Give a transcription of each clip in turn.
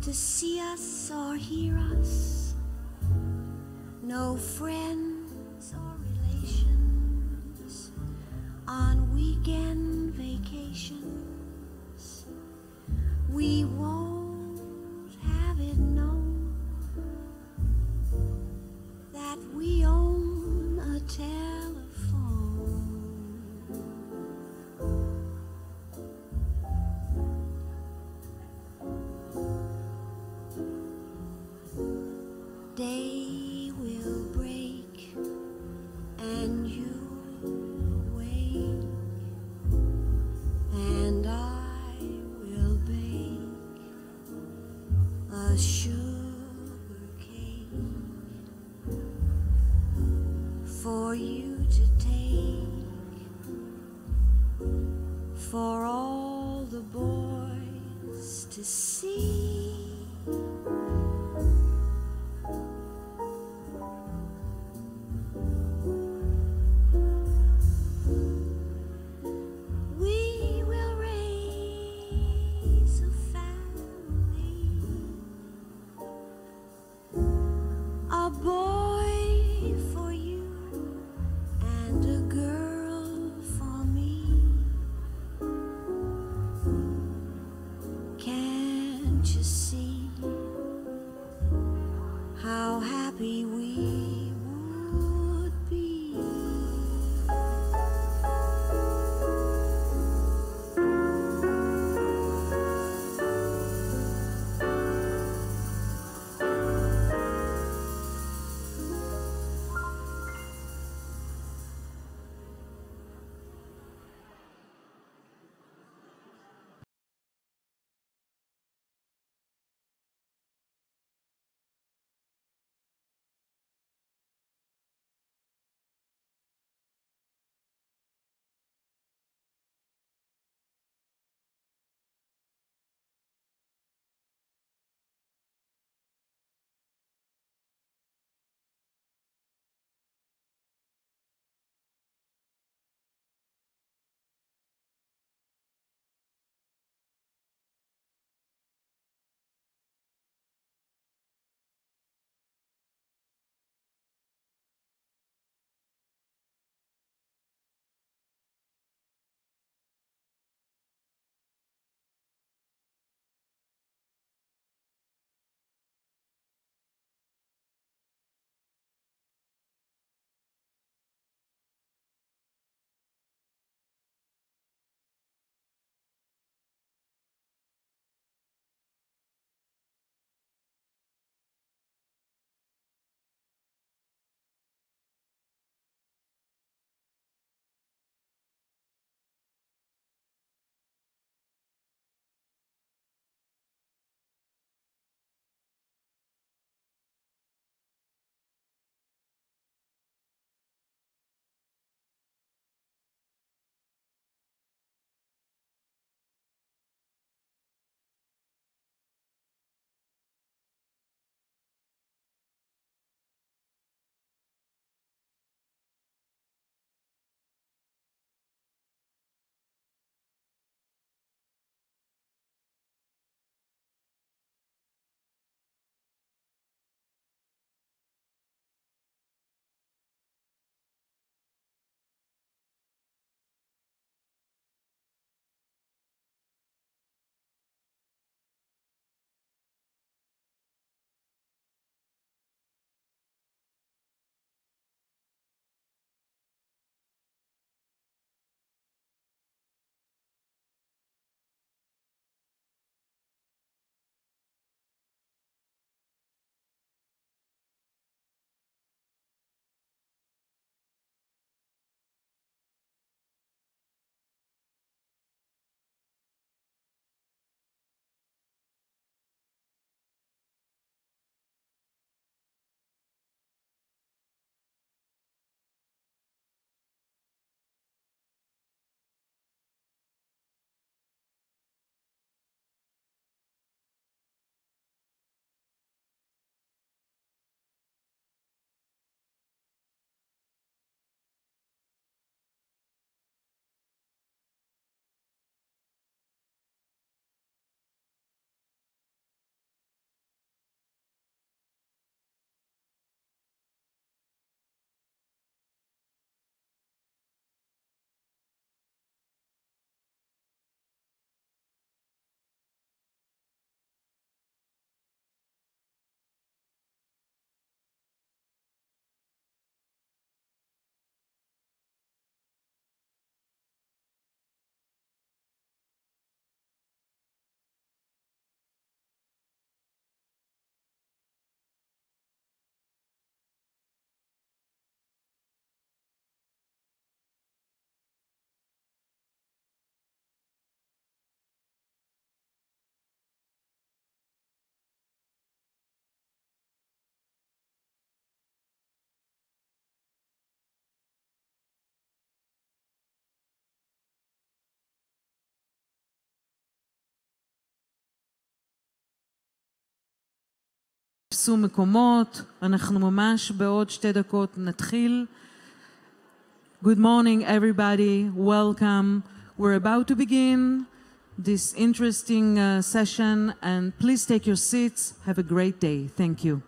to see us or hear us. No friends or relations on weekend vacations. We won't have it known that we own a telephone. Day will break and you'll wake, and I will bake a sugar cake for you to take, for all the boys to see. תפסו מקומות, אנחנו ממש בעוד 2 דקות נתחיל. Good morning everybody, welcome. We're about to begin this interesting session and please take your seats. Have a great day. Thank you.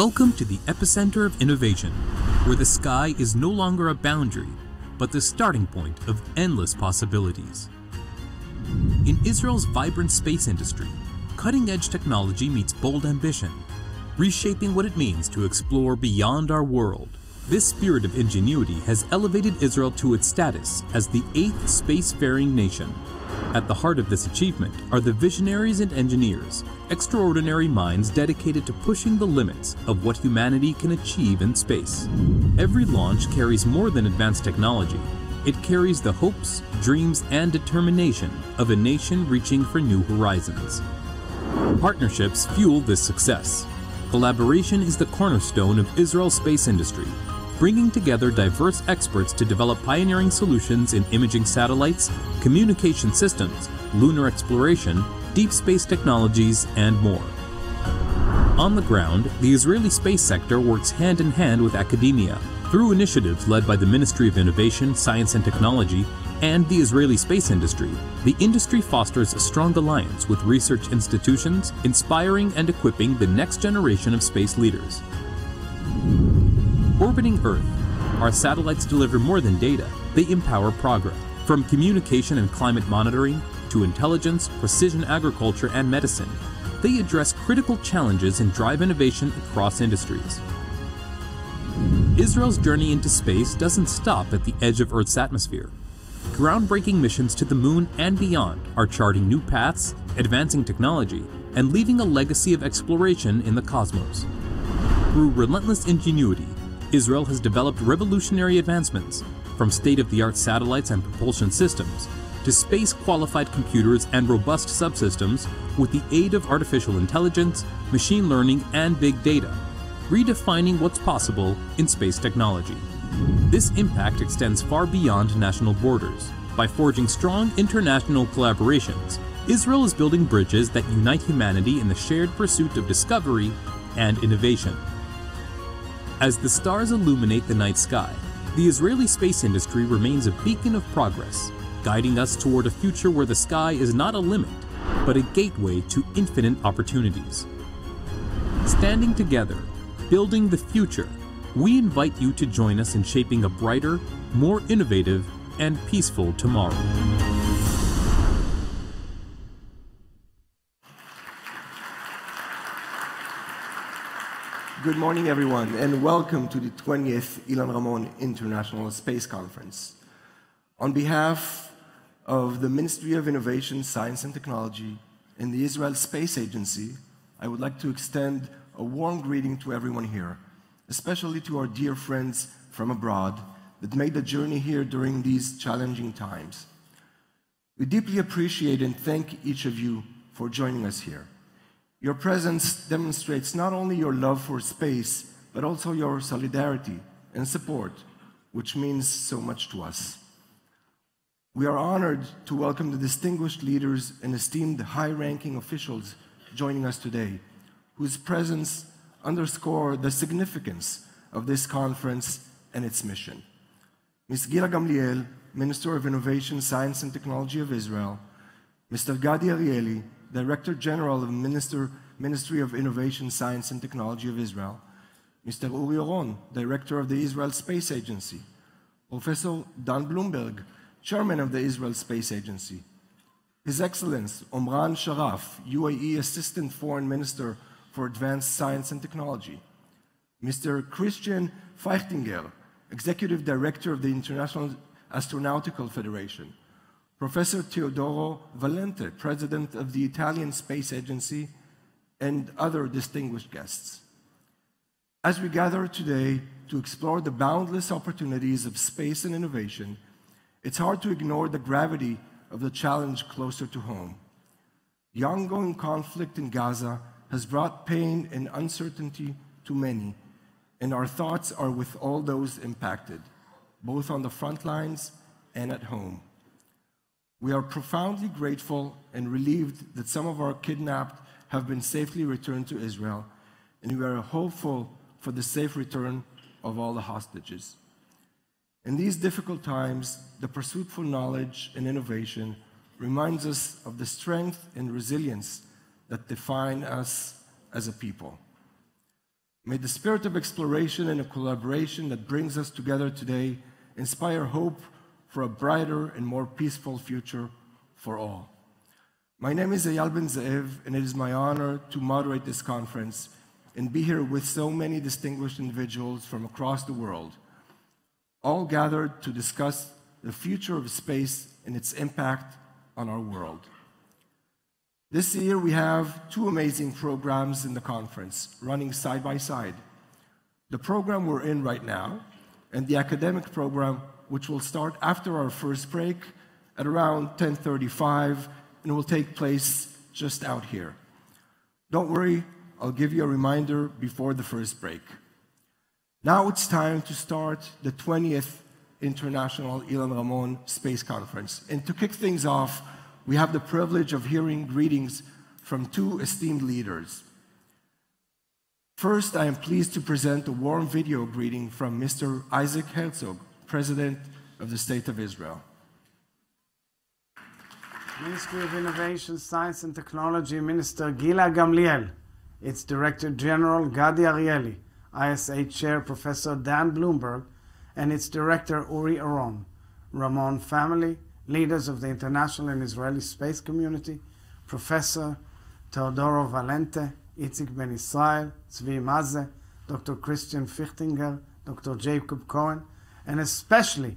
Welcome to the epicenter of innovation, where the sky is no longer a boundary, but the starting point of endless possibilities. In Israel's vibrant space industry, cutting-edge technology meets bold ambition, reshaping what it means to explore beyond our world. This spirit of ingenuity has elevated Israel to its status as the 8th spacefaring nation. At the heart of this achievement are the visionaries and engineers, extraordinary minds dedicated to pushing the limits of what humanity can achieve in space. Every launch carries more than advanced technology. It carries the hopes, dreams, and determination of a nation reaching for new horizons. Partnerships fuel this success. Collaboration is the cornerstone of Israel's space industry, bringing together diverse experts to develop pioneering solutions in imaging satellites, communication systems, lunar exploration, deep space technologies, and more. On the ground, the Israeli space sector works hand in hand with academia through initiatives led by the Ministry of Innovation, Science and Technology and the Israeli space industry. The industry fosters a strong alliance with research institutions, inspiring and equipping the next generation of space leaders. Orbiting Earth, our satellites deliver more than data, they empower progress. From communication and climate monitoring to intelligence, precision agriculture, and medicine, they address critical challenges and drive innovation across industries. Israel's journey into space doesn't stop at the edge of Earth's atmosphere. Groundbreaking missions to the moon and beyond are charting new paths, advancing technology, and leaving a legacy of exploration in the cosmos. Through relentless ingenuity, Israel has developed revolutionary advancements, from state-of-the-art satellites and propulsion systems to space-qualified computers and robust subsystems with the aid of artificial intelligence, machine learning, and big data, redefining what's possible in space technology. This impact extends far beyond national borders. By forging strong international collaborations, Israel is building bridges that unite humanity in the shared pursuit of discovery and innovation. As the stars illuminate the night sky, the Israeli space industry remains a beacon of progress, guiding us toward a future where the sky is not a limit, but a gateway to infinite opportunities. Standing together, building the future, we invite you to join us in shaping a brighter, more innovative, and peaceful tomorrow. Good morning, everyone, and welcome to the 20th Ilan Ramon International Space Conference. On behalf of the Ministry of Innovation, Science and Technology and the Israel Space Agency, I would like to extend a warm greeting to everyone here, especially to our dear friends from abroad that made the journey here during these challenging times. We deeply appreciate and thank each of you for joining us here. Your presence demonstrates not only your love for space, but also your solidarity and support, which means so much to us. We are honored to welcome the distinguished leaders and esteemed high-ranking officials joining us today, whose presence underscore the significance of this conference and its mission. Ms. Gila Gamliel, Minister of Innovation, Science and Technology of Israel, Mr. Gadi Arieli, Director General of the Ministry of Innovation, Science and Technology of Israel, Mr. Uri Oron, Director of the Israel Space Agency, Professor Dan Blumberg, Chairman of the Israel Space Agency, His Excellency Imran Sharaf, UAE Assistant Foreign Minister for Advanced Science and Technology, Mr. Christian Feichtinger, Executive Director of the International Astronautical Federation, Professor Teodoro Valente, President of the Italian Space Agency, and other distinguished guests. As we gather today to explore the boundless opportunities of space and innovation, it's hard to ignore the gravity of the challenge closer to home. The ongoing conflict in Gaza has brought pain and uncertainty to many, and our thoughts are with all those impacted, both on the front lines and at home. We are profoundly grateful and relieved that some of our kidnapped have been safely returned to Israel, and we are hopeful for the safe return of all the hostages. In these difficult times, the pursuit for knowledge and innovation reminds us of the strength and resilience that define us as a people. May the spirit of exploration and of collaboration that brings us together today inspire hope for a brighter and more peaceful future for all. My name is Eyal Ben Zeev, and it is my honor to moderate this conference and be here with so many distinguished individuals from across the world, all gathered to discuss the future of space and its impact on our world. This year we have two amazing programs in the conference running side by side. The program we're in right now and the academic program, which will start after our first break at around 10:35 and will take place just out here. Don't worry, I'll give you a reminder before the first break. Now it's time to start the 20th International Ilan Ramon Space Conference. And to kick things off, we have the privilege of hearing greetings from two esteemed leaders. First, I am pleased to present a warm video greeting from Mr. Isaac Herzog, President of the State of Israel. Ministry of Innovation, Science and Technology, Minister Gila Gamliel, its Director General Gadi Arieli, ISA Chair Professor Dan Blumberg, and its Director Uri Oron, Ramon family, leaders of the international and Israeli space community, Professor Teodoro Valente, Itzik Ben Israel, Tzvi Maze, Dr. Christian Fichtinger, Dr. Jacob Cohen, and especially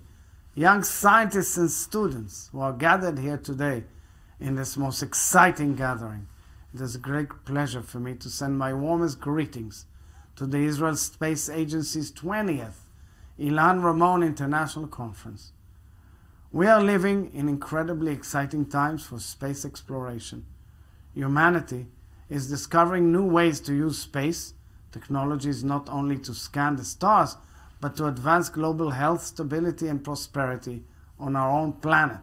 young scientists and students who are gathered here today in this most exciting gathering. It is a great pleasure for me to send my warmest greetings to the Israel Space Agency's 20th Ilan Ramon International Conference. We are living in incredibly exciting times for space exploration. Humanity is discovering new ways to use space technologies not only to scan the stars, but to advance global health, stability, and prosperity on our own planet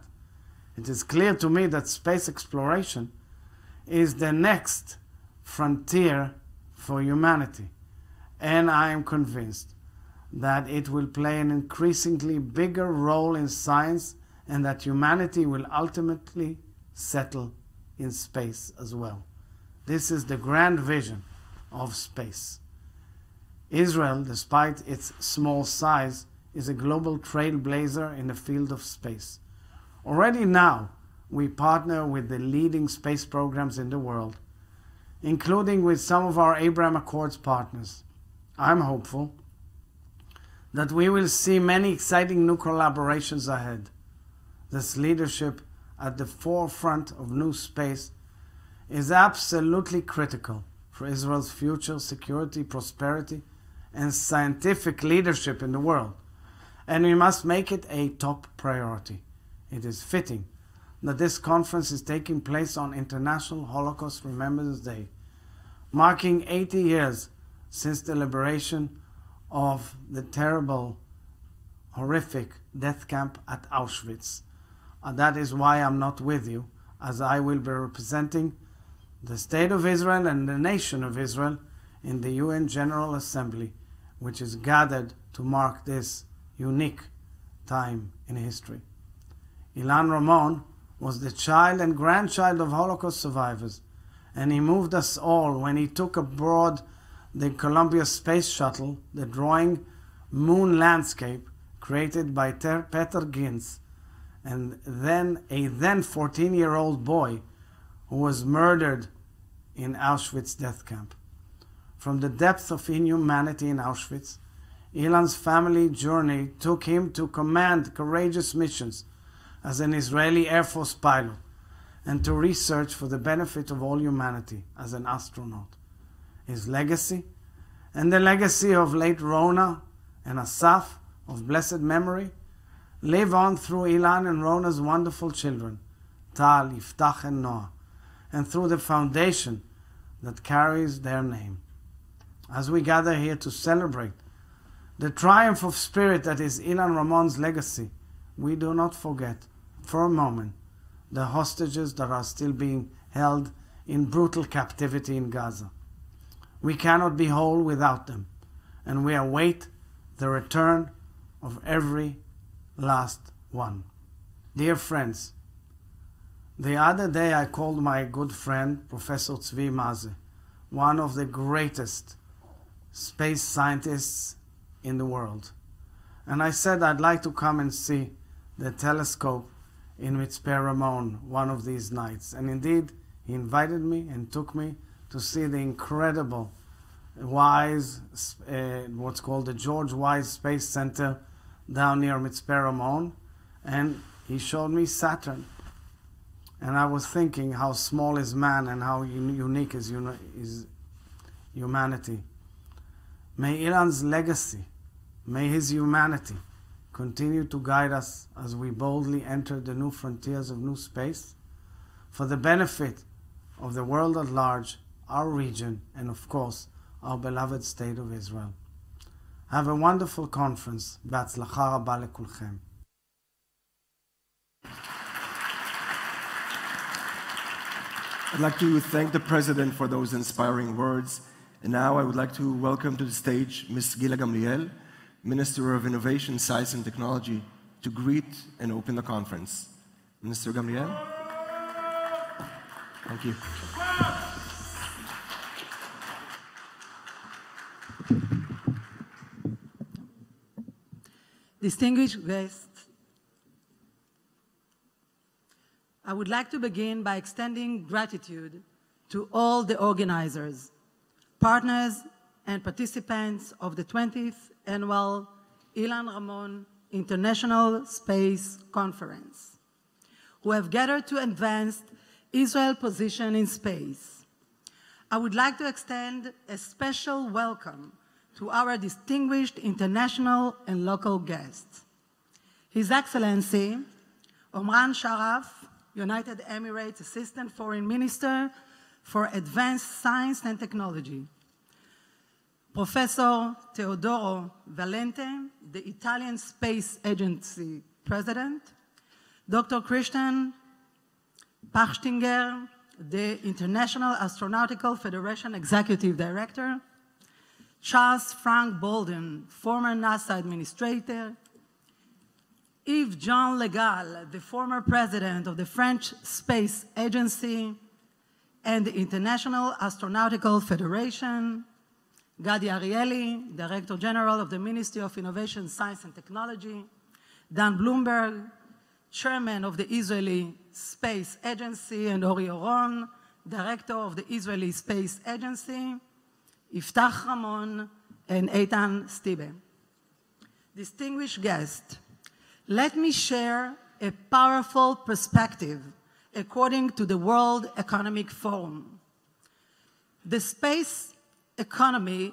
It is clear to me that space exploration is the next frontier for humanity. And I am convinced that it will play an increasingly bigger role in science and that humanity will ultimately settle in space as well. This is the grand vision of space. Israel, despite its small size, is a global trailblazer in the field of space. Already now, we partner with the leading space programs in the world, including with some of our Abraham Accords partners. I'm hopeful that we will see many exciting new collaborations ahead. This leadership at the forefront of new space is absolutely critical for Israel's future security, prosperity, and scientific leadership in the world, and we must make it a top priority. It is fitting that this conference is taking place on International Holocaust Remembrance Day, marking 80 years since the liberation of the terrible, horrific death camp at Auschwitz. And that is why I'm not with you, as I will be representing the State of Israel and the nation of Israel in the UN General Assembly, which is gathered to mark this unique time in history. Ilan Ramon was the child and grandchild of Holocaust survivors, and he moved us all when he took aboard the Columbia Space Shuttle, the drawing moon landscape created by Peter Ginz, and then a 14-year-old boy who was murdered in Auschwitz death camp. From the depths of inhumanity in Auschwitz, Ilan's family journey took him to command courageous missions as an Israeli Air Force pilot and to research for the benefit of all humanity as an astronaut. His legacy and the legacy of late Rona and Asaf of blessed memory live on through Ilan and Rona's wonderful children, Tal, Yiftach, and Noah, and through the foundation that carries their name. As we gather here to celebrate the triumph of spirit that is Ilan Ramon's legacy, we do not forget for a moment the hostages that are still being held in brutal captivity in Gaza. We cannot be whole without them, and we await the return of every last one. Dear friends, the other day I called my good friend, Professor Tzvi Maze, one of the greatest space scientists in the world. And I said I'd like to come and see the telescope in Mitzpeh Ramon one of these nights. And indeed, he invited me and took me to see the incredible Wise, what's called the George Wise Space Center down near Mitzpeh Ramon. And he showed me Saturn. And I was thinking how small is man and how unique is humanity. May Ilan's legacy, may his humanity continue to guide us as we boldly enter the new frontiers of new space for the benefit of the world at large, our region, and of course, our beloved state of Israel. Have a wonderful conference. בהצלחה רבה לכולכם. I'd like to thank the President for those inspiring words. And now I would like to welcome to the stage Ms. Gila Gamliel, Minister of Innovation, Science and Technology, to greet and open the conference. Minister Gamliel. Thank you. Distinguished guests, I would like to begin by extending gratitude to all the organizers, partners, and participants of the 20th Annual Ilan Ramon International Space Conference, who have gathered to advance Israel's position in space. I would like to extend a special welcome to our distinguished international and local guests. His Excellency, Imran Sharaf, United Emirates Assistant Foreign Minister for Advanced Science and Technology. Professor Teodoro Valente, the Italian Space Agency President. Dr. Christian Pachtinger, the International Astronautical Federation Executive Director, Charles Frank Bolden, former NASA administrator, Yves Jean Legal, the former president of the French Space Agency and the International Astronautical Federation, Gadi Arieli, Director General of the Ministry of Innovation, Science and Technology, Dan Blumberg, Chairman of the Israeli Space Agency, and Ori Oron, Director of the Israeli Space Agency, Iftach Ramon, and Eitan Stibe. Distinguished guests, let me share a powerful perspective according to the World Economic Forum. The space economy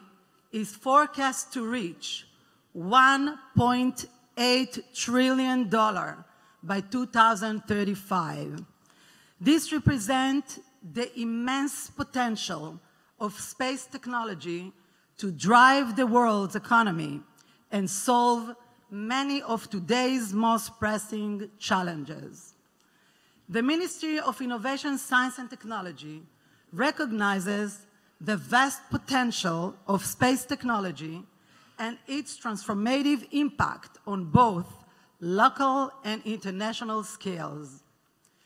is forecast to reach $1.8 trillion by 2035. This represents the immense potential of space technology to drive the world's economy and solve many of today's most pressing challenges. The Ministry of Innovation, Science and Technology recognizes the vast potential of space technology and its transformative impact on both local and international scales.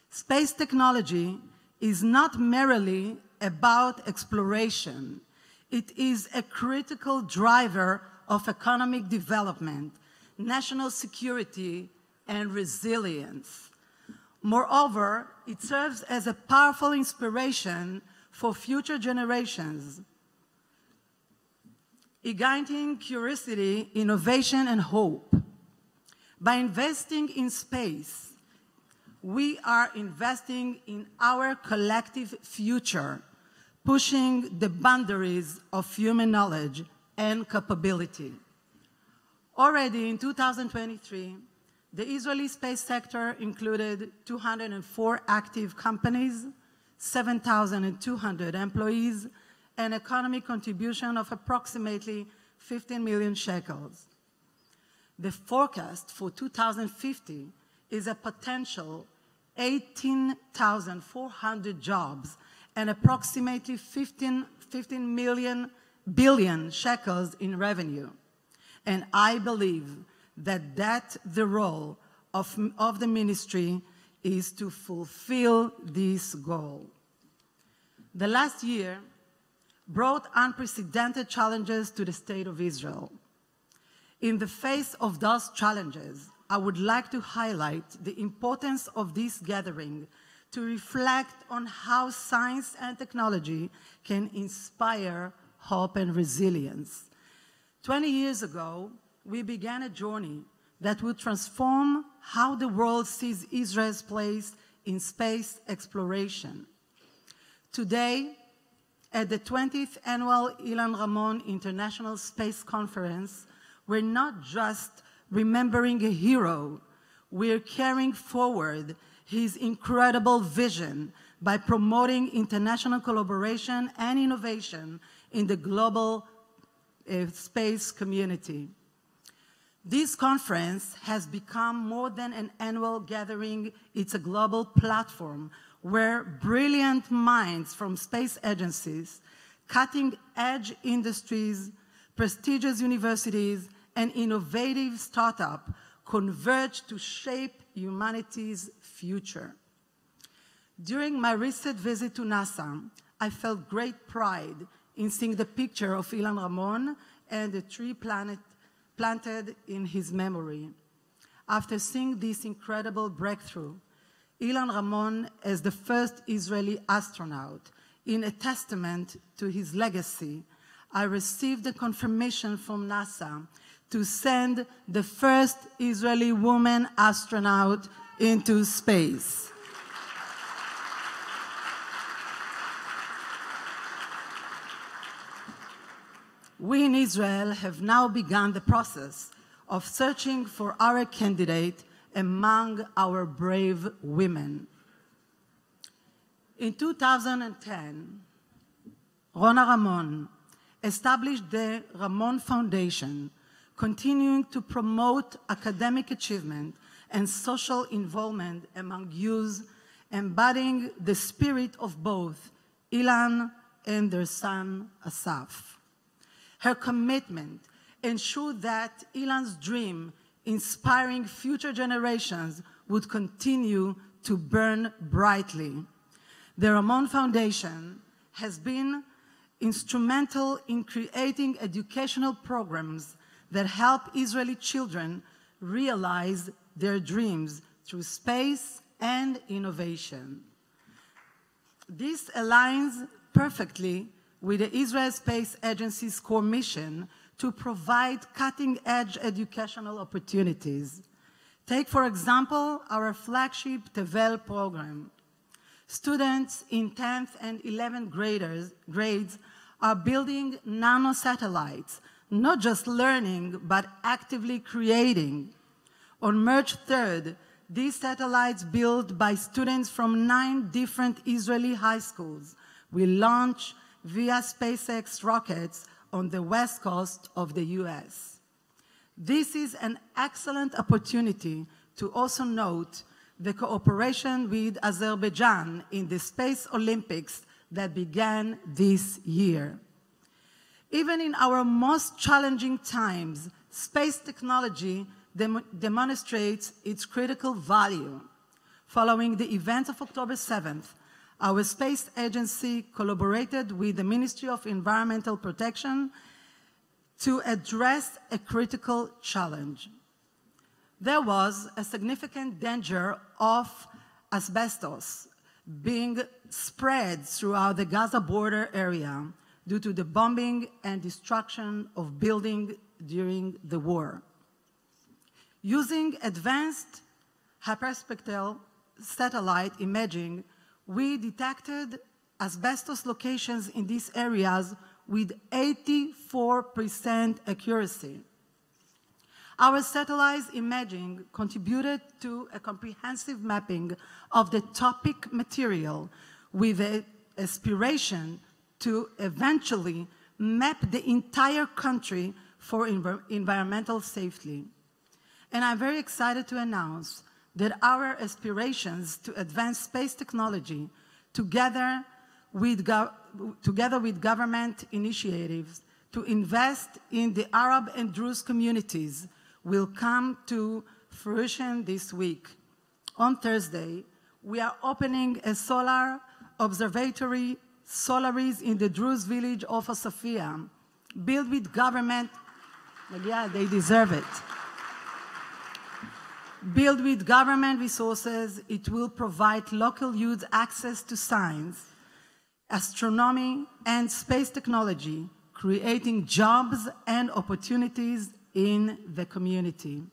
Space technology is not merely about exploration. It is a critical driver of economic development, national security, and resilience. Moreover, it serves as a powerful inspiration for future generations, igniting curiosity, innovation, and hope. By investing in space, we are investing in our collective future, pushing the boundaries of human knowledge and capability. Already in 2023, the Israeli space sector included 204 active companies, 7,200 employees, and economic contribution of approximately 15 million shekels. The forecast for 2050 is a potential 18,400 jobs and approximately 15 billion shekels in revenue. And I believe that the role of the ministry is to fulfill this goal. The last year brought unprecedented challenges to the state of Israel. In the face of those challenges, I would like to highlight the importance of this gathering to reflect on how science and technology can inspire hope and resilience. 20 years ago, we began a journey that would transform how the world sees Israel's place in space exploration. Today, at the 20th Annual Ilan Ramon International Space Conference, we're not just remembering a hero, we're carrying forward his incredible vision by promoting international collaboration and innovation in the global space community. This conference has become more than an annual gathering. It's a global platform where brilliant minds from space agencies, cutting-edge industries, prestigious universities, and innovative startups converge to shape humanity's future. During my recent visit to NASA, I felt great pride in seeing the picture of Ilan Ramon and the tree planted in his memory. After seeing this incredible breakthrough, Ilan Ramon as the first Israeli astronaut, in a testament to his legacy, I received a confirmation from NASA to send the first Israeli woman astronaut into space. We in Israel have now begun the process of searching for our candidate among our brave women. In 2010, Rona Ramon established the Ramon Foundation, continuing to promote academic achievement and social involvement among youth embodying the spirit of both Ilan and their son Asaf. Her commitment ensured that Ilan's dream, inspiring future generations, would continue to burn brightly. The Ramon Foundation has been instrumental in creating educational programs that help Israeli children realize their dreams through space and innovation. This aligns perfectly with the Israel Space Agency's core mission to provide cutting-edge educational opportunities. Take, for example, our flagship Tevel program. Students in 10th and 11th grades are building nanosatellites, not just learning, but actively creating. On March 3rd, these satellites built by students from 9 different Israeli high schools will launch via SpaceX rockets on the west coast of the US. This is an excellent opportunity to also note the cooperation with Azerbaijan in the Space Olympics that began this year. Even in our most challenging times, space technology demonstrates its critical value. Following the events of October 7th, our space agency collaborated with the Ministry of Environmental Protection to address a critical challenge. There was a significant danger of asbestos being spread throughout the Gaza border area due to the bombing and destruction of buildings during the war. Using advanced hyperspectral satellite imaging, we detected asbestos locations in these areas with 84% accuracy. Our satellite imaging contributed to a comprehensive mapping of the topic material with an aspiration to eventually map the entire country for environmental safety. And I'm very excited to announce that our aspirations to advance space technology together with government initiatives to invest in the Arab and Druze communities will come to fruition this week. On Thursday, we are opening a solar observatory, Solaris, in the Druze village of Osafia, built with government, yeah, they deserve it. Built with government resources, it will provide local youth access to science, astronomy, and space technology, creating jobs and opportunities in the community.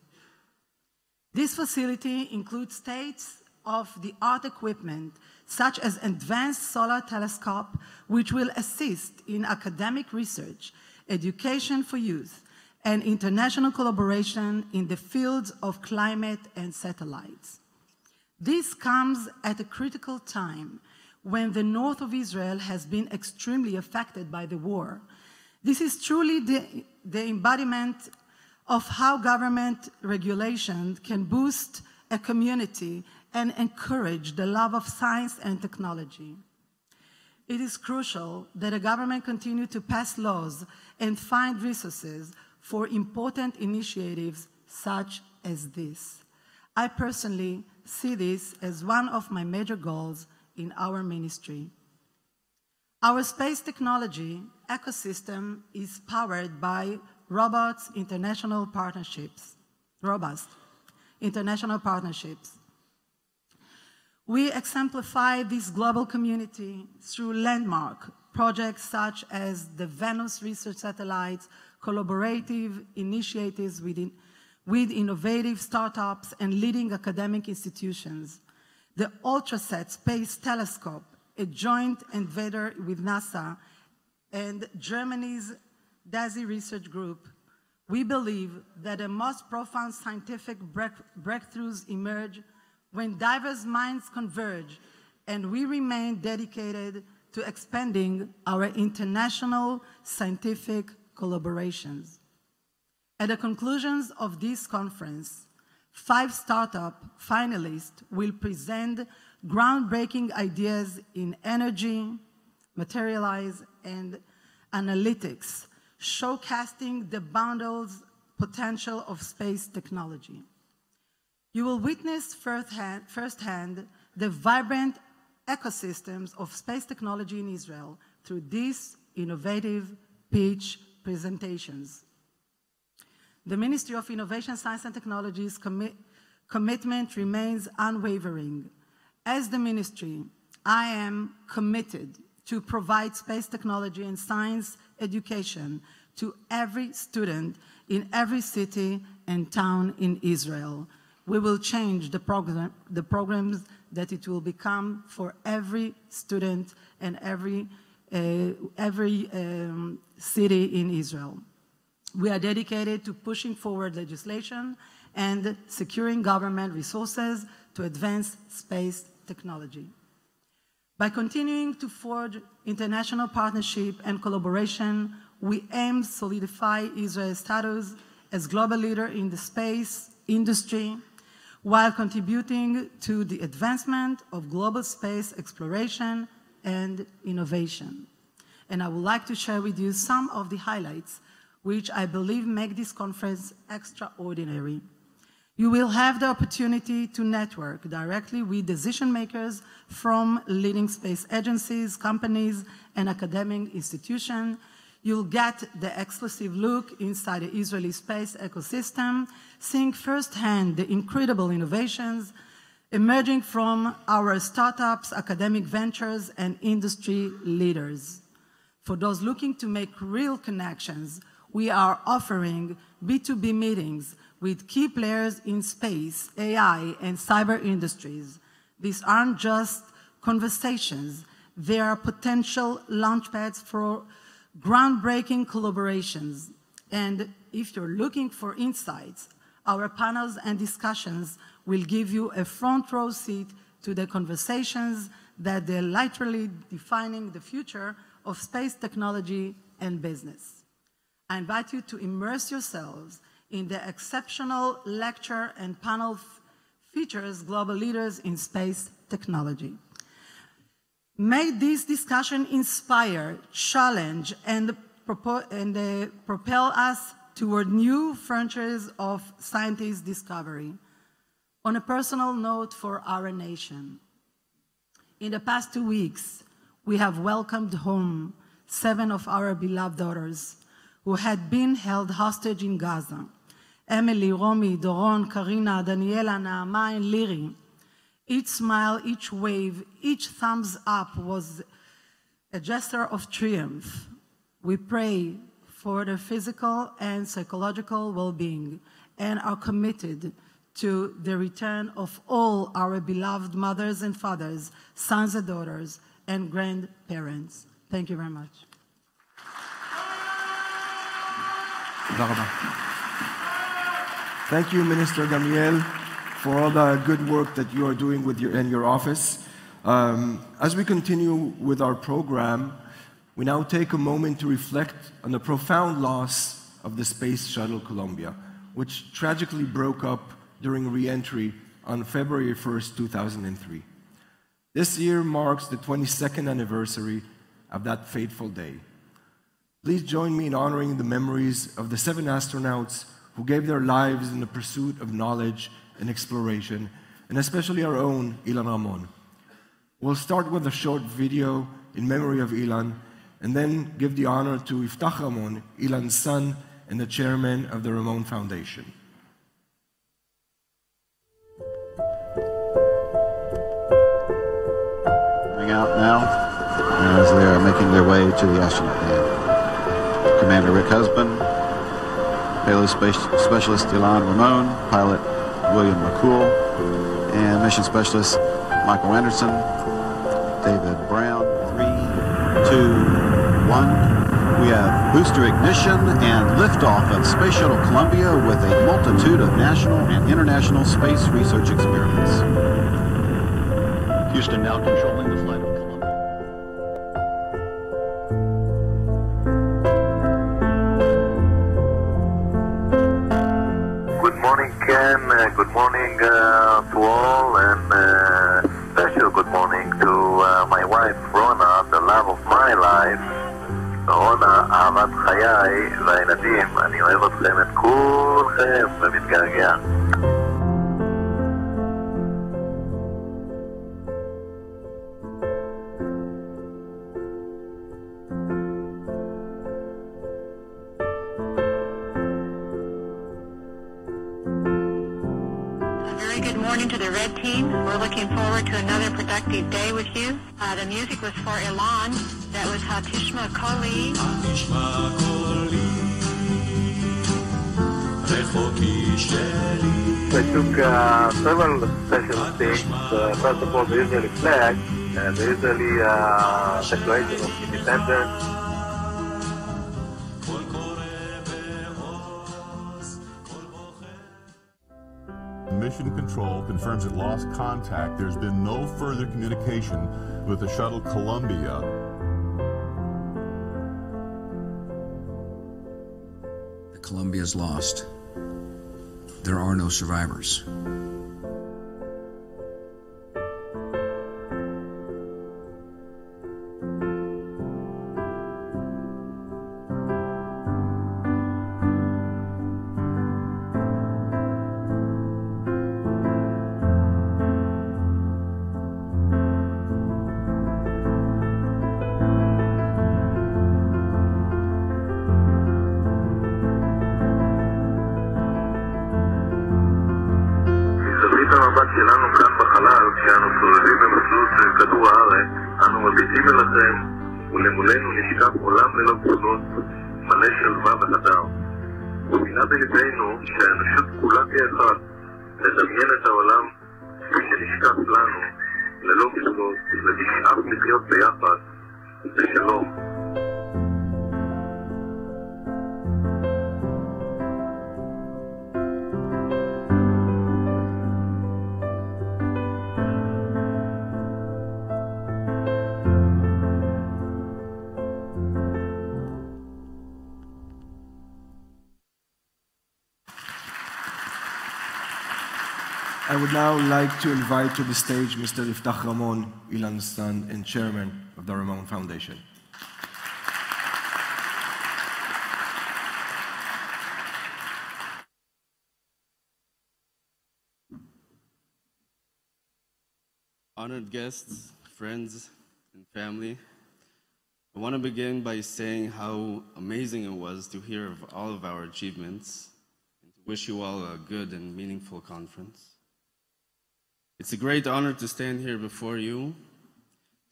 This facility includes state-of-the-art equipment, such as advanced solar telescope, which will assist in academic research, education for youth, and international collaboration in the fields of climate and satellites. This comes at a critical time when the north of Israel has been extremely affected by the war. This is truly the embodiment of how government regulation can boost a community and encourage the love of science and technology. It is crucial that a government continue to pass laws and find resources for important initiatives such as this. I personally see this as one of my major goals in our ministry. Our space technology ecosystem is powered by robust international partnerships. We exemplify this global community through landmark projects such as the Venus research satellites, collaborative initiatives with innovative startups and leading academic institutions, the Ultraset Space Telescope, a joint endeavor with NASA and Germany's DASI Research Group. We believe that the most profound scientific breakthroughs emerge when diverse minds converge, and we remain dedicated to expanding our international scientific collaborations. At the conclusions of this conference, 5 startup finalists will present groundbreaking ideas in energy, materialize, and analytics, showcasing the boundless potential of space technology. You will witness firsthand the vibrant ecosystems of space technology in Israel through these innovative pitch presentations. The Ministry of Innovation, Science and Technology's commitment remains unwavering. As the ministry, I am committed to provide space technology and science education to every student in every city and town in Israel. We will change the programs that it will become for every student and every city in Israel. We are dedicated to pushing forward legislation and securing government resources to advance space technology. By continuing to forge international partnership and collaboration, we aim to solidify Israel's status as global leader in the space industry while contributing to the advancement of global space exploration and innovation. And I would like to share with you some of the highlights which I believe make this conference extraordinary. You will have the opportunity to network directly with decision makers from leading space agencies, companies, and academic institutions. You'll get the exclusive look inside the Israeli space ecosystem, seeing firsthand the incredible innovations emerging from our startups, academic ventures, and industry leaders. For those looking to make real connections, we are offering B2B meetings with key players in space, AI, and cyber industries. These aren't just conversations. They are potential launchpads for groundbreaking collaborations. And if you're looking for insights, our panels and discussions will give you a front row seat to the conversations that they're literally defining the future of space technology and business. I invite you to immerse yourselves in the exceptional lecture and panel features global leaders in space technology. May this discussion inspire, challenge, and propel us toward new frontiers of scientist discovery. On a personal note for our nation, in the past 2 weeks, we have welcomed home 7 of our beloved daughters who had been held hostage in Gaza. Emily, Romy, Doron, Karina, Daniela, Naama, and Liri. Each smile, each wave, each thumbs up was a gesture of triumph. We pray for their physical and psychological well-being and are committed to the return of all our beloved mothers and fathers, sons and daughters, and grandparents. Thank you very much. Thank you, Minister Gamliel, for all the good work that you are doing with your office. As we continue with our program, we now take a moment to reflect on the profound loss of the Space Shuttle Columbia, which tragically broke up during re-entry on February 1st, 2003. This year marks the 22nd anniversary of that fateful day. Please join me in honoring the memories of the 7 astronauts who gave their lives in the pursuit of knowledge and exploration, and especially our own Ilan Ramon. We'll start with a short video in memory of Ilan, and then give the honor to Iftach Ramon, Ilan's son and the chairman of the Ramon Foundation. Coming out now as they are making their way to the astronaut pad. Commander Rick Husband, payload specialist Ilan Ramon, pilot William McCool, and mission specialist Michael Anderson, David Brown. 3, 2, 1. We have booster ignition and liftoff of Space Shuttle Columbia with a multitude of national and international space research experiments. Houston now controlling the flight of Columbia. Good morning, Ken. Good morning to all, and special good morning to my wife Rona, the love of my life. רונה, אהבת חיי והילדים, אני אוהב אתכם את כולכם ומתגעגע. To the red team. We're looking forward to another productive day with you. The music was for Ilan. That was Hatishma Koli. I took several special things. First of all, the Israeli flag and the Israeli Declaration of Independence. Mission Control confirms it lost contact. There's been no further communication with the shuttle Columbia. The Columbia is lost. There are no survivors. המבט שלנו כאן בחלל, כשאנו סובבים במסלול של כדור הארץ, אנו מביטים אליכם, ולמולנו נשקף עולם ללא גבולות, מלא שלווה והדר. ובינה בלבנו שהאנושות כולה כאחד, לדמיין את העולם כפי שנשקף לנו, ללא גבולות, ונשאף לחיות ביחד, בשלום. I would now like to invite to the stage Mr. Ramon, Ilan's son and chairman of the Ramon Foundation. Honored guests, friends, and family, I want to begin by saying how amazing it was to hear of all of our achievements and to wish you all a good and meaningful conference. It's a great honor to stand here before you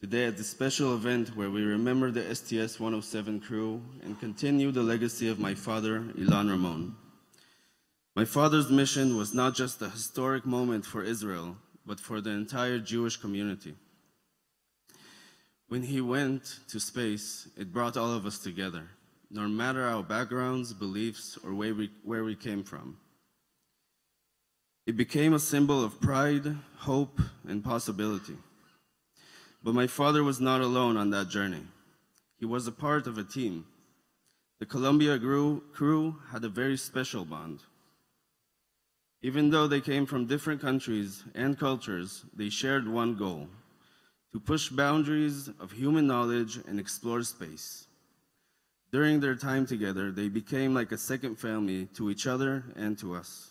today at this special event where we remember the STS-107 crew and continue the legacy of my father, Ilan Ramon. My father's mission was not just a historic moment for Israel, but for the entire Jewish community. When he went to space, it brought all of us together, no matter our backgrounds, beliefs, or where we came from. It became a symbol of pride, hope, and possibility. But my father was not alone on that journey. He was a part of a team. The Columbia crew had a very special bond. Even though they came from different countries and cultures, they shared one goal: to push boundaries of human knowledge and explore space. During their time together, they became like a second family to each other and to us.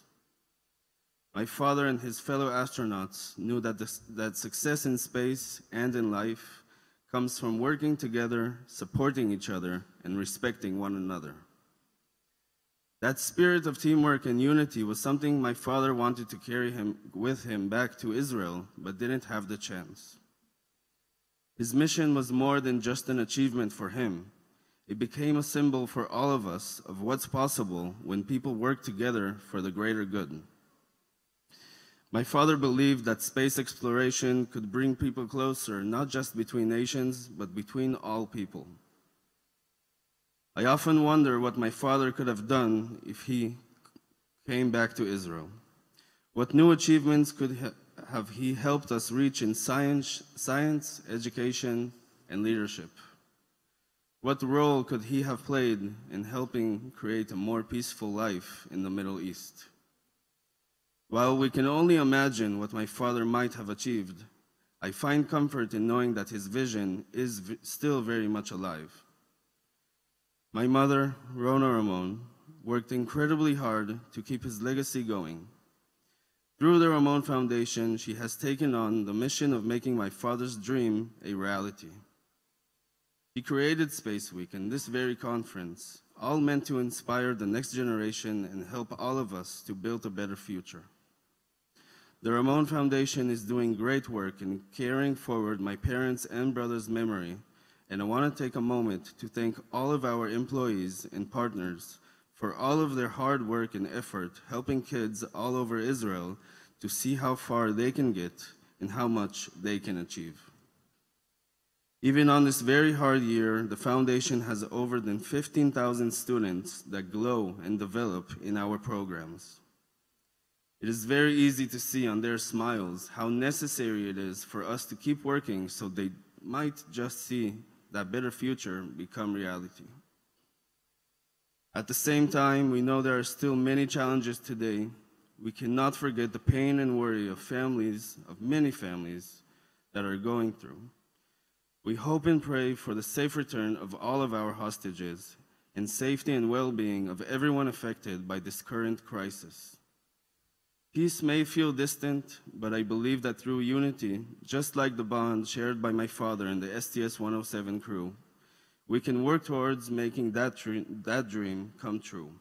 My father and his fellow astronauts knew that success in space and in life comes from working together, supporting each other, and respecting one another. That spirit of teamwork and unity was something my father wanted to carry with him back to Israel, but didn't have the chance. His mission was more than just an achievement for him. It became a symbol for all of us of what's possible when people work together for the greater good. My father believed that space exploration could bring people closer, not just between nations, but between all people. I often wonder what my father could have done if he came back to Israel. What new achievements could have he helped us reach in science, education, and leadership? What role could he have played in helping create a more peaceful life in the Middle East? While we can only imagine what my father might have achieved, I find comfort in knowing that his vision is still very much alive. My mother, Rona Ramon, worked incredibly hard to keep his legacy going. Through the Ramon Foundation, she has taken on the mission of making my father's dream a reality. He created Space Week and this very conference, all meant to inspire the next generation and help all of us to build a better future. The Ramon Foundation is doing great work in carrying forward my parents' and brothers' memory, and I want to take a moment to thank all of our employees and partners for all of their hard work and effort helping kids all over Israel to see how far they can get and how much they can achieve. Even on this very hard year, the foundation has over than 15,000 students that glow and develop in our programs. It is very easy to see on their smiles how necessary it is for us to keep working so they might just see that better future become reality. At the same time, we know there are still many challenges today. We cannot forget the pain and worry of families, of many families, that are going through. We hope and pray for the safe return of all of our hostages and safety and well-being of everyone affected by this current crisis. Peace may feel distant, but I believe that through unity, just like the bond shared by my father and the STS-107 crew, we can work towards making that dream come true.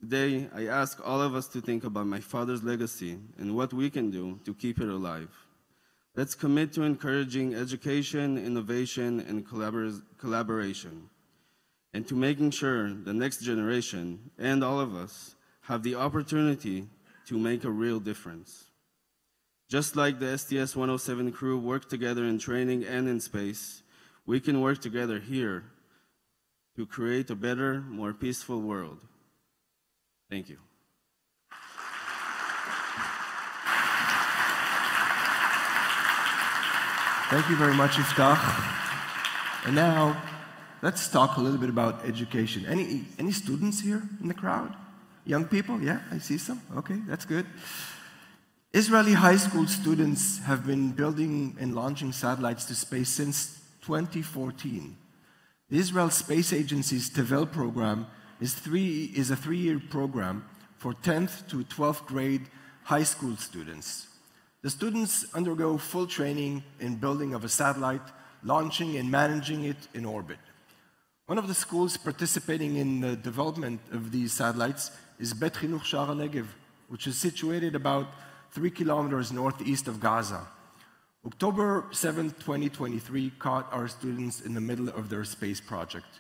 Today, I ask all of us to think about my father's legacy and what we can do to keep it alive. Let's commit to encouraging education, innovation, and collaboration, and to making sure the next generation and all of us have the opportunity to make a real difference. Just like the STS-107 crew worked together in training and in space, we can work together here to create a better, more peaceful world. Thank you. Thank you very much, Iftach. And now, let's talk a little bit about education. Any students here in the crowd? Young people? Yeah, I see some. Okay, that's good. Israeli high school students have been building and launching satellites to space since 2014. The Israel Space Agency's Tevel program is a three-year program for 10th to 12th grade high school students. The students undergo full training in building of a satellite, launching and managing it in orbit. One of the schools participating in the development of these satellites is Bet Chinuch Sha'ar HaNegev, which is situated about 3 kilometers northeast of Gaza. October 7, 2023 caught our students in the middle of their space project.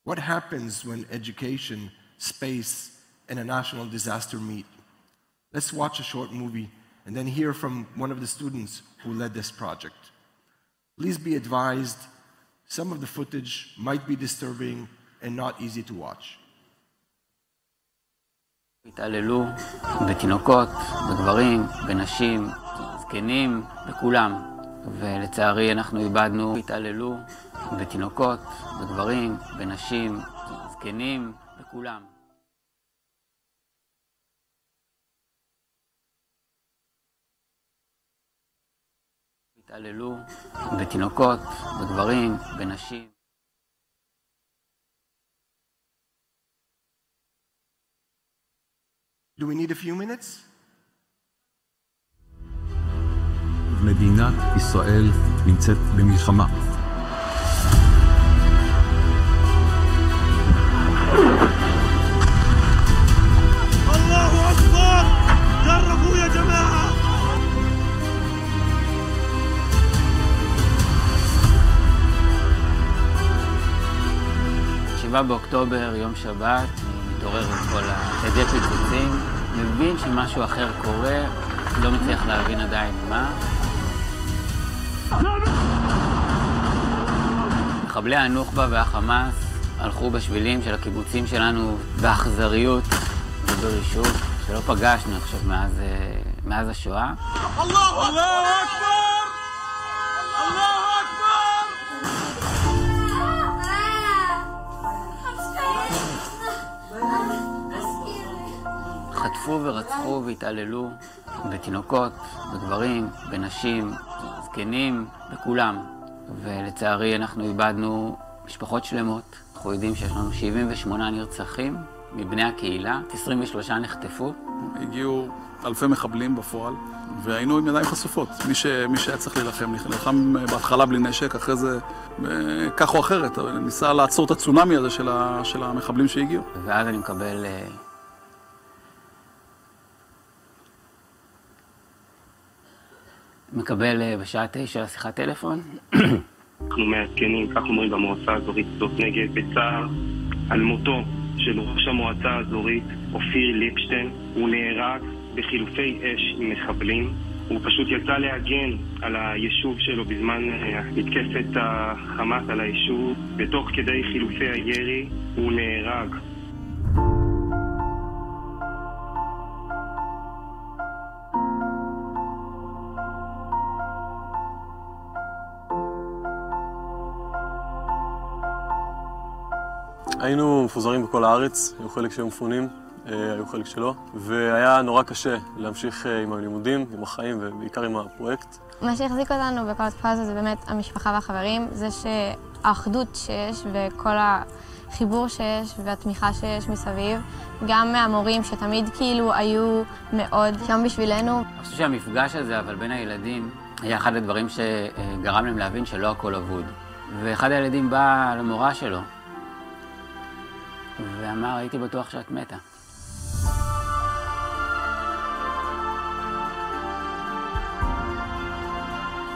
What happens when education, space, and a national disaster meet? Let's watch a short movie and then hear from one of the students who led this project. Please be advised, some of the footage might be disturbing and not easy to watch. התעללו בתינוקות, בגברים, בנשים, זקנים, בכולם. ולצערי אנחנו איבדנו, התעללו בתינוקות, בגברים, בנשים, זקנים, בכולם. התעללו בתינוקות, בגברים, בנשים. Do we need a few minutes? מדינת ישראל נמצאת במלחמה. الله أكبر! جربوا يا جماعة! 7 באוקטובר, יום שבת, אני מתעורר עם כל הדי פיצוצים, מבין שמשהו אחר קורה, לא מצליח להבין עדיין מה. מחבלי הנוח'בה והחמאס הלכו בשבילים של הקיבוצים שלנו באכזריות וברישות, שלא פגשנו עכשיו מאז השואה. الله أكبر! الله أكبر! חטפו ורצחו והתעללו בתינוקות, בגברים, בנשים, זקנים, בכולם. ולצערי אנחנו איבדנו משפחות שלמות. אנחנו יודעים שיש לנו 78 נרצחים מבני הקהילה, 23 נחטפו. הגיעו אלפי מחבלים בפועל, והיינו עם ידיים חשופות. מי שהיה צריך נלחם בהתחלה בלי נשק, אחרי זה כך או אחרת, ניסה לעצור את הצונאמי הזה של המחבלים שהגיעו. ואז אני מקבל בשעה 9 שיחת טלפון. אנחנו מעדכנים, כך אומרים במועצה האזורית שדות נגב, בצער על מותו של ראש המועצה האזורית אופיר ליפשטיין. הוא נהרג בחילופי אש עם מחבלים. הוא פשוט יצא להגן על היישוב שלו בזמן מתקפת החמאס על היישוב, ותוך כדי חילופי הירי הוא נהרג. היינו מפוזרים בכל הארץ, היו חלק שהיו מפונים, היו חלק שלא, והיה נורא קשה להמשיך עם הלימודים, עם החיים ובעיקר עם הפרויקט. מה שהחזיק אותנו בכל התקופה הזו זה באמת המשפחה והחברים, זה שהאחדות שיש וכל החיבור שיש והתמיכה שיש מסביב, גם מהמורים שתמיד כאילו היו מאוד שם בשבילנו. אני חושב שהמפגש הזה אבל בין הילדים היה אחד הדברים שגרם להם להבין שלא הכל אבוד. ואחד הילדים בא למורה שלו ואמר, הייתי בטוח שאת מתה.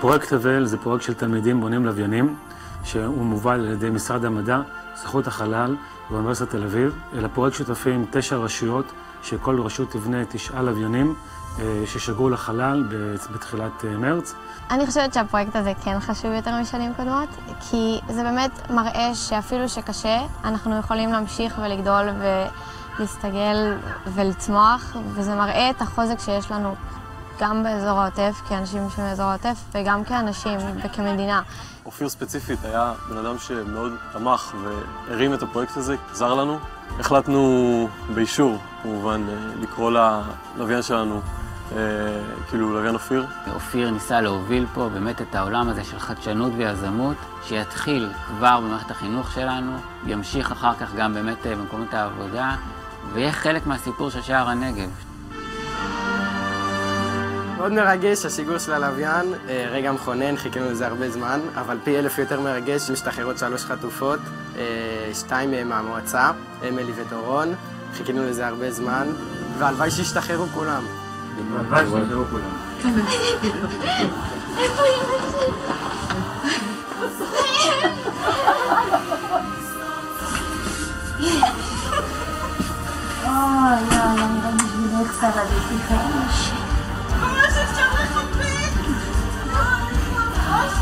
פרויקט אבל זה פרויקט של תלמידים בונים לוויינים, שהוא מובל על ידי משרד המדע, סוכנות החלל ואוניברסיטת תל אביב. אלה פרויקט שותפים 9 רשויות, שכל רשות תבנה 9 לוויינים ששגרו לחלל בתחילת מרץ. אני חושבת שהפרויקט הזה כן חשוב יותר משנים קודמות, כי זה באמת מראה שאפילו שקשה, אנחנו יכולים להמשיך ולגדול ולהסתגל ולצמוח, וזה מראה את החוזק שיש לנו גם באזור העוטף, כאנשים מאזור העוטף, וגם כאנשים וכמדינה. אופיר ספציפית היה בן אדם שמאוד תמך והרים את הפרויקט הזה, עזר לנו. החלטנו באישור, כמובן, לקרוא ללוויין שלנו כאילו לוויין אופיר. אופיר ניסה להוביל פה באמת את העולם הזה של חדשנות ויזמות, שיתחיל כבר במערכת החינוך שלנו, ימשיך אחר כך גם באמת במקומות העבודה, ויהיה חלק מהסיפור של שער הנגב. מאוד מרגש השיגור של הלוויין, רגע מכונן, חיכינו לזה הרבה זמן, אבל פי 1000 יותר מרגש, משתחררות 3 חטופות, 2 מהם מהמועצה, אמילי ודורון, חיכינו לזה הרבה זמן, והלוואי שישתחררו כולם. והלוואי שישתחררו כולם. איפה ילדים? יאללה, נראה בשביל איך שרדיתי חייש. ממש אפשר לחבק! ממש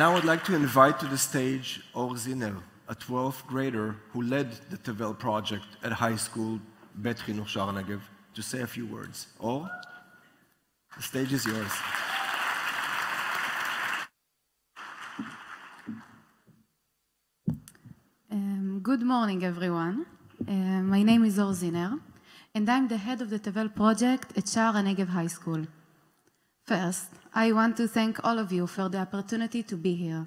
Now I'd like to invite to the stage Or Ziner, a 12th grader who led the Tevel project at high school Bet Chinuch Sha'ar Negev, to say a few words. Or, the stage is yours. Good morning, everyone. My name is Or Ziner, and I'm the head of the Tevel project at Sha'ar Negev High School. First, I want to thank all of you for the opportunity to be here.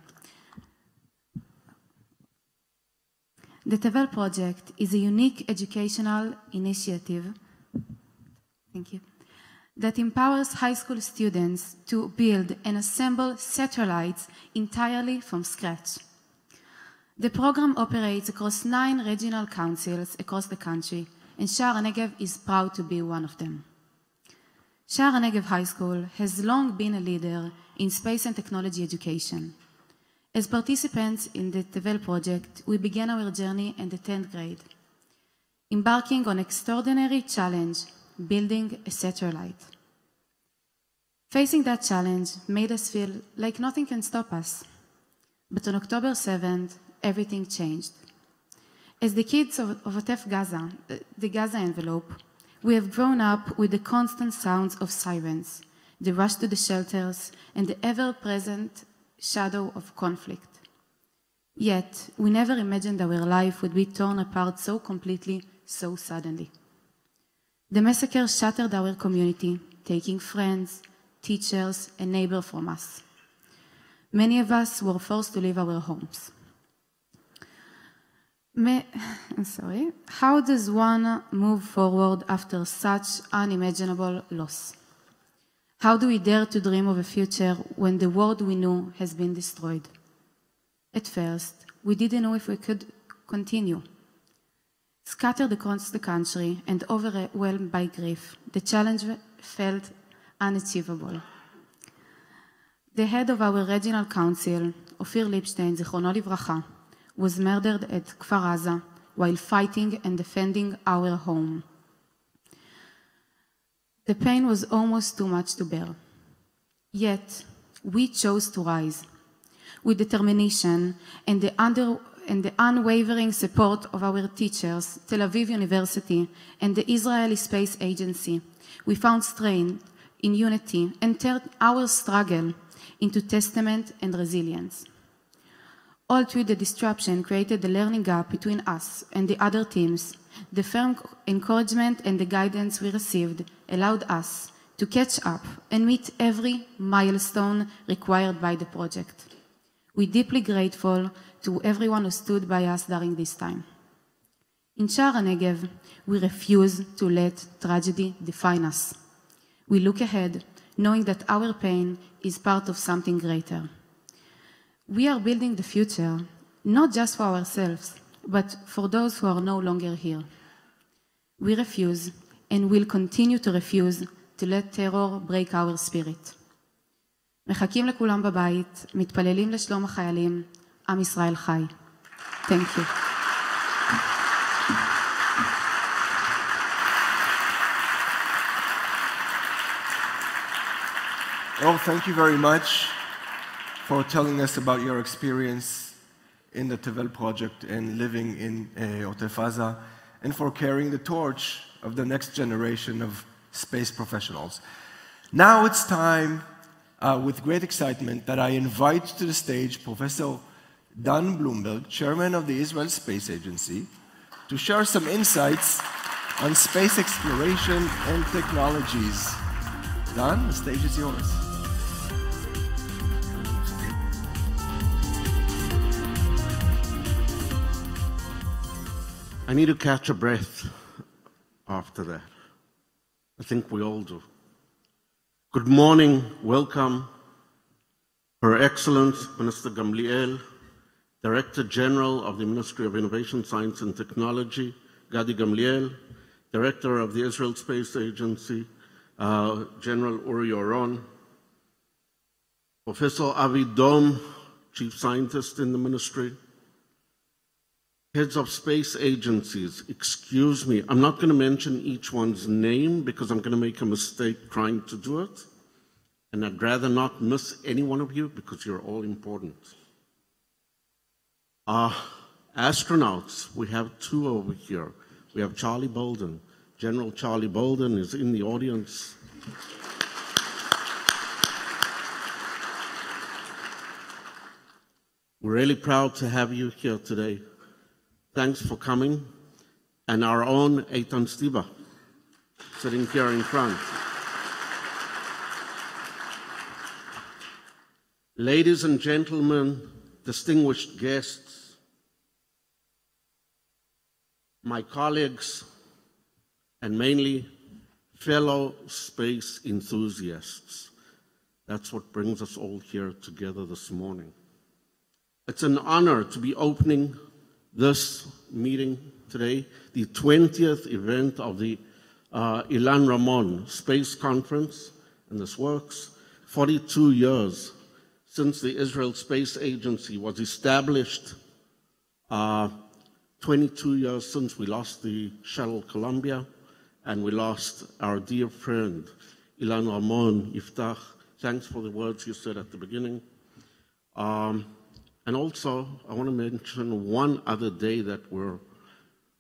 The Tevel project is a unique educational initiative that empowers high school students to build and assemble satellites entirely from scratch. The program operates across 9 regional councils across the country, and Sha'ar Negev is proud to be one of them. Sha'ar Negev High School has long been a leader in space and technology education. As participants in the Tevel project, we began our journey in the 10th grade, embarking on an extraordinary challenge, building a satellite. Facing that challenge made us feel like nothing can stop us. But on October 7th, everything changed. As the kids of Atef Gaza, the Gaza envelope, we have grown up with the constant sounds of sirens, the rush to the shelters, and the ever-present shadow of conflict. Yet, we never imagined our life would be torn apart so completely, so suddenly. The massacre shattered our community, taking friends, teachers, and neighbors from us. Many of us were forced to leave our homes. How does one move forward after such unimaginable loss? How do we dare to dream of a future when the world we knew has been destroyed? At first, we didn't know if we could continue. Scattered across the country and overwhelmed by grief, the challenge felt unachievable. The head of our regional council, Ofir Lipstein, Zichrono Livracha, was murdered at Kfar Aza while fighting and defending our home. The pain was almost too much to bear. Yet, we chose to rise. With determination and the unwavering support of our teachers, Tel Aviv University, and the Israeli Space Agency, we found strength in unity and turned our struggle into testament and resilience. All through the disruption created the learning gap between us and the other teams, the firm encouragement and the guidance we received allowed us to catch up and meet every milestone required by the project. We're deeply grateful to everyone who stood by us during this time. In Sha'ar HaNegev, we refuse to let tragedy define us. We look ahead, knowing that our pain is part of something greater. We are building the future, not just for ourselves, but for those who are no longer here. We refuse, and will continue to refuse, to let terror break our spirit. מחכים לכולם בבית, מתפללים לשלום החיילים, עם ישראל חי. Thank you. Well, thank you very much for telling us about your experience in the Tevel project and living in Otef Aza, and for carrying the torch of the next generation of space professionals. Now it's time, with great excitement, that I invite to the stage Professor Dan Blumberg, Chairman of the Israel Space Agency, to share some insights on space exploration and technologies. Dan, the stage is yours. I need to catch a breath after that. I think we all do. Good morning, welcome, Her Excellency Minister Gamliel, Director General of the Ministry of Innovation, Science and Technology, Gadi Gamliel, Director of the Israel Space Agency, General Uri Oron, Professor Avi Dom, Chief Scientist in the Ministry, Heads of space agencies, excuse me, I'm not going to mention each one's name because I'm going to make a mistake trying to do it. And I'd rather not miss any one of you because you're all important. Astronauts, we have two over here. We have Charlie Bolden. General Charlie Bolden is in the audience. We're really proud to have you here today. Thanks for coming. And our own Eitan Stiva, sitting here in front. Ladies and gentlemen, distinguished guests, my colleagues, and mainly fellow space enthusiasts. That's what brings us all here together this morning. It's an honor to be opening this meeting today, the 20th event of the Ilan Ramon Space Conference, and this works 42 years since the Israel Space Agency was established, 22 years since we lost the Shuttle Columbia, and we lost our dear friend, Ilan Ramon Yiftach. Thanks for the words you said at the beginning. And also, I want to mention one other day that we're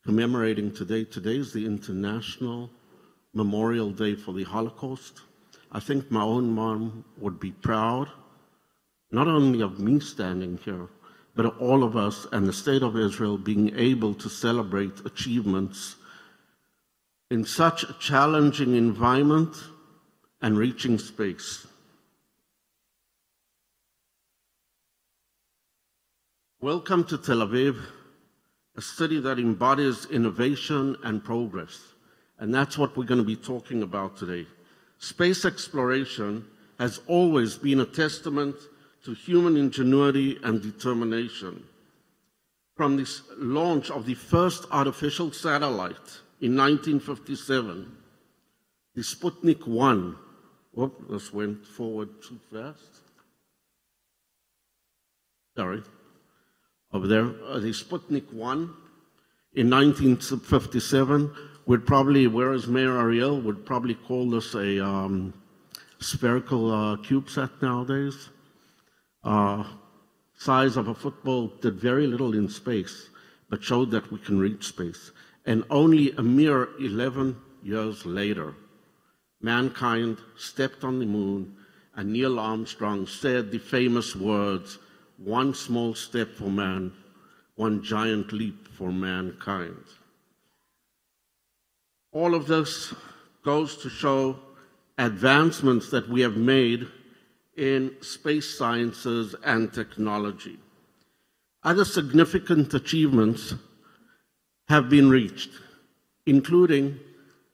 commemorating today. Today is the International Memorial Day for the Holocaust. I think my own mom would be proud, not only of me standing here, but of all of us and the State of Israel being able to celebrate achievements in such a challenging environment and reaching space. Welcome to Tel Aviv, a city that embodies innovation and progress. And that's what we're going to be talking about today. Space exploration has always been a testament to human ingenuity and determination. From the launch of the first artificial satellite in 1957, the Sputnik 1, whoop, this went forward too fast. Sorry. Over there, the Sputnik 1 in 1957 would probably, whereas Mayor Ariel would probably call this a spherical CubeSat nowadays. Size of a football, did very little in space, but showed that we can reach space. And only a mere 11 years later, mankind stepped on the moon, and Neil Armstrong said the famous words, "One small step for man, one giant leap for mankind." All of this goes to show advancements that we have made in space sciences and technology. Other significant achievements have been reached, including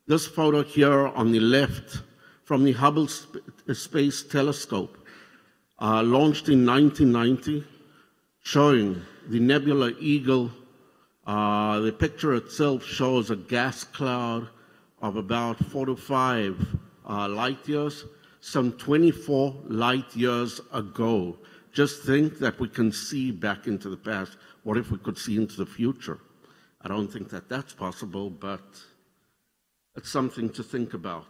this photo here on the left from the Hubble Space Telescope, launched in 1990, showing the nebula Eagle. The picture itself shows a gas cloud of about 4 to 5 light years, some 24 light years ago. Just think that we can see back into the past. What if we could see into the future? I don't think that that's possible, but it's something to think about.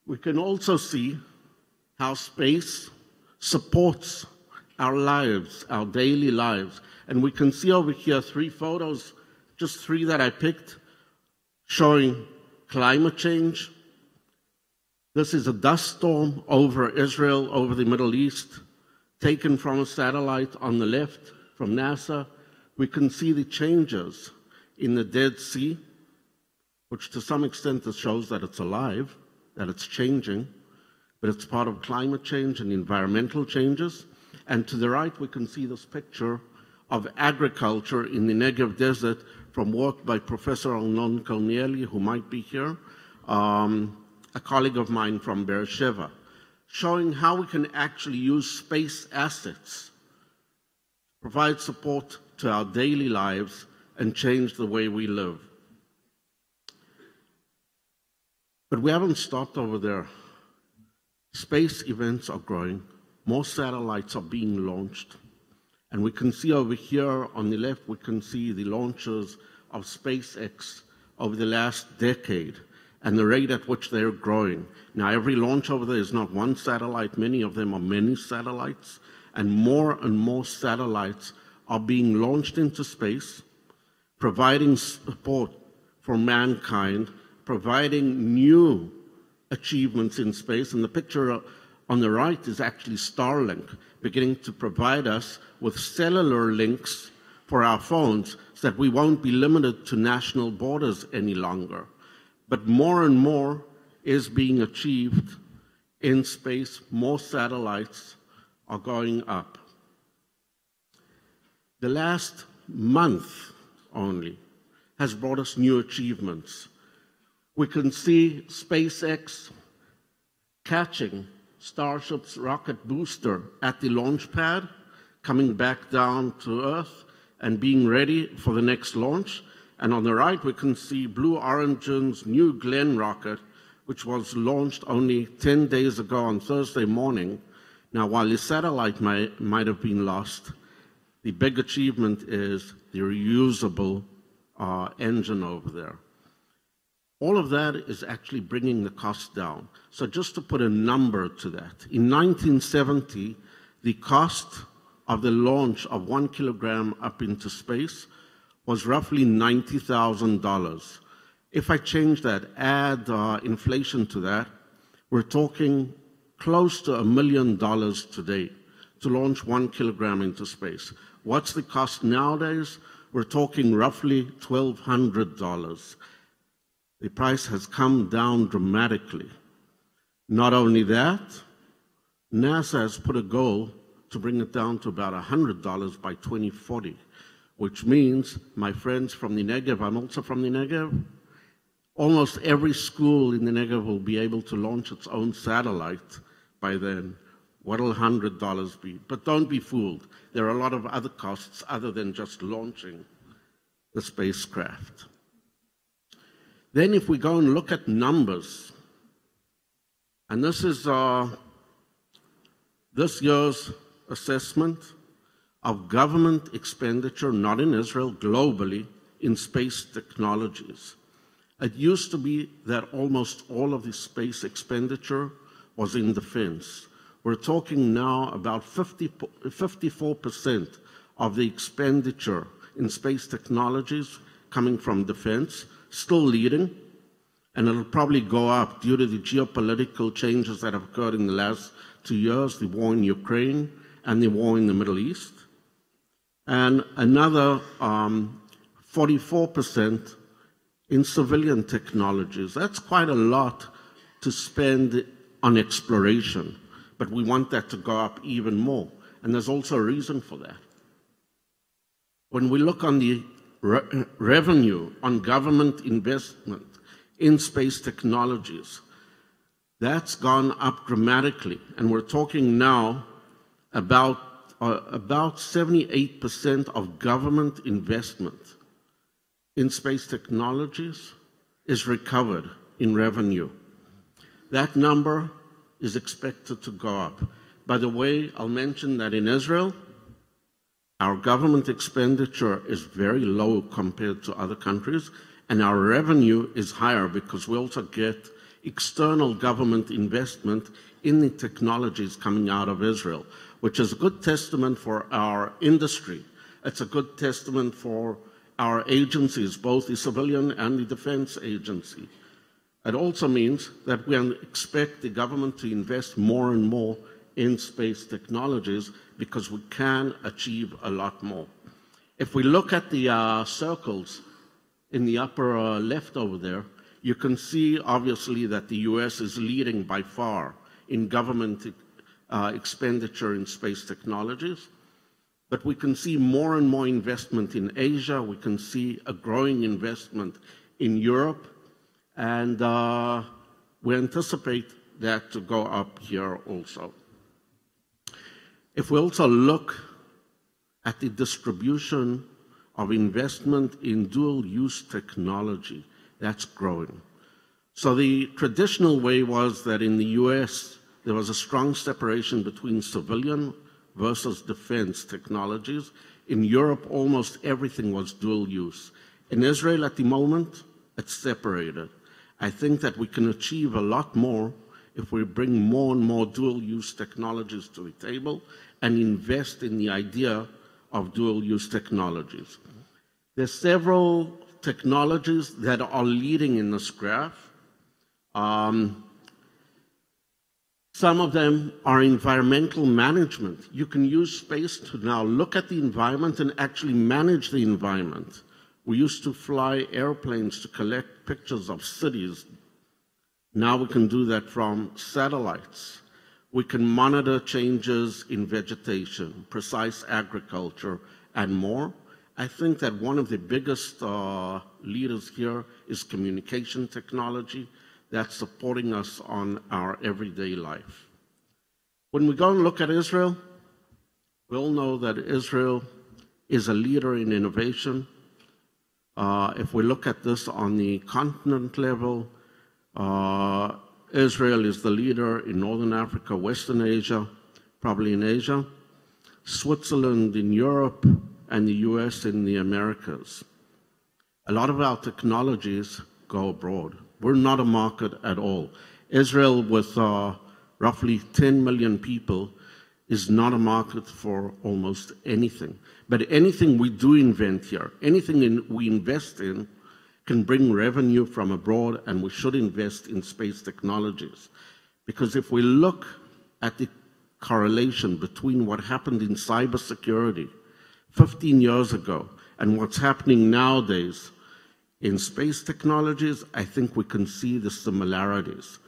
We can also see how space supports our lives, our daily lives. And we can see over here 3 photos, just 3 that I picked, showing climate change. This is a dust storm over Israel, over the Middle East, taken from a satellite on the left from NASA. We can see the changes in the Dead Sea, which to some extent shows that it's alive, that it's changing, but it's part of climate change and environmental changes. And to the right, we can see this picture of agriculture in the Negev Desert from work by Professor Ramon Conference, who might be here, a colleague of mine from Beersheba, showing how we can actually use space assets, provide support to our daily lives, and change the way we live. But we haven't stopped over there. Space events are growing. More satellites are being launched. And we can see over here on the left, we can see the launches of SpaceX over the last decade and the rate at which they're growing. Now, every launch over there is not one satellite. Many of them are many satellites. And more satellites are being launched into space, providing support for mankind, providing new achievements in space. And the picture on the right is actually Starlink, beginning to provide us with cellular links for our phones so that we won't be limited to national borders any longer. But more and more is being achieved in space. More satellites are going up. The last month only has brought us new achievements. We can see SpaceX catching Starship's rocket booster at the launch pad, coming back down to Earth and being ready for the next launch. And on the right, we can see Blue Origin's New Glenn rocket, which was launched only 10 days ago on Thursday morning. Now, while the satellite might have been lost, the big achievement is the reusable engine over there. All of that is actually bringing the cost down. So just to put a number to that, in 1970, the cost of the launch of 1 kilogram up into space was roughly $90,000. If I change that, add inflation to that, we're talking close to $1 million today to launch 1 kilogram into space. What's the cost nowadays? We're talking roughly $1,200. The price has come down dramatically. Not only that, NASA has put a goal to bring it down to about $100 by 2040, which means, my friends from the Negev, I'm also from the Negev, almost every school in the Negev will be able to launch its own satellite by then. What will $100 be? But don't be fooled. There are a lot of other costs other than just launching the spacecraft. Then if we go and look at numbers, and this is this year's assessment of government expenditure, not in Israel, globally, in space technologies. It used to be that almost all of the space expenditure was in defense. We're talking now about 54% of the expenditure in space technologies coming from defense, still leading, and it'll probably go up due to the geopolitical changes that have occurred in the last 2 years, the war in Ukraine and the war in the Middle East. And another 44% in civilian technologies. That's quite a lot to spend on exploration, but we want that to go up even more. And there's also a reason for that. When we look on the revenue on government investment in space technologies, that's gone up dramatically. And we're talking now about 78% of government investment in space technologies is recovered in revenue. That number is expected to go up. By the way, I'll mention that in Israel, our government expenditure is very low compared to other countries, and our revenue is higher because we also get external government investment in the technologies coming out of Israel, which is a good testament for our industry. It's a good testament for our agencies, both the civilian and the defense agency. It also means that we expect the government to invest more and more in space technologies because we can achieve a lot more. If we look at the circles in the upper left over there, you can see obviously that the US is leading by far in government expenditure in space technologies. But we can see more and more investment in Asia. We can see a growing investment in Europe. And we anticipate that to go up here also. If we also look at the distribution of investment in dual-use technology, that's growing. So the traditional way was that in the US, there was a strong separation between civilian versus defense technologies. In Europe, almost everything was dual use. In Israel at the moment, it's separated. I think that we can achieve a lot more if we bring more and more dual use technologies to the table and invest in the idea of dual use technologies. There's several technologies that are leading in this graph. Some of them are environmental management. You can use space to now look at the environment and actually manage the environment. We used to fly airplanes to collect pictures of cities. Now we can do that from satellites. We can monitor changes in vegetation, precise agriculture, and more. I think that one of the biggest leaders here is communication technology that's supporting us on our everyday life. When we go and look at Israel, we all know that Israel is a leader in innovation. If we look at this on the continent level, Israel is the leader in Northern Africa, Western Asia, probably in Asia, Switzerland in Europe, and the US in the Americas. A lot of our technologies go abroad. We're not a market at all. Israel, with roughly 10 million people, is not a market for almost anything. But anything we do invent here, anything we invest in, can bring revenue from abroad, and we should invest in space technologies. Because if we look at the correlation between what happened in cybersecurity 15 years ago and what's happening nowadays in space technologies, I think we can see the similarities.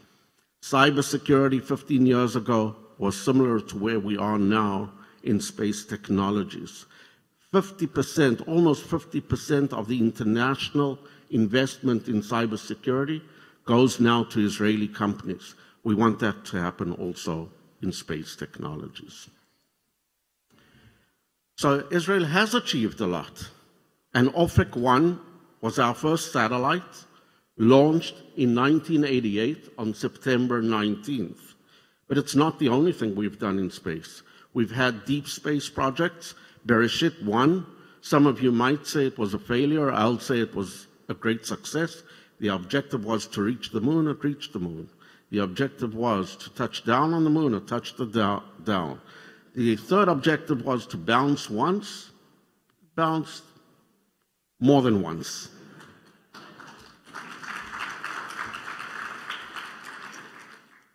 Cybersecurity 15 years ago was similar to where we are now in space technologies. 50%, almost 50% of the international investment in cybersecurity goes now to Israeli companies. We want that to happen also in space technologies. So Israel has achieved a lot. And Ofek 1 was our first satellite, launched in 1988 on September 19th. But it's not the only thing we've done in space. We've had deep space projects. Bereshit 1, some of you might say it was a failure. I'll say it was a great success. The objective was to reach the moon. It reached the moon. The objective was to touch down on the moon. It touched the down. The third objective was to bounce once, bounced more than once.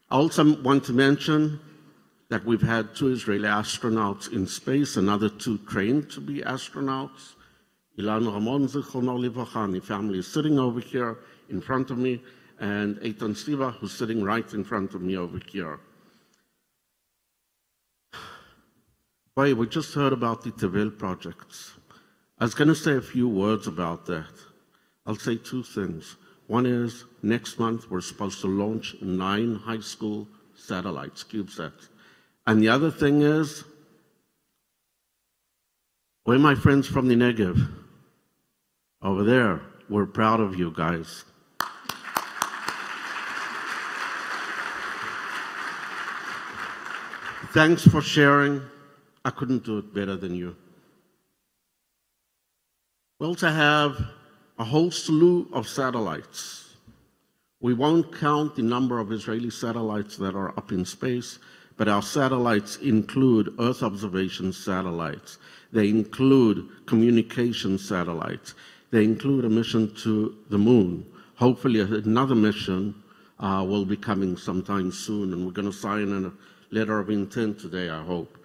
I also want to mention that we've had 2 Israeli astronauts in space, another 2 trained to be astronauts. Ilan Ramon, zichrono livracha, and the family is sitting over here in front of me, and Eitan Siva, who's sitting right in front of me over here. Boy, we just heard about the Tevel projects. I was going to say a few words about that. I'll say 2 things. One is, next month we're supposed to launch 9 high school satellites, CubeSats. And the other thing is, where are my friends from the Negev? Over there. We're proud of you guys. Thanks for sharing. I couldn't do it better than you. We also have a whole slew of satellites. We won't count the number of Israeli satellites that are up in space, but our satellites include Earth observation satellites. They include communication satellites. They include a mission to the moon. Hopefully another mission will be coming sometime soon, and we're going to sign a letter of intent today, I hope.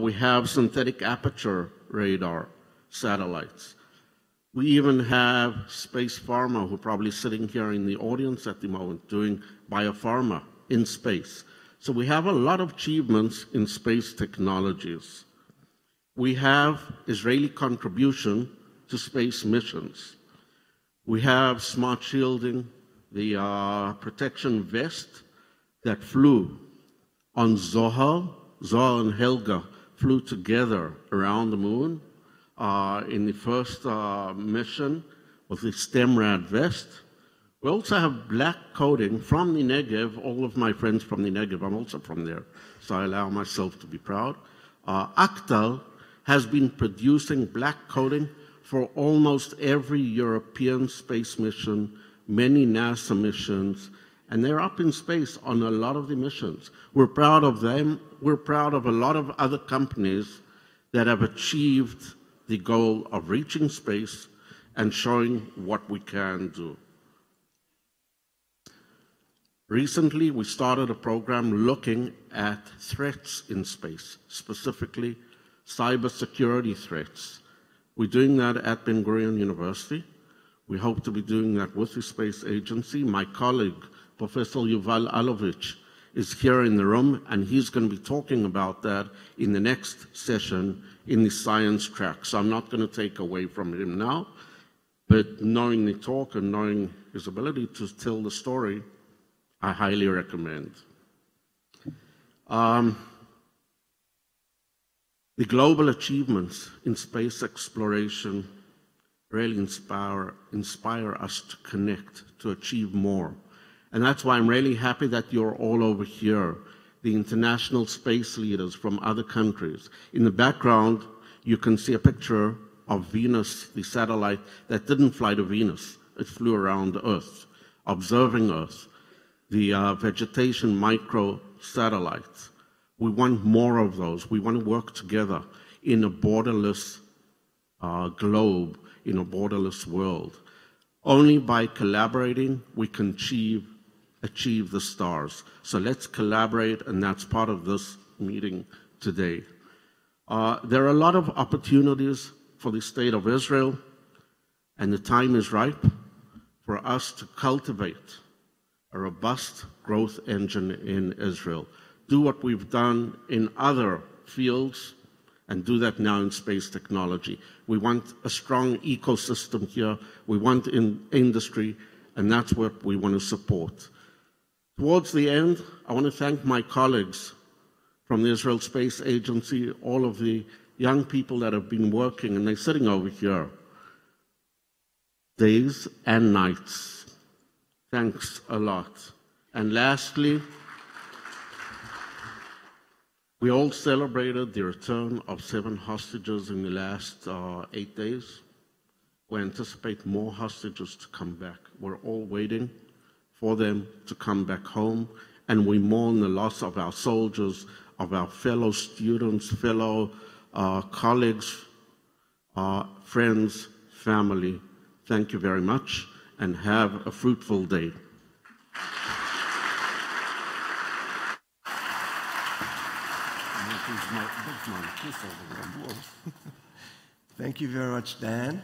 We have synthetic aperture radar satellites. We even have Space Pharma, who are probably sitting here in the audience at the moment, doing biopharma in space. So we have a lot of achievements in space technologies. We have Israeli contribution to space missions. We have smart shielding, the protection vest that flew on Zohar. Zohar and Helga flew together around the moon in the first mission with the STEMRAD vest. We also have black coating from the Negev. All of my friends from the Negev, I'm also from there, so I allow myself to be proud. Actal has been producing black coating for almost every European space mission, many NASA missions, and they're up in space on a lot of the missions. We're proud of them. We're proud of a lot of other companies that have achieved the goal of reaching space and showing what we can do. Recently, we started a program looking at threats in space, specifically cybersecurity threats. We're doing that at Ben Gurion University. We hope to be doing that with the space agency. My colleague, Professor Yuval Alovich, is here in the room, and he's going to be talking about that in the next session in the science track. So I'm not going to take away from him now, but knowing the talk and knowing his ability to tell the story, I highly recommend. The global achievements in space exploration really inspire us to connect, to achieve more. And that's why I'm really happy that you're all over here, the international space leaders from other countries. In the background, you can see a picture of Venus, the satellite that didn't fly to Venus. It flew around Earth, observing Earth. The vegetation micro satellites. We want more of those. We want to work together in a borderless globe, in a borderless world. Only by collaborating we can achieve the stars. So let's collaborate, and that's part of this meeting today. There are a lot of opportunities for the state of Israel, and the time is ripe for us to cultivate a robust growth engine in Israel. Do what we've done in other fields, and do that now in space technology. We want a strong ecosystem here. We want industry, and that's what we want to support. Towards the end, I want to thank my colleagues from the Israel Space Agency, all of the young people that have been working, and they're sitting over here, days and nights. Thanks a lot. And lastly, we all celebrated the return of 7 hostages in the last 8 days. We anticipate more hostages to come back. We're all waiting for them to come back home, and we mourn the loss of our soldiers, of our fellow students, fellow colleagues, friends, family. Thank you very much, and have a fruitful day. Thank you very much, Dan.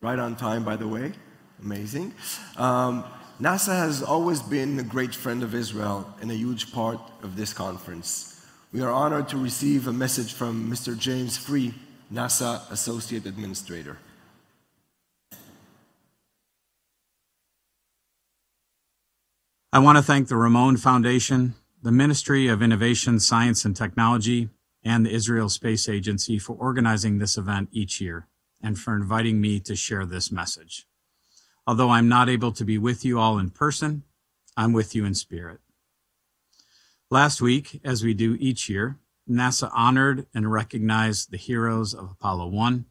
Right on time, by the way. Amazing. NASA has always been a great friend of Israel and a huge part of this conference. We are honored to receive a message from Mr. James Free, NASA Associate Administrator. I want to thank the Ramon Foundation, the Ministry of Innovation, Science and Technology, and the Israel Space Agency for organizing this event each year and for inviting me to share this message. Although I'm not able to be with you all in person, I'm with you in spirit. Last week, as we do each year, NASA honored and recognized the heroes of Apollo 1,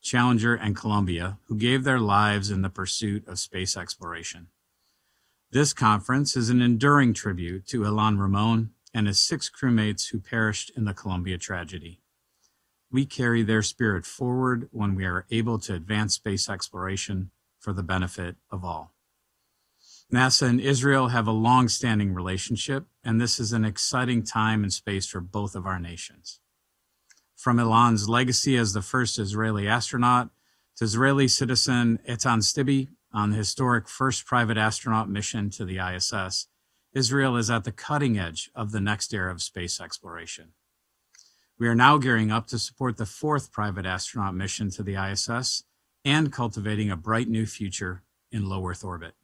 Challenger, and Columbia who gave their lives in the pursuit of space exploration. This conference is an enduring tribute to Ilan Ramon and his 6 crewmates who perished in the Columbia tragedy. We carry their spirit forward when we are able to advance space exploration for the benefit of all. NASA and Israel have a long-standing relationship, and this is an exciting time in space for both of our nations. From Ilan's legacy as the first Israeli astronaut to Israeli citizen Eitan Stibi on the historic first private astronaut mission to the ISS, Israel is at the cutting edge of the next era of space exploration. We are now gearing up to support the 4th private astronaut mission to the ISS and cultivating a bright new future in low Earth orbit.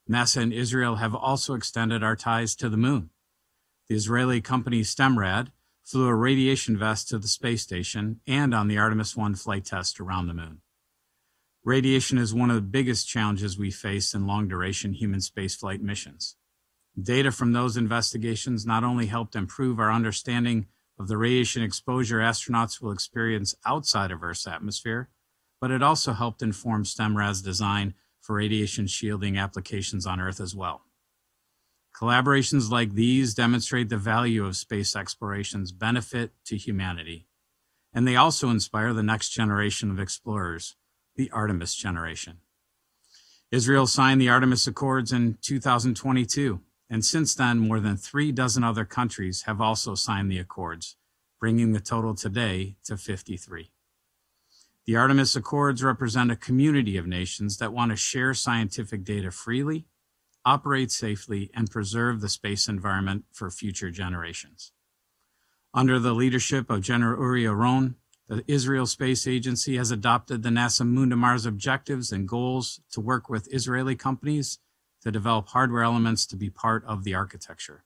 NASA and Israel have also extended our ties to the moon. The Israeli company Stemrad flew a radiation vest to the space station and on the Artemis 1 flight test around the moon. Radiation is one of the biggest challenges we face in long-duration human spaceflight missions. Data from those investigations not only helped improve our understanding of the radiation exposure astronauts will experience outside of Earth's atmosphere, but it also helped inform Stemrad's design for radiation shielding applications on Earth as well. Collaborations like these demonstrate the value of space exploration's benefit to humanity, and they also inspire the next generation of explorers, the Artemis generation. Israel signed the Artemis Accords in 2022, and since then, more than 36 other countries have also signed the Accords, bringing the total today to 53. The Artemis Accords represent a community of nations that want to share scientific data freely, operate safely, and preserve the space environment for future generations. Under the leadership of General Uri Aron, the Israel Space Agency has adopted the NASA Moon to Mars objectives and goals to work with Israeli companies to develop hardware elements to be part of the architecture.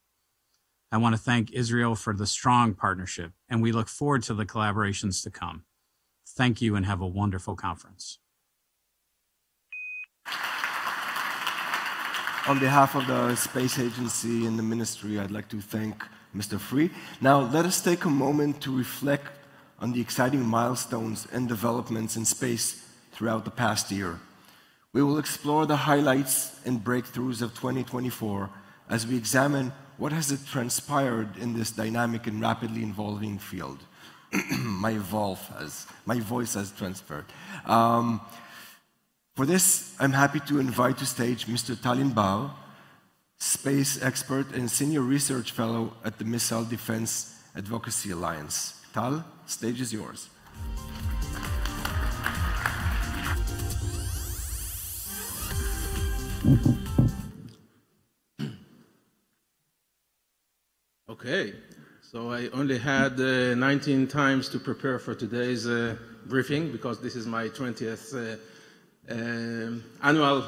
I want to thank Israel for the strong partnership, and we look forward to the collaborations to come. Thank you and have a wonderful conference. On behalf of the Space Agency and the Ministry, I'd like to thank Mr. Free. Now, let us take a moment to reflect on the exciting milestones and developments in space throughout the past year. We will explore the highlights and breakthroughs of 2024 as we examine what has it transpired in this dynamic and rapidly evolving field? My voice has transferred. For this, I'm happy to invite to stage Mr. Tal Inbar, space expert and senior research fellow at the Missile Defense Advocacy Alliance. Tal, stage is yours. Okay, so I only had 19 times to prepare for today's briefing because this is my 20th annual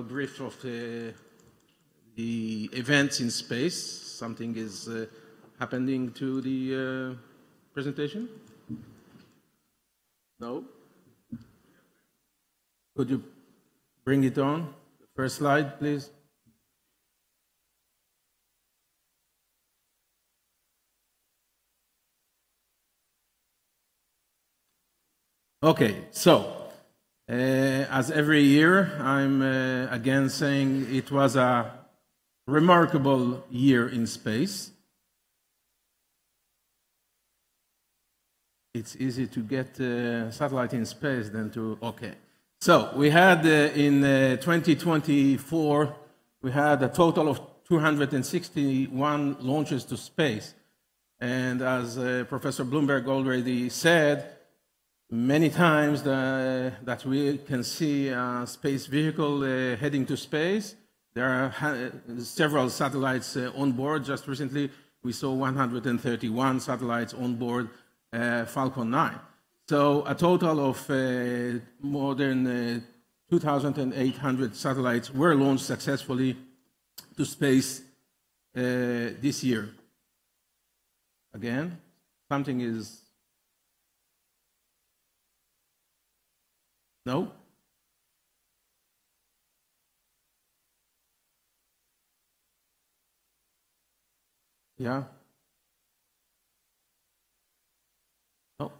brief of the events in space. Something is happening to the presentation? No? Could you bring it on? First slide, please. Okay, so as every year, I'm again saying it was a remarkable year in space. It's easy to get a satellite in space than to, okay. So we had in 2024, we had a total of 261 launches to space. And as Professor Blumberg already said, many times that we can see a space vehicle heading to space. There are several satellites on board. Just recently, we saw 131 satellites on board Falcon 9. So a total of more than 2,800 satellites were launched successfully to space this year. Again, something is... No? Yeah? No?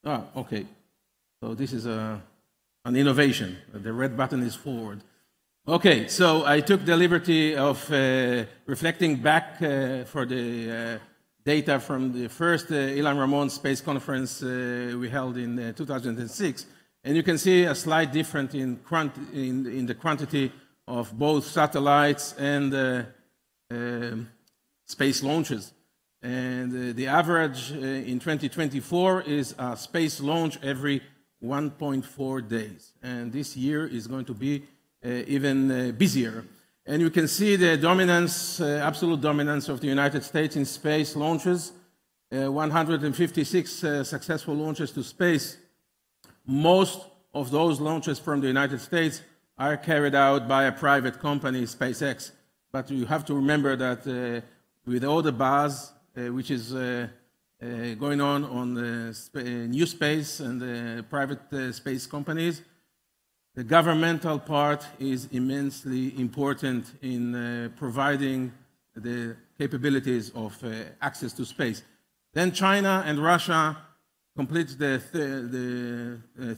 Ah, okay. So this is an innovation. The red button is forward. Okay, so I took the liberty of reflecting back for the data from the first Ilan Ramon Space Conference we held in 2006. And you can see a slight difference in the quantity of both satellites and space launches. And the average in 2024 is a space launch every 1.4 days. And this year is going to be even busier. And you can see the dominance, absolute dominance of the United States in space launches, 156 successful launches to space. Most of those launches from the United States are carried out by a private company, SpaceX. But you have to remember that with all the buzz, which is going on new space and private space companies, the governmental part is immensely important in providing the capabilities of access to space. Then China and Russia complete the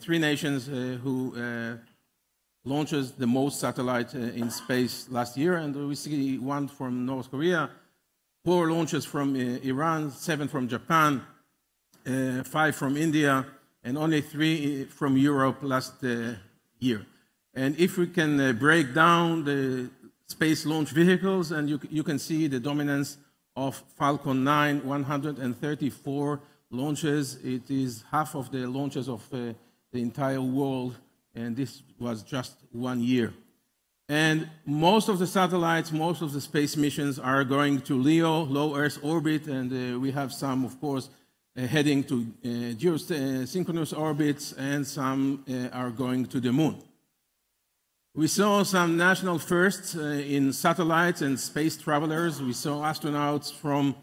three nations who launches the most satellites in space last year, and we see one from North Korea, 4 launches from Iran, 7 from Japan, 5 from India, and only 3 from Europe last year. And if we can break down the space launch vehicles, and you can see the dominance of Falcon 9, 134 launches. It is half of the launches of the entire world, and this was just 1 year. And most of the satellites, most of the space missions are going to LEO, low Earth orbit, and we have some, of course, heading to geosynchronous orbits, and some are going to the moon. We saw some national firsts in satellites and space travelers. We saw astronauts from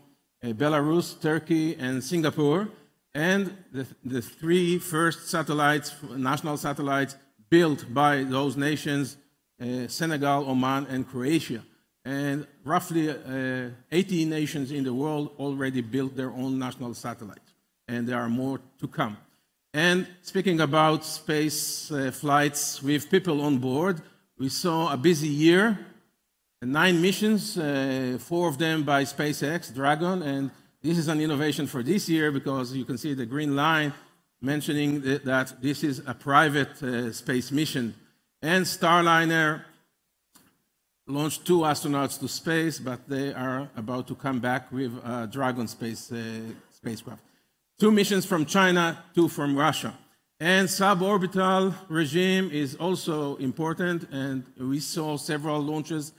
Belarus, Turkey, and Singapore, and the 3 first satellites, national satellites, built by those nations, Senegal, Oman, and Croatia. And roughly 80 nations in the world already built their own national satellites, and there are more to come. And speaking about space flights with people on board, we saw a busy year, 9 missions, 4 of them by SpaceX, Dragon, and this is an innovation for this year because you can see the green line mentioning that this is a private space mission. And Starliner launched 2 astronauts to space, but they are about to come back with a Dragon spacecraft. 2 missions from China, 2 from Russia. And suborbital regime is also important, and we saw several launches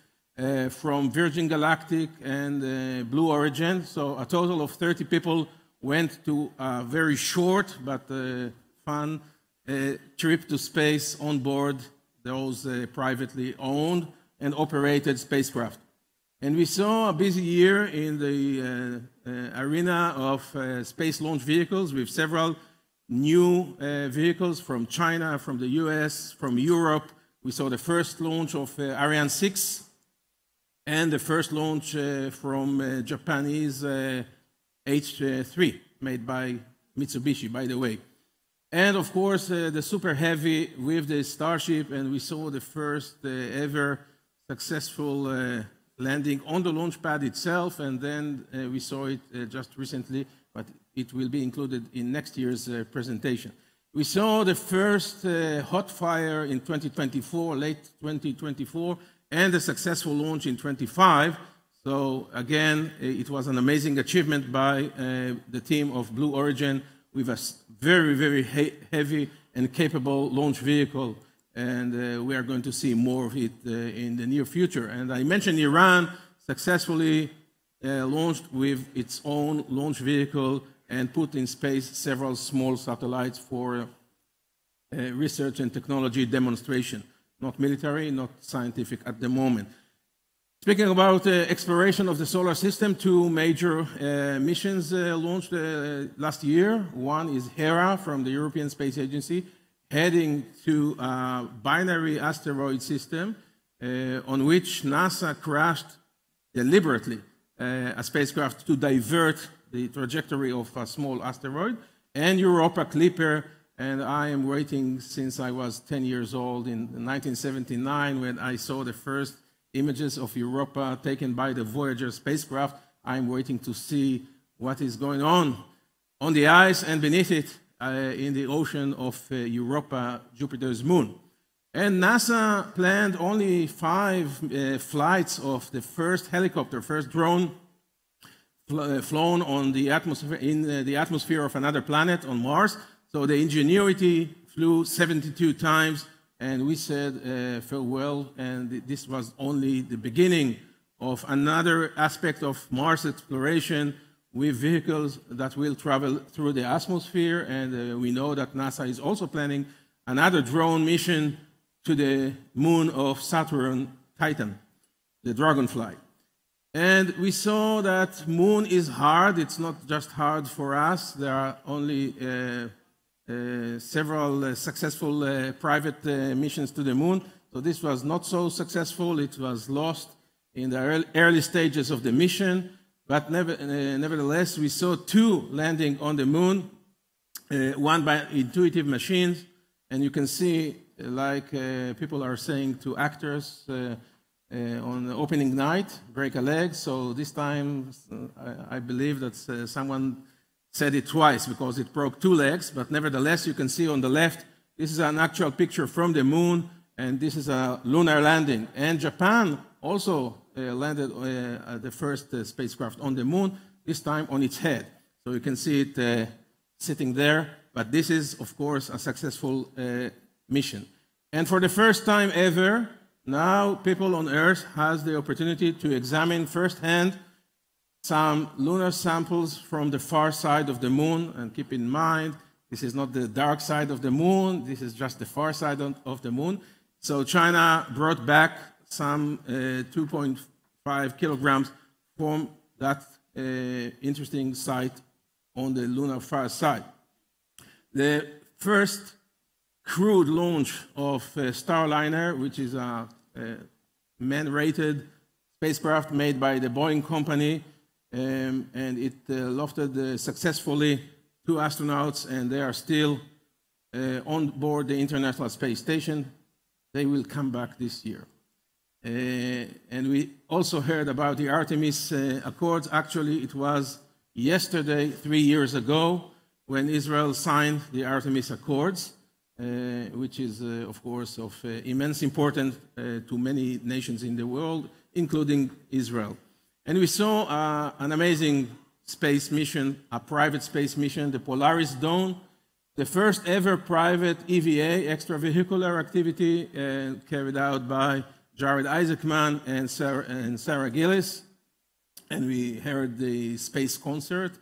from Virgin Galactic and Blue Origin. So a total of 30 people went to a very short but fun trip to space on board those privately owned and operated spacecraft. And we saw a busy year in the arena of space launch vehicles with several new vehicles from China, from the US, from Europe. We saw the first launch of Ariane 6 and the first launch from Japanese H3, made by Mitsubishi, by the way. And of course, the Super Heavy with the Starship, and we saw the first ever successful landing on the launch pad itself, and then we saw it just recently, but it will be included in next year's presentation. We saw the first hot fire in 2024, late 2024, and a successful launch in 25. So again, it was an amazing achievement by the team of Blue Origin with a very, very heavy and capable launch vehicle. And we are going to see more of it in the near future. And I mentioned Iran successfully launched with its own launch vehicle and put in space several small satellites for research and technology demonstration. Not military, not scientific at the moment. Speaking about exploration of the solar system, 2 major missions launched last year. One is Hera from the European Space Agency, heading to a binary asteroid system on which NASA crashed deliberately a spacecraft to divert the trajectory of a small asteroid, and Europa Clipper. And I am waiting since I was 10 years old in 1979 when I saw the first images of Europa taken by the Voyager spacecraft. I'm waiting to see what is going on the ice and beneath it in the ocean of Europa, Jupiter's moon. And NASA planned only 5 flights of the first helicopter, first drone flown on the atmosphere, in the atmosphere of another planet on Mars. So the Ingenuity flew 72 times, and we said farewell, and this was only the beginning of another aspect of Mars exploration with vehicles that will travel through the atmosphere, and we know that NASA is also planning another drone mission to the moon of Saturn, Titan, the Dragonfly. And we saw that moon is hard. It's not just hard for us. There are only several successful private missions to the moon. So this was not so successful. It was lost in the early stages of the mission. But nevertheless, we saw 2 landing on the moon, one by intuitive machines. And you can see, like people are saying to actors on the opening night, break a leg. So this time, I believe that someone said it twice because it broke 2 legs, but nevertheless, you can see on the left, this is an actual picture from the moon, and this is a lunar landing. And Japan also landed the first spacecraft on the moon, this time on its head. So you can see it sitting there, but this is, of course, a successful mission. And for the first time ever, now people on Earth has the opportunity to examine firsthand some lunar samples from the far side of the moon. And keep in mind, this is not the dark side of the moon, this is just the far side of the moon. So China brought back some 2.5 kilograms from that interesting site on the lunar far side. The first crewed launch of Starliner, which is a man-rated spacecraft made by the Boeing company, and it lofted successfully 2 astronauts, and they are still on board the International Space Station. They will come back this year. And we also heard about the Artemis Accords. Actually, it was yesterday, 3 years ago, when Israel signed the Artemis Accords, which is, of course, of immense importance to many nations in the world, including Israel. And we saw an amazing space mission, a private space mission, the Polaris Dawn, the first ever private EVA, extravehicular activity, carried out by Jared Isaacman and Sarah Gillis. And we heard the space concert.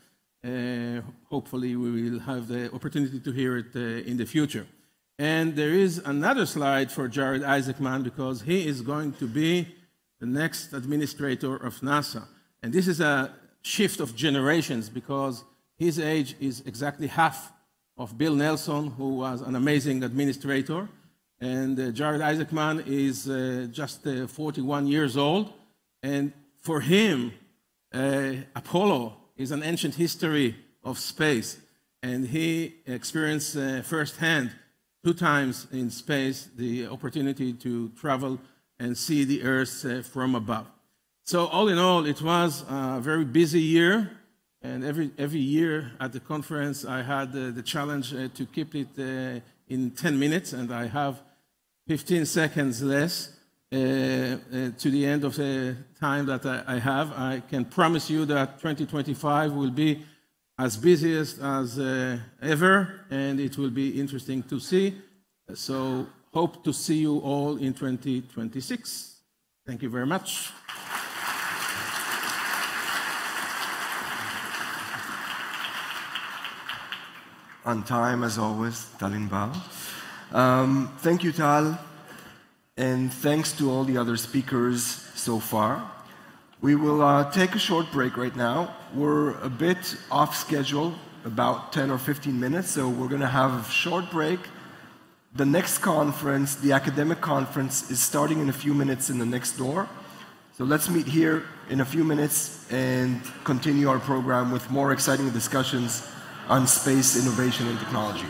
Hopefully we will have the opportunity to hear it in the future. And there is another slide for Jared Isaacman because he is going to be the next administrator of NASA. And this is a shift of generations because his age is exactly half of Bill Nelson, who was an amazing administrator. And Jared Isaacman is just 41 years old. And for him, Apollo is an ancient history of space. And he experienced firsthand 2 times in space the opportunity to travel and see the Earth from above. So all in all, it was a very busy year. And every year at the conference, I had the challenge to keep it in 10 minutes, and I have 15 seconds less to the end of the time that I have. I can promise you that 2025 will be as busy as ever, and it will be interesting to see. So hope to see you all in 2026. Thank you very much. On time, as always, Tal Inbar. Thank you, Tal, and thanks to all the other speakers so far. We will take a short break right now. We're a bit off schedule, about 10 or 15 minutes, so we're going to have a short break. The next conference, the academic conference, is starting in a few minutes in the next door. So let's meet here in a few minutes and continue our program with more exciting discussions on space innovation and technology.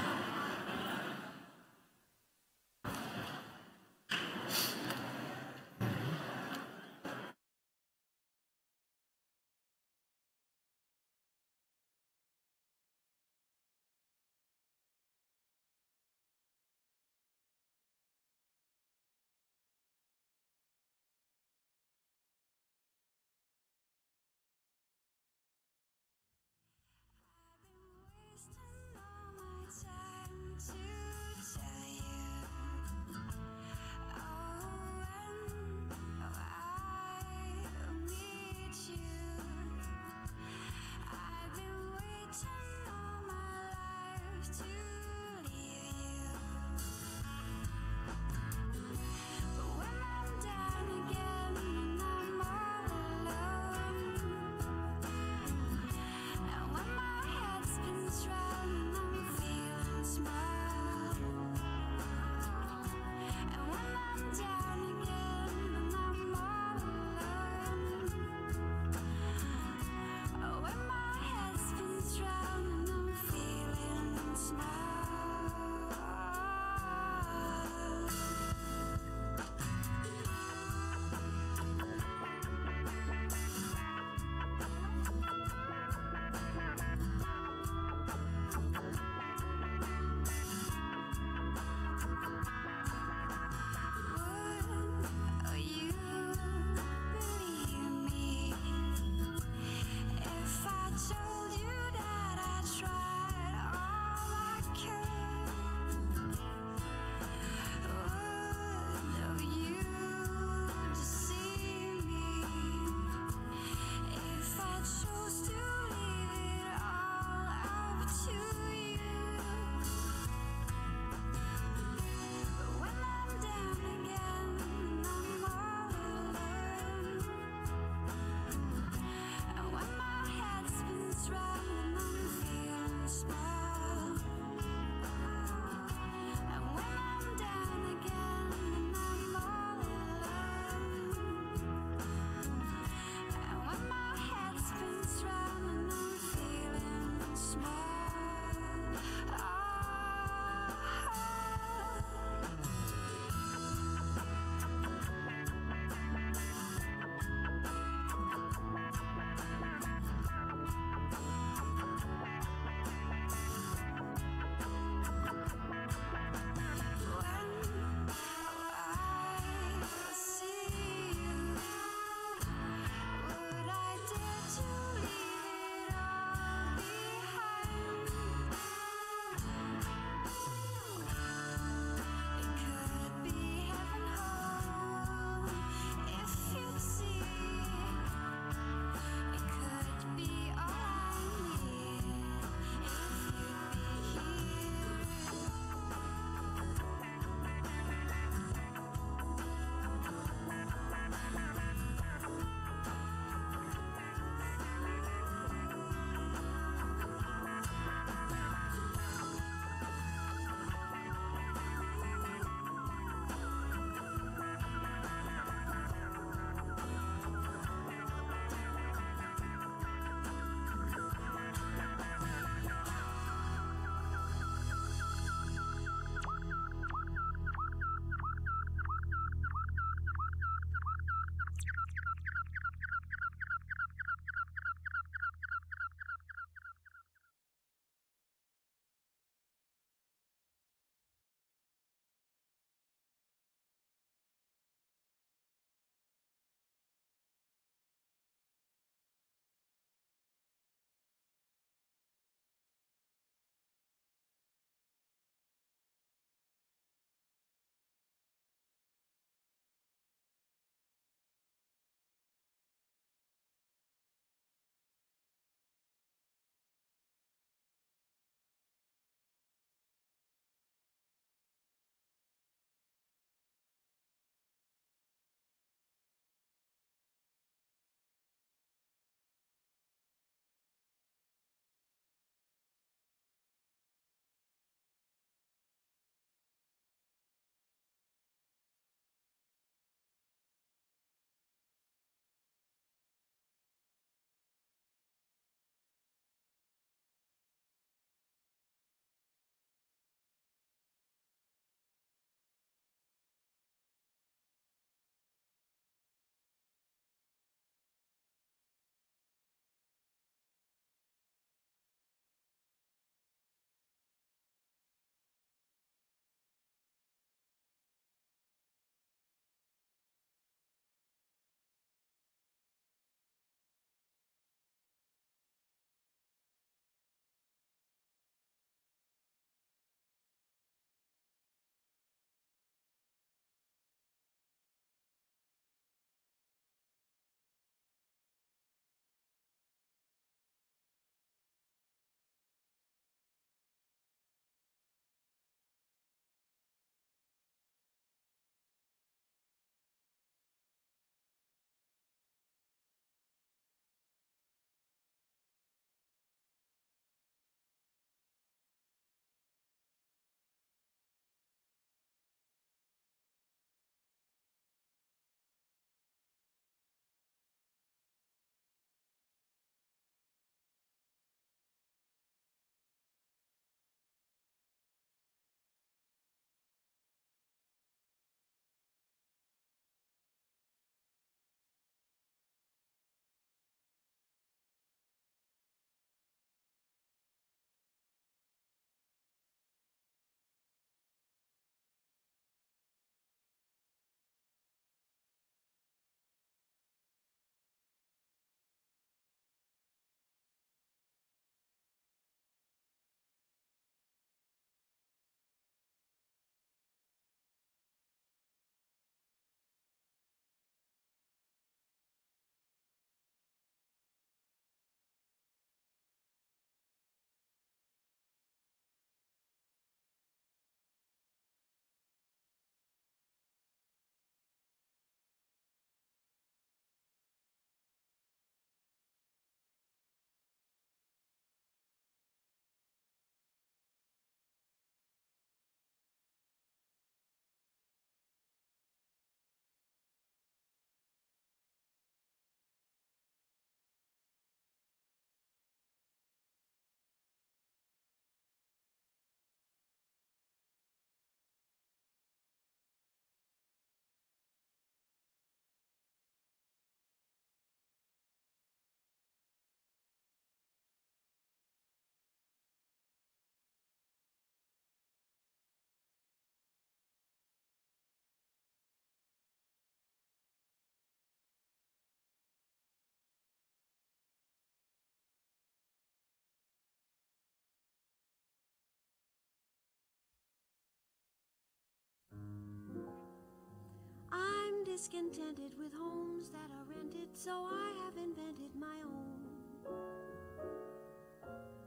discontented with homes that are rented, so I have invented my own.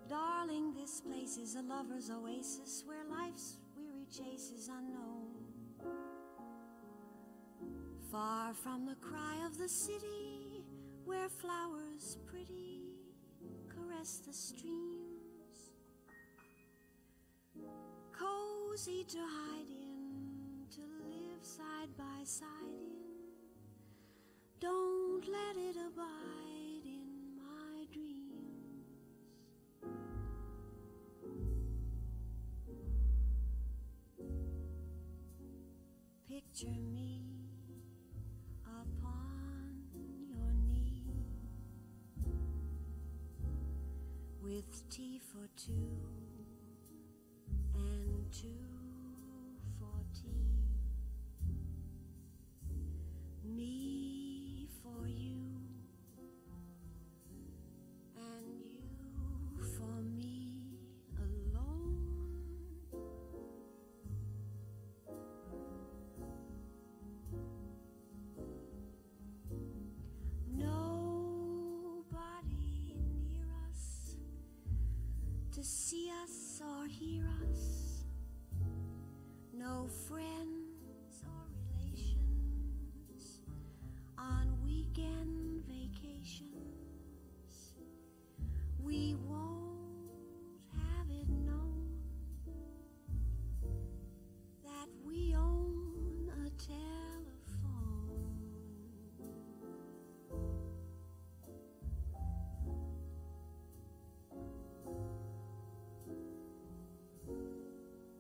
Darling, this place is a lover's oasis where life's weary chase is unknown. Far from the cry of the city, where flowers pretty caress the streams, cozy to hide in, to live side by side in. Don't let it abide in my dreams. Picture me upon your knee, with tea for two and two for tea. Me for you and you for me alone. Nobody near us to see us or hear us. No friends or relations on weekend vacations. We won't have it known that we own a telephone.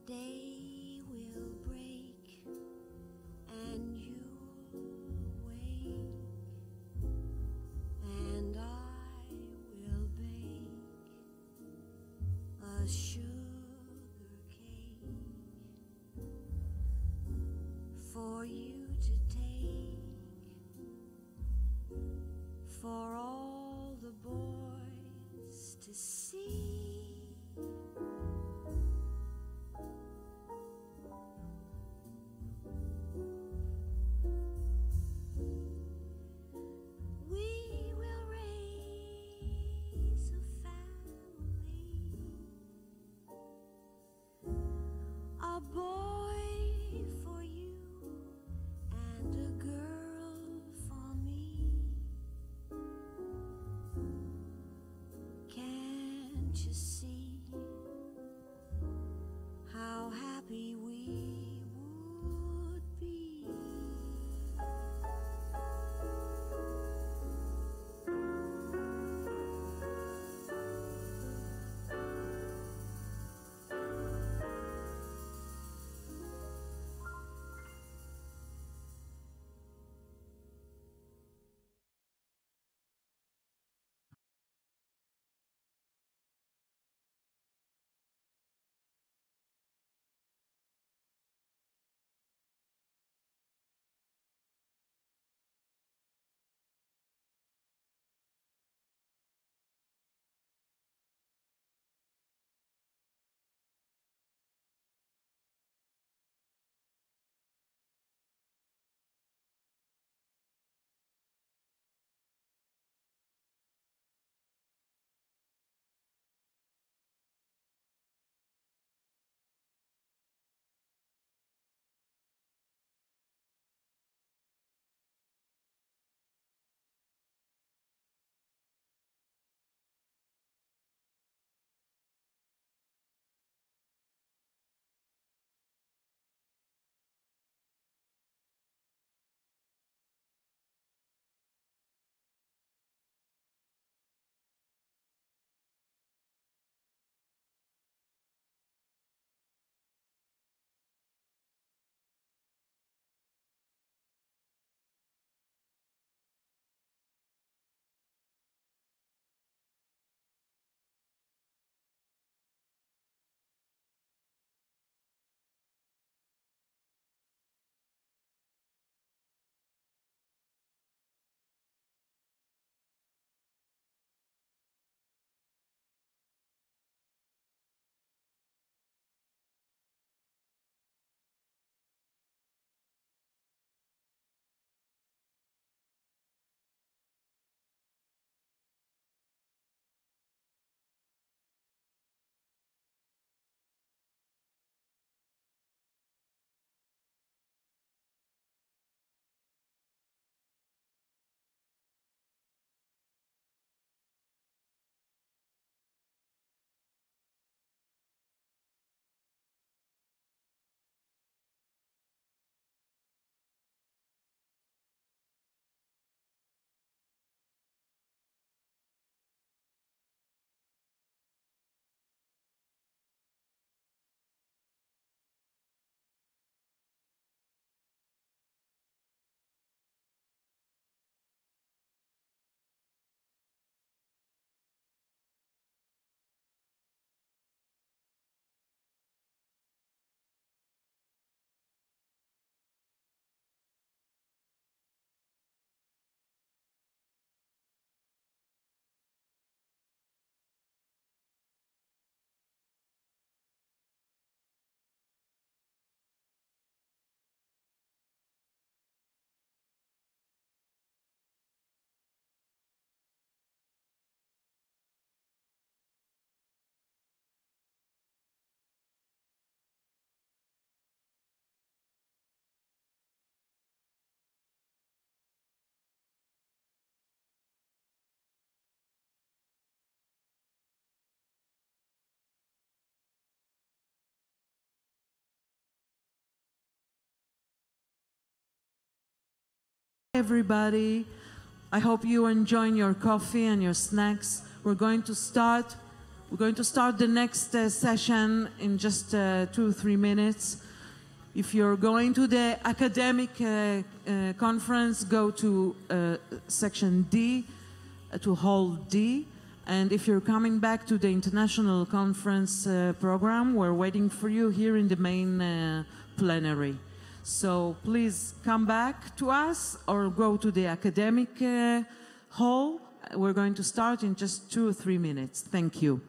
Day will break and you'll wake, and I will bake a sugar cake for you to take, for all the boys to see. everybody. I hope you are enjoying your coffee and your snacks. We're going to start the next session in just 2-3 minutes. If you're going to the academic conference, go to section D, to hall D. And if you're coming back to the international conference program, we're waiting for you here in the main plenary. So please come back to us or go to the academic hall. We're going to start in just 2 or 3 minutes. Thank you.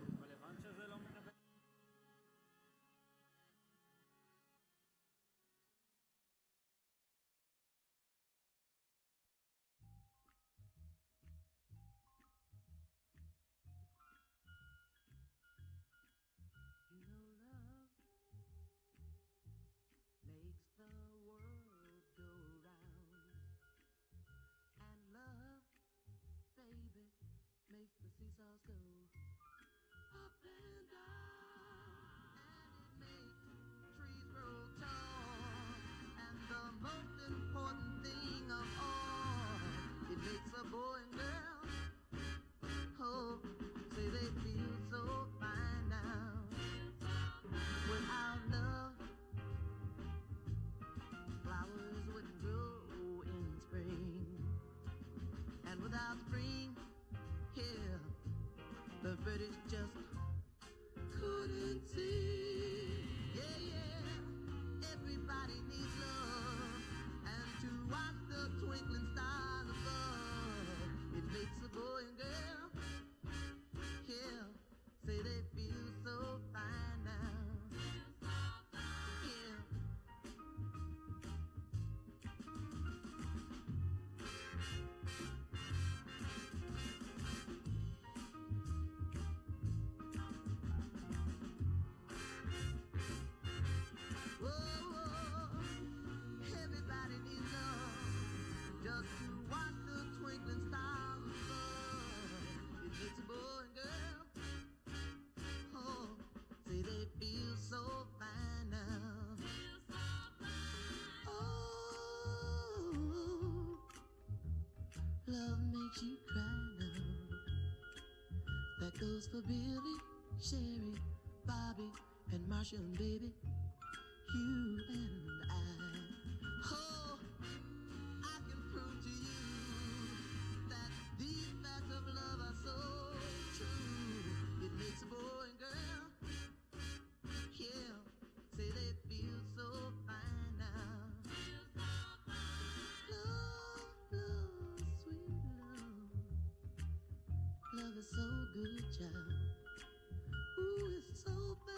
Love makes you cry now. That goes for Billy, Sherry, Bobby, and Marsha and baby, you and I. Oh, I can prove to you that these facts of love are so true. It makes a boy and girl, yeah, say they feel so fine now. Love is so good, child. Ooh, it's so fine.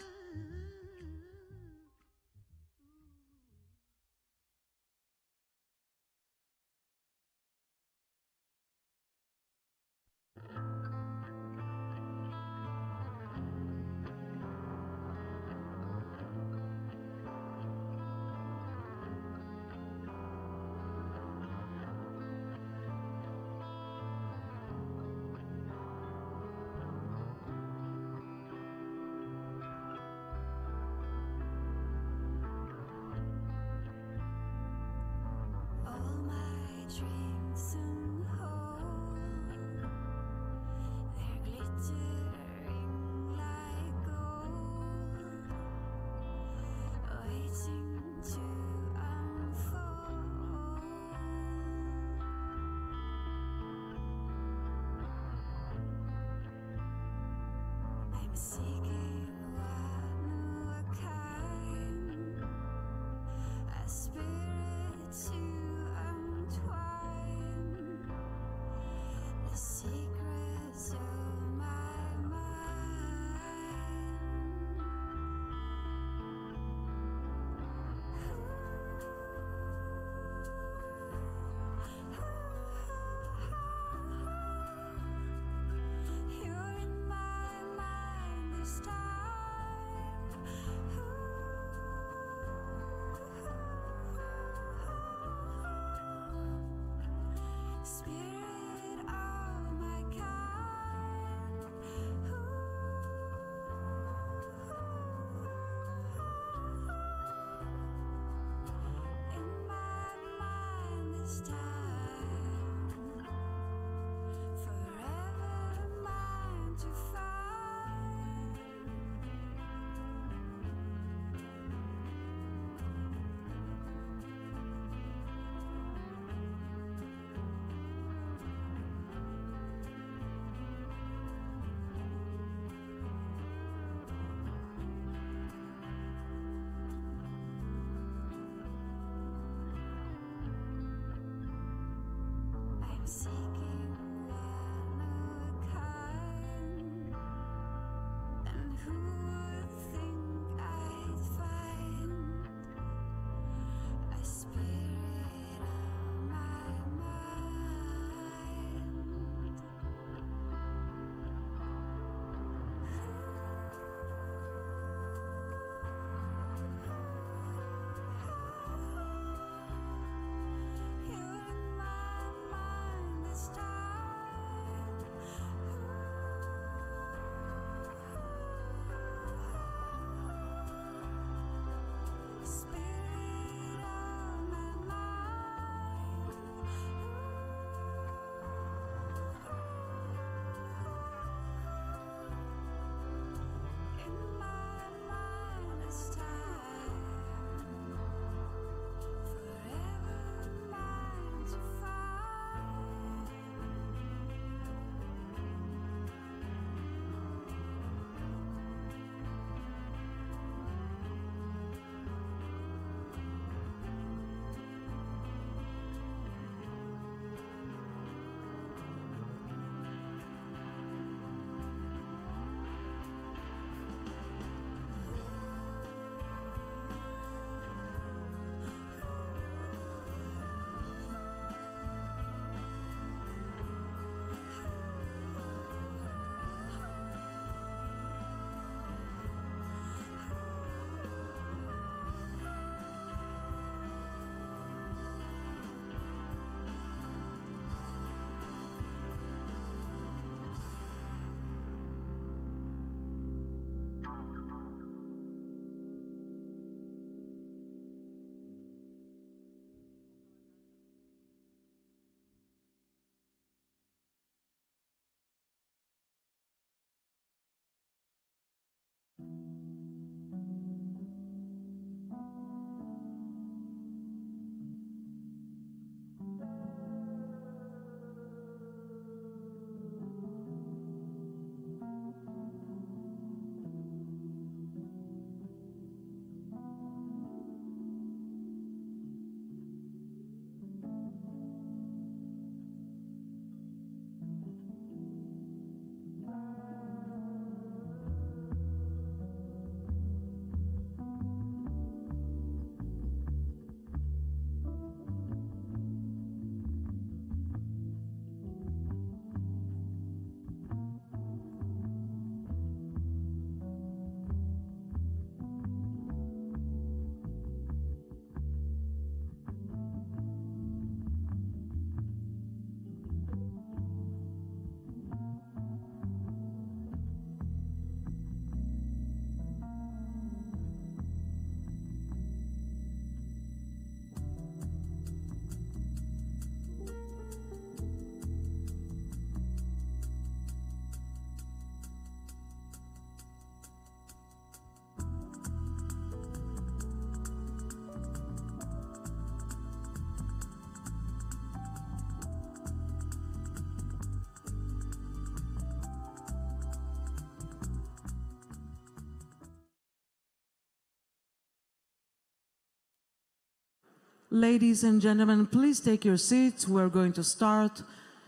Ladies and gentlemen, please take your seats. We're going to start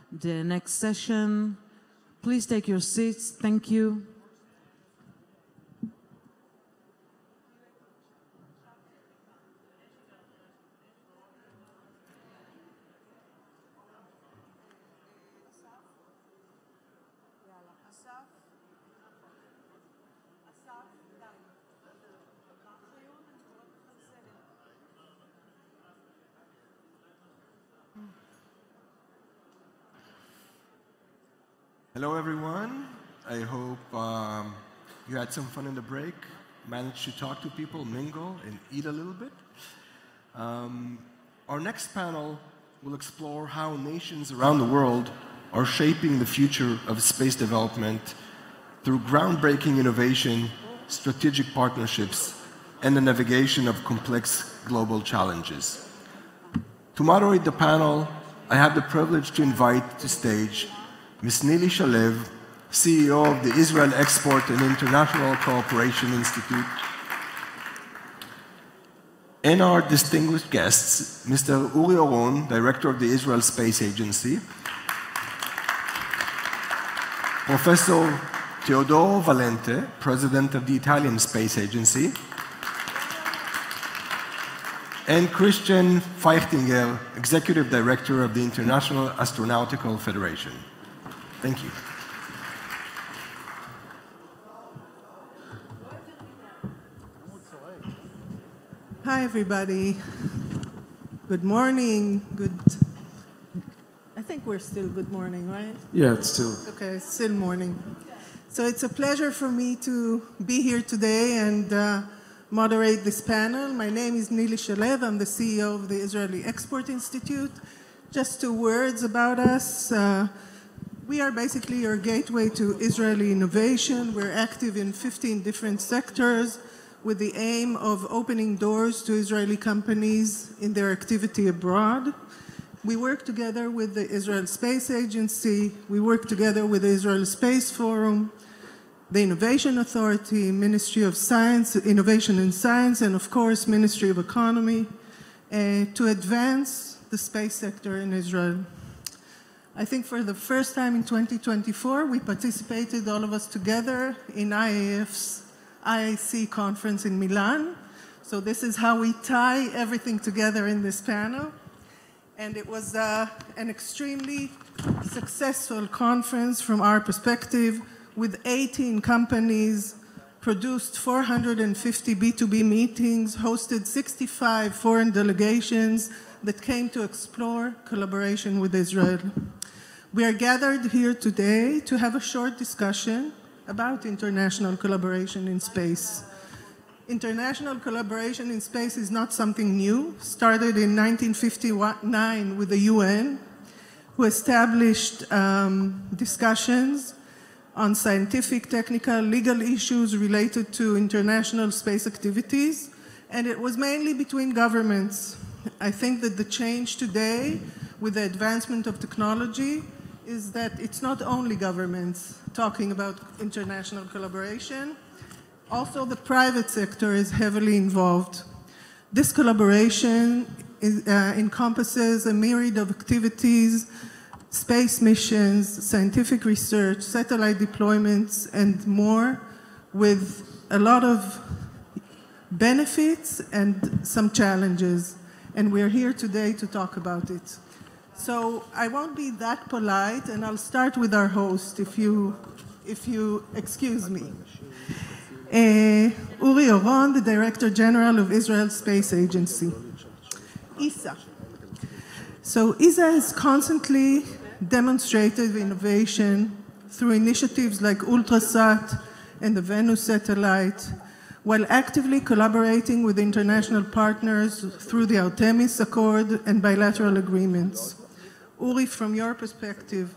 the next session. Please take your seats. Thank you. Hello, everyone. I hope you had some fun in the break, managed to talk to people, mingle, and eat a little bit. Our next panel will explore how nations around the world are shaping the future of space development through groundbreaking innovation, strategic partnerships, and the navigation of complex global challenges. To moderate the panel, I have the privilege to invite to stage Ms. Nili Shalev, CEO of the Israel Export and International Cooperation Institute, and our distinguished guests, Mr. Uri Oron, Director of the Israel Space Agency, Professor Teodoro Valente, President of the Italian Space Agency, and Christian Feichtinger, Executive Director of the International Astronautical Federation. Thank you. Hi, everybody. Good morning. I think we're still good morning, right? Yeah, it's still. Okay, still morning. So it's a pleasure for me to be here today and moderate this panel. My name is Nili Shalev. I'm the CEO of the Israeli Export Institute. Just 2 words about us. We are basically your gateway to Israeli innovation. We're active in 15 different sectors with the aim of opening doors to Israeli companies in their activity abroad. We work together with the Israel Space Agency. We work together with the Israel Space Forum, the Innovation Authority, Ministry of Science, Innovation and Science, and of course, Ministry of Economy, to advance the space sector in Israel. I think for the first time in 2024, we participated, all of us together, in IAF's IAC conference in Milan. So this is how we tie everything together in this panel. And it was an extremely successful conference from our perspective, with 18 companies, produced 450 B2B meetings, hosted 65 foreign delegations that came to explore collaboration with Israel. We are gathered here today to have a short discussion about international collaboration in space. International collaboration in space is not something new. Started in 1959 with the UN, who established discussions on scientific, technical, legal issues related to international space activities, and it was mainly between governments. I think that the change today, with the advancement of technology, is that it's not only governments talking about international collaboration, also the private sector is heavily involved. This collaboration encompasses a myriad of activities, space missions, scientific research, satellite deployments, and more, with a lot of benefits and some challenges. And we're here today to talk about it. So I won't be that polite, and I'll start with our host, if you excuse me. Uri Oron, the Director General of Israel Space Agency. ISA. So ISA has constantly demonstrated innovation through initiatives like Ultrasat and the Venus satellite, while actively collaborating with international partners through the Artemis Accord and bilateral agreements. Uri, from your perspective,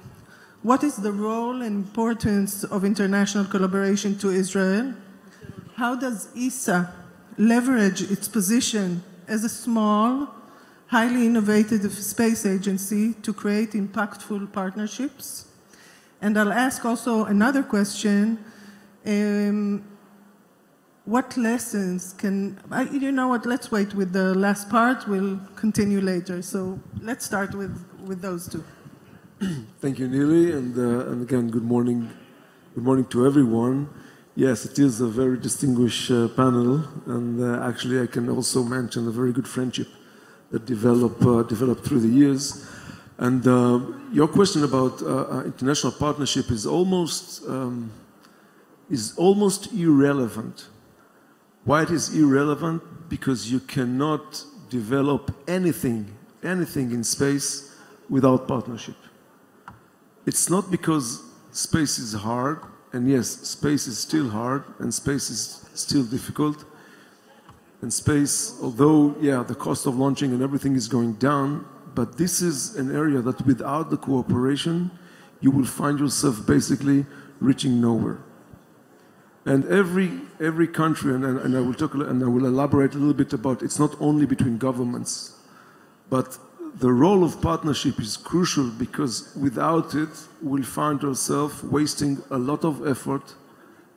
what is the role and importance of international collaboration to Israel? How does ISA leverage its position as a small, highly innovative space agency to create impactful partnerships? And I'll ask also another question. What lessons can, you know what, let's wait with the last part, we'll continue later. So let's start with those two. Thank you, Nili, and again, good morning to everyone. Yes, it is a very distinguished panel, and actually I can also mention a very good friendship that developed through the years. And your question about international partnership is almost irrelevant. Why it is irrelevant? Because you cannot develop anything in space without partnership. It's not because space is hard, and yes, space is still hard, and space is still difficult. And space, although, yeah, the cost of launching and everything is going down, but this is an area that without the cooperation, you will find yourself basically reaching nowhere. And every country, and I will talk, and I will elaborate a little bit about, it's not only between governments, but the role of partnership is crucial, because without it, we'll find ourselves wasting a lot of effort,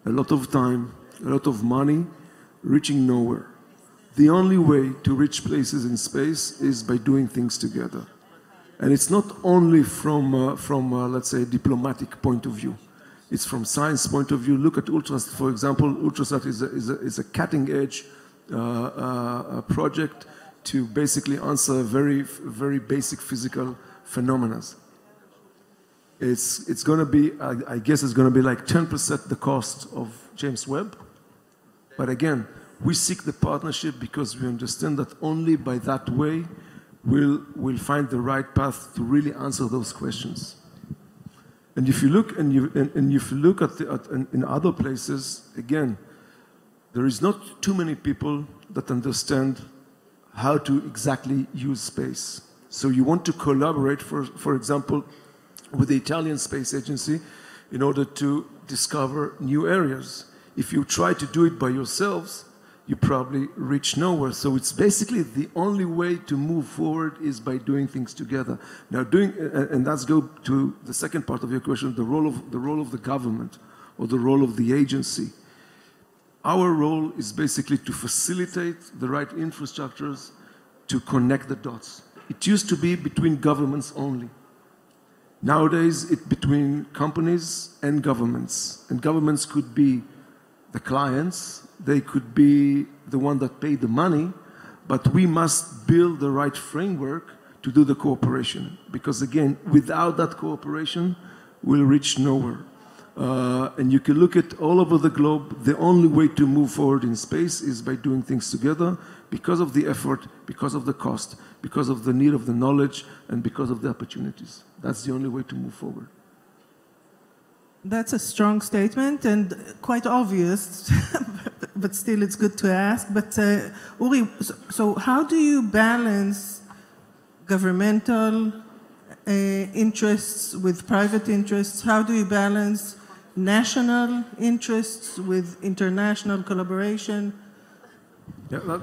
a lot of time, a lot of money, reaching nowhere. The only way to reach places in space is by doing things together. And it's not only from let's say, a diplomatic point of view. It's from science point of view. Look at Ultrasat, for example. Ultrasat is a cutting-edge project to basically answer very basic physical phenomena. It's going to be, I guess it's going to be like 10% the cost of James Webb. But again, we seek the partnership because we understand that only by that way we'll find the right path to really answer those questions. And if you look in other places, again, there is not too many people that understand how to exactly use space. So you want to collaborate, for example, with the Italian Space Agency in order to discover new areas. If you try to do it by yourselves, you probably reach nowhere. So it's basically the only way to move forward is by doing things together. Now, and let's go to the second part of your question, the role of the government or the role of the agency. Our role is basically to facilitate the right infrastructures to connect the dots. It used to be between governments only. Nowadays, it's between companies and governments. And governments could be the clients, they could be the one that pay the money, but we must build the right framework to do the cooperation. Because again, without that cooperation, we'll reach nowhere. And you can look at all over the globe, the only way to move forward in space is by doing things together because of the effort, because of the cost, because of the need of the knowledge, and because of the opportunities. That's the only way to move forward. That's a strong statement and quite obvious, but still it's good to ask. But Uri, so how do you balance governmental interests with private interests? How do you balance national interests with international collaboration? Yeah,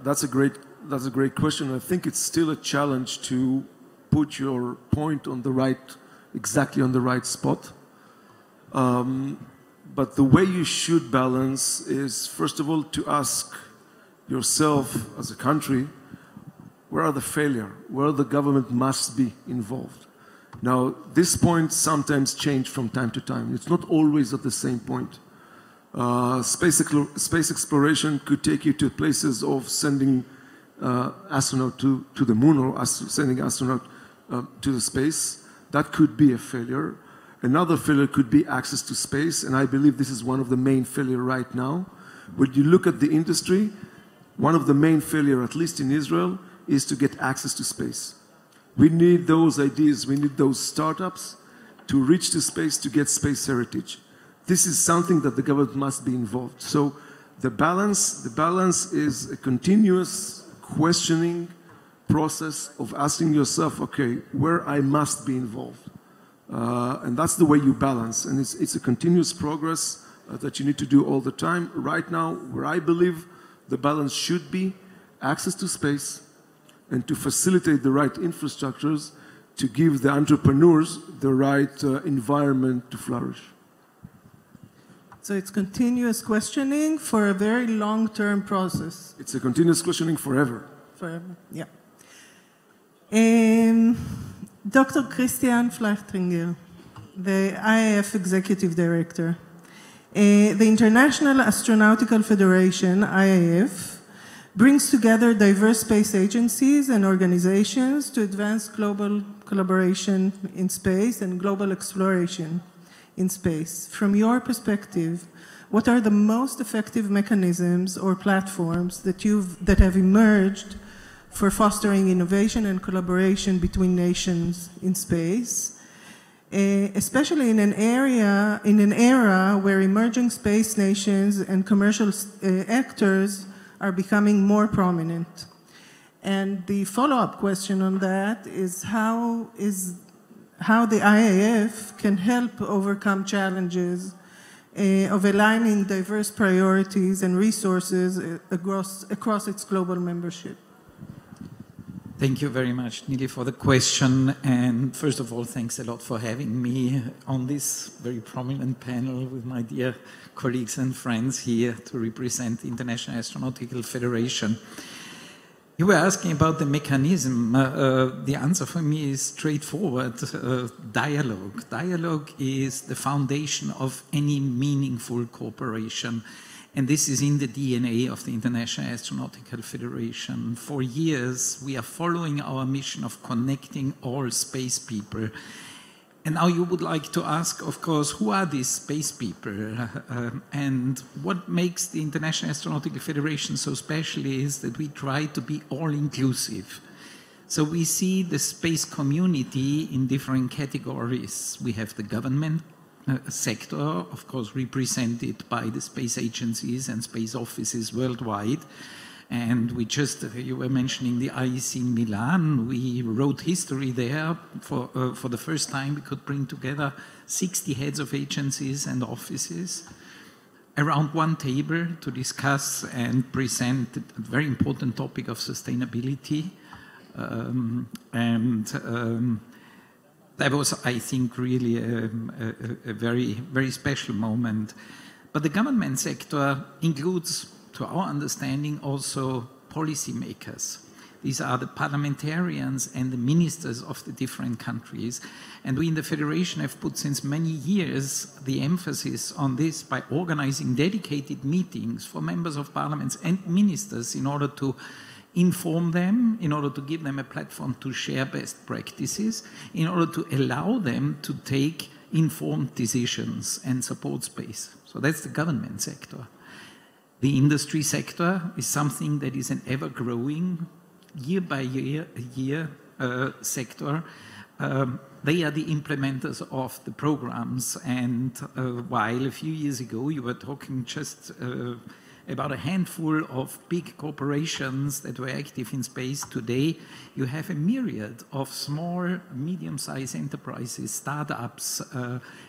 that's a great question. I think it's still a challenge to put your point on exactly on the right spot. But the way you should balance is, first of all, to ask yourself as a country, where are the failures? Where the government must be involved? Now, this point sometimes change from time to time. It's not always at the same point. Space exploration could take you to places of sending astronaut to the moon or sending astronaut to the space. That could be a failure. Another failure could be access to space, and I believe this is one of the main failures right now. When you look at the industry, one of the main failures, at least in Israel, is to get access to space. We need those ideas, we need those startups to reach to space, to get space heritage. This is something that the government must be involved. So the balance is a continuous questioning process of asking yourself, okay, where I must be involved. And that's the way you balance. And it's a continuous progress that you need to do all the time. Right now, where I believe the balance should be access to space and to facilitate the right infrastructures to give the entrepreneurs the right environment to flourish. So it's continuous questioning for a very long-term process. It's a continuous questioning forever. Forever, yeah. Dr. Christian Flachtringer, the IAF Executive Director. The International Astronautical Federation, IAF, brings together diverse space agencies and organizations to advance global collaboration in space and global exploration in space. From your perspective, what are the most effective mechanisms or platforms that have emerged for fostering innovation and collaboration between nations in space, especially in an era where emerging space nations and commercial actors are becoming more prominent? And the follow-up question on that is how the IAF can help overcome challenges of aligning diverse priorities and resources across its global membership. Thank you very much, Nili, for the question. And first of all, thanks a lot for having me on this very prominent panel with my dear colleagues and friends here to represent the International Astronautical Federation. You were asking about the mechanism. The answer for me is straightforward. Dialogue. Dialogue is the foundation of any meaningful cooperation. And this is in the DNA of the International Astronautical Federation. For years, we are following our mission of connecting all space people. And now you would like to ask, of course, who are these space people? And what makes the International Astronautical Federation so special is that we try to be all-inclusive. So we see the space community in different categories. We have the government sector, of course, represented by the space agencies and space offices worldwide. And we just, you were mentioning the IEC in Milan, we wrote history there. For the first time, we could bring together 60 heads of agencies and offices around one table to discuss and present a very important topic of sustainability. That was, I think, really a very, very special moment. But the government sector includes, to our understanding, also policymakers. These are the parliamentarians and the ministers of the different countries. And we in the Federation have put since many years the emphasis on this by organizing dedicated meetings for members of parliaments and ministers in order to inform them, in order to give them a platform to share best practices, in order to allow them to take informed decisions and support space. So that's the government sector. The industry sector is something that is an ever-growing, year-by-year sector. They are the implementers of the programs. And while a few years ago you were talking just about a handful of big corporations that were active in space, today you have a myriad of small, medium-sized enterprises, startups,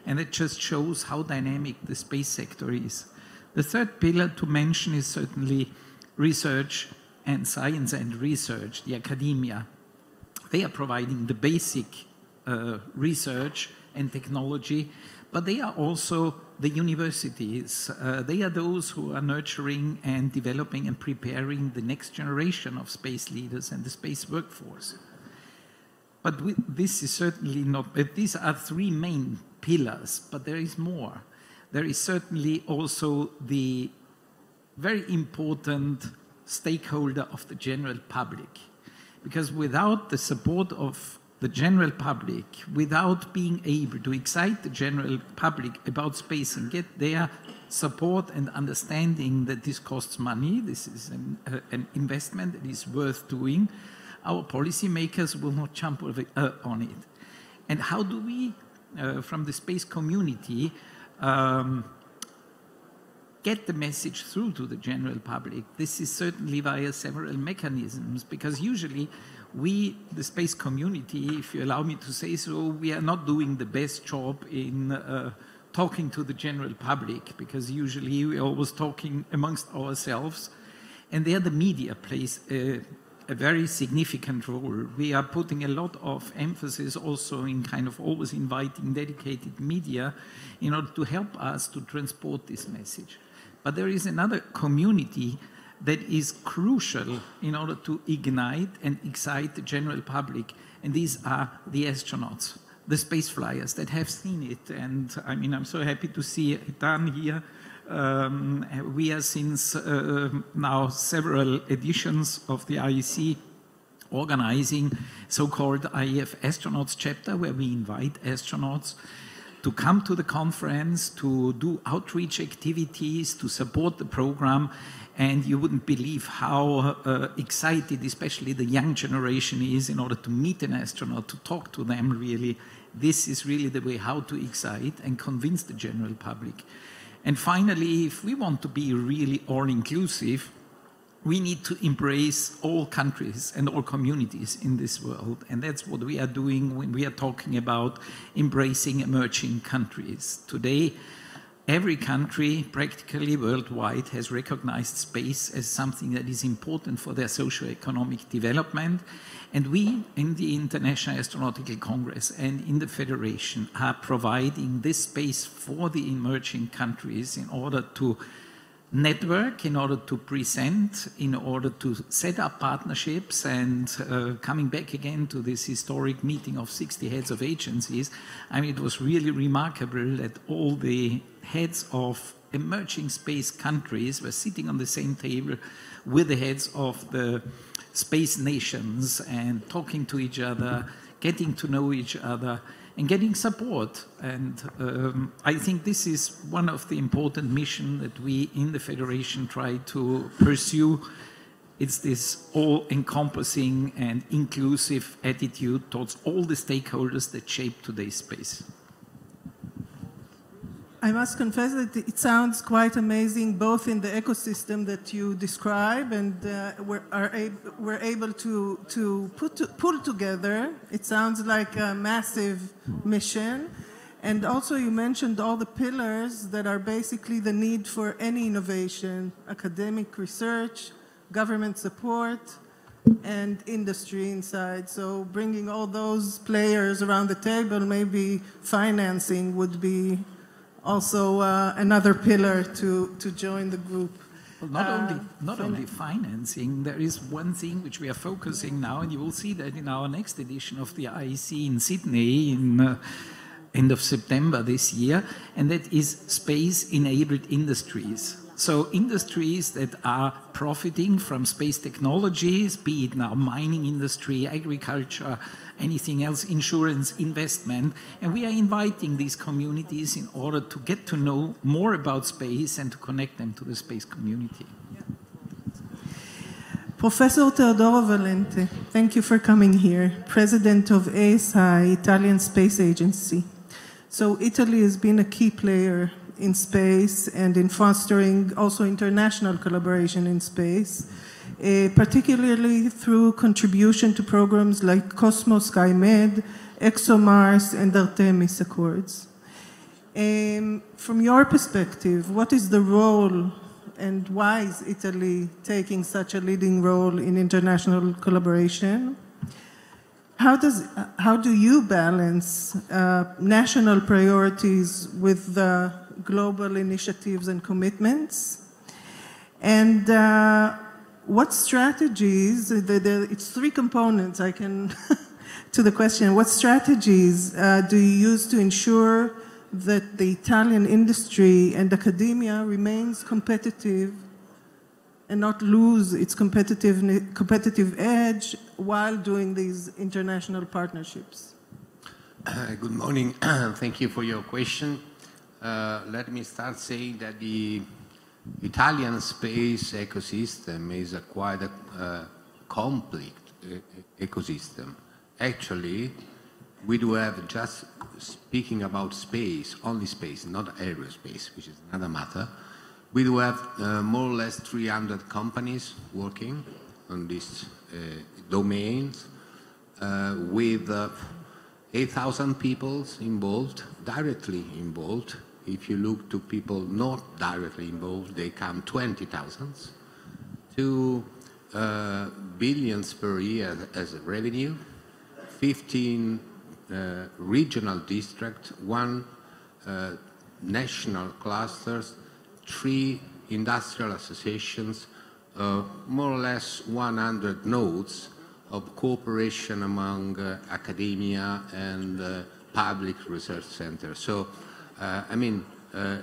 and it just shows how dynamic the space sector is. The third pillar to mention is certainly research and science and research, the academia. They are providing the basic research and technology, but they are also the universities. They are those who are nurturing and developing and preparing the next generation of space leaders and the space workforce. But this is certainly not, these are three main pillars, but there is more. There is certainly also the very important stakeholder of the general public. Because without the support of the general public, without being able to excite the general public about space and get their support and understanding that this costs money, this is an investment that is worth doing, our policymakers will not jump on it. And how do we, from the space community, get the message through to the general public? This is certainly via several mechanisms, because usually we, the space community, if you allow me to say so, we are not doing the best job in talking to the general public, because usually we're always talking amongst ourselves. And there the media plays a very significant role. We are putting a lot of emphasis also in kind of always inviting dedicated media in order to help us to transport this message. But there is another community that is crucial in order to ignite and excite the general public, and these are the astronauts, the space flyers that have seen it. And I mean, I'm so happy to see Ilan here. We are since now several editions of the IEC organizing so-called IEF Astronauts chapter, where we invite astronauts to come to the conference, to do outreach activities, to support the program. And you wouldn't believe how excited, especially the young generation is, in order to meet an astronaut, to talk to them really. This is really the way how to excite and convince the general public. And finally, if we want to be really all-inclusive, we need to embrace all countries and all communities in this world. And that's what we are doing when we are talking about embracing emerging countries. Today, every country, practically worldwide, has recognized space as something that is important for their socio-economic development. And we, in the International Astronautical Congress and in the Federation, are providing this space for the emerging countries in order to network in order to present, in order to set up partnerships, and coming back again to this historic meeting of 60 heads of agencies, I mean, it was really remarkable that all the heads of emerging space countries were sitting on the same table with the heads of the space nations and talking to each other, getting to know each other, and getting support. And I think this is one of the important missions that we in the Federation try to pursue. It's this all-encompassing and inclusive attitude towards all the stakeholders that shape today's space. I must confess that it sounds quite amazing, both in the ecosystem that you describe and we're able to pull together. It sounds like a massive mission. And also you mentioned all the pillars that are basically the need for any innovation: academic research, government support, and industry inside. So bringing all those players around the table, maybe financing would be also another pillar to join the group. Well, not only financing, there is one thing which we are focusing now, and you will see that in our next edition of the IEC in Sydney in end of September this year, and that is space-enabled industries. So industries that are profiting from space technologies, be it now mining industry, agriculture, anything else, insurance, investment, and we are inviting these communities in order to get to know more about space and to connect them to the space community. Professor Teodoro Valente, thank you for coming here, President of ASI, Italian Space Agency. So Italy has been a key player in space and in fostering also international collaboration in space, particularly through contribution to programs like Cosmos SkyMed, ExoMars, and Artemis Accords. From your perspective, what is the role and why is Italy taking such a leading role in international collaboration? How do you balance national priorities with the global initiatives and commitments? And what strategies, it's three components I can to the question, what strategies do you use to ensure that the Italian industry and academia remains competitive and not lose its competitive edge while doing these international partnerships? Good morning. Thank you for your question. Let me start saying that the Italian space ecosystem is quite a complex ecosystem. Actually, we do have, just speaking about space, only space, not aerospace, which is another matter. We do have more or less 300 companies working on these domains with 8,000 people involved, directly involved. If you look to people not directly involved, they come 20,000. 2 billions per year as a revenue, 15 regional districts, 1 national clusters, 3 industrial associations, more or less 100 nodes of cooperation among academia and public research centers. So, I mean,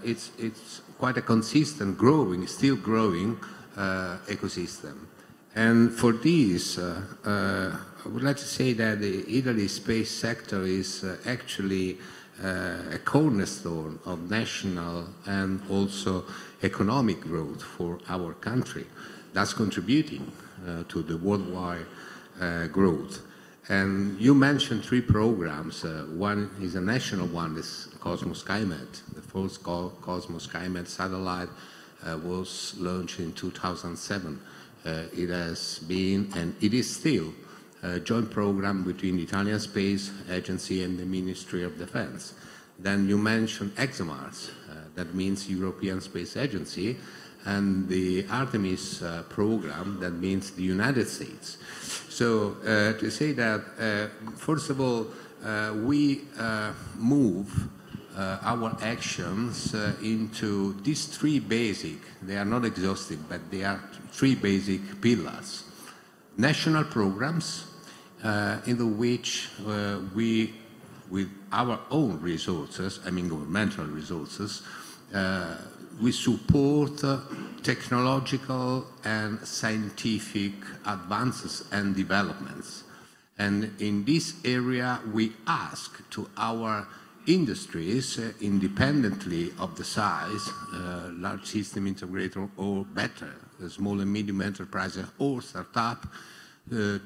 it's quite a consistent, growing, still growing ecosystem. And for this, I would like to say that the Italy space sector is actually a cornerstone of national and also economic growth for our country. That's contributing to the worldwide growth. And you mentioned 3 programs. One is a national one, this Cosmos SkyMed. The first Cosmos SkyMed satellite was launched in 2007. It has been, and it is still, a joint program between the Italian Space Agency and the Ministry of Defense. Then you mentioned ExoMars, that means European Space Agency, and the Artemis program, that means the United States. So to say that, first of all, we move our actions into these three basic, they are not exhaustive, but they are three basic pillars. National programs, in which we, with our own resources, I mean governmental resources, we support technological and scientific advances and developments. And in this area, we ask to our industries, independently of the size, large system integrator or better, small and medium enterprises or startup,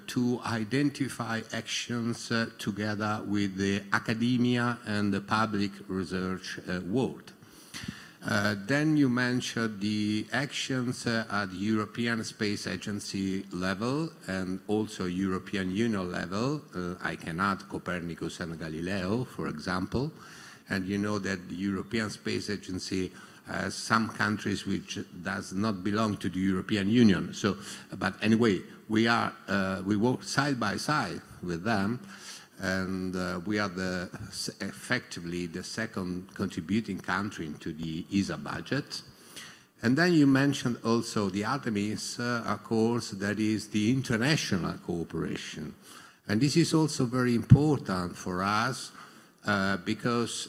to identify actions together with the academia and the public research world. Then you mentioned the actions at the European Space Agency level and also European Union level. I can add Copernicus and Galileo, for example. And you know that the European Space Agency has some countries which does not belong to the European Union. So, but anyway, we work side by side with them. And we are effectively the second contributing country to the ESA budget. And then you mentioned also the Artemis Accords, that is the international cooperation. And this is also very important for us because,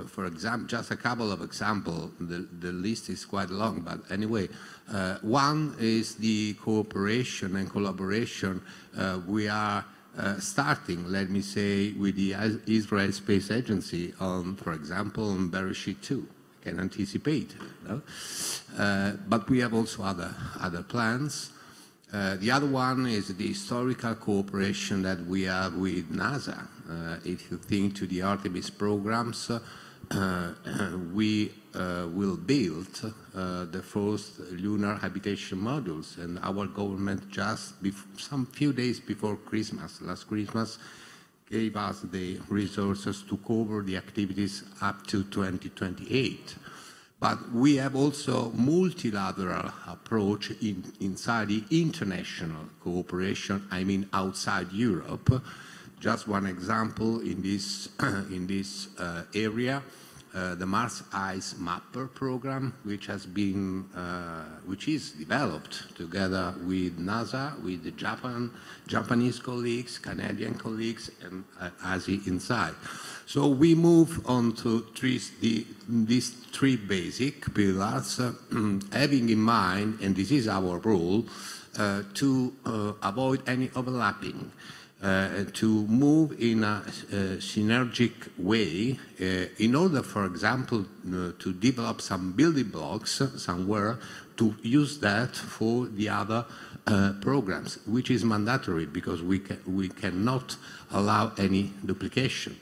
for example, just a couple of examples, the list is quite long, but anyway, one is the cooperation and collaboration we are starting, let me say, with the Israel Space Agency on, for example, on Bereshit 2. I can anticipate, no? But we have also other plans. The other one is the historical cooperation that we have with NASA. If you think to the Artemis programs, we will build the first lunar habitation modules, and our government just some few days before Christmas, last Christmas, gave us the resources to cover the activities up to 2028. But we have also multilateral approach inside the international cooperation, I mean outside Europe. Just one example in this area, the Mars Ice Mapper program, which is developed together with NASA, with the Japanese colleagues, Canadian colleagues, and ASI inside. So we move on to these three basic pillars, having in mind, and this is our role, to avoid any overlapping. To move in a synergic way in order, for example, to develop some building blocks somewhere, to use that for the other programs, which is mandatory because we cannot allow any duplication.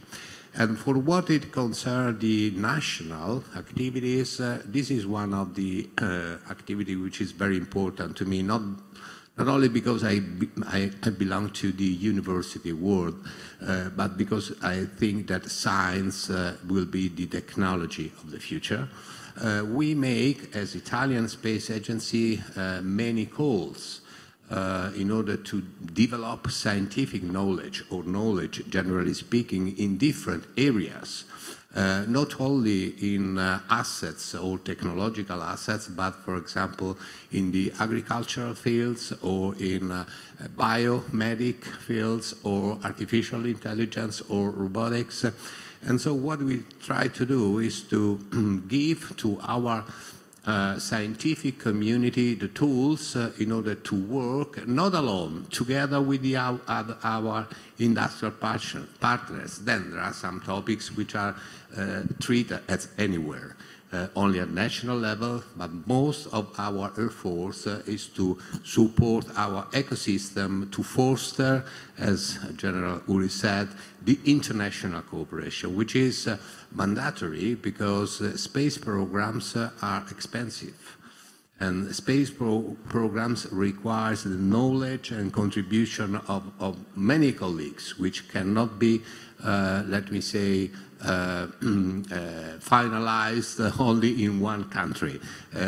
And for what it concerns the national activities, this is one of the activities which is very important to me, not only because I belong to the university world, but because I think that science will be the technology of the future. We make, as Italian Space Agency, many calls in order to develop scientific knowledge, or knowledge, generally speaking, in different areas. Not only in assets or technological assets, but, for example, in the agricultural fields or in biomedic fields or artificial intelligence or robotics. And so what we try to do is to give to our scientific community the tools in order to work, not alone, together with our industrial partners. Then there are some topics which are treated as anywhere, only at national level, but most of our efforts is to support our ecosystem, to foster, as General Uri said, the international cooperation, which is mandatory because space programs are expensive. And space programs requires the knowledge and contribution of many colleagues, which cannot be, let me say, finalized only in one country.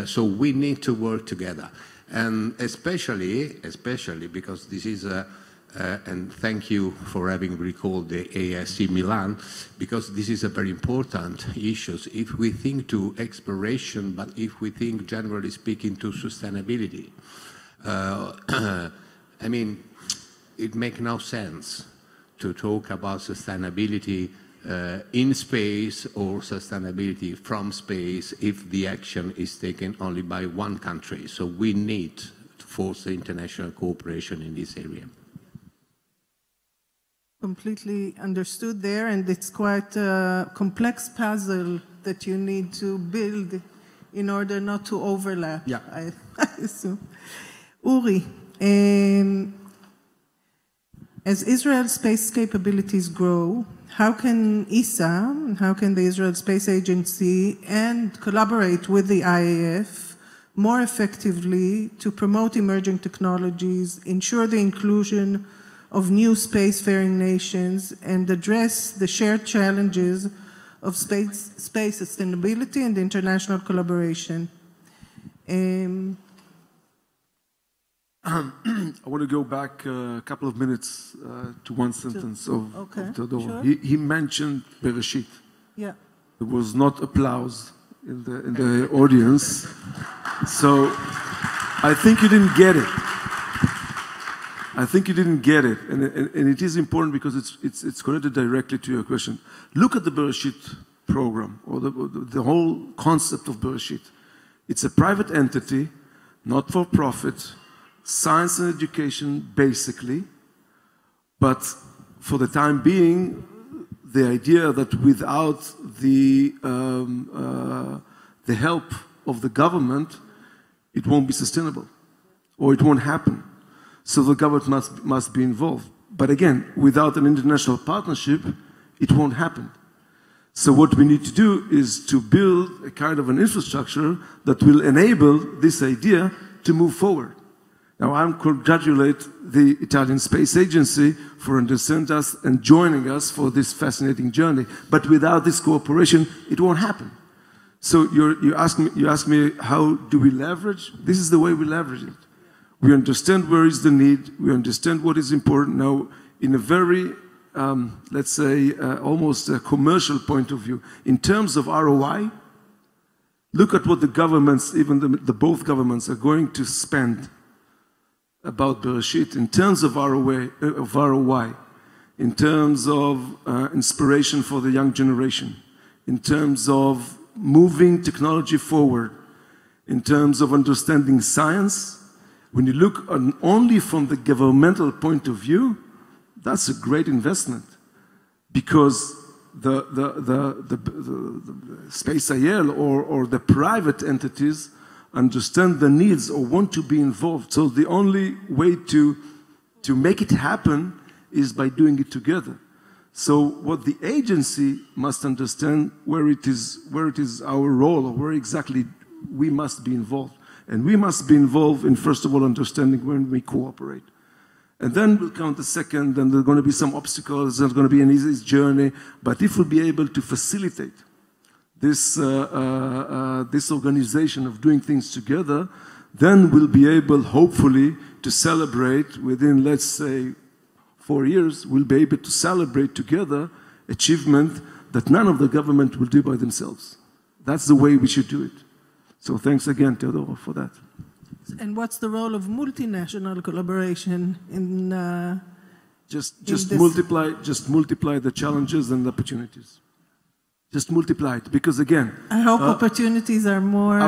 So we need to work together. And especially because this is And thank you for having recalled the ASC Milan, because this is a very important issue. If we think to exploration, but if we think, generally speaking, to sustainability, I mean, it makes no sense to talk about sustainability in space or sustainability from space if the action is taken only by one country. So we need to foster international cooperation in this area. Completely understood there, and it's quite a complex puzzle that you need to build in order not to overlap. Yeah. I assume. Uri, as Israel's space capabilities grow, how can ESA, how can the Israel Space Agency and collaborate with the IAF more effectively to promote emerging technologies, ensure the inclusion of new spacefaring nations, and address the shared challenges of space sustainability and international collaboration? I want to go back a couple of minutes to one sentence of Theodore. Sure. He mentioned Bereshit. Yeah. There was not applause in the audience, so I think you didn't get it. I think you didn't get it, and it is important because it's connected directly to your question. Look at the Bereshit program, or the whole concept of Bereshit. It's a private entity, not for profit, science and education basically, but for the time being, the idea that without the help of the government, it won't be sustainable, or it won't happen. So the government must be involved. But again, without an international partnership, it won't happen. So what we need to do is to build a kind of an infrastructure that will enable this idea to move forward. Now, I congratulate the Italian Space Agency for understanding us and joining us for this fascinating journey. But without this cooperation, it won't happen. So you ask me, how do we leverage? This is the way we leverage it. We understand where is the need. We understand what is important. Now, in a very, let's say, almost a commercial point of view, in terms of ROI, look at what the governments, even the both governments, are going to spend about Bereshit in terms of ROI, in terms of inspiration for the young generation, in terms of moving technology forward, in terms of understanding science. When you look only from the governmental point of view, that's a great investment, because the Space IL or the private entities understand the needs or want to be involved. So the only way to make it happen is by doing it together. So what the agency must understand where it is our role, or where exactly we must be involved. And we must be involved in, first of all, understanding when we cooperate. And then we'll count the second, and there are going to be some obstacles, there's going to be an easy journey, but if we'll be able to facilitate this, this organization of doing things together, then we'll be able, hopefully, to celebrate within, let's say, 4 years, we'll be able to celebrate together achievement that none of the government will do by themselves. That's the way we should do it. So thanks again, Theodore, for that. And what's the role of multinational collaboration in just multiply the challenges and the opportunities. Just multiply it, because again, I hope opportunities are more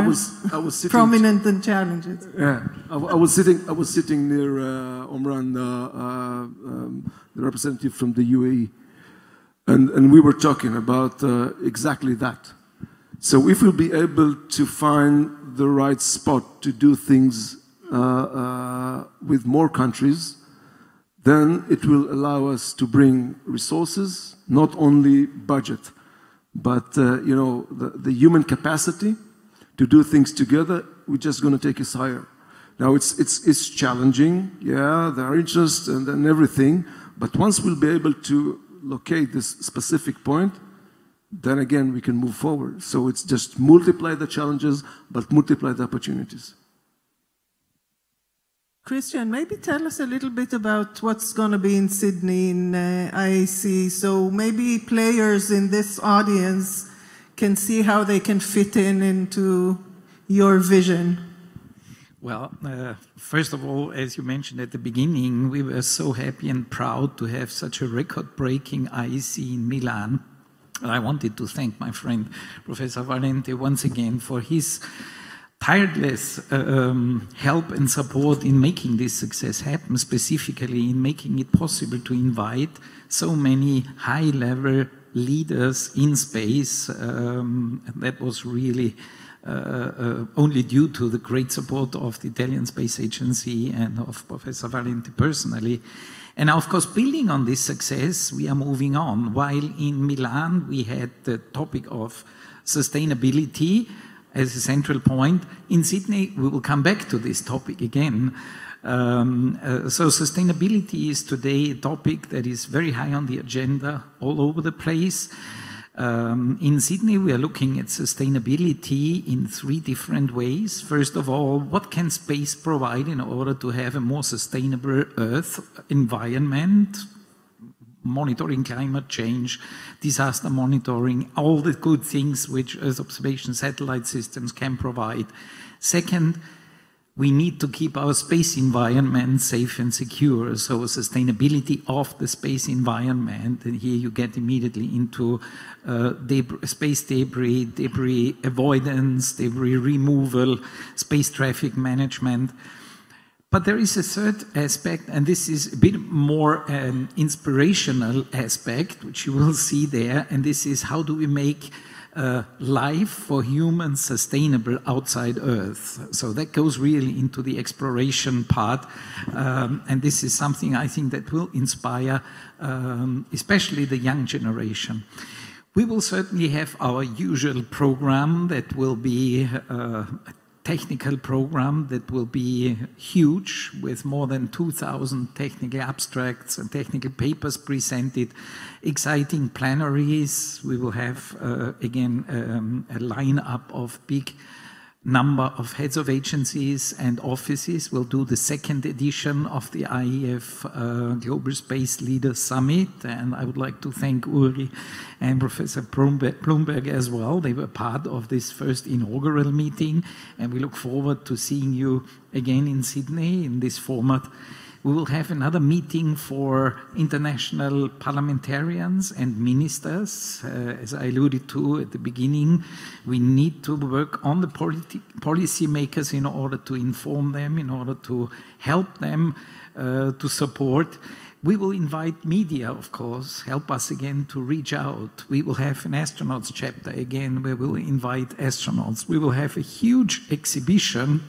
prominent than challenges. Yeah, I was sitting near Imran, the representative from the UAE, and we were talking about exactly that. So if we'll be able to find the right spot to do things with more countries, then it will allow us to bring resources, not only budget, but you know, the human capacity to do things together. We're just going to take us higher. Now it's challenging, yeah, there are interests and everything, but once we'll be able to locate this specific point, then again we can move forward. So it's just multiply the challenges, but multiply the opportunities. Christian, maybe tell us a little bit about what's going to be in Sydney in IAC. So maybe players in this audience can see how they can fit into your vision. Well, first of all, as you mentioned at the beginning, we were so happy and proud to have such a record-breaking IEC in Milan. I wanted to thank my friend, Professor Valente, once again for his tireless help and support in making this success happen, specifically in making it possible to invite so many high-level leaders in space. That was really only due to the great support of the Italian Space Agency and of Professor Valente personally. And now, of course, building on this success, we are moving on. While in Milan, we had the topic of sustainability as a central point. In Sydney, we will come back to this topic again. So sustainability is today a topic that is very high on the agenda all over the place. In Sydney, we are looking at sustainability in 3 different ways. First of all, what can space provide in order to have a more sustainable Earth environment? Monitoring climate change, disaster monitoring, all the good things which Earth observation satellite systems can provide. Second, we need to keep our space environment safe and secure. So sustainability of the space environment, and here you get immediately into space debris, debris avoidance, debris removal, space traffic management. But there is a third aspect, and this is a bit more an inspirational aspect, which you will see there, and this is how do we make life for humans sustainable outside Earth. So that goes really into the exploration part, and this is something I think that will inspire especially the young generation. We will certainly have our usual program that will be a technical program that will be huge, with more than 2,000 technical abstracts and technical papers presented, exciting plenaries. We will have, again, a lineup of big number of heads of agencies and offices. We'll do the 2nd edition of the IEF Global Space Leaders Summit, and I would like to thank Uri and Professor Blumberg as well. They were part of this first inaugural meeting, and we look forward to seeing you again in Sydney in this format. We will have another meeting for international parliamentarians and ministers. As I alluded to at the beginning, we need to work on the policy makers in order to inform them, in order to help them, to support. We will invite media, of course, help us again to reach out. We will have an astronauts chapter again, where we will invite astronauts. We will have a huge exhibition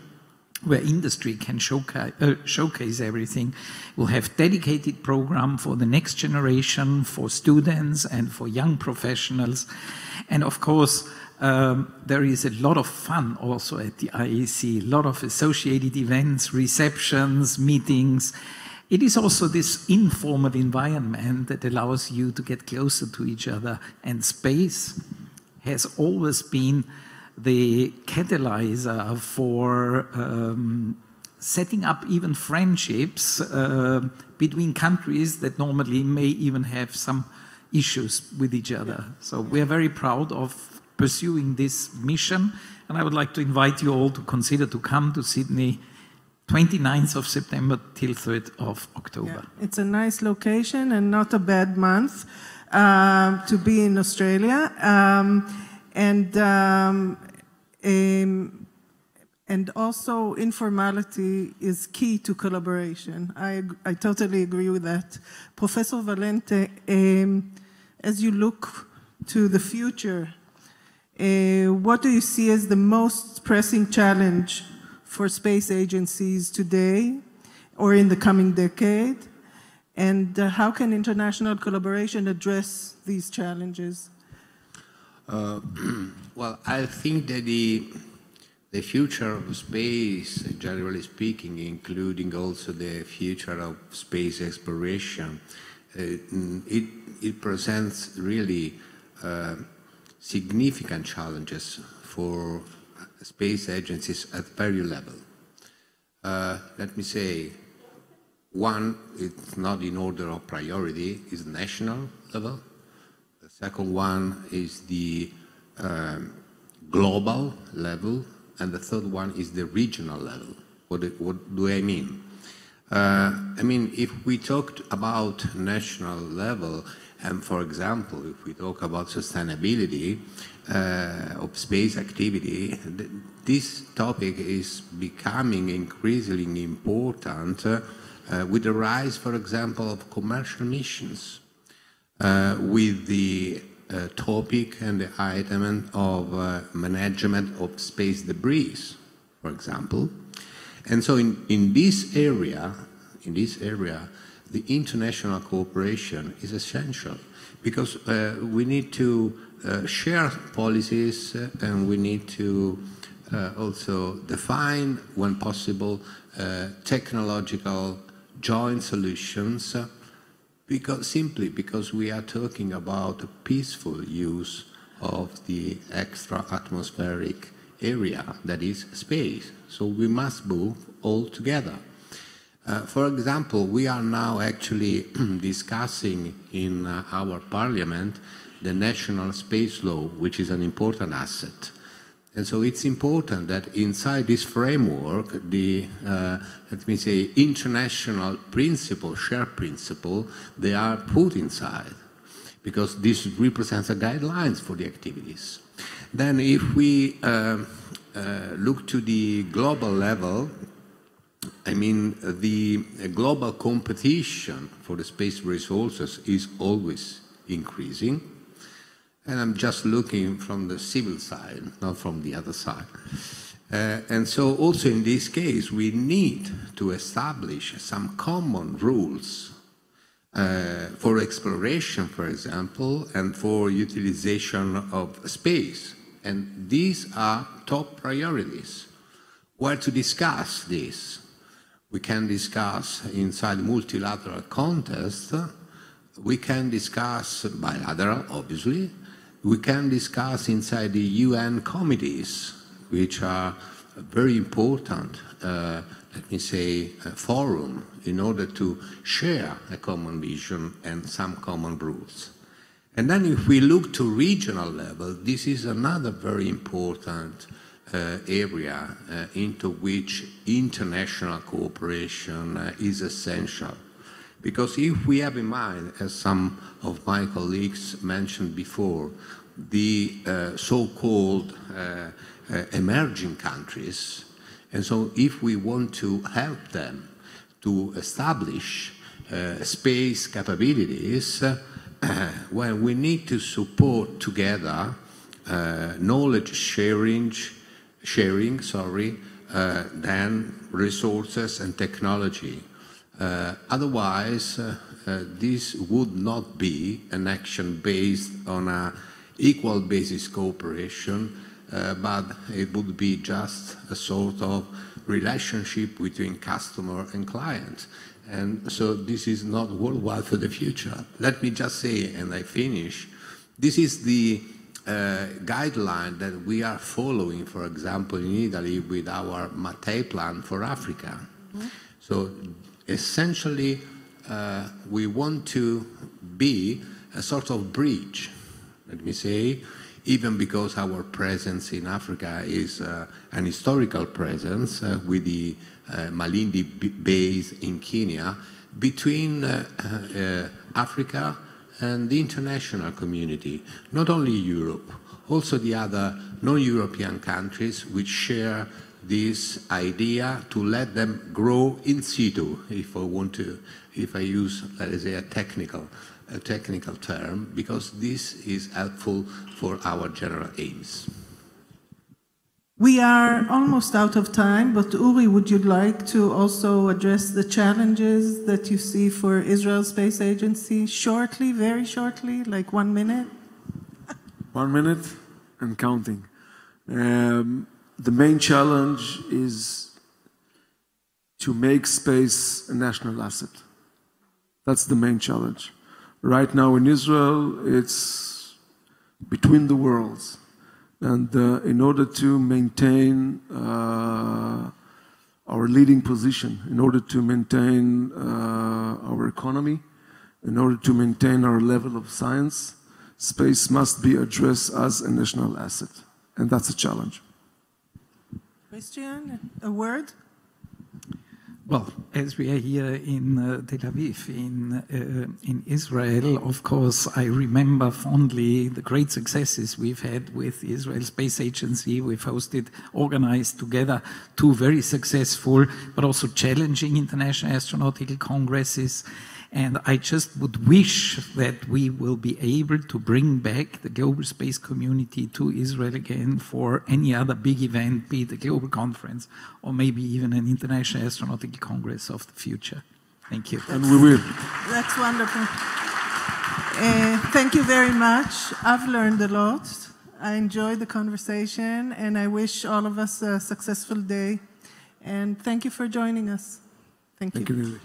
where industry can showcase everything. We'll have dedicated program for the next generation, for students and for young professionals. And of course, there is a lot of fun also at the IEC, a lot of associated events, receptions, meetings. It is also this informal environment that allows you to get closer to each other. And space has always been the catalyzer for setting up even friendships between countries that normally may even have some issues with each other. So we are very proud of pursuing this mission, and I would like to invite you all to consider to come to Sydney 29th of September till 3rd of October. Yeah, it's a nice location and not a bad month to be in Australia. And also informality is key to collaboration. I totally agree with that. Professor Valente, as you look to the future, what do you see as the most pressing challenge for space agencies today or in the coming decade? And how can international collaboration address these challenges? Well, I think that the future of space, generally speaking, including also the future of space exploration, it presents really significant challenges for space agencies at various levels. let me say, one, it's not in order of priority, is national level. The second one is the global level, and the third one is the regional level. What do I mean? I mean, if we talked about national level, and for example, if we talk about sustainability of space activity, this topic is becoming increasingly important with the rise, for example, of commercial missions, with the topic and the item of management of space debris, for example. And so in this area, the international cooperation is essential because we need to share policies and we need to also define, when possible, technological joint solutions simply because we are talking about a peaceful use of the extra atmospheric area that is space. So we must move all together. For example, we are now actually discussing in our parliament the national space law, which is an important asset. And so it's important that inside this framework, the, let me say, international principle, shared principle, they are put inside, because this represents the guidelines for the activities. Then if we look to the global level, I mean, the global competition for the space resources is always increasing. And I'm just looking from the civil side, not from the other side. And so also in this case, we need to establish some common rules for exploration, for example, and for utilization of space. And these are top priorities. Where to discuss this? We can discuss inside multilateral context. We can discuss bilateral, obviously. We can discuss inside the UN committees, which are a very important, let me say, forum in order to share a common vision and some common rules. And then if we look to regional level, this is another very important area into which international cooperation is essential. Because if we have in mind, as some of my colleagues mentioned before, the so-called emerging countries, and so if we want to help them to establish space capabilities, well, we need to support together knowledge sharing, then resources and technology. Otherwise, this would not be an action based on an equal basis cooperation, but it would be just a sort of relationship between customer and client. And so this is not worthwhile for the future. Let me just say, and I finish, this is the guideline that we are following, for example, in Italy with our Mattei plan for Africa. Mm-hmm. So essentially, we want to be a sort of bridge, let me say, even because our presence in Africa is an historical presence with the Malindi base in Kenya, between Africa and the international community, not only Europe, also the other non-European countries which share this idea to let them grow in situ, if I use, let us say, a technical term, because this is helpful for our general aims. We are almost out of time, but Uri, would you like to also address the challenges that you see for Israel Space Agency shortly, very shortly, like 1 minute? 1 minute and counting. The main challenge is to make space a national asset. That's the main challenge. Right now in Israel, it's between the worlds. And in order to maintain our our leading position in order to maintain our economy, in order to maintain our level of science. Space must be addressed as a national asset, and that's a challenge. Christian, a word? Well, as we are here in Tel Aviv, in Israel, of course, I remember fondly the great successes we've had with the Israel Space Agency. We've hosted, organized together 2 very successful but also challenging international astronautical congresses. And I just would wish that we will be able to bring back the global space community to Israel again for any other big event, be it a global conference or maybe even an international astronautical congress of the future. Thank you. And we will. That's wonderful. Thank you very much. I've learned a lot. I enjoyed the conversation, and I wish all of us a successful day. And thank you for joining us. Thank you. Thank you.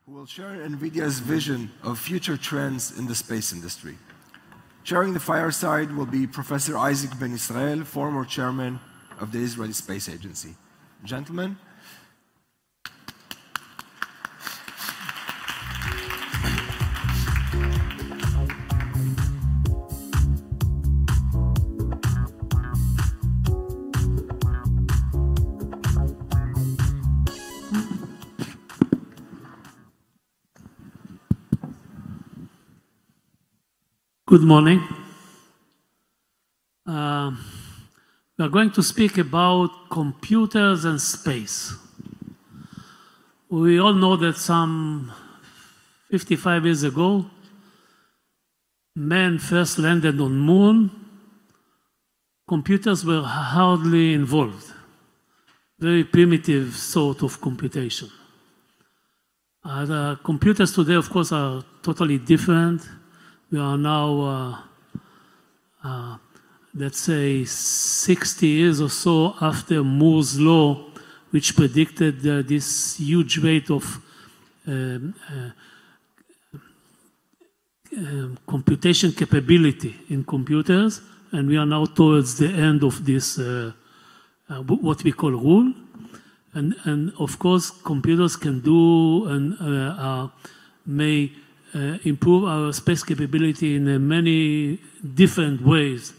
who will share Nvidia's vision of future trends in the space industry. Chairing the Fireside will be Professor Isaac Ben Israel, former chairman of the Israeli Space Agency. Gentlemen. Good morning. We are going to speak about computers and space. We all know that some 55 years ago, man first landed on moon. Computers were hardly involved. Very primitive sort of computation. The computers today, of course, are totally different. We are now, let's say, 60 years or so after Moore's law, which predicted this huge rate of computation capability in computers, and we are now towards the end of this, what we call rule. And of course, computers can do and may improve our space capability in many different ways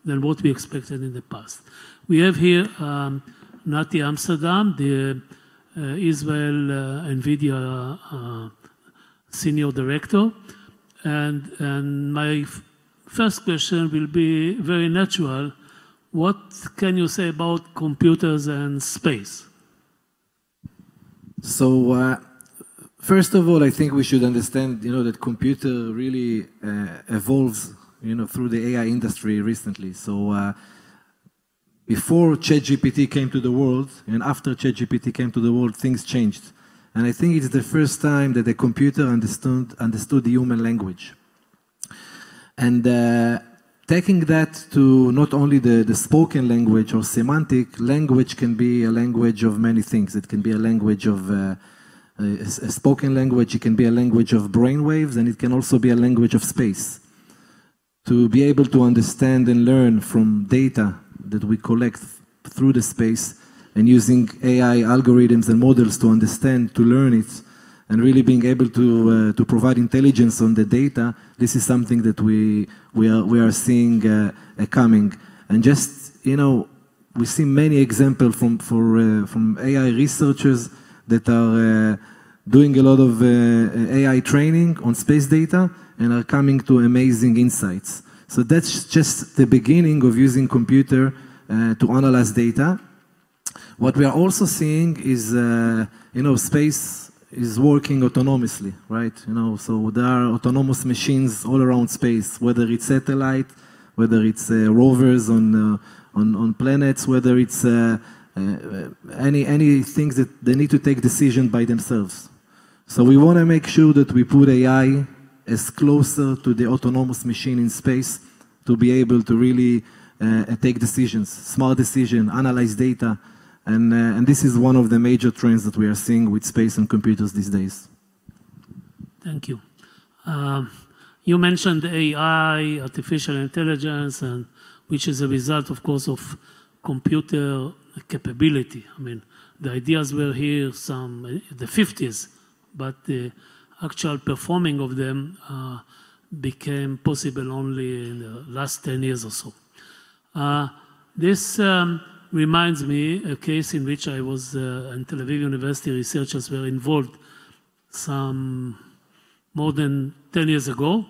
than what we expected in the past. We have here Nati Amsterdam, the Israel Nvidia Senior Director. And my first question will be very natural. What can you say about computers and space? So, first of all, I think we should understand, that computer really evolves, through the AI industry recently. So, before ChatGPT came to the world, and after ChatGPT came to the world, things changed. And I think it's the first time that the computer understood the human language. And taking that to not only the spoken language or semantic, language can be a language of many things. It can be a language of a spoken language, it can be a language of brainwaves, and it can also be a language of space. To be able to understand and learn from data that we collect through the space and using AI algorithms and models to understand, to learn it, and really being able to provide intelligence on the data, this is something that we are seeing coming. And just, we see many examples from AI researchers that are doing a lot of AI training on space data and are coming to amazing insights. So that's just the beginning of using computer to analyze data. What we are also seeing is, space is working autonomously, right? So there are autonomous machines all around space, whether it's satellite, whether it's rovers on planets, whether it's any things that they need to take decision by themselves. So we want to make sure that we put AI as closer to the autonomous machine in space to be able to really take decisions, smart decision, analyze data. And this is one of the major trends that we are seeing with space and computers these days. Thank you. You mentioned AI, artificial intelligence, and which is a result, of course, of computer capability. I mean, the ideas were here in the 50s, but the actual performing of them became possible only in the last 10 years or so. This reminds me a case in which I was in Tel Aviv University researchers were involved some more than 10 years ago,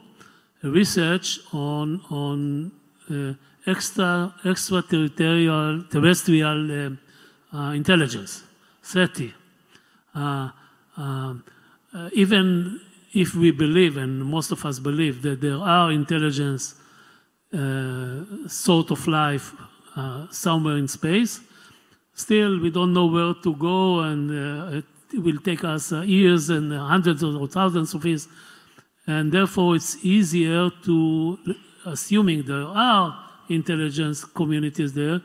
a research on extraterrestrial intelligence, SETI. Even if we believe, and most of us believe, that there are intelligence sort of life somewhere in space, still we don't know where to go, and it will take us years and hundreds or thousands of years. And therefore, it's easier to, assuming there are intelligence communities there,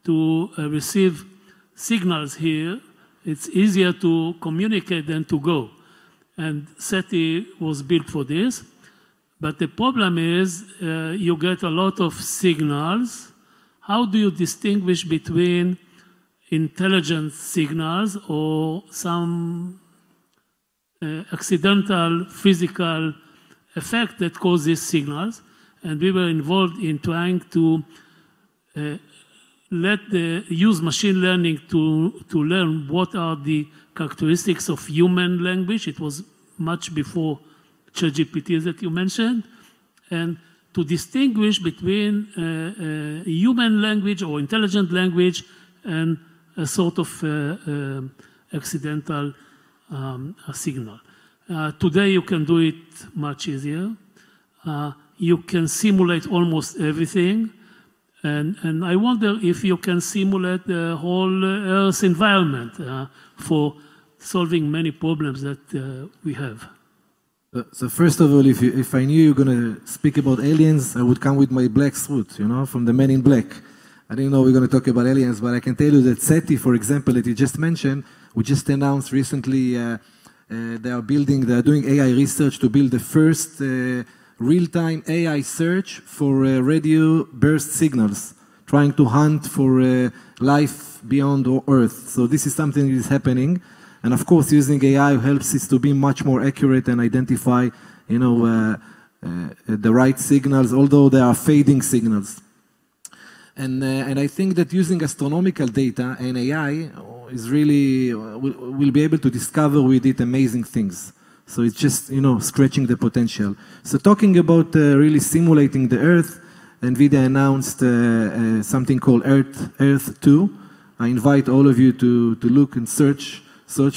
to receive signals here. It's easier to communicate than to go. and SETI was built for this. But the problem is you get a lot of signals. How do you distinguish between intelligent signals or some accidental physical effect that causes signals? And we were involved in trying to use machine learning to learn what are the characteristics of human language. It was much before ChatGPT that you mentioned, and to distinguish between human language or intelligent language and a sort of accidental signal. Today you can do it much easier. You can simulate almost everything. And I wonder if you can simulate the whole Earth environment for solving many problems that we have. So first of all, if I knew you were going to speak about aliens, I would come with my black suit, you know, from the Men in Black. I didn't know we were going to talk about aliens, but I can tell you that SETI, for example, that you just mentioned, we just announced recently they are doing AI research to build the first real-time AI search for radio burst signals, trying to hunt for life beyond Earth. So this is something that is happening. And of course, using AI helps us to be much more accurate and identify, you know, the right signals, although they are fading signals. And I think that using astronomical data and AI is really, we'll be able to discover with it amazing things. So it's just, you know, stretching the potential. So talking about really simulating the Earth, Nvidia announced something called Earth 2. I invite all of you to look and search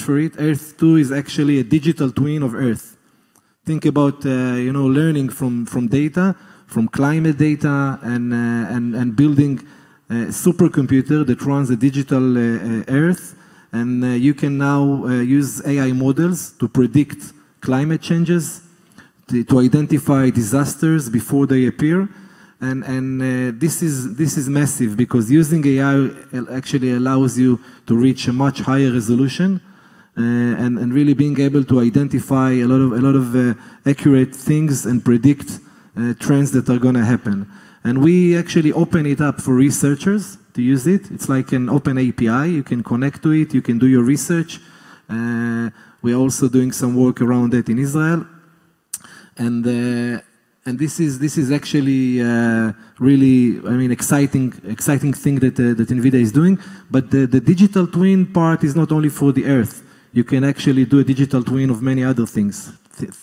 for it. Earth 2 is actually a digital twin of Earth. Think about, you know, learning from data, from climate data, and building a supercomputer that runs a digital Earth. And you can now use AI models to predict climate changes, to identify disasters before they appear. And this is massive because using AI actually allows you to reach a much higher resolution and really being able to identify a lot of accurate things and predict trends that are going to happen. And we actually open it up for researchers to use it. It's like an open API. You can connect to it. You can do your research. We're also doing some work around it in Israel. And this is actually really, I mean, exciting thing that Nvidia is doing. But the digital twin part is not only for the Earth. You can actually do a digital twin of many other things.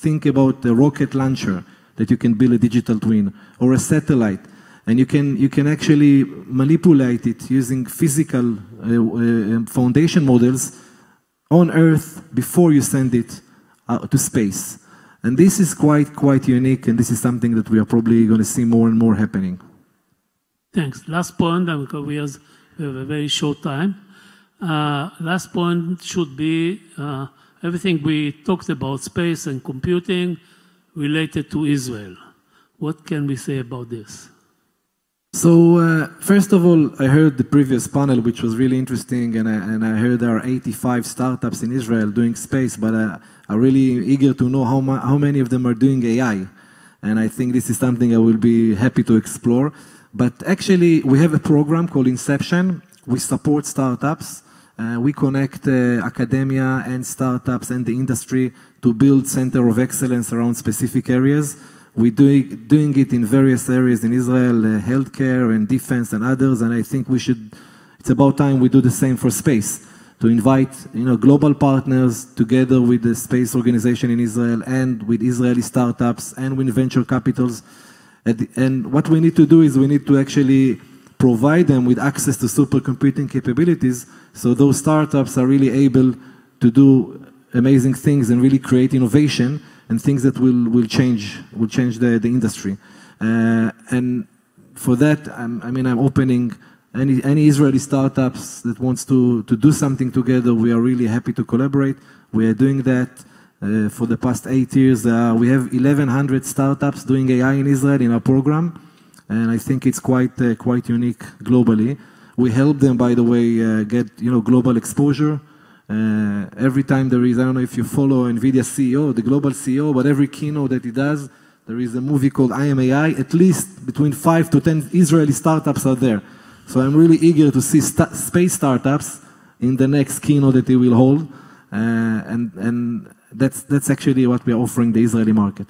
Think about the rocket launcher that you can build a digital twin, or a satellite, and you can actually manipulate it using physical foundation models on Earth before you send it to space. And this is quite unique, and this is something that we are probably going to see more and more happening. Thanks. Last point, because we have a very short time. Last point should be everything we talked about, space and computing, related to Israel. What can we say about this? So first of all, I heard the previous panel, which was really interesting, and I heard there are 85 startups in Israel doing space, but I'm really eager to know how many of them are doing AI. And I think this is something I will be happy to explore. But actually, we have a program called Inception. We support startups. We connect academia and startups and the industry to build center of excellence around specific areas. We're doing it in various areas in Israel, healthcare and defense and others, and I think it's about time we do the same for space, to invite, you know, global partners together with the space organization in Israel and with Israeli startups and with venture capitals. And what we need to do is we need to actually provide them with access to supercomputing capabilities, so those startups are really able to do amazing things and really create innovation and things that will change the industry. And for that, I'm opening any Israeli startups that wants to do something together. We are really happy to collaborate. We are doing that for the past 8 years. We have 1,100 startups doing AI in Israel in our program, and I think it's quite unique globally. We help them, by the way, get global exposure. Every time there is, I don't know if you follow Nvidia CEO, the global CEO, but every keynote that he does, there is a movie called I Am AI. At least between 5 to 10 Israeli startups are there. So I'm really eager to see space startups in the next keynote that he will hold. And that's actually what we are offering the Israeli market.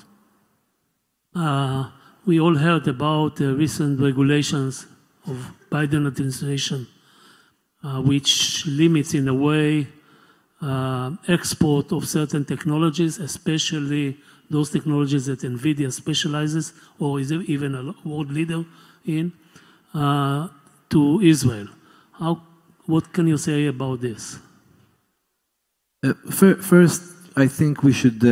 We all heard about the recent regulations of Biden administration, which limits in a way export of certain technologies, especially those technologies that Nvidia specializes or is even a world leader in, to Israel. What can you say about this? First, I think we should,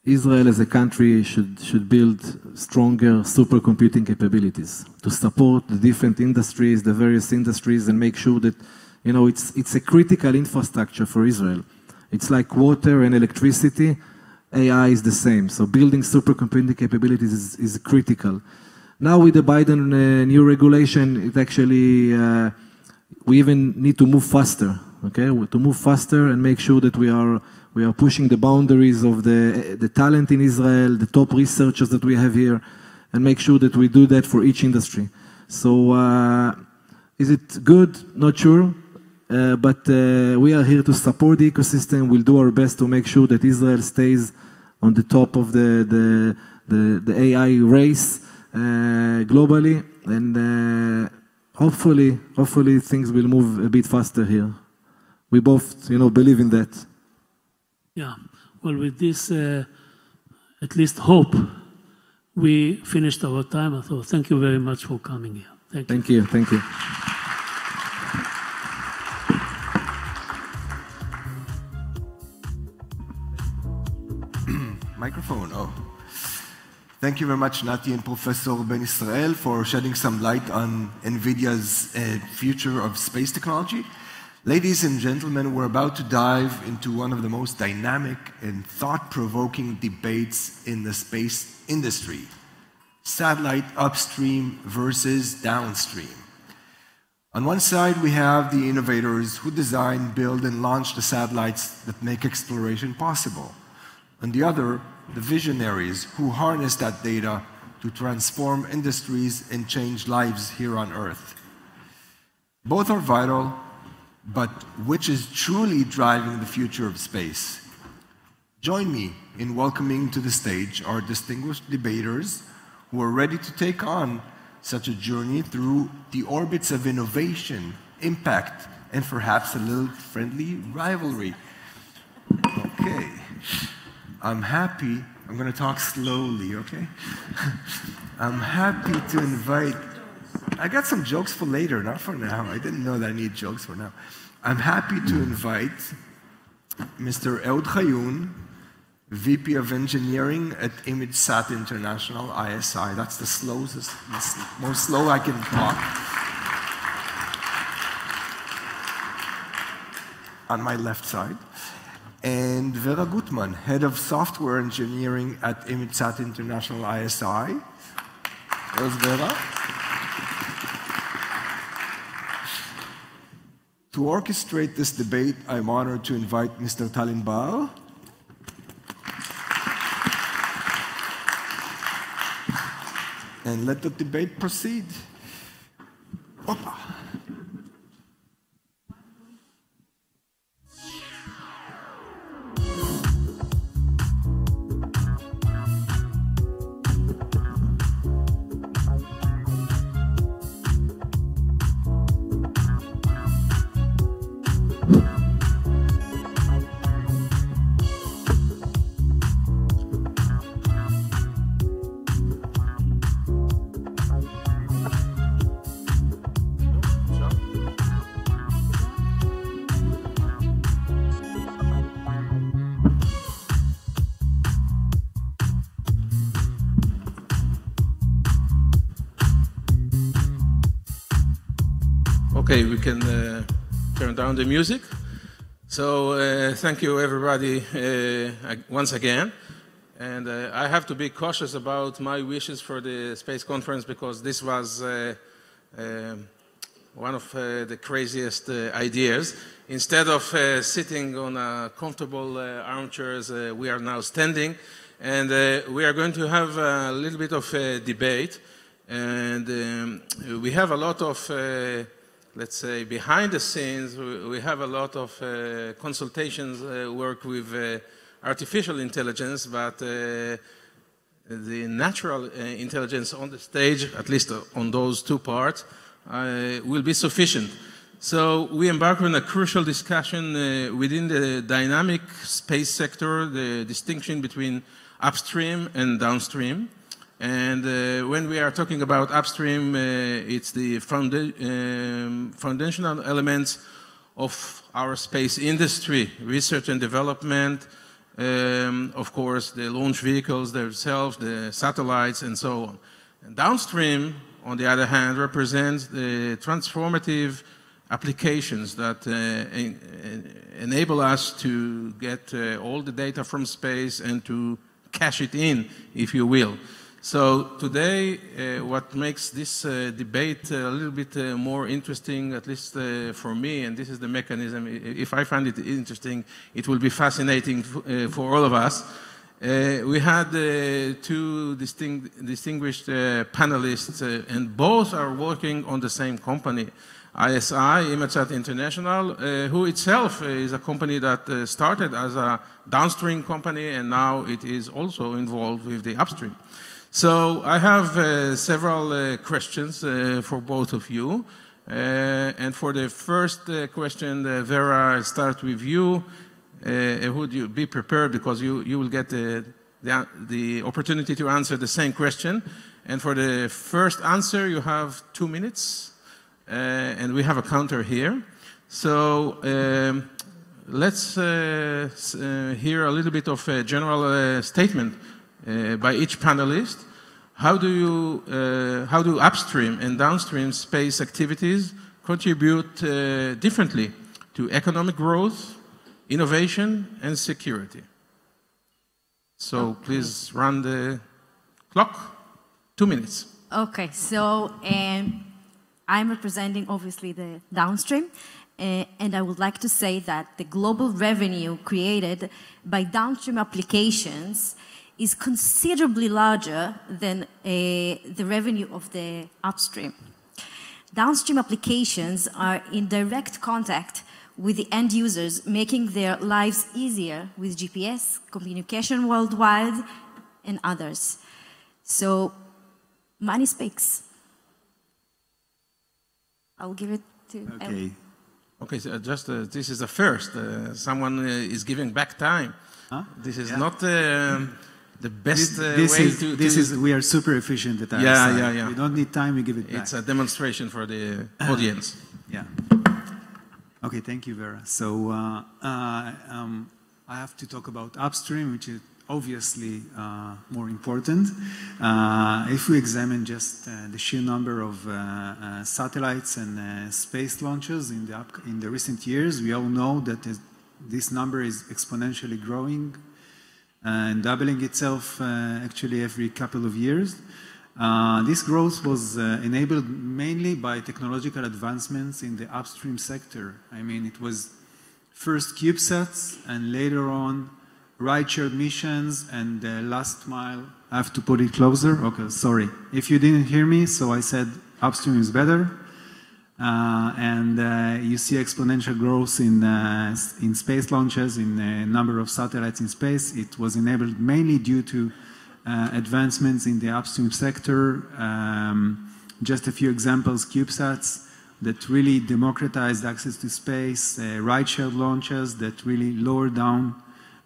Israel as a country should build stronger supercomputing capabilities to support the different industries, the various industries, and make sure that, you know, it's a critical infrastructure for Israel. It's like water and electricity. AI is the same. So building supercomputing capabilities is critical. Now with the Biden new regulation, it actually, we even need to move faster, okay? To move faster and make sure that we are pushing the boundaries of the talent in Israel, the top researchers that we have here, and make sure that we do that for each industry. So is it good? Not sure. But we are here to support the ecosystem. We'll do our best to make sure that Israel stays on the top of the AI race globally. And hopefully things will move a bit faster here. We both, you know, believe in that. Yeah, well, with this, at least hope, we finished our time. So thank you very much for coming here. Thank you. Thank you. Microphone, oh. Thank you very much, Nati and Professor Ben Israel, for shedding some light on NVIDIA's future of space technology. Ladies and gentlemen, we're about to dive into one of the most dynamic and thought-provoking debates in the space industry. Satellite upstream versus downstream. On one side, we have the innovators who design, build, and launch the satellites that make exploration possible. On the other, the visionaries who harness that data to transform industries and change lives here on Earth. Both are vital, but which is truly driving the future of space? Join me in welcoming to the stage our distinguished debaters who are ready to take on such a journey through the orbits of innovation, impact, and perhaps a little friendly rivalry. Okay. I'm going to talk slowly, okay? I'm happy to invite, I got some jokes for later, not for now. I didn't know that I need jokes for now. I'm happy to invite Mr. Ehud Chayun, VP of Engineering at ImageSat International, ISI. That's the most slow I can talk. On my left side. And Vera Gutman, Head of Software Engineering at ImageSat International ISI. There's Vera. To orchestrate this debate, I'm honored to invite Mr. Tal Inbar. And let the debate proceed. Opa. Okay, we can turn down the music. So thank you, everybody, once again. And I have to be cautious about my wishes for the space conference because this was one of the craziest ideas. Instead of sitting on comfortable armchairs, we are now standing, and we are going to have a little bit of a debate. And we have a lot of, let's say, behind the scenes, we have a lot of consultations work with artificial intelligence, but the natural intelligence on the stage, at least on those two parts, will be sufficient. So we embark on a crucial discussion within the dynamic space sector, the distinction between upstream and downstream. And when we are talking about upstream, it's the foundational elements of our space industry, research and development, of course, the launch vehicles themselves, the satellites, and so on. And downstream, on the other hand, represents the transformative applications that enable us to get all the data from space and to cash it in, if you will. So today, what makes this debate a little bit more interesting, at least for me, and this is the mechanism, if I find it interesting, it will be fascinating for all of us. We had two distinguished panelists, and both are working on the same company, ISI, ImageSat International, who itself is a company that started as a downstream company, and now it is also involved with the upstream. So I have several questions for both of you. And for the first question, Vera, I'll start with you. Would you be prepared, because you will get the opportunity to answer the same question. And for the first answer, you have 2 minutes. And we have a counter here. So let's hear a little bit of a general statement by each panelist. How do upstream and downstream space activities contribute differently to economic growth, innovation, and security? So please run the clock. 2 minutes. Okay, so I'm representing obviously the downstream, and I would like to say that the global revenue created by downstream applications is considerably larger than the revenue of the upstream. Downstream applications are in direct contact with the end users, making their lives easier with GPS, communication worldwide, and others. So money speaks. I'll give it to Ellen. Okay, so just this is a first. Someone is giving back time. Huh? This is not the best we are super efficient at our side. We don't need time, we give it back. It's a demonstration for the audience. Yeah. Okay, thank you, Vera. So I have to talk about upstream, which is obviously more important. If we examine just the sheer number of satellites and space launches in the recent years, we all know that this number is exponentially growing and doubling itself actually every couple of years. This growth was enabled mainly by technological advancements in the upstream sector. I mean, it was first CubeSats and later on ride-shared missions and last mile. I have to put it closer. Okay, sorry. If you didn't hear me, so I said upstream is better. You see exponential growth in space launches, in the number of satellites in space. It was enabled mainly due to advancements in the upstream sector. Just a few examples: CubeSats that really democratized access to space, ride-shared launches that really lowered down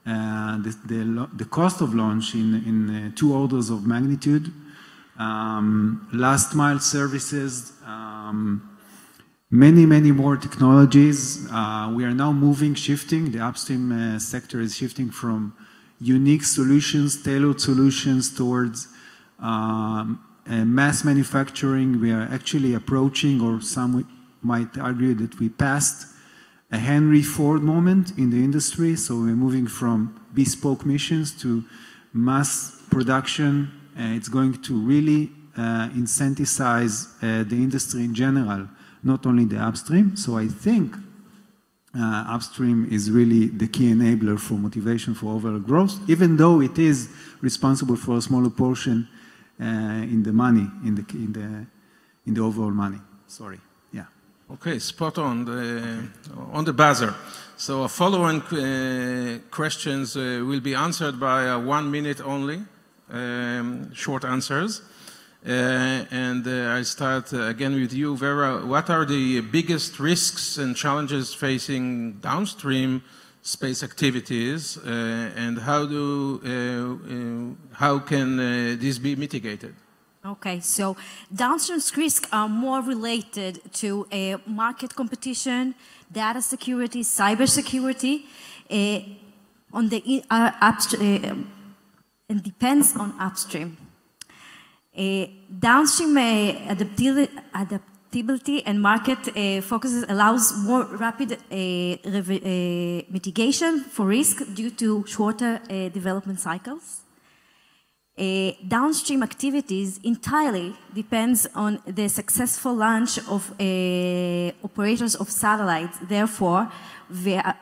the cost of launch in 2 orders of magnitude. Last mile services. Many more technologies. We are now shifting. The upstream sector is shifting from unique solutions, tailored solutions, towards mass manufacturing. We are actually approaching, or some might argue that we passed a Henry Ford moment in the industry. So we're moving from bespoke missions to mass production. It's going to really incentivize the industry in general, not only the upstream. So I think upstream is really the key enabler for motivation for overall growth, even though it is responsible for a smaller portion in the money, in the overall money. Sorry. Yeah. Okay, spot on the buzzer. So following questions will be answered by 1 minute only, short answers. I'll start again with you, Vera. What are the biggest risks and challenges facing downstream space activities, and how can this be mitigated? Okay, so downstream risks are more related to market competition, data security, cybersecurity, on the upstream, and depends on upstream. Downstream adaptability and market focuses allows more rapid mitigation for risk due to shorter development cycles. Downstream activities entirely depends on the successful launch of operators of satellites. Therefore,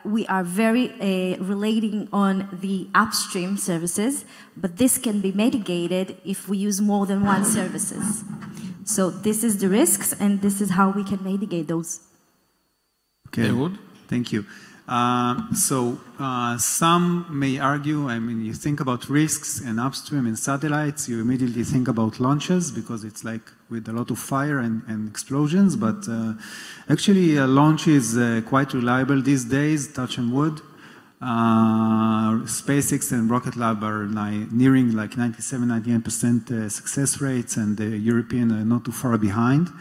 we are very relating on the upstream services, but this can be mitigated if we use more than one services. So this is the risks, and this is how we can mitigate those. Okay, thank you. Some may argue, I mean, you think about risks and upstream and satellites, you immediately think about launches because it's like with a lot of fire and explosions, but actually a launch is quite reliable these days, touch and wood. SpaceX and Rocket Lab are nearing like 97-98% success rates, and the European are not too far behind.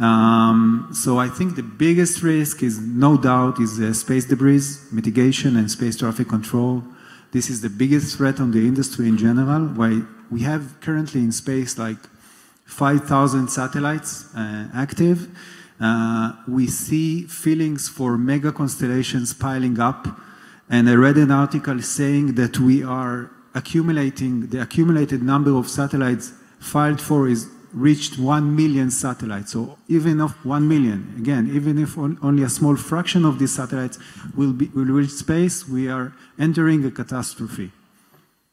So I think the biggest risk is, no doubt, is space debris mitigation and space traffic control. This is the biggest threat on the industry in general. Why we have currently in space like 5,000 satellites active. We see feelings for mega constellations piling up. And I read an article saying that we are accumulating, the accumulated number of satellites filed for is reached 1 million satellites. So even of 1 million, again, even if only a small fraction of these satellites will reach space, we are entering a catastrophe.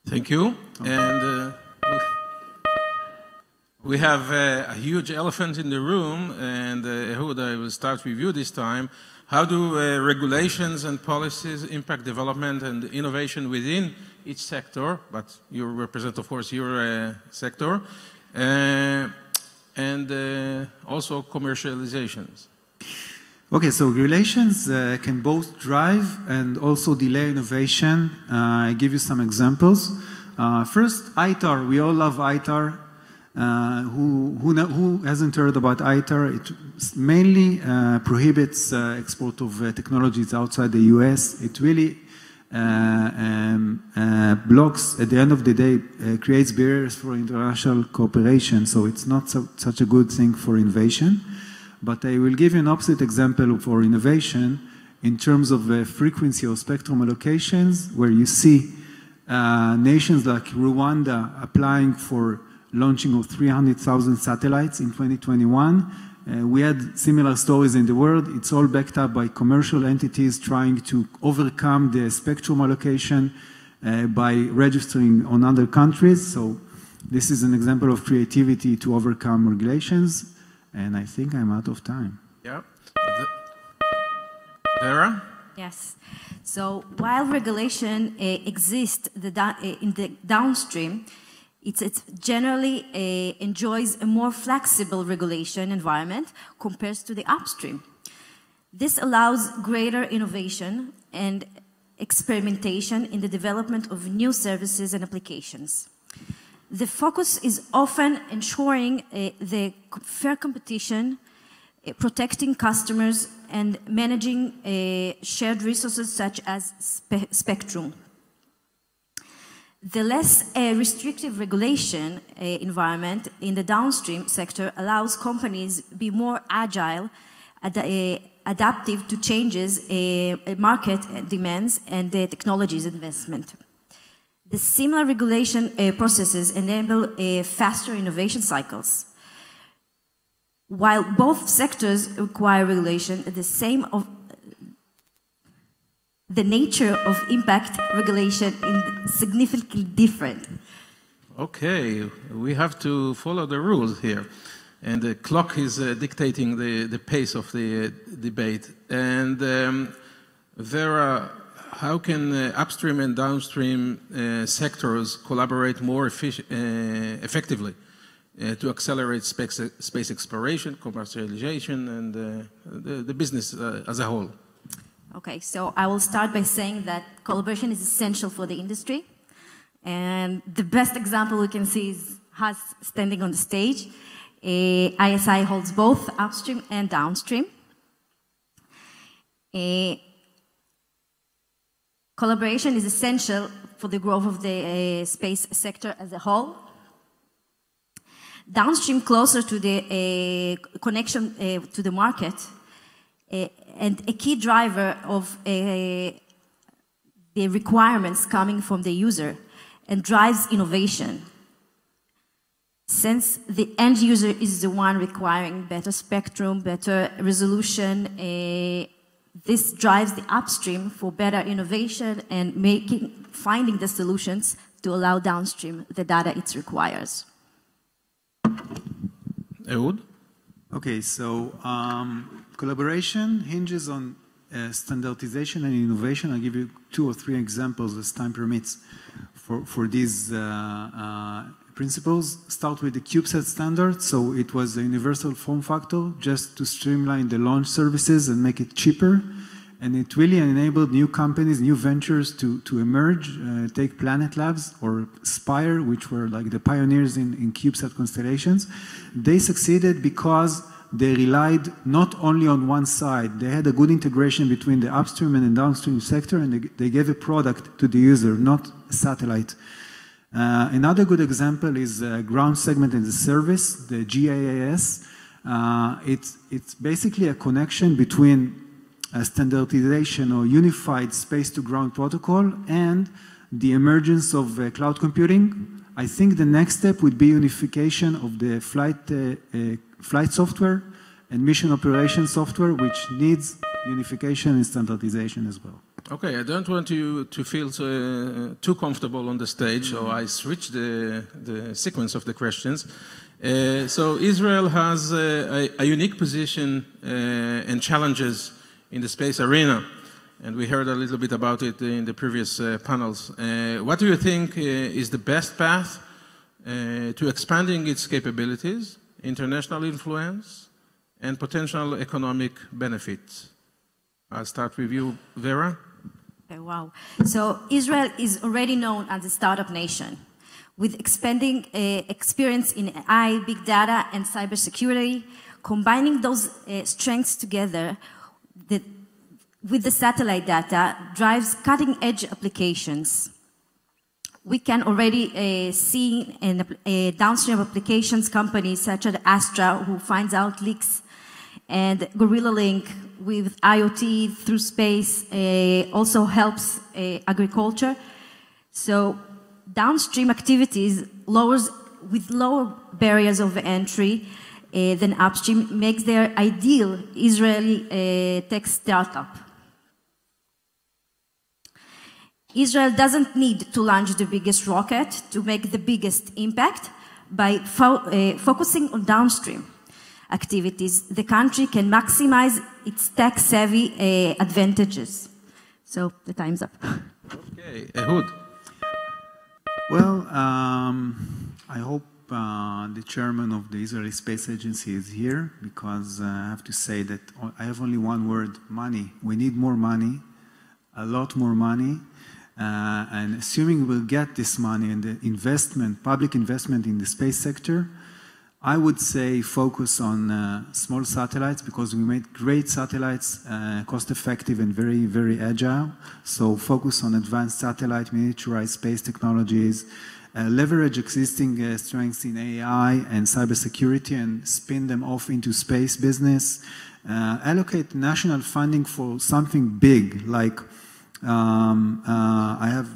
Thank you. And we have a huge elephant in the room, and Ehud, I will start with you this time. How do regulations and policies impact development and innovation within each sector? But you represent, of course, your sector. And also commercializations. Okay, so regulations can both drive and also delay innovation. I give you some examples. First, ITAR. We all love ITAR. Who hasn't heard about ITAR? It mainly prohibits export of technologies outside the US. It really blocks, at the end of the day, creates barriers for international cooperation, so it's not such a good thing for innovation. But I will give you an opposite example for innovation in terms of frequency or spectrum allocations, where you see nations like Rwanda applying for launching of 300,000 satellites in 2021. We had similar stories in the world. It's all backed up by commercial entities trying to overcome the spectrum allocation by registering on other countries. So this is an example of creativity to overcome regulations. And I think I'm out of time. Yeah. Vera? Yes. So while regulation exists in the downstream, it generally enjoys a more flexible regulation environment compared to the upstream. This allows greater innovation and experimentation in the development of new services and applications. The focus is often ensuring the fair competition, protecting customers, and managing shared resources such as spectrum. The less restrictive regulation environment in the downstream sector allows companies to be more agile, adaptive to changes, market demands, and the technologies investment. The similar regulation processes enable faster innovation cycles. While both sectors require regulation, the nature of impact regulation is significantly different. Okay, we have to follow the rules here. And the clock is dictating the pace of the debate. And Vera, how can upstream and downstream sectors collaborate more effectively to accelerate space exploration, commercialization, and the business as a whole? Okay, so I will start by saying that collaboration is essential for the industry. And the best example we can see is us standing on the stage. ISI holds both upstream and downstream. Collaboration is essential for the growth of the space sector as a whole. Downstream, closer to the connection to the market, and a key driver of the requirements coming from the user, and drives innovation. Since the end user is the one requiring better spectrum, better resolution, this drives the upstream for better innovation and finding the solutions to allow downstream the data it requires. Ehud? Okay, so collaboration hinges on standardization and innovation. I'll give you 2 or 3 examples as time permits for these principles. Start with the CubeSat standard. So it was a universal form factor just to streamline the launch services and make it cheaper. And it really enabled new companies, new ventures to emerge. Take Planet Labs or Spire, which were like the pioneers in CubeSat constellations. They succeeded because they relied not only on one side. They had a good integration between the upstream and the downstream sector, and they gave a product to the user, not a satellite. Another good example is ground segment as a service, the GAAS. It's basically a connection between standardization or unified space-to-ground protocol and the emergence of cloud computing. I think the next step would be unification of the flight software and mission operation software, which needs unification and standardization as well. Okay, I don't want you to feel too comfortable on the stage, so I switched the sequence of the questions. So Israel has a unique position and challenges in the space arena, and we heard a little bit about it in the previous panels. What do you think is the best path to expanding its capabilities, international influence, and potential economic benefits? I'll start with you, Vera. Okay, wow. So Israel is already known as a startup nation with expanding experience in AI, big data, and cybersecurity. Combining those strengths together with the satellite data drives cutting-edge applications. We can already see in downstream applications companies such as Astra, who finds out leaks, and Gorilla Link with IoT through space also helps agriculture. So downstream activities with lower barriers of entry than upstream makes their ideal Israeli tech startup. Israel doesn't need to launch the biggest rocket to make the biggest impact. By focusing on downstream activities, the country can maximize its tech-savvy advantages. So the time's up. Okay, Ehud. Well, I hope the chairman of the Israeli Space Agency is here, because I have to say that I have only one word: money. We need more money, a lot more money. And assuming we'll get this money and the investment, public investment in the space sector, I would say focus on small satellites, because we made great satellites, cost-effective and very, very agile. So focus on advanced satellite, miniaturized space technologies, leverage existing strengths in AI and cybersecurity and spin them off into space business. Allocate national funding for something big, like I have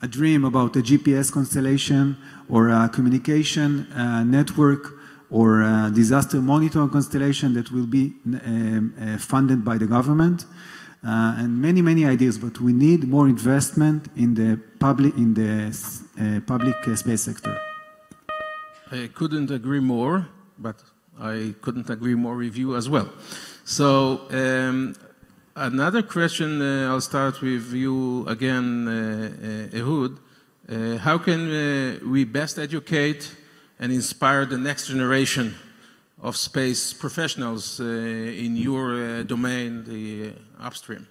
a dream about a GPS constellation or a communication network or disaster monitoring constellation that will be funded by the government, and many, many ideas. But we need more investment in the public space sector. I couldn't agree more, but I couldn't agree more with you as well. So another question, I'll start with you again, Ehud. How can we best educate and inspire the next generation of space professionals in your domain, the upstream?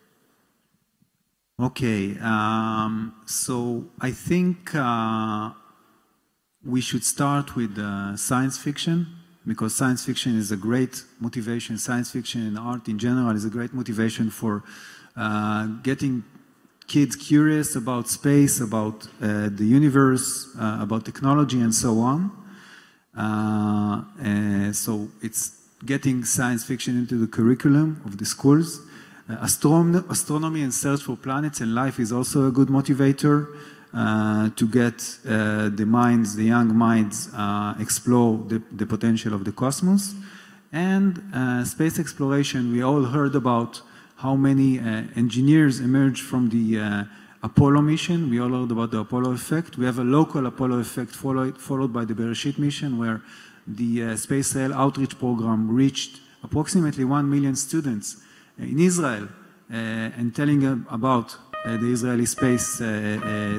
Okay, so I think we should start with science fiction, because science fiction is a great motivation. Science fiction and art in general is a great motivation for getting kids curious about space, about the universe, about technology, and so on. So it's getting science fiction into the curriculum of the schools. Astronomy and search for planets and life is also a good motivator to get the minds, the young minds, explore the potential of the cosmos. And space exploration, we all heard about how many engineers emerged from the Apollo mission. We all heard about the Apollo effect. We have a local Apollo effect followed by the Bereshit mission, where the Space Rail Outreach Program reached approximately 1 million students in Israel and telling about the Israeli space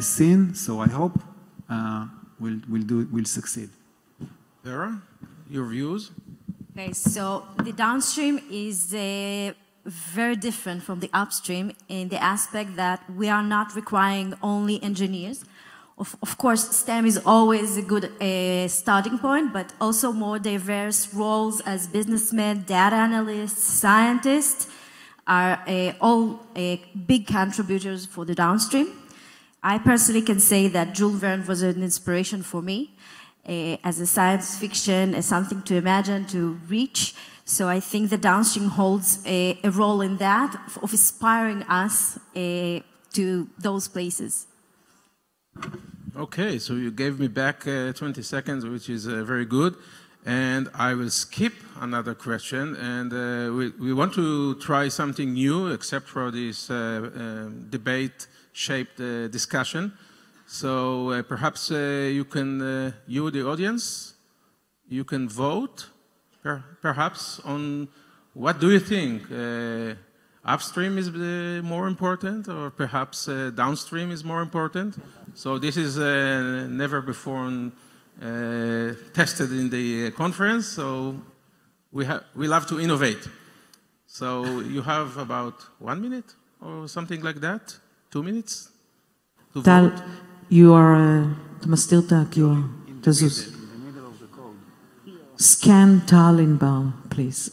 scene. So I hope we'll succeed. Vera, your views? Okay, so the downstream is very different from the upstream in the aspect that we are not requiring only engineers. Of course, STEM is always a good starting point, but also more diverse roles as businessmen, data analysts, scientists are all big contributors for the downstream. I personally can say that Jules Verne was an inspiration for me as a science fiction, as something to imagine, to reach. So I think the downstream holds a role in that, of inspiring us to those places. Okay, so you gave me back 20 seconds, which is very good. And I will skip another question. And we want to try something new, except for this debate-shaped discussion. So perhaps you can, you, the audience, you can vote, perhaps, on what do you think? Upstream is more important, or perhaps downstream is more important? So this is never before tested in the conference, so we love to innovate. So you have about 1 minute or something like that, 2 minutes to Tal, vote. you are, אתה מסתיר את ה-QR. תזוז. Scan Tal Inbar, please.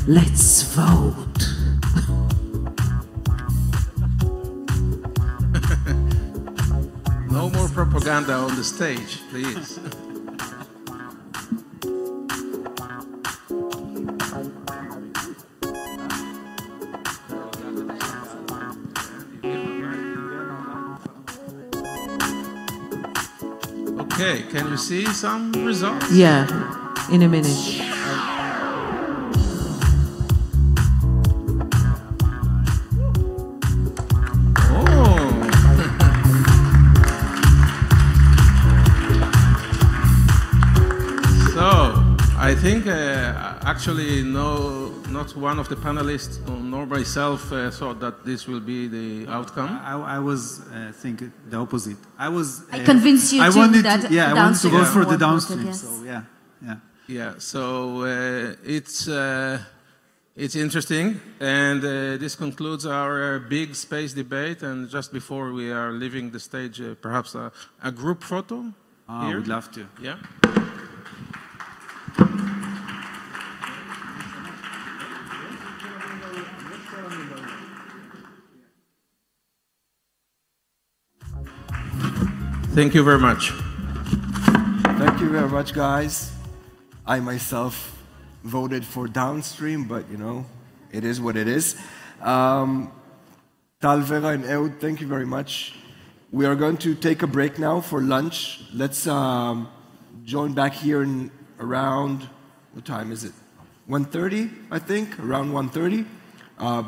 Let's vote. No more propaganda on the stage, please. Okay, can you see some results? Yeah, in a minute. I think actually not one of the panelists nor myself thought that this will be the outcome. I was thinking the opposite. I convinced you I too wanted that to, I wanted to go for the downstream. Yes. So yeah. So it's interesting, and this concludes our big space debate. And just before we are leaving the stage, perhaps a group photo here. I would love to. Yeah. Thank you very much. Thank you very much, guys. I myself voted for downstream, but you know, it is what it is. Tal, Vera, and Ehud, thank you very much. We are going to take a break now for lunch. Let's join back here in around, what time is it? 1:30, I think, around 1:30.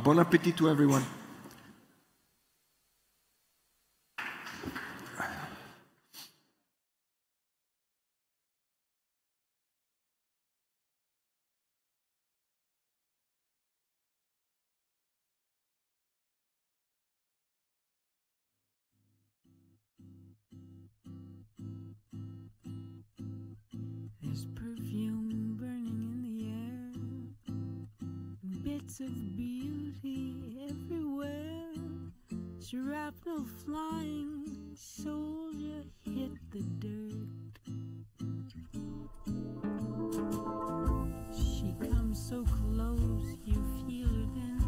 Bon appetit to everyone. There's perfume burning in the air, bits of beauty everywhere, shrapnel flying, soldier hit the dirt. She comes so close, you feel her then.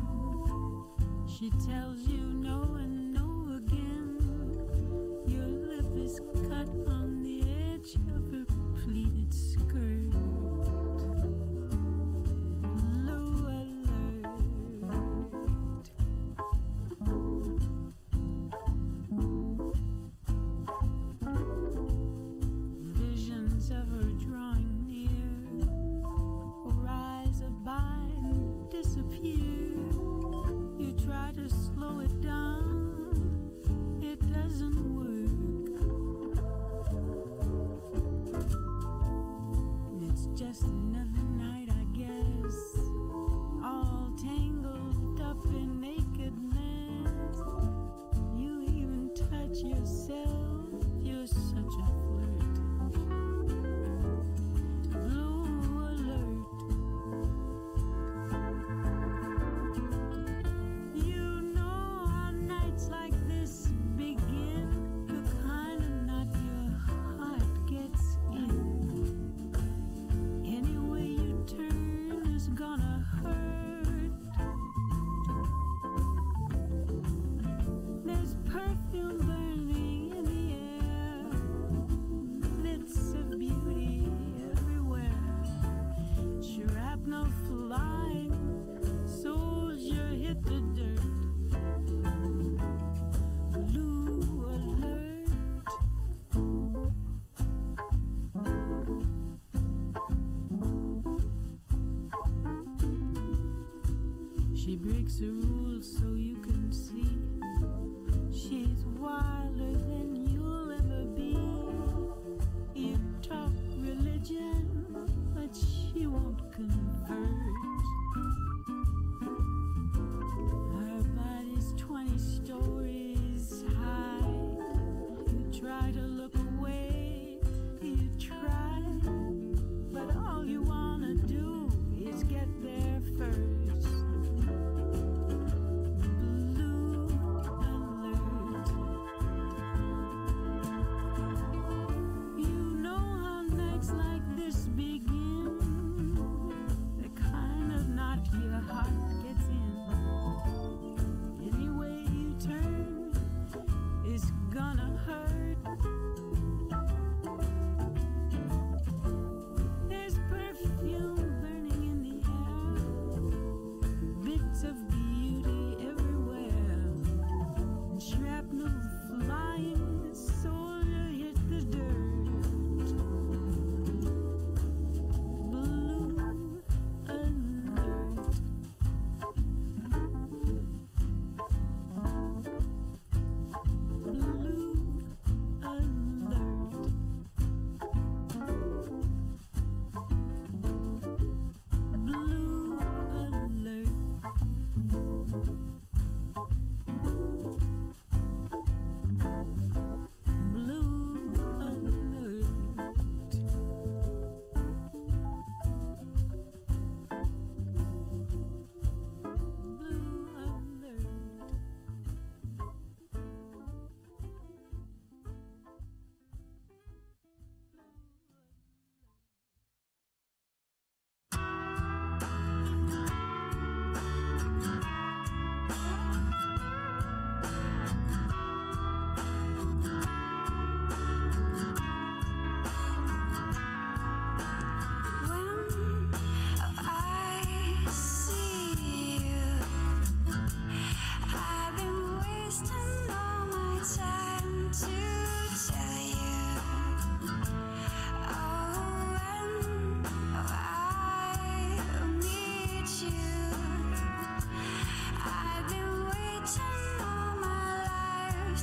She tells you no and no again. Your lip is cut on the edge of her pleated skirt. Low alert. Visions of her drawing near, rise by and disappear. You try to slow it down.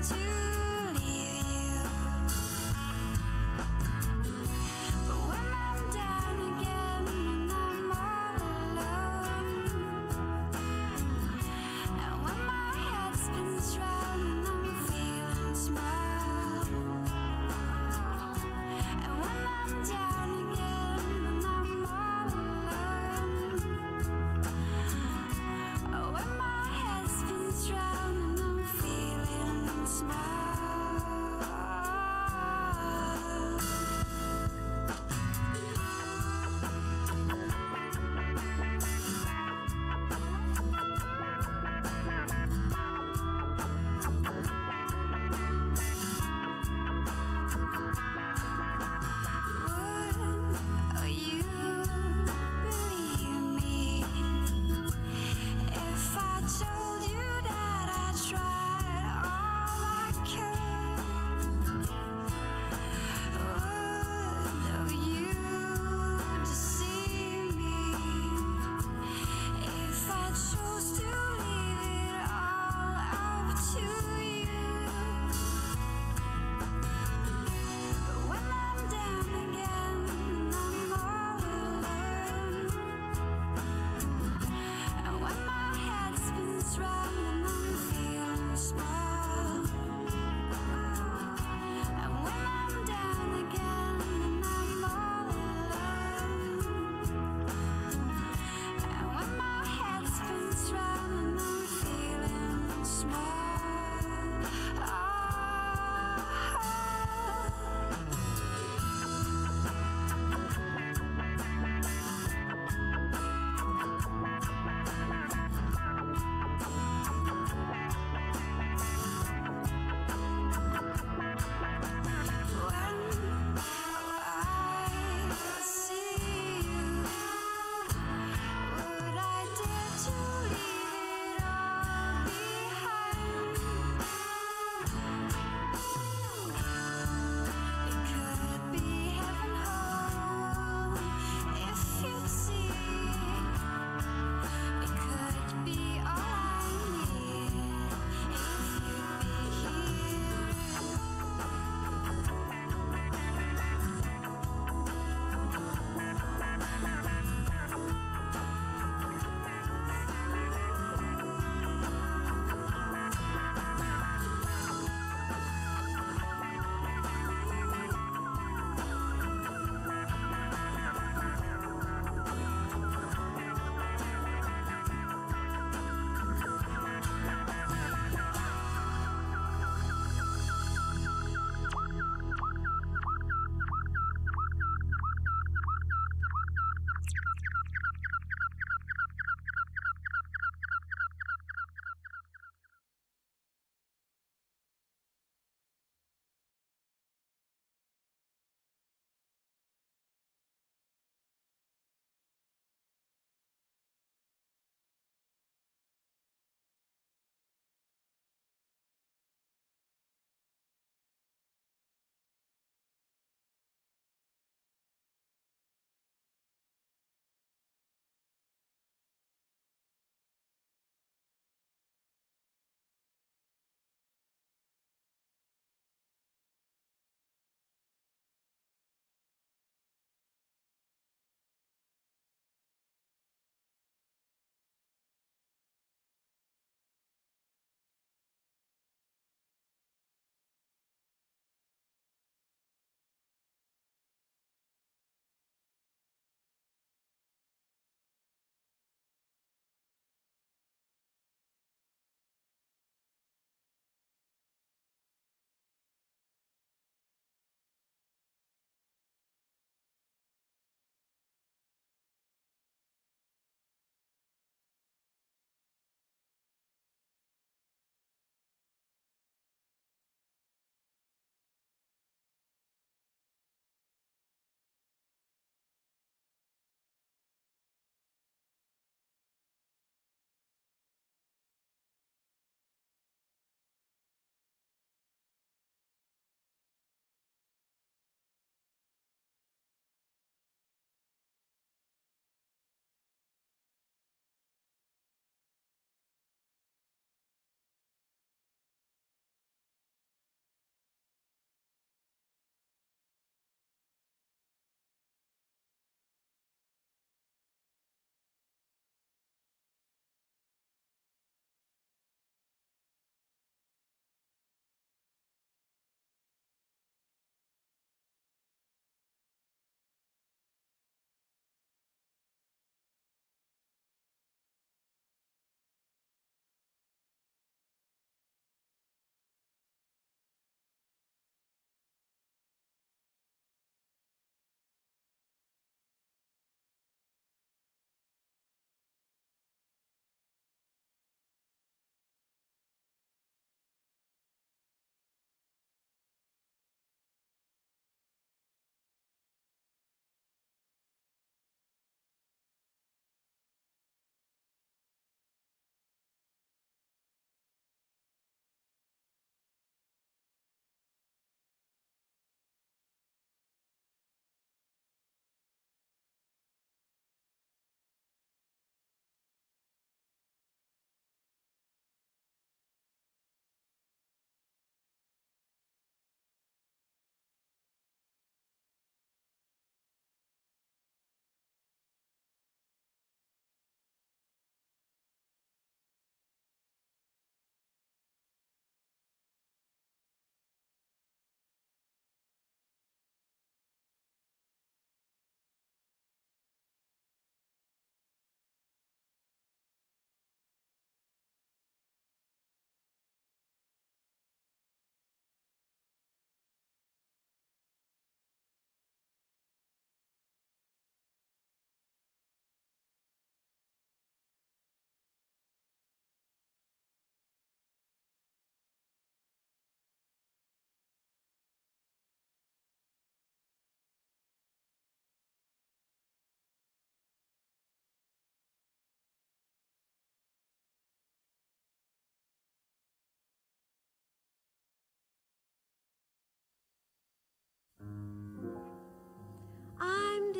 to leave you. But when I'm down again and I'm all alone, and when my head spins round and I'm feeling small, and when I'm down again and I'm all alone, oh, when my head spins round and I'm feeling small.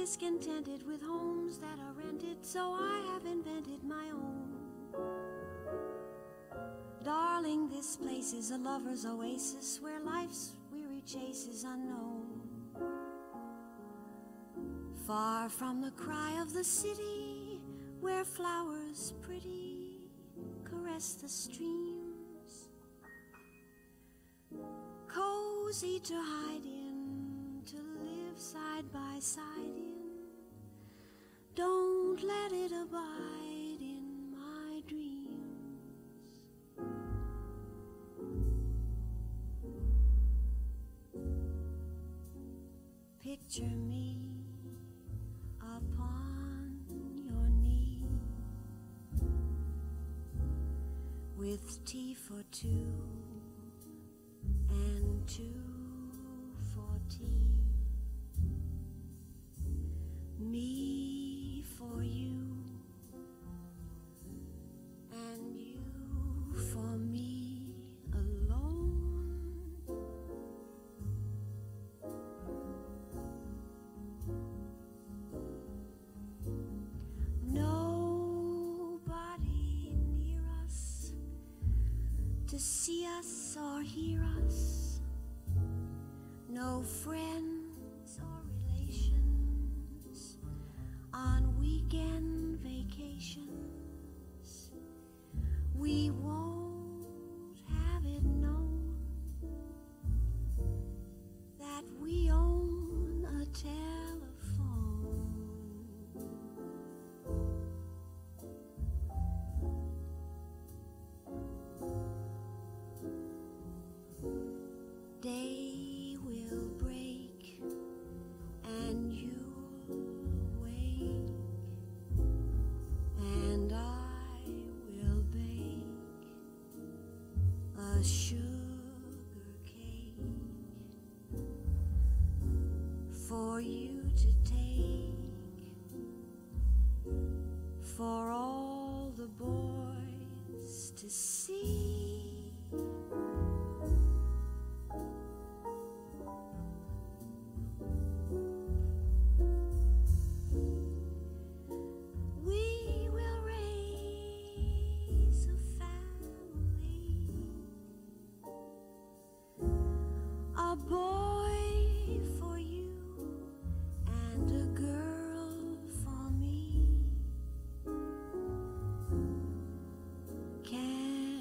discontented with homes that are rented, so I have invented my own. Darling, this place is a lover's oasis where life's weary chase is unknown. Far from the cry of the city, where flowers pretty caress the streams, cozy to hide in, to live side by side in. Don't let it abide in my dreams. Picture me upon your knee, with tea for two and two for tea. Me for you and you for me alone. Nobody near us to see us or hear us. No friends or relations on weekend vacations. We won't have it known that we own a telephone. Day will break and you'll wake, and I will bake a sugar cake for you to take, for all the boys to see. We will raise a family, a boy for you and a girl for me. Can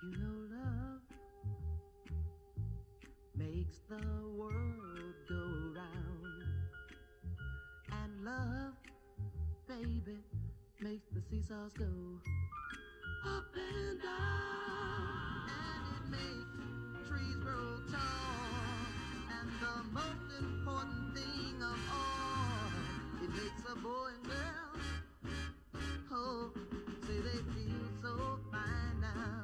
You know love makes the world go round, and love, baby, makes the seesaws go up and down, and it makes trees grow tall, and the most important thing of all, it makes a boy and girl, oh, say they feel so fine now.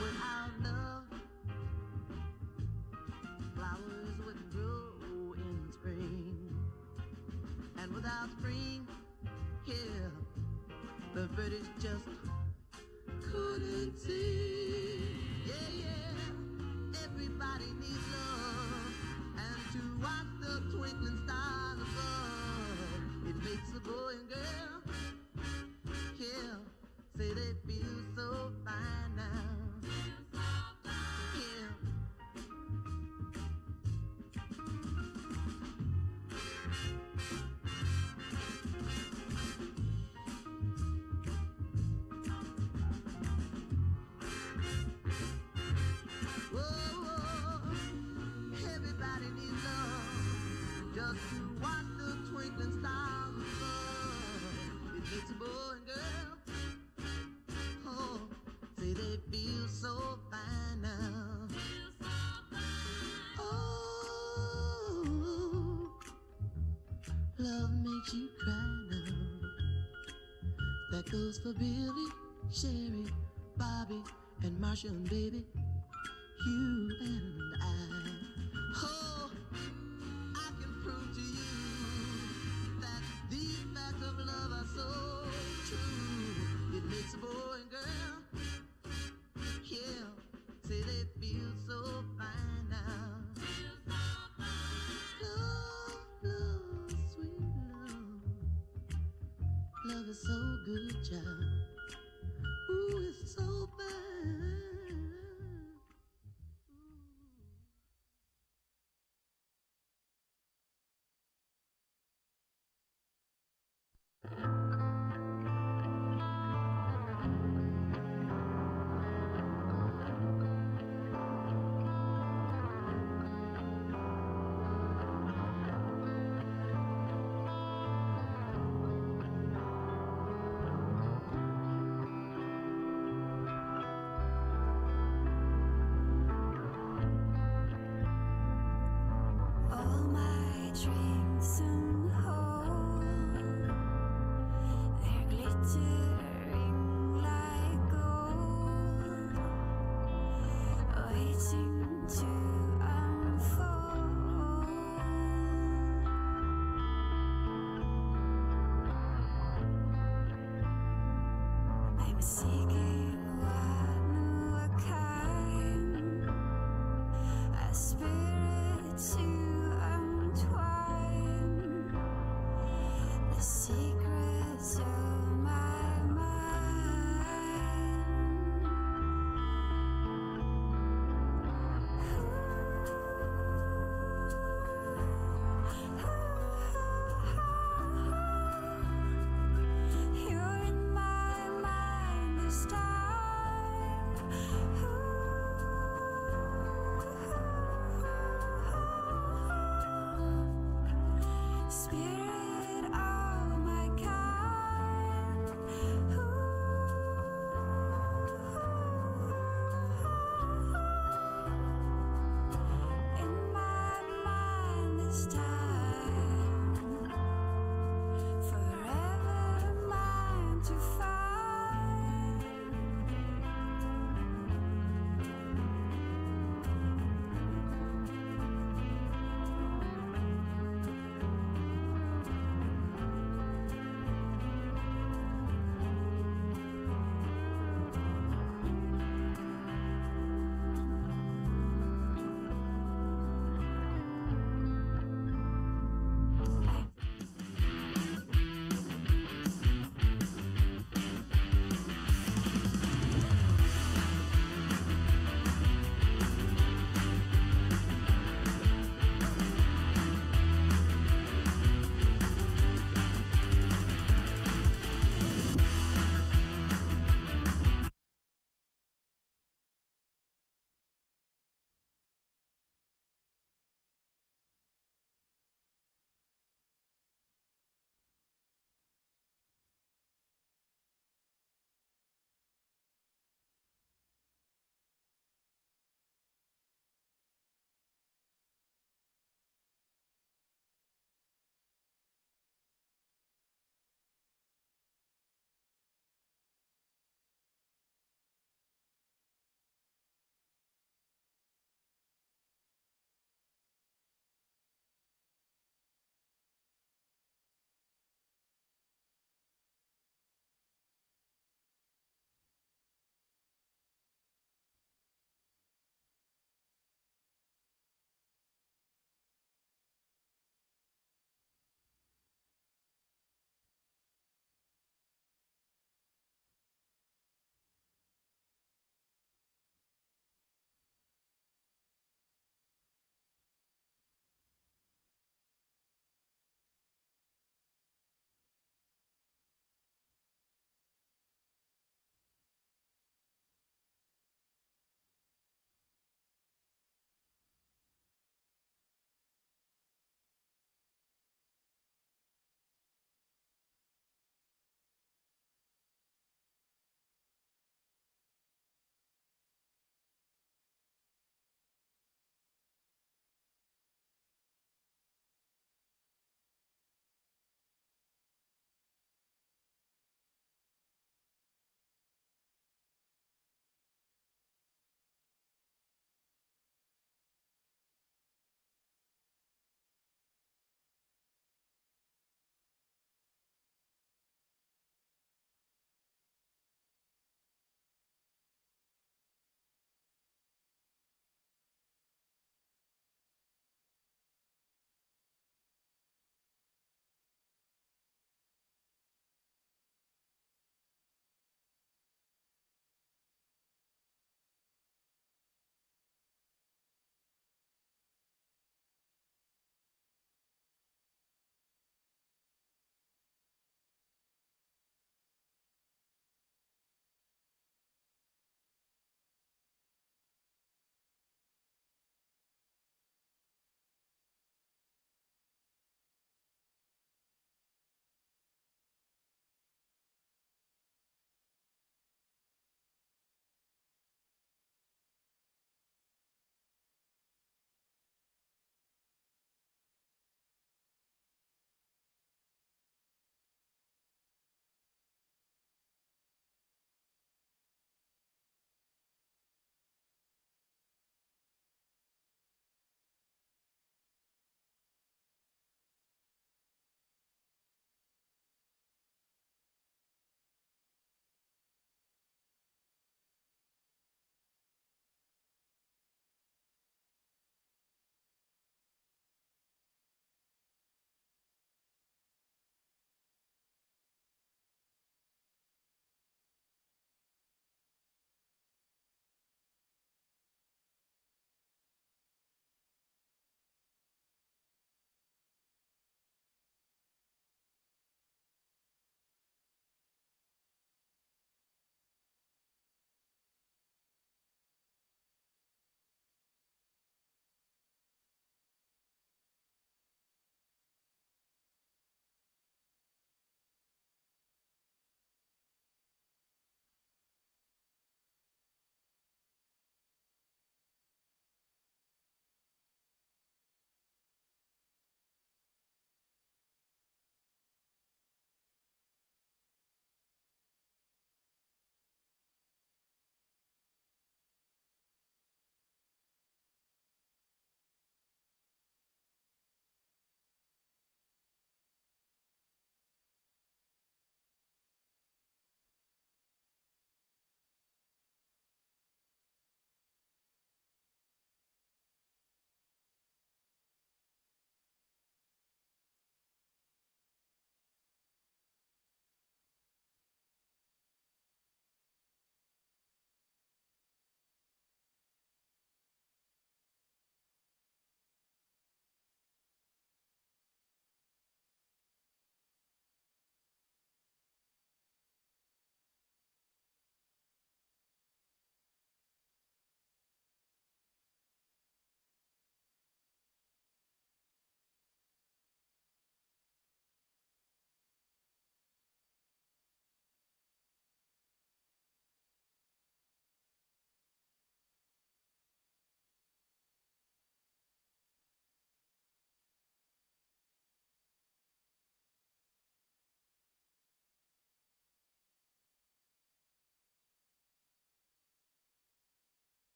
Without love, flowers wouldn't grow in spring, and without spring, yeah, the British just couldn't see. Yeah, yeah, everybody needs love, and to watch the twinkling stars above, it makes a boy and girl, yeah, say they feel so fine now. Yeah. Everybody needs love, just to watch the twinkling stars above. It makes a boy and girl, oh, say they feel so fine now. Oh, love makes you cry now. That goes for Billy, Sherry, Bobby, and Marsha and baby, you and I. Oh, I can prove to you that these facts of love are so true. It makes a boy and girl, yeah, say they feel so fine now. Love, love, sweet love, love is so good, child. Ooh, it's so fine.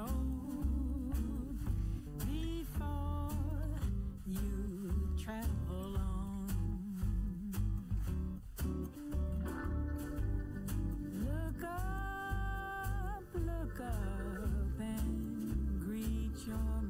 road before you travel on. Look up and greet your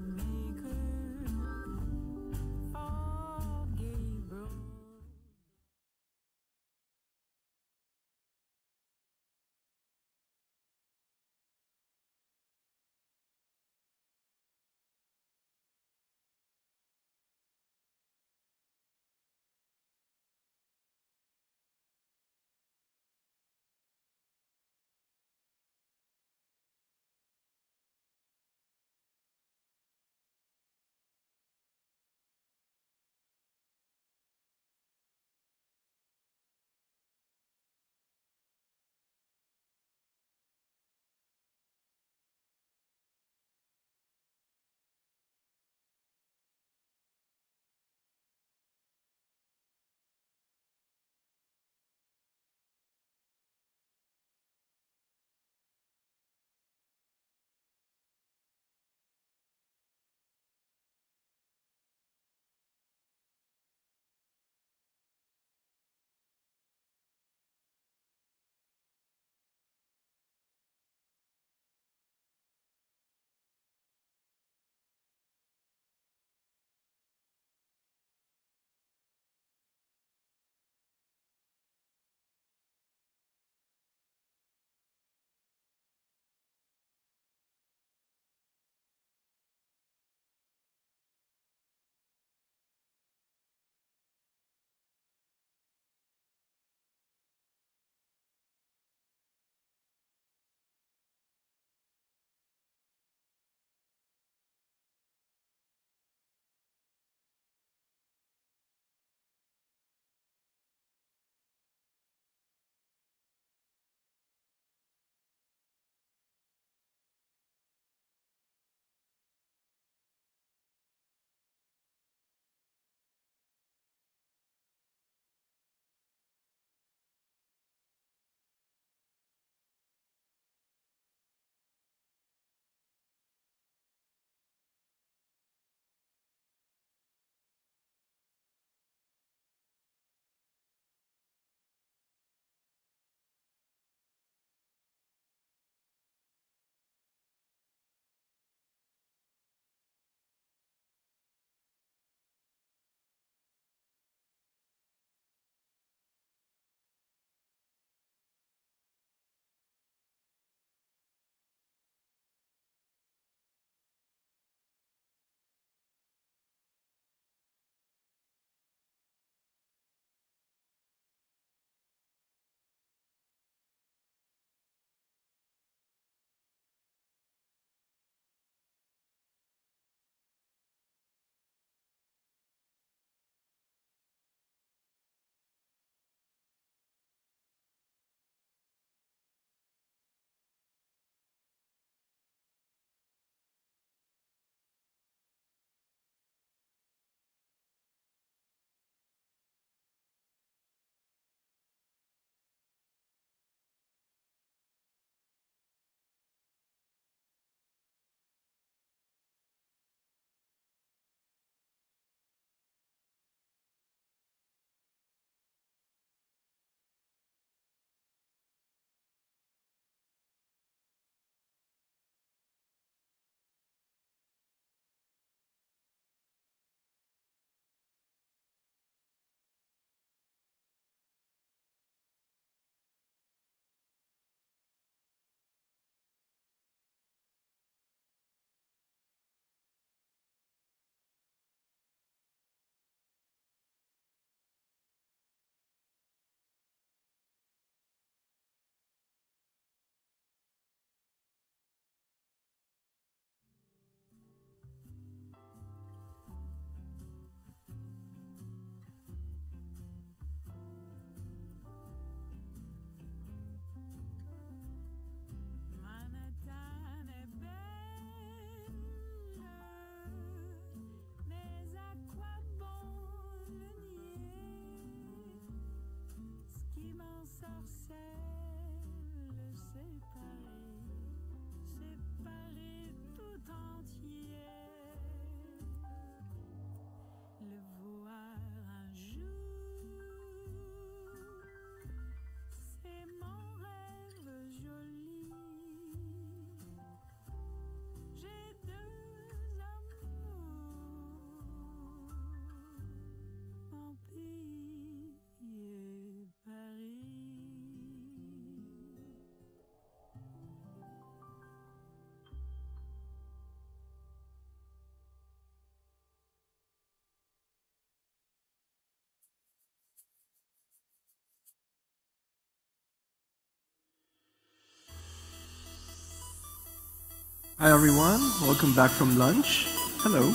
Hi everyone, welcome back from lunch. Hello.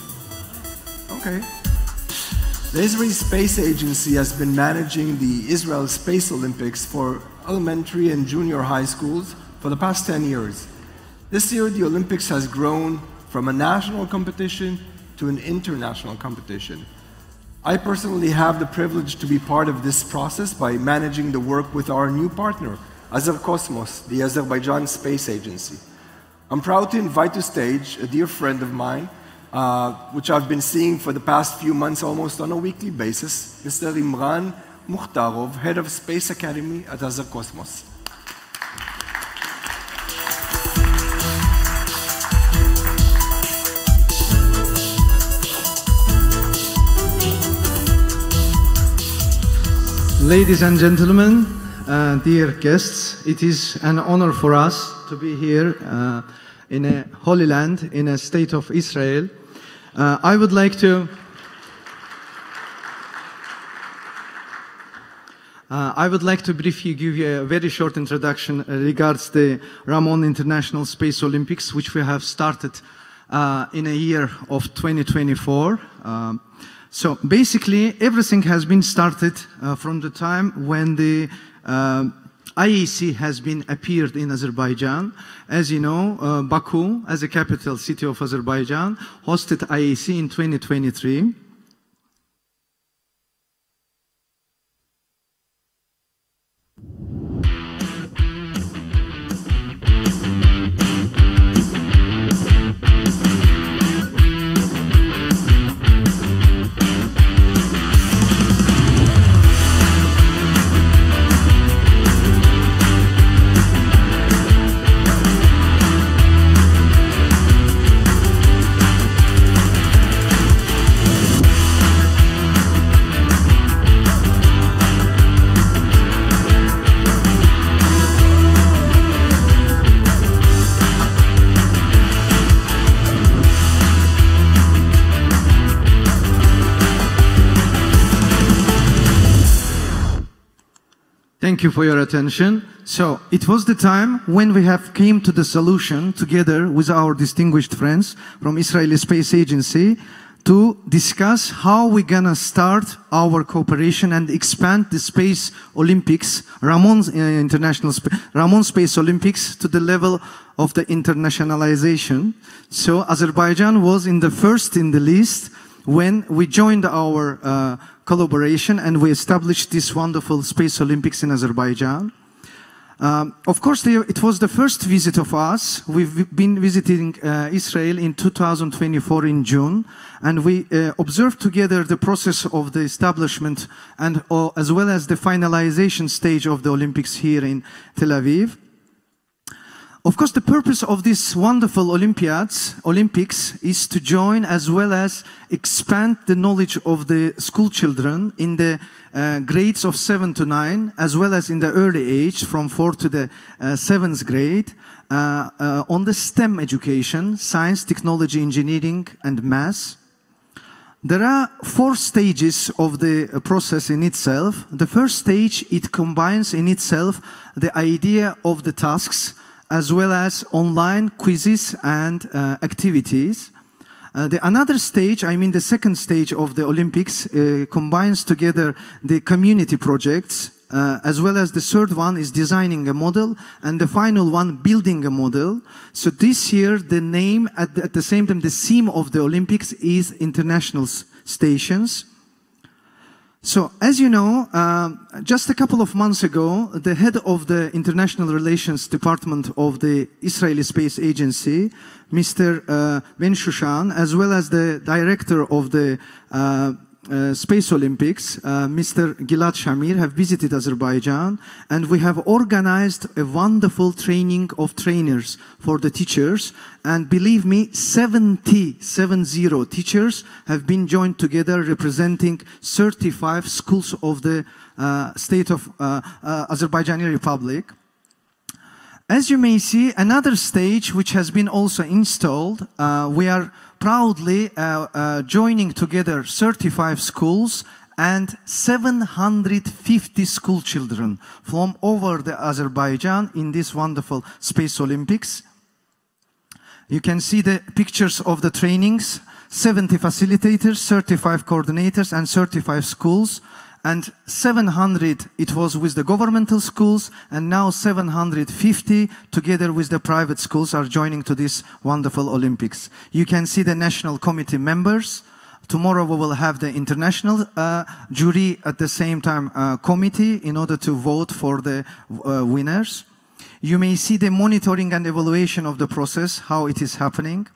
Okay. The Israeli Space Agency has been managing the Israel Space Olympics for elementary and junior high schools for the past 10 years. This year, the Olympics has grown from a national competition to an international competition. I personally have the privilege to be part of this process by managing the work with our new partner, Azercosmos, the Azerbaijan Space Agency. I'm proud to invite to stage a dear friend of mine, which I've been seeing for the past few months almost on a weekly basis, Mr. Imran Mukhtarov, Head of Space Academy at Azercosmos. Ladies and gentlemen, dear guests, it is an honor for us to be here in a holy land, in a state of Israel. I would like to briefly give you a very short introduction regards the Ramon International Space Olympics, which we have started in a year of 2024. So basically, everything has been started from the time when the IAC has been appeared in Azerbaijan. As you know, Baku, as a capital city of Azerbaijan, hosted IAC in 2023. Thank you for your attention. So it was the time when we have came to the solution together with our distinguished friends from Israeli Space Agency to discuss how we're gonna start our cooperation and expand the Space Olympics, Ramon Space Olympics, to the level of the internationalization. So Azerbaijan was in the first in the list when we joined our collaboration and we established this wonderful Space Olympics in Azerbaijan. Of course, it was the first visit of us. We've been visiting Israel in 2024 in June, and we observed together the process of the establishment and as well as the finalization stage of the Olympics here in Tel Aviv. Of course, the purpose of this wonderful Olympics is to join as well as expand the knowledge of the school children in the grades of 7 to 9, as well as in the early age from 4 to the 7th grade, on the STEM education, science, technology, engineering, and math. There are 4 stages of the process in itself. The first stage, it combines in itself the idea of the tasks, as well as online quizzes and activities. Another stage, I mean the second stage of the Olympics, combines together the community projects, as well as the third one is designing a model, and the final one, building a model. So this year, the name, at the same time, the theme of the Olympics is International Stations. So, as you know, just a couple of months ago, the head of the International Relations Department of the Israeli Space Agency, Mr. Ben Shushan, as well as the director of the Space Olympics, Mr. Gilad Shamir, have visited Azerbaijan, and we have organized a wonderful training of trainers for the teachers. And believe me, 70 teachers have been joined together representing 35 schools of the state of Azerbaijani Republic. As you may see, another stage which has been also installed, we are proudly joining together 35 schools and 750 school children from over the Azerbaijan in this wonderful Space Olympics. You can see the pictures of the trainings, 70 facilitators, 35 coordinators, and 35 schools. And 700, it was with the governmental schools, and now 750 together with the private schools are joining to this wonderful Olympics. You can see the national committee members. Tomorrow we will have the international jury at the same time committee in order to vote for the winners. You may see the monitoring and evaluation of the process, how it is happening.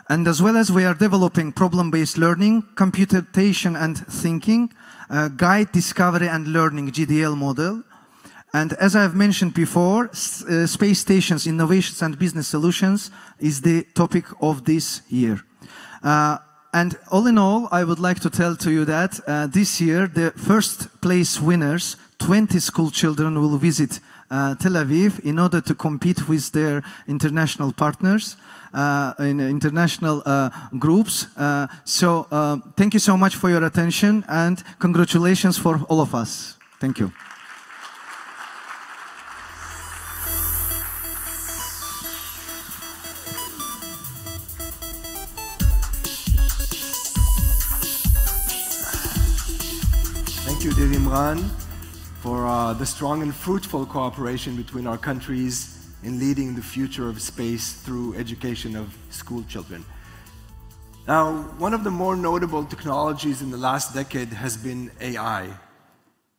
And as well as we are developing problem-based learning, computation and thinking, guide, discovery and learning GDL model. And as I have mentioned before, space stations, innovations and business solutions is the topic of this year. And all in all, I would like to tell to you that this year, the first place winners, 20 school children will visit Tel Aviv in order to compete with their international partners in international groups. So thank you so much for your attention and congratulations for all of us. Thank you. Thank you, dear Imran, for the strong and fruitful cooperation between our countries in leading the future of space through education of school children. Now, one of the more notable technologies in the last decade has been AI.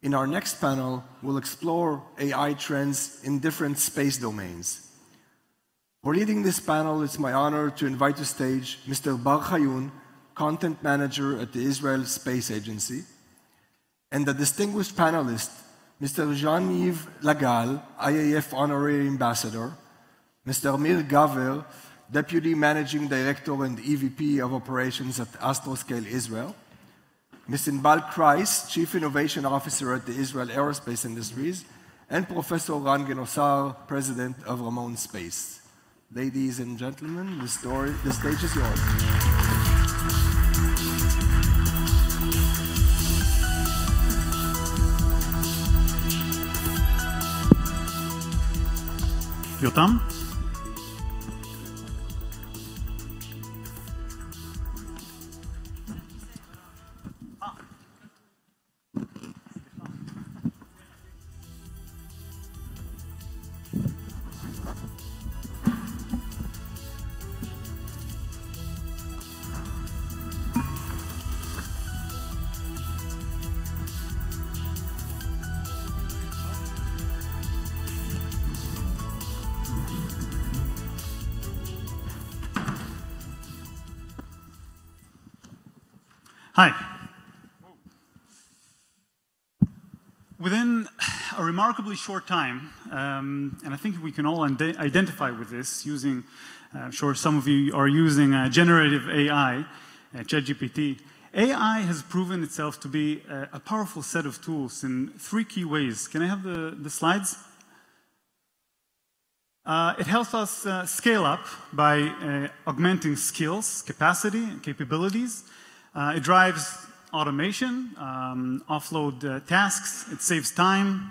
In our next panel, we'll explore AI trends in different space domains. For leading this panel, it's my honor to invite to stage Mr. Bar Chayun, Content Manager at the Israel Space Agency, and the distinguished panelist, Mr. Jean-Yves Lagal, IAF Honorary Ambassador, Mr. Mir Gaver, Deputy Managing Director and EVP of Operations at Astroscale Israel, Ms. Inbal Kreis, Chief Innovation Officer at the Israel Aerospace Industries, and Professor Ran Genosar, President of Ramon Space. Ladies and gentlemen, the stage is yours. Yotam? Hi. Within a remarkably short time, and I think we can all identify with this using, I'm sure some of you are using generative AI, ChatGPT. AI has proven itself to be a powerful set of tools in three key ways. Can I have the slides? It helps us scale up by augmenting skills, capacity, and capabilities. It drives automation, offload tasks, it saves time,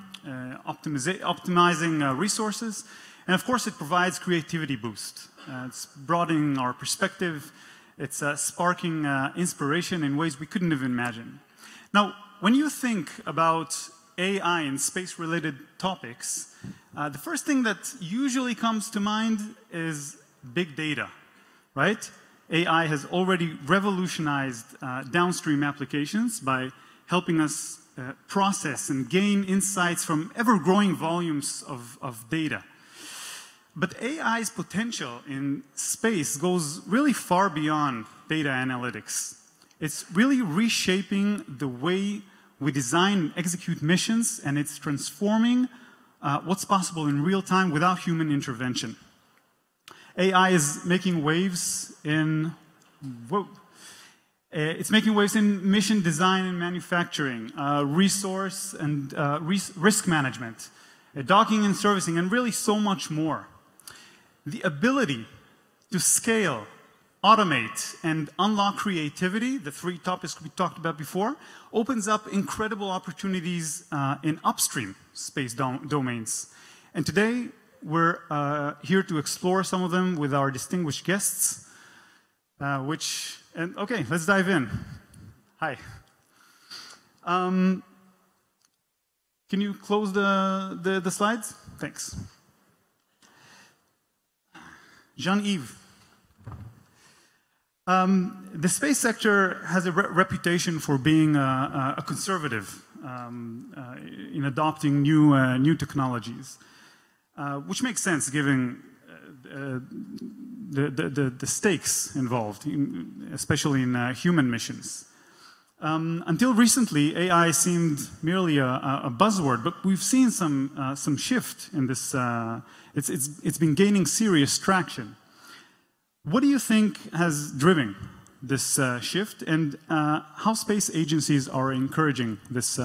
optimizing resources, and of course it provides creativity boost. It's broadening our perspective, it's sparking inspiration in ways we couldn't have imagined. Now, when you think about AI and space-related topics, the first thing that usually comes to mind is big data, right? AI has already revolutionized downstream applications by helping us process and gain insights from ever-growing volumes of data. But AI's potential in space goes really far beyond data analytics. It's really reshaping the way we design and execute missions, and it's transforming what's possible in real time without human intervention. AI is making waves in, it's making waves in mission design and manufacturing, resource and risk management, docking and servicing, and really so much more. The ability to scale, automate, and unlock creativity, the three topics we talked about before, opens up incredible opportunities in upstream space domains. And today, we're here to explore some of them with our distinguished guests, okay, let's dive in. Hi. Can you close the slides? Thanks. Jean-Yves. The space sector has a reputation for being a conservative in adopting new technologies, which makes sense given the stakes involved, especially in human missions. Until recently, AI seemed merely a buzzword, but we've seen some shift in this. It's been gaining serious traction. What do you think has driven this shift, and how space agencies are encouraging this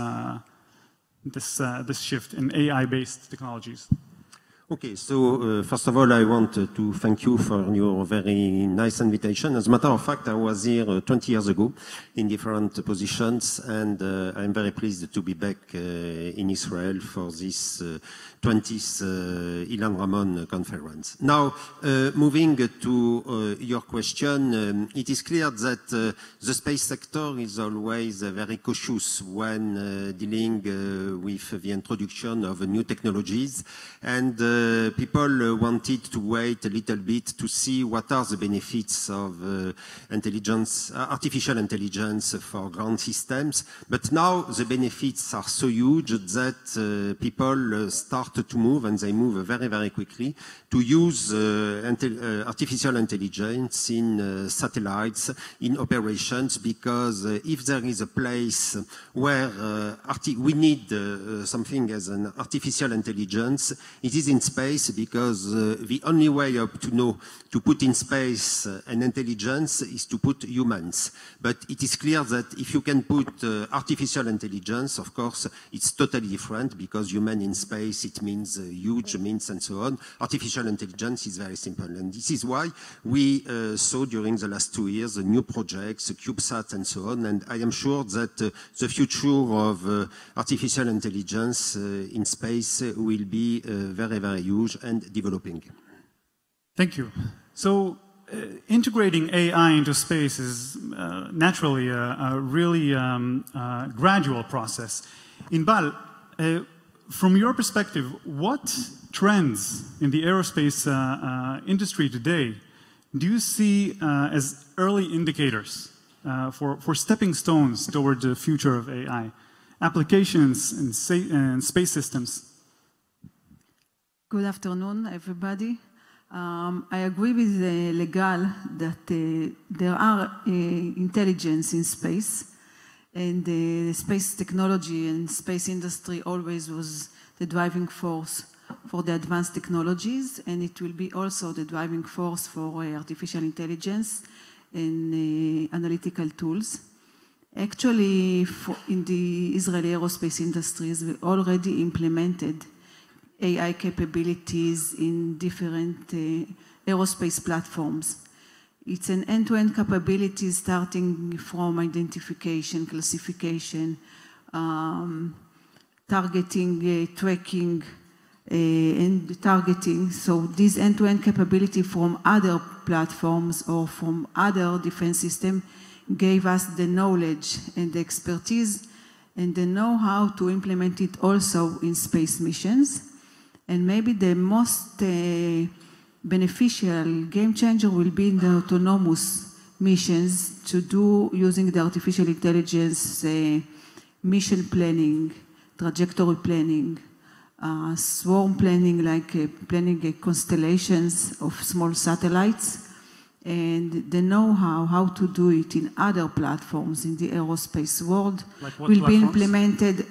shift in AI-based technologies? Okay, so first of all, I want to thank you for your very nice invitation. As a matter of fact, I was here 20 years ago in different positions, and I'm very pleased to be back in Israel for this 20th Ilan Ramon Conference. Now, moving to your question, it is clear that the space sector is always very cautious when dealing with the introduction of new technologies, and people wanted to wait a little bit to see what are the benefits of artificial intelligence for ground systems. But now the benefits are so huge that people start to move, and they move very, very quickly, to use artificial intelligence in satellites, in operations, because if there is a place where we need something as an artificial intelligence, it is in space, because the only way to put in space an intelligence is to put humans. But it is clear that if you can put artificial intelligence, of course, it's totally different, because human in space, it means huge means and so on. Artificial intelligence is very simple. And this is why we saw during the last 2 years new projects, CubeSats and so on. And I am sure that the future of artificial intelligence in space will be very, very huge and developing. Thank you. So integrating AI into space is naturally a really gradual process. Inbar, from your perspective, what trends in the aerospace industry today do you see as early indicators for stepping stones toward the future of AI, applications and space systems? Good afternoon, everybody. I agree with Legal that there are intelligence in space, and the space technology and space industry always was the driving force for the advanced technologies, and it will be also the driving force for artificial intelligence and analytical tools. Actually, in the Israeli aerospace industries, we already implemented AI capabilities in different aerospace platforms. It's an end-to-end capability starting from identification, classification, targeting, tracking, and targeting. So this end-to-end capability from other platforms or from other defense systems gave us the knowledge and the expertise and the know-how to implement it also in space missions. And maybe the most beneficial game changer will be in the autonomous missions to do using the artificial intelligence mission planning, trajectory planning, swarm planning, like planning constellations of small satellites, and the know-how how to do it in other platforms in the aerospace world will be implemented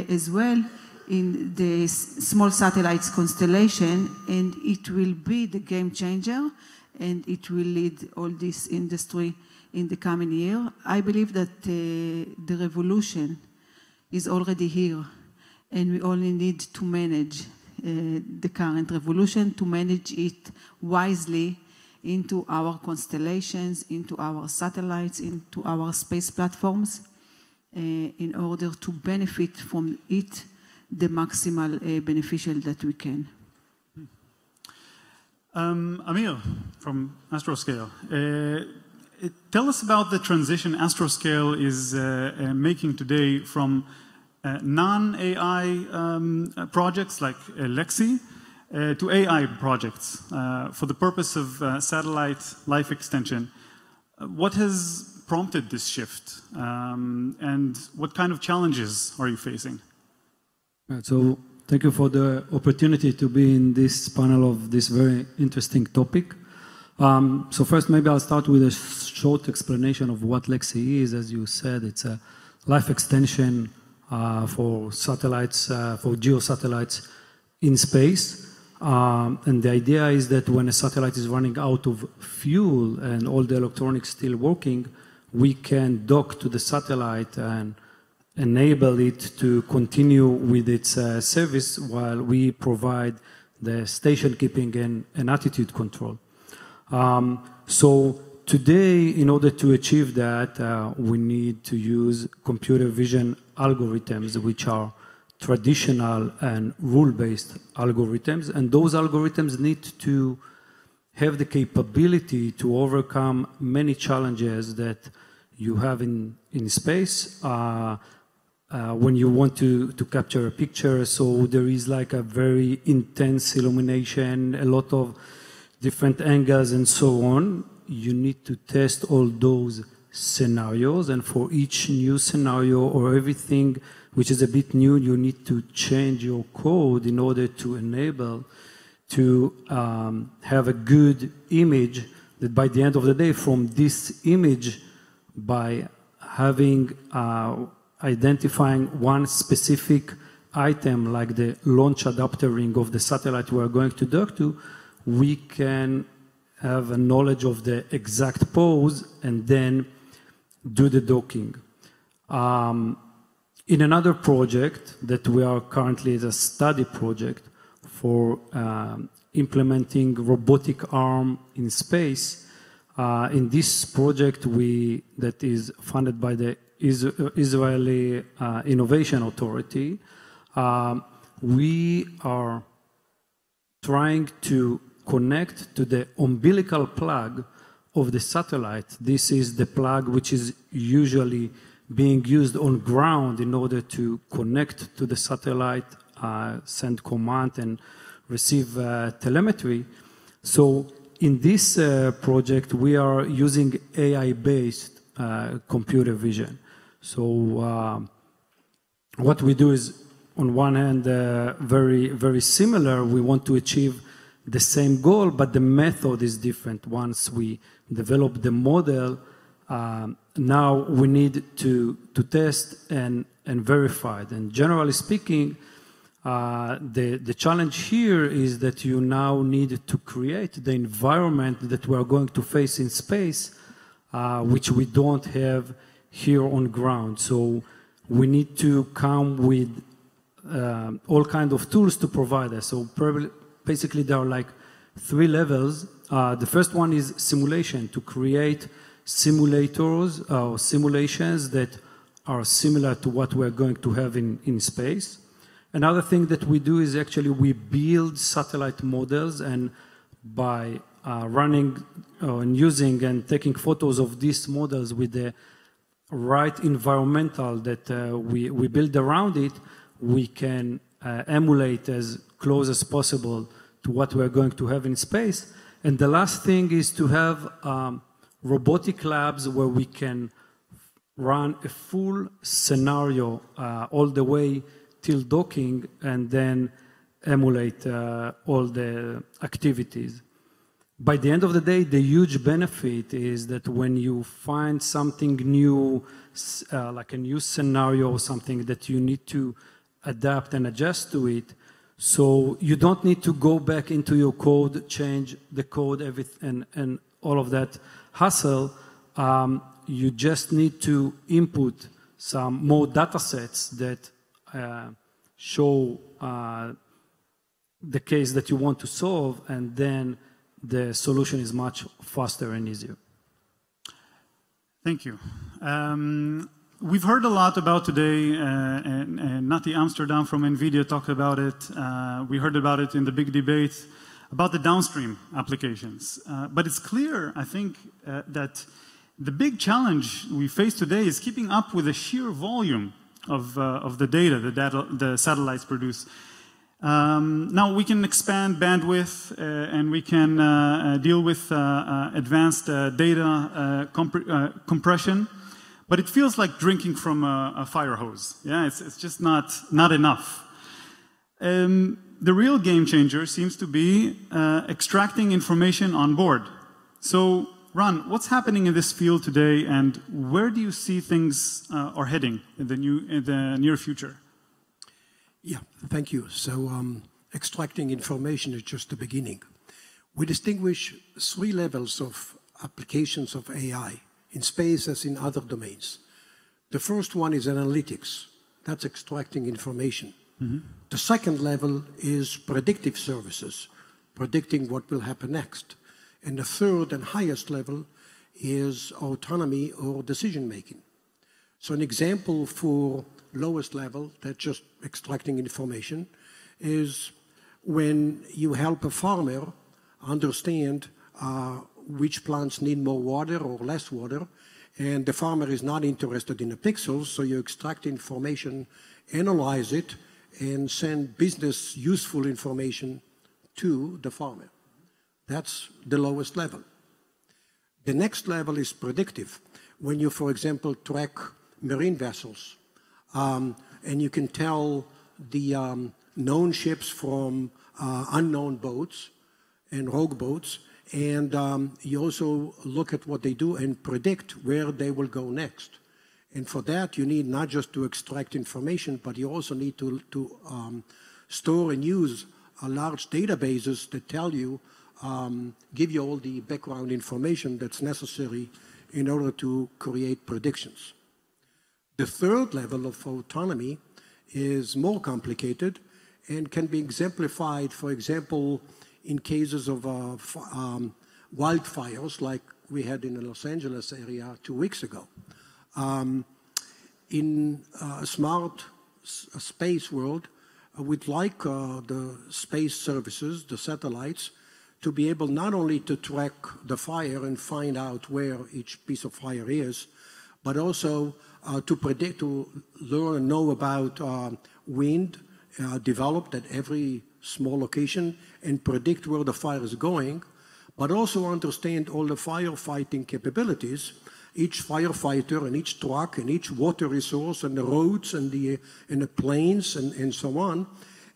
as well in the small satellites constellation, and it will be the game changer, and it will lead all this industry in the coming year. I believe that the revolution is already here, and we only need to manage the current revolution, to manage it wisely into our constellations, into our satellites, into our space platforms, in order to benefit from it the maximal beneficial that we can. Amir from Astroscale. Tell us about the transition Astroscale is making today from non-AI projects like Lexi to AI projects for the purpose of satellite life extension. What has prompted this shift and what kind of challenges are you facing? So thank you for the opportunity to be in this panel of this very interesting topic. So first, maybe I'll start with a short explanation of what Lexi is. As you said, it's a life extension for satellites, for geosatellites in space. And the idea is that when a satellite is running out of fuel and all the electronics still working, we can dock to the satellite and enable it to continue with its service while we provide the station keeping and attitude control. So today, in order to achieve that, we need to use computer vision algorithms, which are traditional and rule-based algorithms. And those algorithms need to have the capability to overcome many challenges that you have in space when you want to capture a picture. So there is like a very intense illumination, a lot of different angles and so on. You need to test all those scenarios, and for each new scenario or everything which is a bit new, you need to change your code in order to enable to have a good image that by the end of the day, from this image, by having identifying one specific item like the launch adapter ring of the satellite we are going to dock to, we can have a knowledge of the exact pose and then do the docking. In another project that we are currently as a study project for implementing robotic arm in space, in this project that is funded by the Israeli Innovation Authority, we are trying to connect to the umbilical plug of the satellite. This is the plug which is usually being used on ground in order to connect to the satellite, send command and receive telemetry. So in this project, we are using AI-based computer vision. So what we do is, on one hand, very, very similar. We want to achieve the same goal, but the method is different. Once we develop the model, now we need to test and verify it. And generally speaking, the challenge here is that you now need to create the environment that we are going to face in space, which we don't have here on ground. So we need to come with all kinds of tools to provide us. So basically there are like 3 levels. The first one is simulation, to create simulators or simulations that are similar to what we're going to have in space. Another thing that we do is actually we build satellite models, and by running and using and taking photos of these models with the right environmental that we build around it, we can emulate as close as possible to what we're going to have in space. And the last thing is to have robotic labs where we can run a full scenario all the way till docking and then emulate all the activities. By the end of the day, the huge benefit is that when you find something new, like a new scenario or something that you need to adapt and adjust to it, so you don't need to go back into your code, change the code, everything, and all of that hassle. You just need to input some more data sets that show the case that you want to solve, and then the solution is much faster and easier. Thank you. We've heard a lot about today, and Nati Amsterdam from Nvidia talked about it. We heard about it in the big debate about the downstream applications. But it's clear, I think, that the big challenge we face today is keeping up with the sheer volume of the data the satellites produce. Now we can expand bandwidth and we can deal with advanced data compression, but it feels like drinking from a fire hose. Yeah, it's just not enough. The real game changer seems to be extracting information on board. So, Ron, what's happening in this field today, and where do you see things are heading in the near future? Yeah, thank you. So, extracting information is just the beginning. We distinguish 3 levels of applications of AI in space as in other domains. The first one is analytics. That's extracting information. Mm-hmm. The second level is predictive services, predicting what will happen next. And the third and highest level is autonomy or decision-making. So an example for lowest level, that's just extracting information, is when you help a farmer understand which plants need more water or less water, and the farmer is not interested in the pixels, so you extract information, analyze it, and send business useful information to the farmer. That's the lowest level. The next level is predictive. When you, for example, track marine vessels, and you can tell the known ships from unknown boats and rogue boats, and you also look at what they do and predict where they will go next. And for that, you need not just to extract information, but you also need to store and use large databases that tell you, give you all the background information that's necessary in order to create predictions. The third level of autonomy is more complicated and can be exemplified, for example, in cases of wildfires like we had in the Los Angeles area 2 weeks ago. In a smart space world, we'd like the space services, the satellites, to be able not only to track the fire and find out where each piece of fire is, but also to predict, to learn and know about wind developed at every small location and predict where the fire is going, but also understand all the firefighting capabilities, each firefighter and each truck and each water resource and the roads and the planes and so on,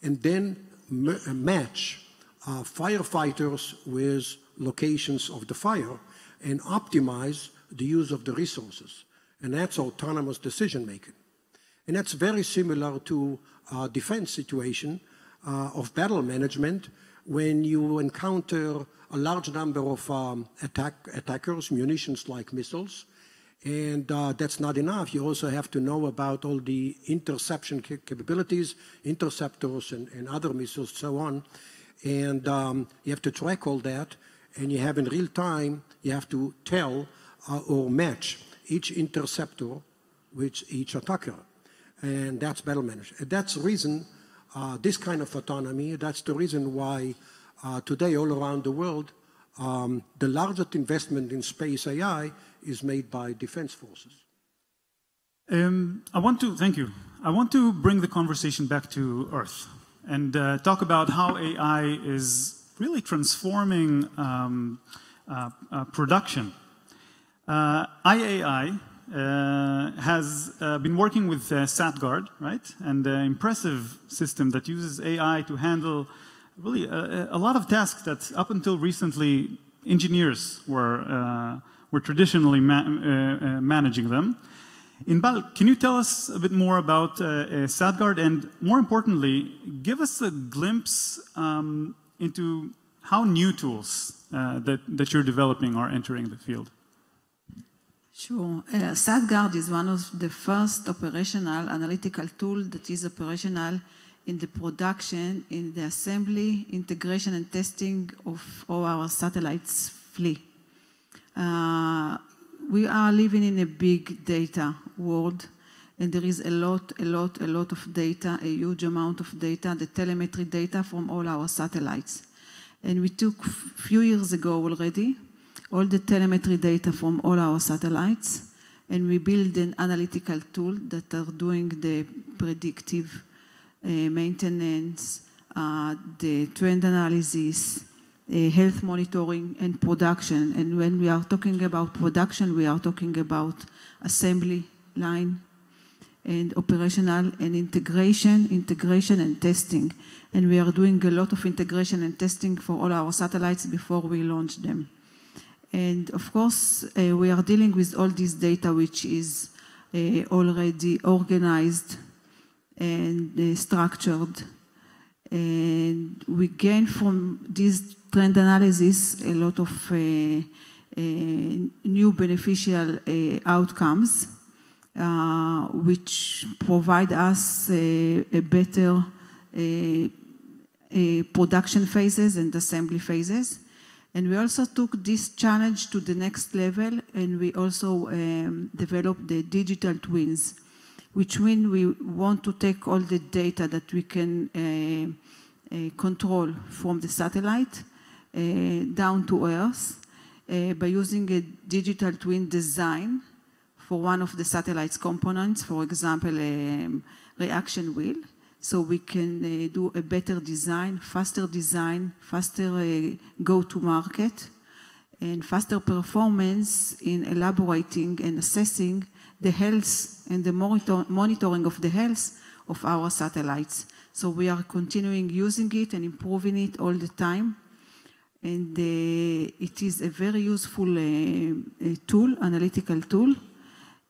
and then match firefighters with locations of the fire and optimize the use of the resources. And that's autonomous decision making. And that's very similar to a defense situation of battle management when you encounter a large number of attackers, munitions like missiles, and that's not enough. You also have to know about all the interception capabilities, interceptors and other missiles, so on. And you have to track all that, and you have in real time, you have to tell or match each interceptor with each attacker. And that's battle management. That's the reason, this kind of autonomy, that's the reason why today all around the world, the largest investment in space AI is made by defense forces. Thank you. I want to bring the conversation back to Earth and talk about how AI is really transforming production. IAI has been working with SatGuard, right? And an impressive system that uses AI to handle really a lot of tasks that up until recently engineers were traditionally managing them. Inbar, can you tell us a bit more about SatGuard, and more importantly, give us a glimpse into how new tools that you're developing are entering the field? Sure. SatGuard is one of the first operational analytical tools that is operational in the production, in the assembly, integration, and testing of all our satellites fleet. We are living in a big data world, and there is a lot of data, a huge amount of data, the telemetry data from all our satellites. And we took a few years ago already all the telemetry data from all our satellites, and we built an analytical tool that are doing the predictive maintenance, the trend analysis, health monitoring, and production. And when we are talking about production, we are talking about assembly line and operational and integration and testing. And we are doing a lot of integration and testing for all our satellites before we launch them. And of course, we are dealing with all this data which is already organized and structured. And we gain from this trend analysis a lot of new beneficial outcomes, which provide us a better production phases and assembly phases. And we also took this challenge to the next level, and we also developed the digital twins, which mean we want to take all the data that we can control from the satellite down to Earth by using a digital twin design for one of the satellite's components, for example, a reaction wheel. So we can do a better design, faster go-to-market, and faster performance in elaborating and assessing the health and the monitoring of the health of our satellites. So we are continuing using it and improving it all the time. And it is a very useful tool, analytical tool,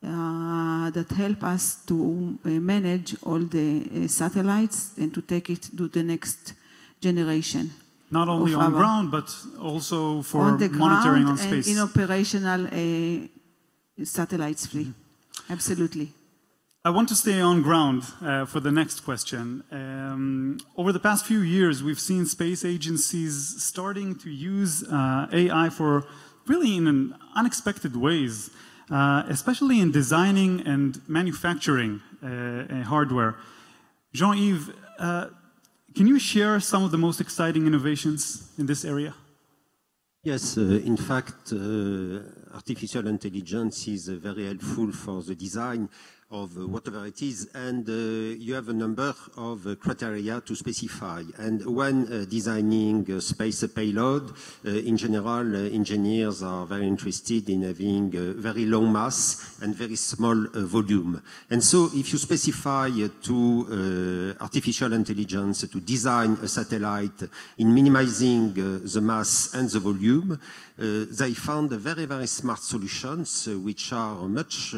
that help us to manage all the satellites and to take it to the next generation. Not only on ground, but also for monitoring on space. And in operational satellites fleet. Absolutely. I want to stay on ground for the next question. Over the past few years, we've seen space agencies starting to use AI for really in unexpected ways. Especially in designing and manufacturing hardware. Jean-Yves, can you share some of the most exciting innovations in this area? Yes, in fact, artificial intelligence is very helpful for the design of whatever it is, and you have a number of criteria to specify. And when designing a space payload, in general, engineers are very interested in having very low mass and very small volume. And so if you specify to artificial intelligence to design a satellite in minimizing the mass and the volume, they found very, very smart solutions which are much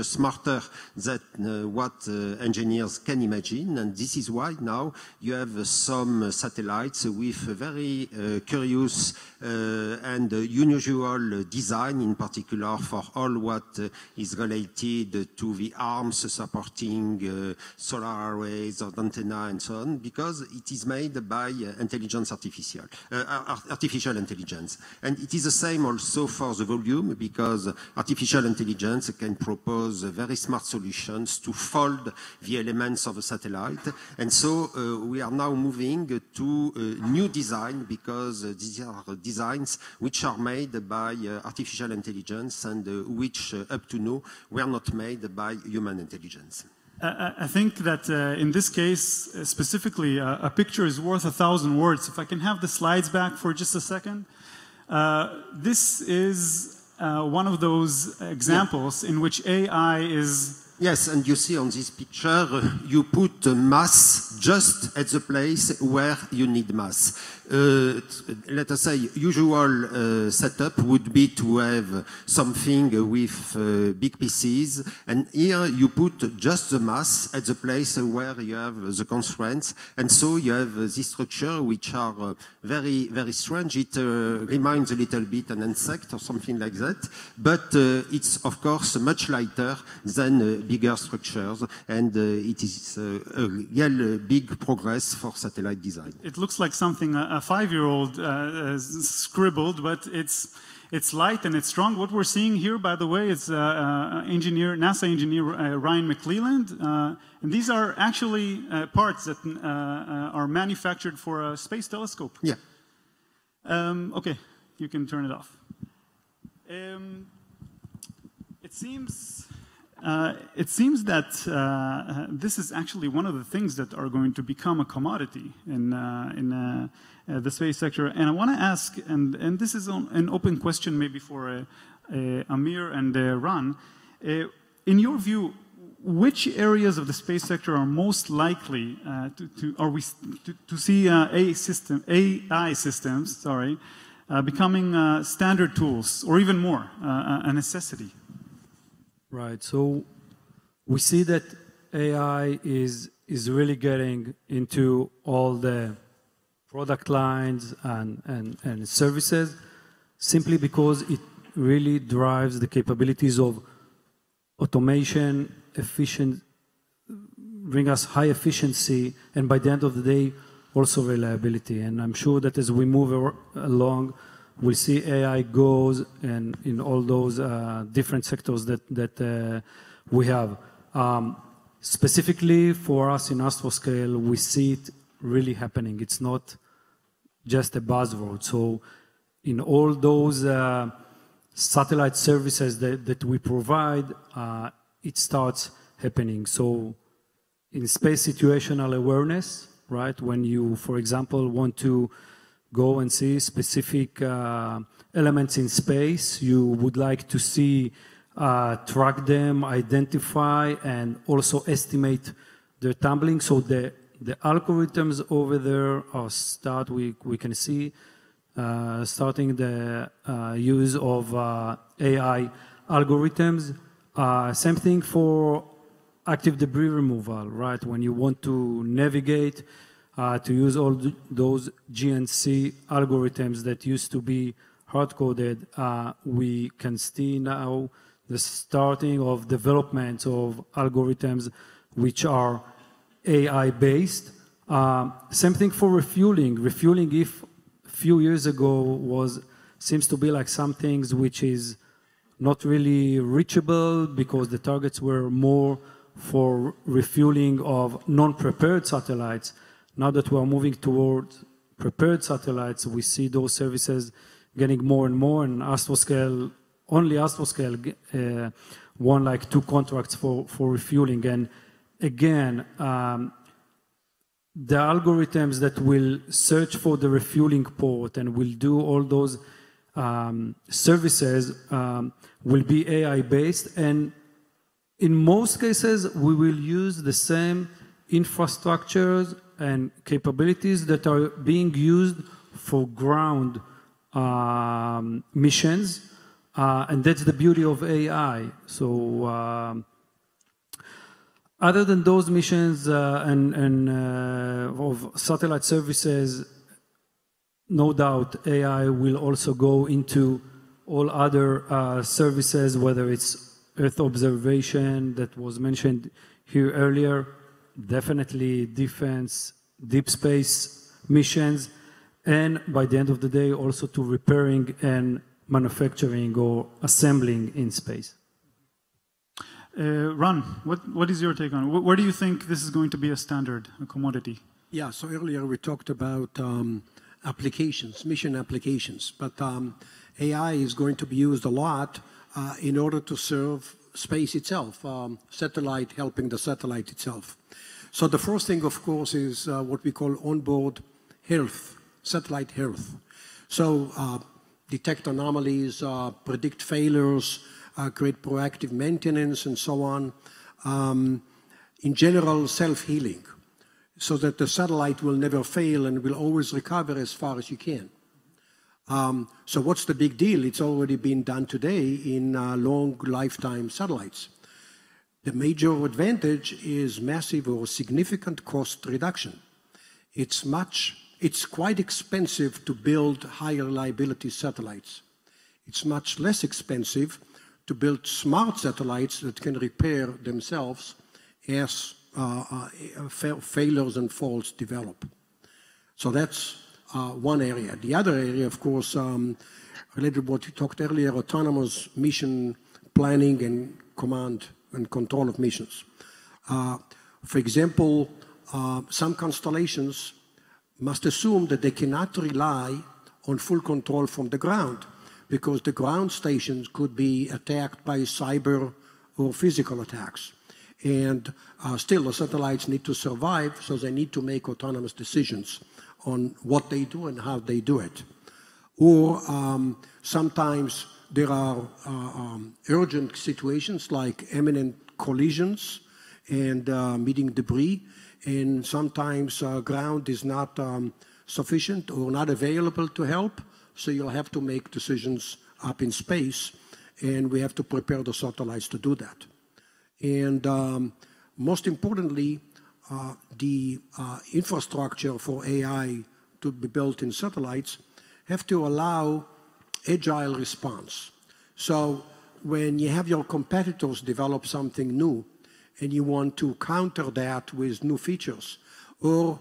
smarter than what engineers can imagine. And this is why now you have some satellites with very curious and unusual design, in particular for all what is related to the arms supporting solar arrays or antenna and so on, because it is made by artificial intelligence. And it is the same also for the volume, because artificial intelligence can propose very smart solutions to fold the elements of a satellite. And so we are now moving to new design, because these are designs which are made by artificial intelligence and which up to now were not made by human intelligence. I think that in this case, specifically, a picture is worth 1,000 words. If I can have the slides back for just a second. This is one of those examples in which AI is... Yes, and you see on this picture, you put mass just at the place where you need mass. Let us say, usual setup would be to have something with big pieces, and here you put just the mass at the place where you have the constraints, and so you have this structure which are very, very strange. It reminds a little bit an insect or something like that, but it's of course much lighter than bigger structures, and it is a real big progress for satellite design. It looks like something a 5-year-old scribbled, but It's light and it's strong. What we're seeing here, by the way, is NASA engineer Ryan McClelland. And these are actually parts that are manufactured for a space telescope. Yeah. Okay, you can turn it off. It seems that this is actually one of the things that are going to become a commodity in the space sector. And I want to ask, and this is an open question maybe for Amir and Ran. In your view, which areas of the space sector are most likely to see AI systems becoming standard tools, or even more, a necessity? Right. So we see that AI is really getting into all the product lines and services, simply because it really drives the capabilities of automation, bring us high efficiency, and by the end of the day, also reliability. And I'm sure that as we move along, we'll see AI goes and in all those different sectors that we have. Specifically for us in Astroscale, we see it really happening. It's not just a buzzword. So in all those satellite services that we provide, it starts happening. So in space situational awareness, right, when you, for example, want to go and see specific elements in space, you would like to see, track them, identify, and also estimate their tumbling. So the algorithms over there are we can see starting the use of AI algorithms. Same thing for active debris removal, right? When you want to navigate, to use all those GNC algorithms that used to be hard-coded, we can see now the starting of development of algorithms which are AI-based. Same thing for refueling. Refueling, if a few years ago seems to be like some things which is not really reachable because the targets were more for refueling of non-prepared satellites. Now that we are moving towards prepared satellites, we see those services getting more and more, and Astroscale, only Astroscale won like 2 contracts for refueling. And again, the algorithms that will search for the refueling port and will do all those services will be AI-based, and in most cases, we will use the same infrastructures and capabilities that are being used for ground missions, and that's the beauty of AI. So other than those missions of satellite services, no doubt AI will also go into all other services, whether it's Earth observation that was mentioned here earlier, definitely defense, deep space missions, and by the end of the day, also to repairing and manufacturing or assembling in space. Ron, what is your take on it? Where do you think this is going to be a standard, a commodity? Yeah, so earlier we talked about applications, mission applications, but AI is going to be used a lot in order to serve space itself, satellite helping the satellite itself. So the first thing, of course, is what we call onboard health, satellite health. So detect anomalies, predict failures, create proactive maintenance, and so on. In general, self-healing, so that the satellite will never fail and will always recover as far as you can. So what's the big deal? It's already been done today in long lifetime satellites. The major advantage is massive or significant cost reduction. It's quite expensive to build high reliability satellites. It's much less expensive to build smart satellites that can repair themselves as failures and faults develop. So that's one area. The other area, of course, related to what you talked earlier, autonomous mission planning and command and control of missions. For example, some constellations must assume that they cannot rely on full control from the ground, because the ground stations could be attacked by cyber or physical attacks. And still, the satellites need to survive, so they need to make autonomous decisions on what they do and how they do it. Or sometimes there are urgent situations like imminent collisions and meeting debris, and sometimes ground is not sufficient or not available to help, so you'll have to make decisions up in space, and we have to prepare the satellites to do that. And most importantly, the infrastructure for AI to be built in satellites have to allow agile response. So when you have your competitors develop something new and you want to counter that with new features, or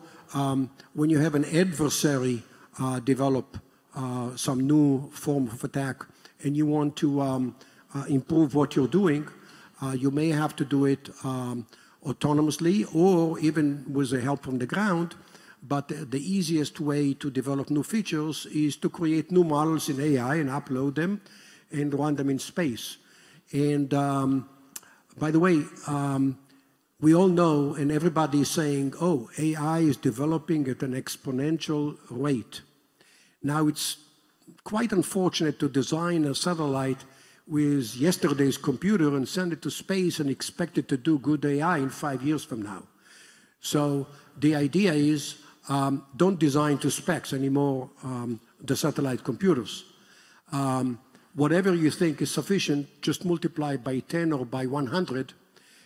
when you have an adversary develop some new form of attack and you want to improve what you're doing, you may have to do it autonomously or even with the help from the ground. But the easiest way to develop new features is to create new models in AI and upload them and run them in space. And by the way, we all know, and everybody is saying, oh, AI is developing at an exponential rate. Now, it's quite unfortunate to design a satellite with yesterday's computer and send it to space and expect it to do good AI in 5 years from now. So the idea is, don't design to specs anymore, the satellite computers. Whatever you think is sufficient, just multiply by 10 or by 100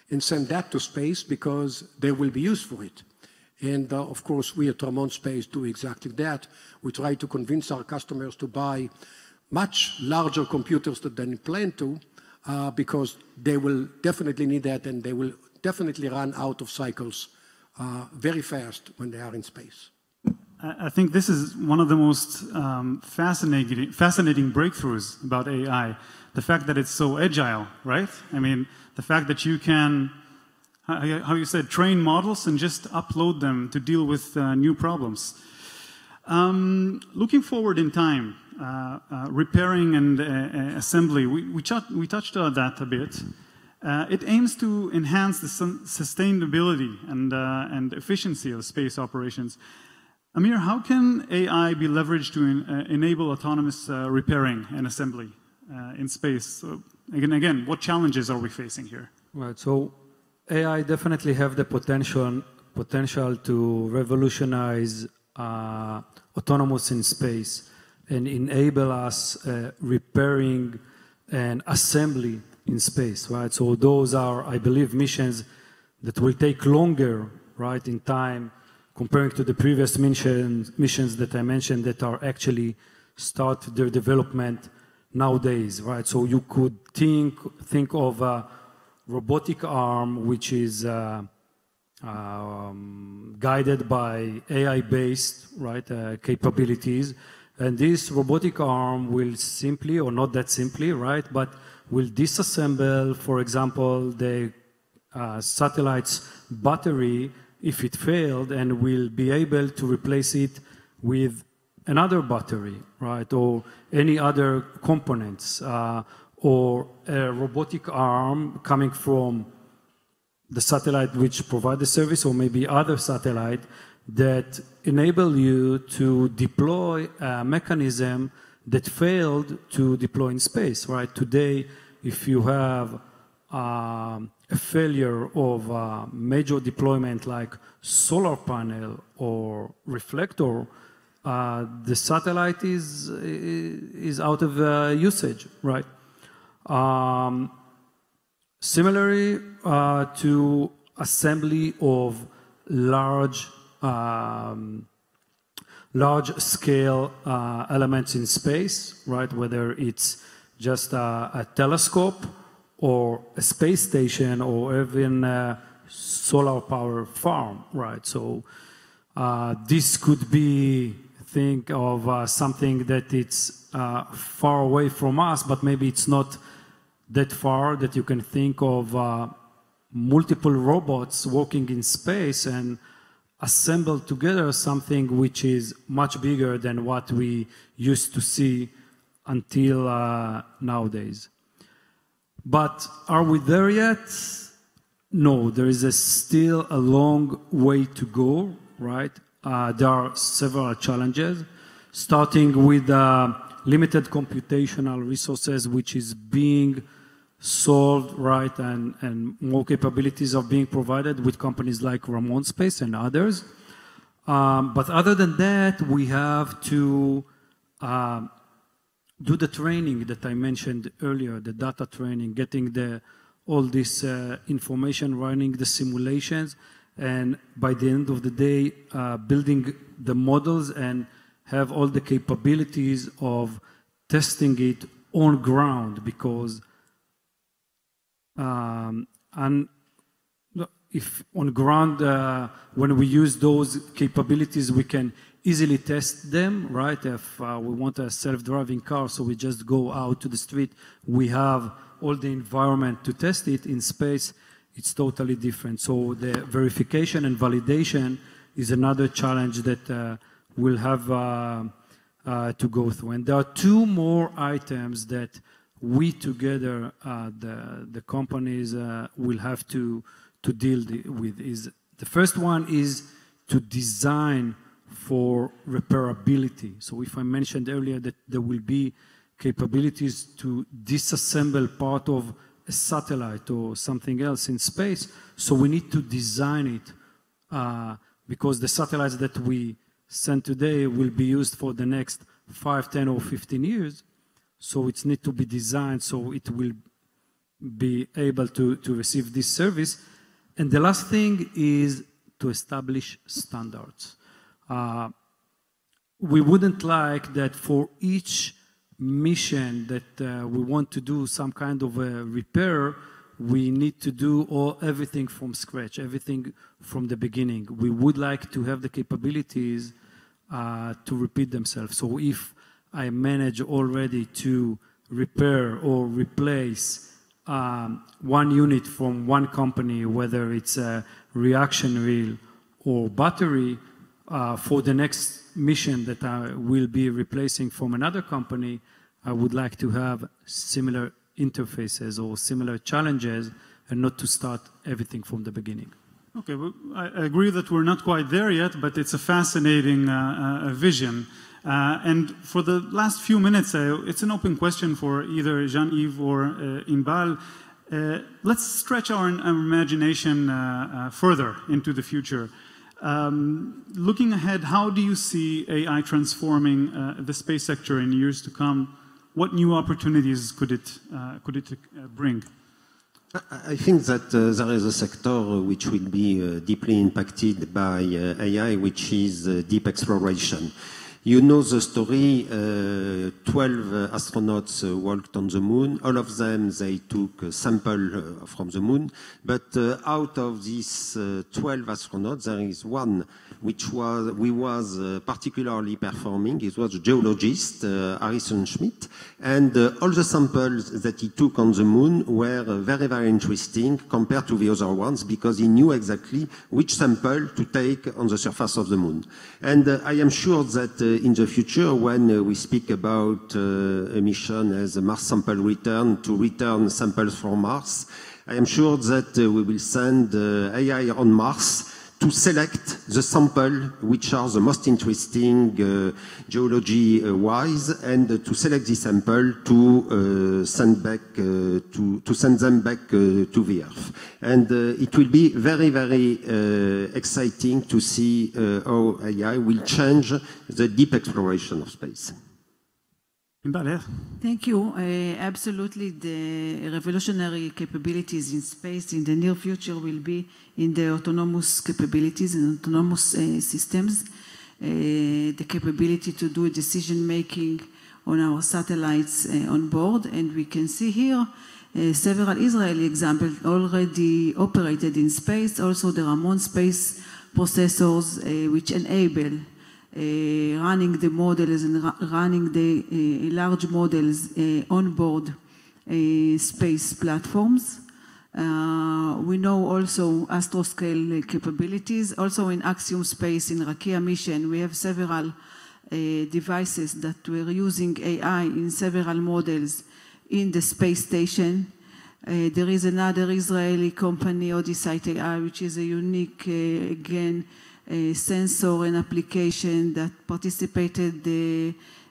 and send that to space, because there will be use for it. And of course, we at Ramon Space do exactly that. We try to convince our customers to buy much larger computers than they plan to, because they will definitely need that, and they will definitely run out of cycles very fast when they are in space. I think this is one of the most fascinating breakthroughs about AI. The fact that it's so agile, right? I mean, the fact that you can, how you said, train models and just upload them to deal with new problems. Looking forward in time, repairing and assembly, we touched on that a bit. It aims to enhance the sustainability and efficiency of space operations. Amir, how can AI be leveraged to enable autonomous repairing and assembly in space? So again, what challenges are we facing here? Right. So AI definitely have the potential to revolutionize autonomous in space and enable us repairing and assembly in space, right? So those are, I believe, missions that will take longer, right, in time, comparing to the previous missions that I mentioned that are actually start their development nowadays, right? So you could think of a robotic arm which is guided by AI-based, right, capabilities, and this robotic arm will simply, or not that simply, right, but will disassemble, for example, the satellite's battery if it failed, and will be able to replace it with another battery, right, or any other components, or a robotic arm coming from the satellite which provide the service, or maybe other satellite that enable you to deploy a mechanism that failed to deploy in space, right? Today, if you have a failure of a major deployment like solar panel or reflector, the satellite is out of usage, right? Similarly to assembly of large-scale elements in space, right? Whether it's just a telescope or a space station or even a solar power farm, right? So this could be think of something that it's far away from us, but maybe it's not that far, that you can think of multiple robots working in space and assemble together something which is much bigger than what we used to see until nowadays. But are we there yet? No, there is still a long way to go, right? There are several challenges, starting with limited computational resources, which is being solved, right, and more capabilities are being provided with companies like Ramon Space and others. But other than that, we have to do the training that I mentioned earlier, the data training, getting all this information, running the simulations, and by the end of the day, building the models and have all the capabilities of testing it on ground, because if on ground, when we use those capabilities, we can easily test them, right? If we want a self-driving car, so we just go out to the street, we have all the environment to test it. In space, it's totally different. So the verification and validation is another challenge that we'll have to go through. And there are two more items that we together, the companies, will have to deal with. The first one is to design for repairability. So if I mentioned earlier that there will be capabilities to disassemble part of a satellite or something else in space, so we need to design it because the satellites that we send today will be used for the next 5, 10, or 15 years. So it needs to be designed so it will be able to receive this service. And the last thing is to establish standards. We wouldn't like that for each mission that we want to do some kind of a repair, we need to do everything from scratch, everything from the beginning. We would like to have the capabilities to repeat themselves. So if I manage already to repair or replace one unit from one company, whether it's a reaction wheel or battery, for the next mission that I will be replacing from another company, I would like to have similar interfaces or similar challenges and not to start everything from the beginning. Okay, well, I agree that we're not quite there yet, but it's a fascinating vision. And for the last few minutes, it's an open question for either Jean-Yves or Inbar. Let's stretch our imagination further into the future. Looking ahead, how do you see AI transforming the space sector in years to come? What new opportunities could it bring? I think that there is a sector which will be deeply impacted by AI, which is deep exploration. You know the story, 12 astronauts walked on the moon. All of them, they took a sample from the moon. But out of these 12 astronauts, there is one which was particularly performing. It was a geologist, Harrison Schmitt. And all the samples that he took on the moon were very, very interesting compared to the other ones because he knew exactly which sample to take on the surface of the moon. And I am sure that in the future, when we speak about a mission as a Mars sample return to return samples from Mars, I am sure that we will send AI on Mars to select the sample which are the most interesting geology-wise, and to select the sample to send them back to the Earth. And it will be very, very exciting to see how AI will change the deep exploration of space. Thank you. Absolutely, the revolutionary capabilities in space in the near future will be in the autonomous capabilities and autonomous systems. The capability to do decision-making on our satellites on board. And we can see here several Israeli examples already operated in space. Also, the Ramon space processors, which enable running the models and running the large models on board space platforms. We know also astroscale capabilities. Also in Axiom Space, in Rakia mission, we have several devices that were using AI in several models in the space station. There is another Israeli company, Odyssey AI, which is a unique, again, sensor and application that participated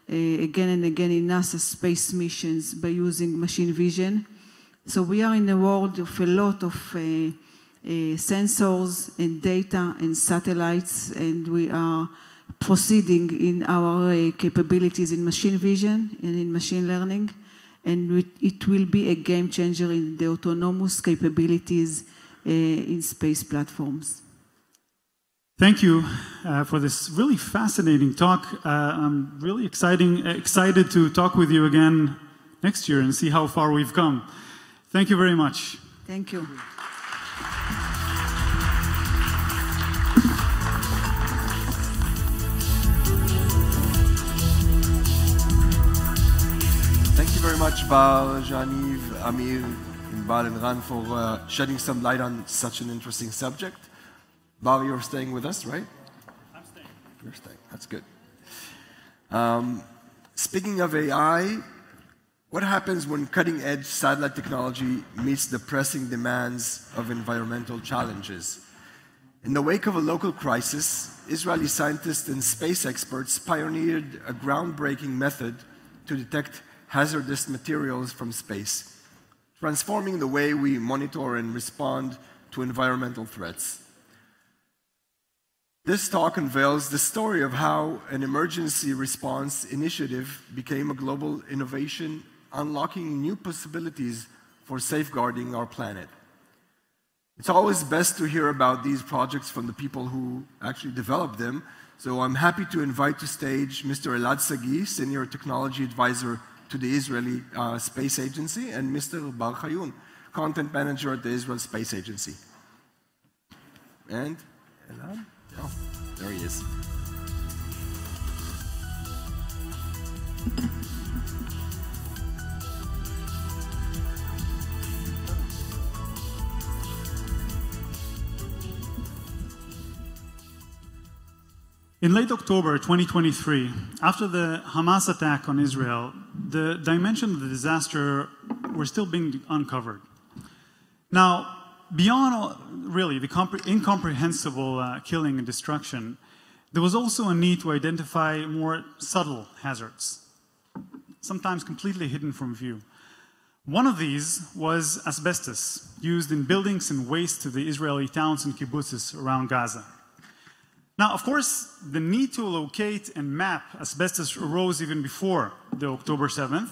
again and again in NASA space missions by using machine vision. So we are in a world of a lot of sensors and data and satellites, and we are proceeding in our capabilities in machine vision and in machine learning, and it will be a game changer in the autonomous capabilities in space platforms. Thank you for this really fascinating talk. I'm really excited to talk with you again next year and see how far we've come. Thank you very much. Thank you. Thank you very much, Bar, Janiv, Amir, Inbar, and Ran for shedding some light on such an interesting subject. Bar, you're staying with us, right? I'm staying. You're staying. That's good. Speaking of AI, what happens when cutting-edge satellite technology meets the pressing demands of environmental challenges? In the wake of a local crisis, Israeli scientists and space experts pioneered a groundbreaking method to detect hazardous materials from space, transforming the way we monitor and respond to environmental threats. This talk unveils the story of how an emergency response initiative became a global innovation, unlocking new possibilities for safeguarding our planet. It's always best to hear about these projects from the people who actually developed them, so I'm happy to invite to stage Mr. Elad Sagi, Senior Technology Advisor to the Israeli Space Agency, and Mr. Bar Chayun, Content Manager at the Israel Space Agency. And Elad? Oh, there he is. In late October 2023, after the Hamas attack on Israel, the dimension of the disaster were still being uncovered. Now, beyond really the incomprehensible killing and destruction, there was also a need to identify more subtle hazards, sometimes completely hidden from view. One of these was asbestos, used in buildings and waste to the Israeli towns and kibbutzes around Gaza. Now, of course, the need to locate and map asbestos arose even before the October 7th.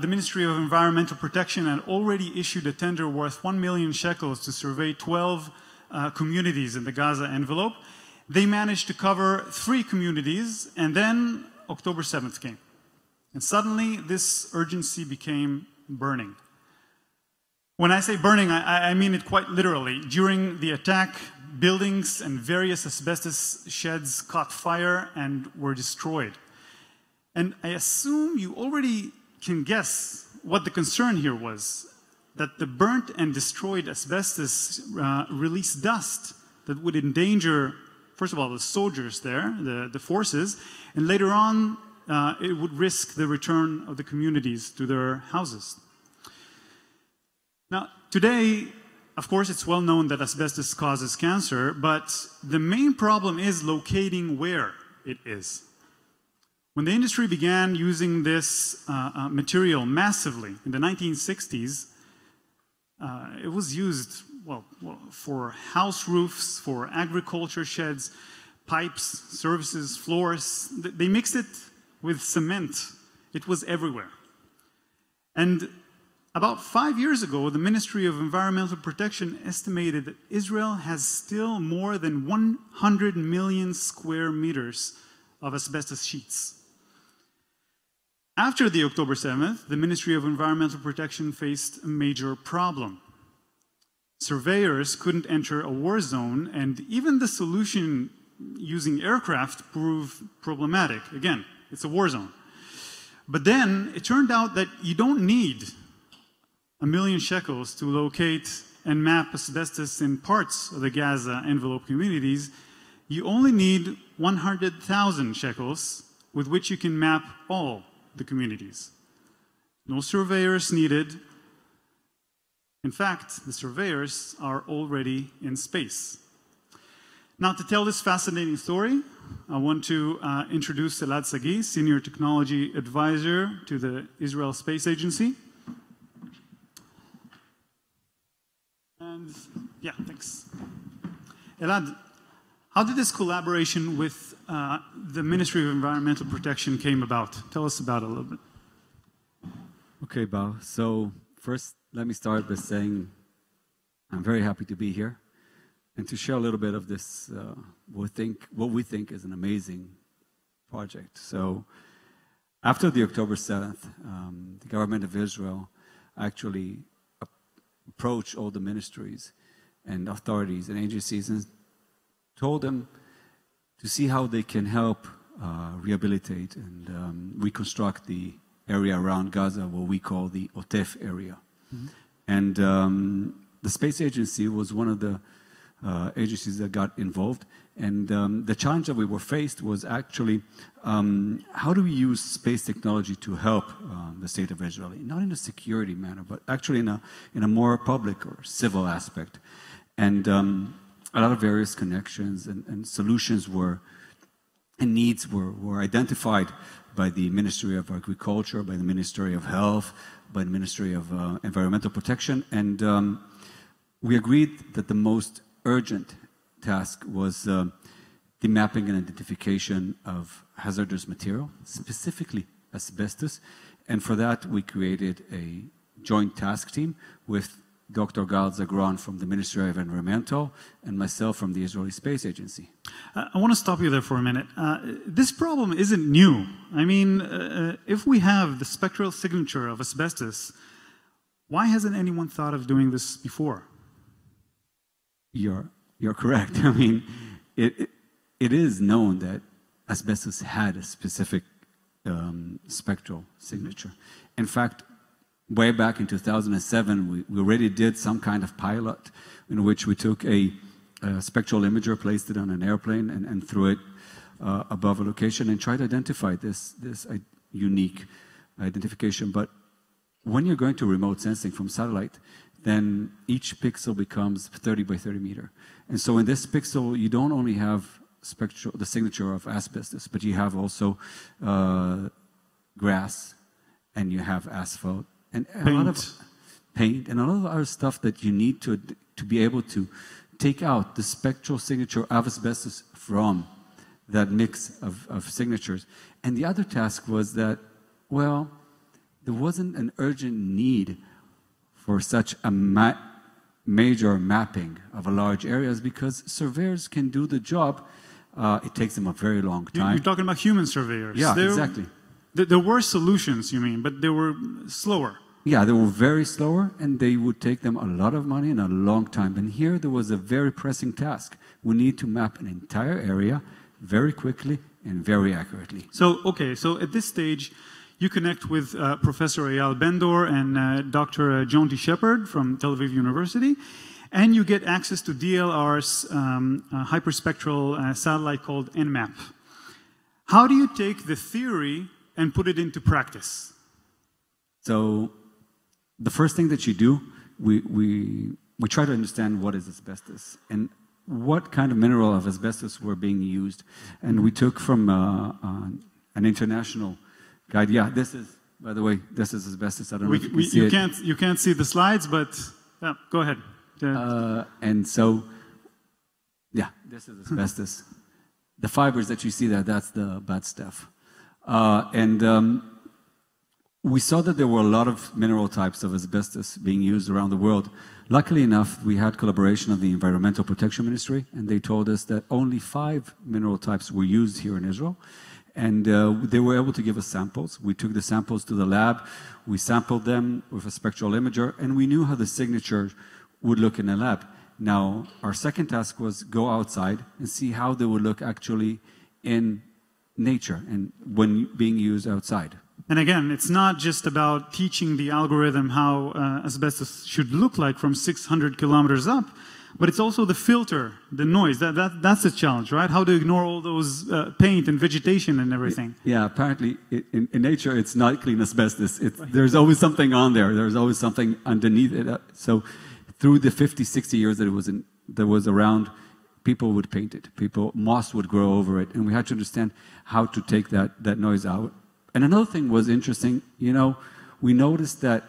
The Ministry of Environmental Protection had already issued a tender worth 1 million shekels to survey 12 communities in the Gaza envelope. They managed to cover 3 communities, and then October 7th came. And suddenly, this urgency became burning. When I say burning, I mean it quite literally. During the attack, buildings and various asbestos sheds caught fire and were destroyed. And I assume you already can guess what the concern here was, that the burnt and destroyed asbestos released dust that would endanger, first of all, the soldiers there, the forces, and later on, it would risk the return of the communities to their houses. Now, today, of course, it's well known that asbestos causes cancer, but the main problem is locating where it is. When the industry began using this material massively in the 1960s, it was used, well, for house roofs, for agriculture sheds, pipes, services, floors. They mixed it with cement. It was everywhere. And about 5 years ago, the Ministry of Environmental Protection estimated that Israel has still more than 100 million square meters of asbestos sheets. After the October 7th, the Ministry of Environmental Protection faced a major problem. Surveyors couldn't enter a war zone, and even the solution using aircraft proved problematic. Again, it's a war zone. But then it turned out that you don't need 1 million shekels to locate and map asbestos in parts of the Gaza envelope communities. You only need 100,000 shekels with which you can map all the communities. No surveyors needed. In fact, the surveyors are already in space. Now, to tell this fascinating story, I want to introduce Elad Sagi, Senior Technology Advisor to the Israel Space Agency. And yeah, thanks. Elad, how did this collaboration with the Ministry of Environmental Protection came about? Tell us about it a little bit. Okay, Bar. So first, let me start by saying I'm very happy to be here and to share a little bit of this, what we think is an amazing project. So after the October 7th, the government of Israel actually approached all the ministries and authorities and agencies and told them to see how they can help rehabilitate and reconstruct the area around Gaza, what we call the Otef area. Mm-hmm. And the space agency was one of the agencies that got involved. And the challenge that we were faced was actually how do we use space technology to help the state of Israel? Not in a security manner, but actually in a more public or civil aspect. And a lot of various connections and solutions were and needs were identified by the Ministry of Agriculture, by the Ministry of Health, by the Ministry of Environmental Protection. And we agreed that the most urgent task was the mapping and identification of hazardous material, specifically asbestos. And for that, we created a joint task team with Dr. Gal Zagron from the Ministry of Environmental and myself from the Israeli Space Agency. I want to stop you there for a minute. This problem isn't new. I mean, if we have the spectral signature of asbestos, why hasn't anyone thought of doing this before? You're correct. I mean, it is known that asbestos had a specific spectral signature. In fact, way back in 2007, we already did some kind of pilot in which we took a spectral imager, placed it on an airplane, and threw it above a location and tried to identify this unique identification. But when you're going to remote sensing from satellite, then each pixel becomes 30 by 30 meter. And so in this pixel, you don't only have the signature of asbestos, but you have also grass, and you have asphalt, and a lot of paint, and a lot of other stuff that you need to be able to take out the spectral signature of asbestos from that mix of signatures. And the other task was that, well, there wasn't an urgent need for such a major mapping of a large areas because surveyors can do the job. It takes them a very long time. You're talking about human surveyors. Yeah, exactly. There were solutions, you mean, but they were slower. Yeah, they were very slower, and they would take them a lot of money and a long time. And here there was a very pressing task. We need to map an entire area very quickly and very accurately. So, okay, so at this stage, you connect with Professor Eyal Ben-Dor and Dr. John T. Shepard from Tel Aviv University, and you get access to DLR's hyperspectral satellite called Nmap. How do you take the theory and put it into practice? So the first thing that you do, we try to understand what is asbestos and what kind of mineral of asbestos were being used. And we took from an international guide. Yeah, this is, by the way, this is asbestos. I don't know if you can see it. You can't see the slides, but go ahead. And so, yeah, this is asbestos. The fibers that you see there, that's the bad stuff. We saw that there were a lot of mineral types of asbestos being used around the world. Luckily enough, we had collaboration of the Environmental Protection Ministry, and they told us that only 5 mineral types were used here in Israel. And they were able to give us samples. We took the samples to the lab, we sampled them with a spectral imager, and we knew how the signature would look in the lab. Now, our second task was go outside and see how they would look actually in nature and when being used outside. And again, it's not just about teaching the algorithm how asbestos should look like from 600 kilometers up, but it's also the filter, the noise. That's the challenge, right? How to ignore all those paint and vegetation and everything. Yeah, apparently in nature it's not clean asbestos. There's always something on there. There's always something underneath it. So through the 50, 60 years that that was around, people would paint it. Moss would grow over it. And we had to understand how to take that noise out. And another thing was interesting, you know, we noticed that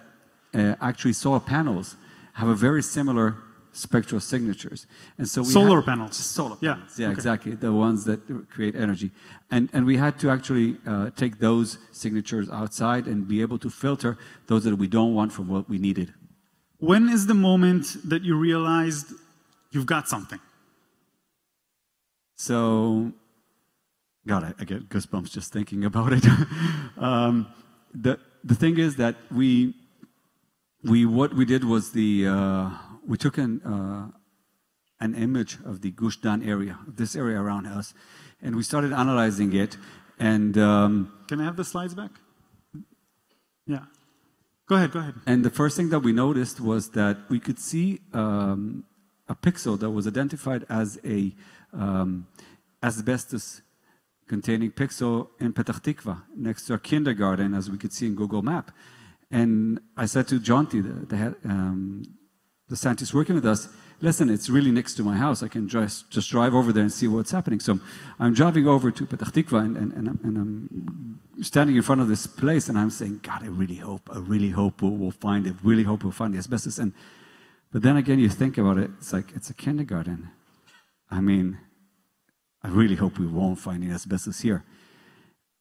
actually solar panels have a very similar spectral signatures. And so solar panels. Solar yeah. panels. Yeah, okay. Exactly. The ones that create energy. And we had to actually take those signatures outside and be able to filter those that we don't want from what we needed. When is the moment that you realized you've got something? So, God, I get goosebumps just thinking about it. The thing is that what we did was we took an image of the Gush Dan area, this area around us, and we started analyzing it. And can I have the slides back? Yeah. Go ahead. And the first thing that we noticed was that we could see a pixel that was identified as a asbestos-containing pixel in Petah Tikva, next to a kindergarten, as we could see in Google Map. And I said to Jonty, the scientist working with us, listen, it's really next to my house. I can just drive over there and see what's happening. So I'm driving over to Petah Tikva, and I'm standing in front of this place, and I'm saying, God, I really hope we'll find it. Really hope we'll find the asbestos. But then again, you think about it, it's like, it's a kindergarten. I mean, I really hope we won't find any asbestos here.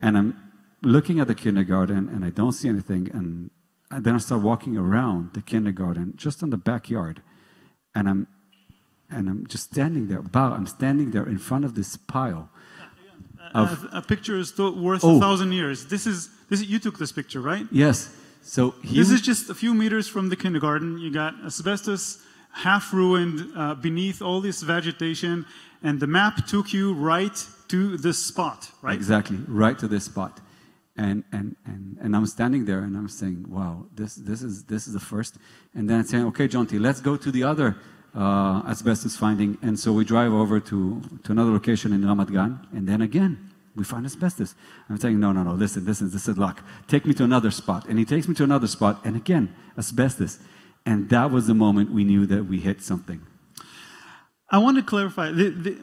And I'm looking at the kindergarten, and I don't see anything, and then I start walking around the kindergarten, just in the backyard, and I'm just standing there. I'm standing there in front of this pile. A picture is worth 1,000 years. This is you took this picture, right? Yes. So this is just a few meters from the kindergarten. You got asbestos, half ruined, beneath all this vegetation, and the map took you right to this spot, right? Exactly, right to this spot. And I'm standing there and I'm saying, wow, this is the first. And then I'm saying, okay, Jonty, let's go to the other asbestos finding. And so we drive over to another location in Ramat Gan, and then again we find asbestos. I'm saying, no, listen, this is luck. Take me to another spot. And he takes me to another spot, and again, asbestos. And that was the moment we knew that we hit something. I want to clarify,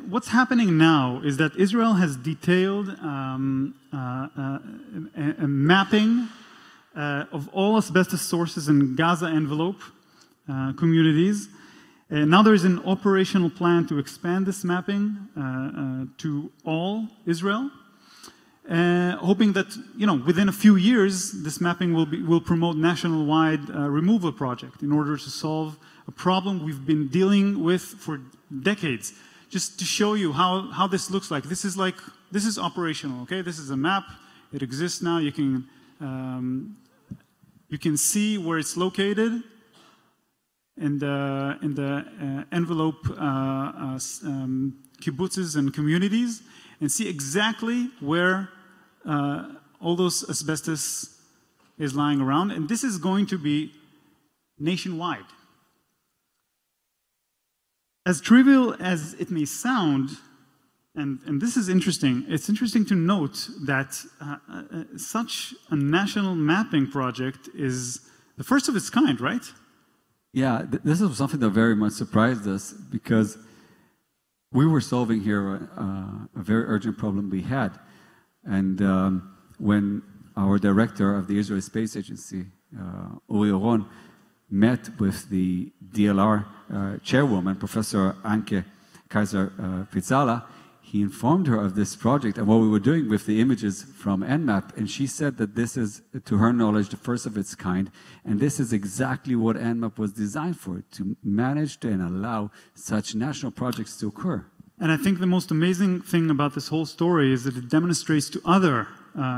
what's happening now is that Israel has detailed a mapping of all asbestos sources in Gaza envelope communities. Now there is an operational plan to expand this mapping to all Israel, hoping that within a few years this mapping will promote national-wide removal project in order to solve a problem we've been dealing with for decades. Just to show you how this looks like. This is operational. Okay, this is a map. It exists now. You can see where it's located in the envelope kibbutzes and communities, and see exactly where all those asbestos is lying around. And this is going to be nationwide. As trivial as it may sound, and this is interesting, it's interesting to note that such a national mapping project is the first of its kind, right? Yeah, this is something that very much surprised us, because we were solving here a very urgent problem we had. And when our director of the Israeli Space Agency, Uri Oron, met with the DLR chairwoman, Professor Anke Kaiser-Pizzala, he informed her of this project and what we were doing with the images from Nmap, and she said that this is, to her knowledge, the first of its kind, and this is exactly what Nmap was designed for, to manage and allow such national projects to occur. And I think the most amazing thing about this whole story is that it demonstrates to other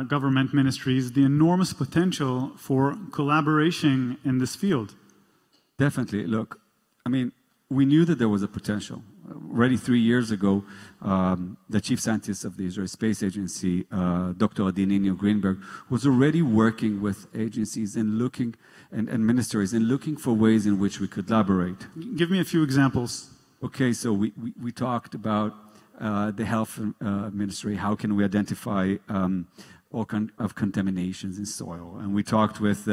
government ministries the enormous potential for collaboration in this field. Definitely. Look, I mean, we knew that there was a potential. Already 3 years ago, the chief scientist of the Israeli Space Agency, Dr. Adinino Greenberg, was already working with agencies and looking, and ministries, and looking for ways in which we could collaborate. Give me a few examples. Okay, so we talked about the health ministry. How can we identify all kinds of contaminations in soil? And we talked with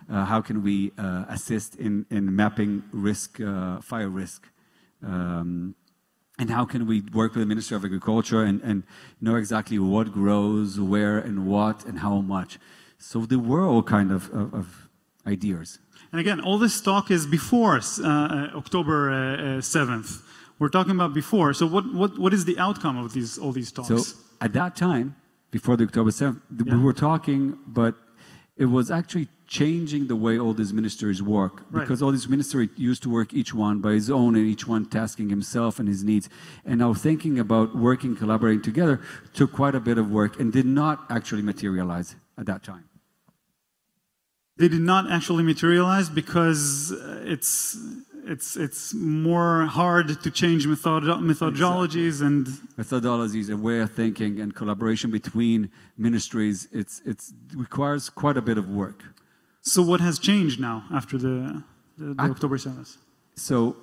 how can we assist in mapping risk, fire risk. And how can we work with the Ministry of Agriculture and know exactly what grows, where, and what, and how much. So there were all kind of ideas. And again, all this talk is before October 7th. We're talking about before. So what is the outcome of all these talks? So at that time, before the October 7th, we were talking, but it was actually changing the way all these ministries work. Because all these ministries used to work each one by his own, and each one tasking himself and his needs. And now thinking about working, collaborating together took quite a bit of work and did not actually materialize at that time. They did not actually materialize because it's more hard to change methodologies and methodologies and way of thinking and collaboration between ministries. It requires quite a bit of work. So what has changed now after the October 7th? So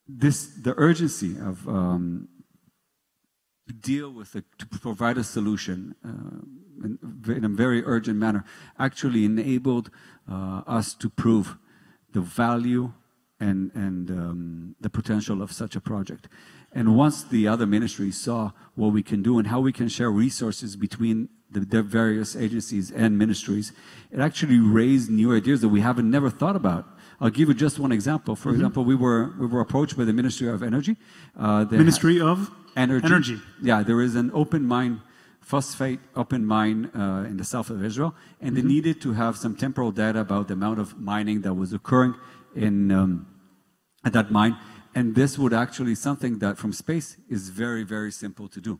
the urgency of to deal with it, to provide a solution in a very urgent manner, actually enabled us to prove the value and the potential of such a project. And once the other ministries saw what we can do and how we can share resources between the various agencies and ministries, it actually raised new ideas that we haven't never thought about. I'll give you just one example. For example, we were approached by the Ministry of Energy. Ministry of Energy. Yeah, there is an open mine, phosphate open mine in the south of Israel, and they needed to have some temporal data about the amount of mining that was occurring at that mine. And this would actually something that from space is very, very simple to do.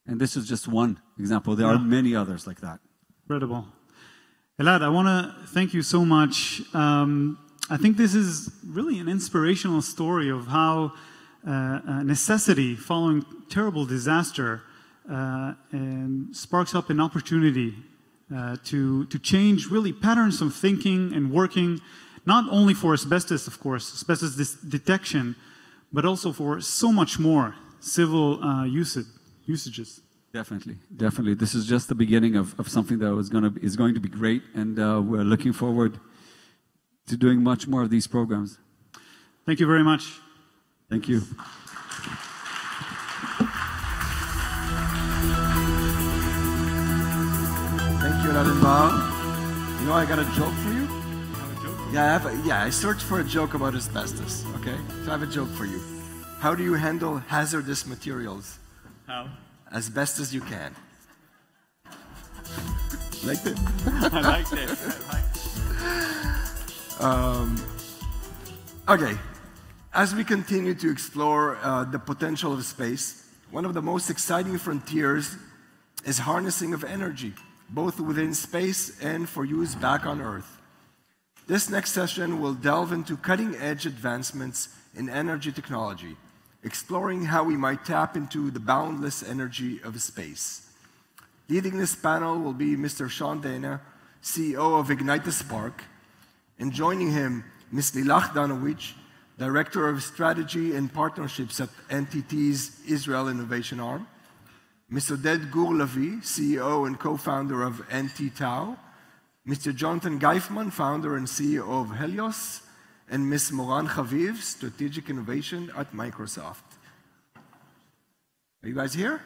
And this is just one example. There are many others like that. Incredible. Elad, I want to thank you so much. I think this is really an inspirational story of how necessity following terrible disaster and sparks up an opportunity to change really patterns of thinking and working, not only for asbestos, of course, asbestos detection, but also for so much more civil usages. Definitely, definitely. This is just the beginning of something that is going to be great, and we're looking forward to doing much more of these programs. Thank you very much. Thank you. Thank you, Inbar. You know, I got a joke for you. Yeah, I searched for a joke about asbestos. Okay, so I have a joke for you. How do you handle hazardous materials? How? As best as you can. Like that? I like that. Okay. As we continue to explore the potential of space, one of the most exciting frontiers is harnessing of energy, both within space and for use back on Earth. This next session will delve into cutting-edge advancements in energy technology, exploring how we might tap into the boundless energy of space. Leading this panel will be Mr. Sean Dana, CEO of Ignite the Spark, and joining him, Ms. Lilach Danowich, Director of Strategy and Partnerships at NTT's Israel Innovation Arm, Ms. Oded Gur-Lavi, CEO and co-founder of NT Tau, Mr. Jonathan Geifman, founder and CEO of Helios, and Ms. Moran Chaviv, Strategic Innovation at Microsoft. Are you guys here?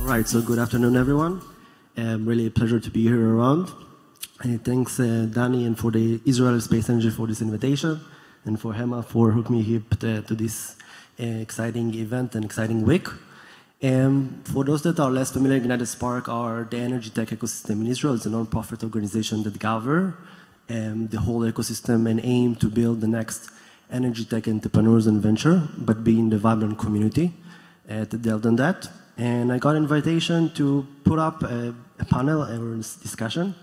Right, so good afternoon, everyone. Really a pleasure to be here around. And thanks, Danny, and for the Israel Space Energy for this invitation, and for Hema for hooking me up to this exciting event and exciting week. For those that are less familiar, Ignited Spark are the energy tech ecosystem in Israel. It's a non-profit organization that gather the whole ecosystem and aim to build the next energy tech entrepreneurs and venture, but be in the vibrant community to delve on that. And I got an invitation to put up a panel or discussion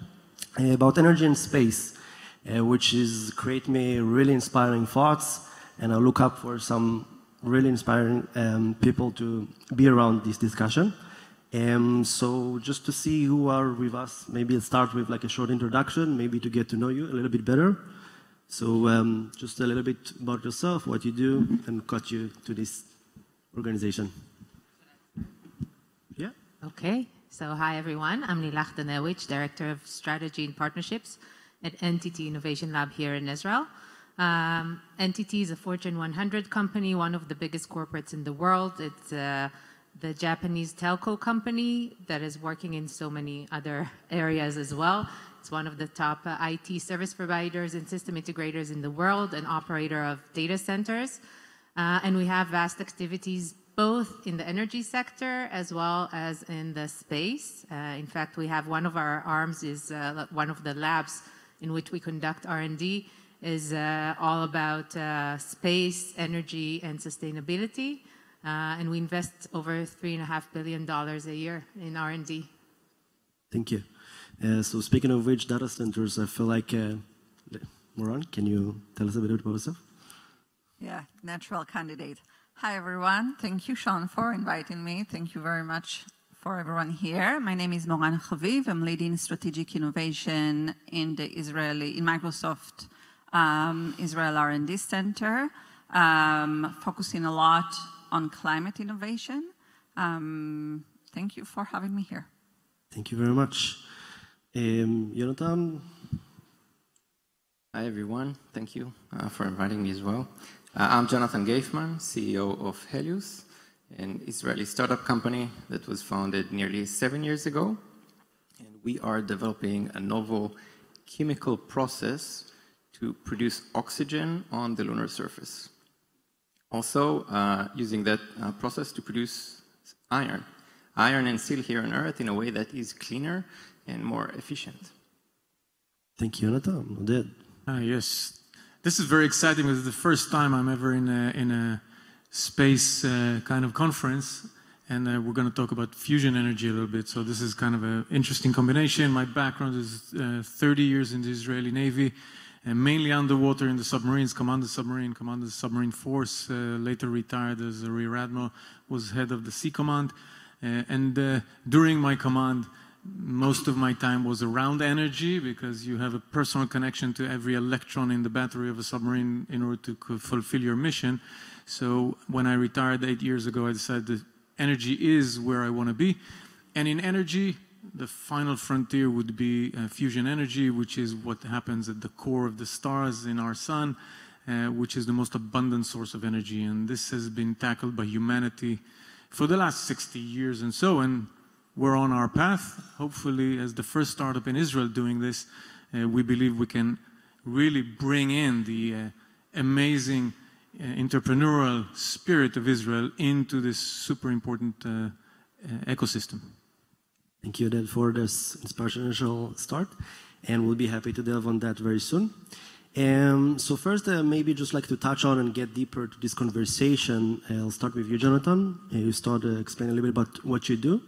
about energy and space, which is create me really inspiring thoughts, and I look up for some really inspiring people to be around this discussion. So just to see who are with us, maybe I'll start with like a short introduction, maybe to get to know you a little bit better. So just a little bit about yourself, what you do, and got you to this organization. Yeah. Okay. So hi, everyone. I'm Lilach Danewich, Director of Strategy and Partnerships at NTT Innovation Lab here in Israel. NTT is a Fortune 100 company, one of the biggest corporates in the world. It's the Japanese telco company that is working in so many other areas as well. It's one of the top IT service providers and system integrators in the world, an operator of data centers. And we have vast activities both in the energy sector as well as in the space. In fact, we have one of our arms is one of the labs in which we conduct R&D is all about space, energy, and sustainability. And we invest over $3.5 billion a year in R&D. Thank you. So speaking of which, data centers, I feel like, Moran, can you tell us a bit about yourself? Yeah, natural candidate. Hi, everyone. Thank you, Sean, for inviting me. Thank you very much for everyone here. My name is Moran Chaviv. I'm leading strategic innovation in the in Microsoft Israel R&D Center, focusing a lot on climate innovation. Thank you for having me here. Thank you very much. Jonathan? Hi, everyone. Thank you for inviting me as well. I'm Jonathan Geifman, CEO of Helios, an Israeli startup company that was founded nearly 7 years ago. And we are developing a novel chemical process to produce oxygen on the lunar surface. Also, using that process to produce iron and steel here on Earth in a way that is cleaner and more efficient. Thank you, Jonathan. Oded. Yes. This is very exciting because it's the first time I'm ever in a space kind of conference, and we're going to talk about fusion energy a little bit. So this is kind of an interesting combination. My background is 30 years in the Israeli Navy, and mainly underwater in the submarines, commanded the submarine force, later retired as a rear admiral, was head of the Sea Command. And during my command, most of my time was around energy because you have a personal connection to every electron in the battery of a submarine in order to fulfill your mission. So when I retired 8 years ago, I decided that energy is where I want to be. And in energy, the final frontier would be fusion energy, which is what happens at the core of the stars in our sun, which is the most abundant source of energy. And this has been tackled by humanity for the last 60 years and so, and we're on our path. Hopefully, as the first startup in Israel doing this, we believe we can really bring in the amazing entrepreneurial spirit of Israel into this super important ecosystem. Thank you, Oded, for this inspirational start, and we'll be happy to delve on that very soon. So first, maybe just like to touch on and get deeper to this conversation. I'll start with you, Jonathan. You start to explain a little bit about what you do.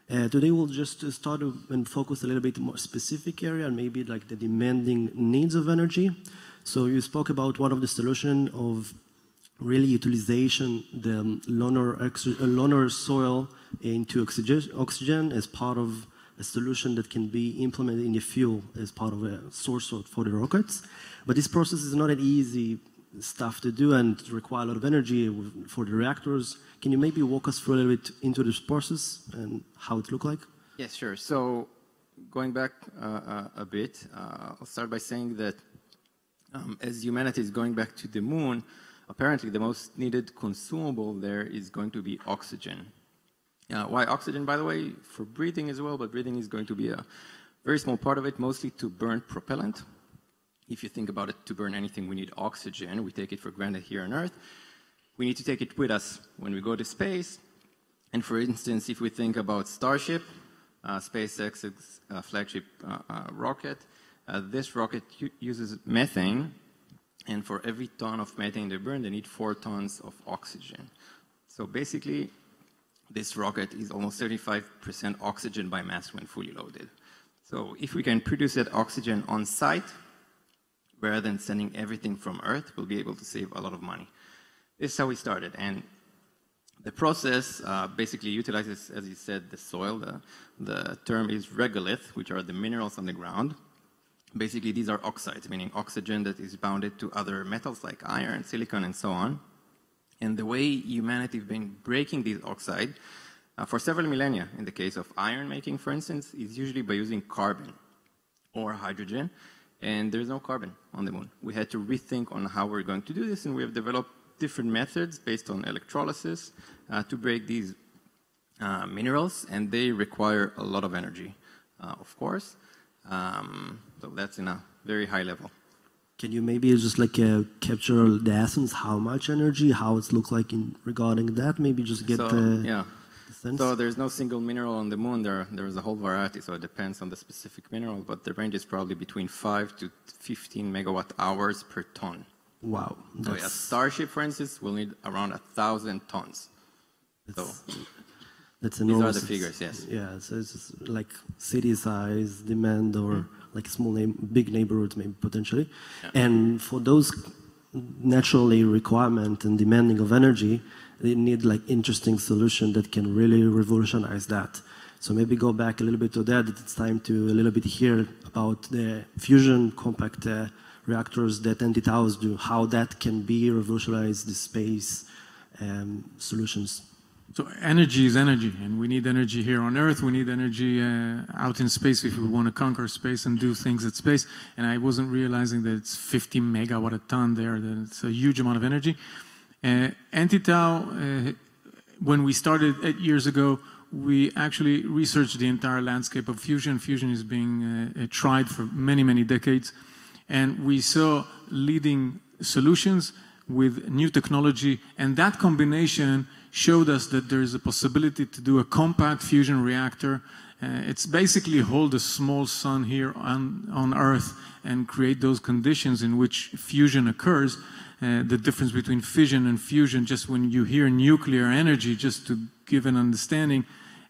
Today we'll just start and focus a little bit more specific area and maybe like the demanding needs of energy. So you spoke about one of the solution of really utilization the lunar soil into oxygen as part of a solution that can be implemented in the fuel as part of a source for the rockets. But this process is not an easy stuff to do and require a lot of energy for the reactors. Can you maybe walk us through a little bit into this process and how it looked like? Yes, sure. So going back a bit, I'll start by saying that as humanity is going back to the moon, apparently the most needed consumable there is going to be oxygen. Why oxygen, by the way? For breathing as well, but breathing is going to be a very small part of it, mostly to burn propellant. If you think about it, to burn anything, we need oxygen. We take it for granted here on Earth. we need to take it with us when we go to space. And for instance, if we think about Starship, SpaceX's flagship rocket, this rocket uses methane, and for every ton of methane they burn, they need 4 tons of oxygen. So basically, this rocket is almost 35% oxygen by mass when fully loaded. So if we can produce that oxygen on site, rather than sending everything from Earth, we'll be able to save a lot of money. This is how we started. And the process basically utilizes, as you said, the soil. The term is regolith, which are the minerals on the ground. Basically, these are oxides, meaning oxygen that is bounded to other metals like iron, silicon, and so on. And the way humanity has been breaking these oxides for several millennia, in the case of iron making, for instance, is usually by using carbon or hydrogen. And there's no carbon on the moon. We had to rethink on how we're going to do this, and we have developed different methods based on electrolysis to break these minerals, and they require a lot of energy, of course. So that's in a very high level. Can you maybe just like capture the essence, how much energy, how it looks like in regarding that? Maybe just get yeah. So there's no single mineral on the moon. There's a whole variety, so it depends on the specific mineral, but the range is probably between 5 to 15 megawatt hours per ton. Wow. So a Starship, for instance, will need around 1,000 tons. That's enormous. These are the figures, yes. Yeah, so it's like city size, demand, or like small, big neighborhoods maybe potentially. Yeah. And for those naturally requirement and demanding of energy, they need like interesting solution that can really revolutionize that. So maybe go back a little bit to that. It's time to a little bit hear about the fusion compact reactors that NT Towers do, how that can be revolutionize the space solutions. So energy is energy, and we need energy here on Earth. We need energy out in space if we want to conquer space and do things at space. And I wasn't realizing that it's 50 megawatt a ton there. That it's a huge amount of energy. NT-Tau, when we started 8 years ago, we actually researched the entire landscape of fusion. Fusion is being tried for many, many decades. And we saw leading solutions with new technology. And that combination showed us that there is a possibility to do a compact fusion reactor. It's basically hold a small sun here on Earth and create those conditions in which fusion occurs. The difference between fission and fusion, just when you hear nuclear energy, just to give an understanding,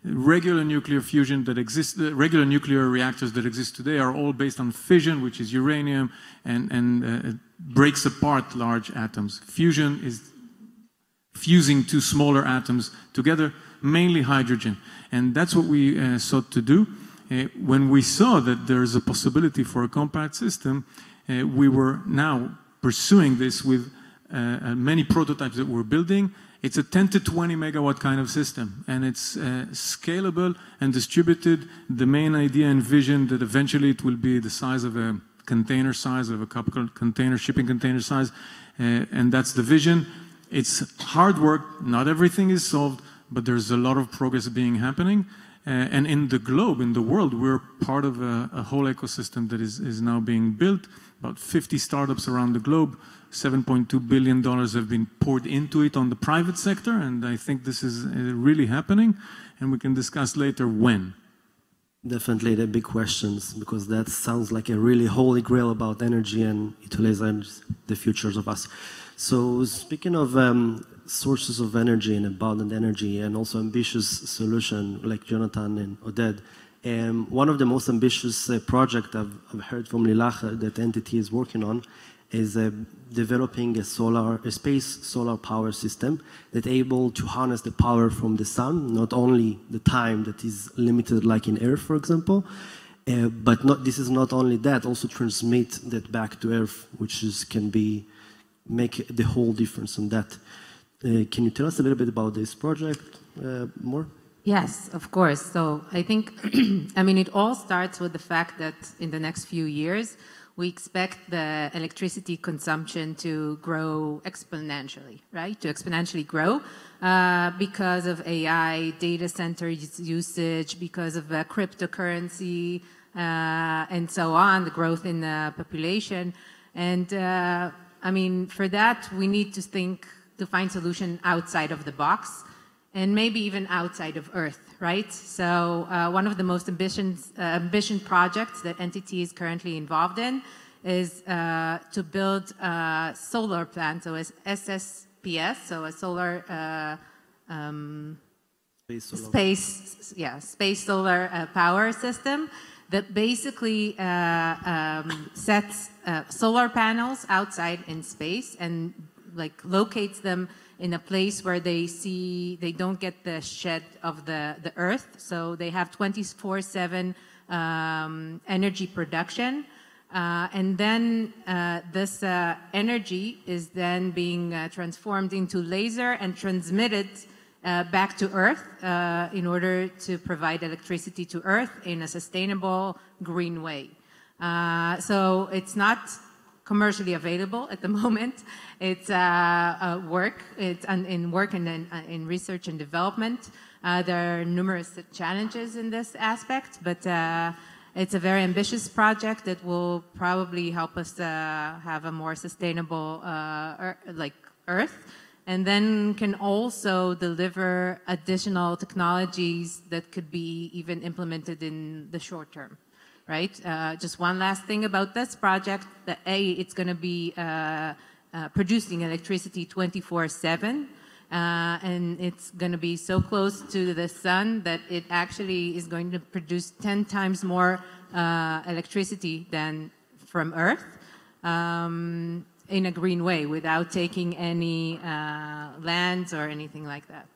regular nuclear fusion that exists, regular nuclear reactors that exist today are all based on fission, which is uranium, and breaks apart large atoms. Fusion is fusing two smaller atoms together, mainly hydrogen. And that's what we sought to do. When we saw that there is a possibility for a compact system, we were now pursuing this with many prototypes that we're building. It's a 10 to 20 megawatt kind of system, and it's scalable and distributed. The main idea and vision that eventually it will be the size of a container size, of a couple container, shipping container size, and that's the vision. It's hard work, not everything is solved, but there's a lot of progress being happening. And in the globe, in the world, we're part of a whole ecosystem that is now being built. About 50 startups around the globe, $7.2 billion have been poured into it on the private sector, and I think this is really happening, and we can discuss later when. Definitely the big questions, because that sounds like a really holy grail about energy and utilizing the futures of us. So speaking of sources of energy and abundant energy and also ambitious solution like Jonathan and Oded, one of the most ambitious projects I've heard from Lilach that entity is working on is developing a space solar power system that's able to harness the power from the sun, not only the time that is limited like in Earth, for example, but this is not only that, also transmit that back to Earth, which can make the whole difference in that. Can you tell us a little bit about this project more? Yes, of course. So I think, I mean, it all starts with the fact that in the next few years, we expect the electricity consumption to grow exponentially, right? To exponentially grow because of AI, data center usage, because of cryptocurrency, and so on, the growth in the population. And I mean, for that, we need to think to find solution outside of the box, and maybe even outside of Earth, right? So one of the most ambitious projects that NTT is currently involved in is to build a solar plant, so as SSPS, so a solar space solar power system that basically sets solar panels outside in space and like locates them in a place where they don't get the shed of the Earth, so they have 24/7 energy production. And then this energy is then being transformed into laser and transmitted back to Earth in order to provide electricity to Earth in a sustainable, green way. So it's not commercially available at the moment. It's work. It's in work and in research and development. There are numerous challenges in this aspect, but it's a very ambitious project that will probably help us have a more sustainable Earth, and then can also deliver additional technologies that could be even implemented in the short term, right? Just one last thing about this project, that it's going to be producing electricity 24/7. And it's going to be so close to the sun that it actually is going to produce 10 times more electricity than from Earth in a green way without taking any lands or anything like that.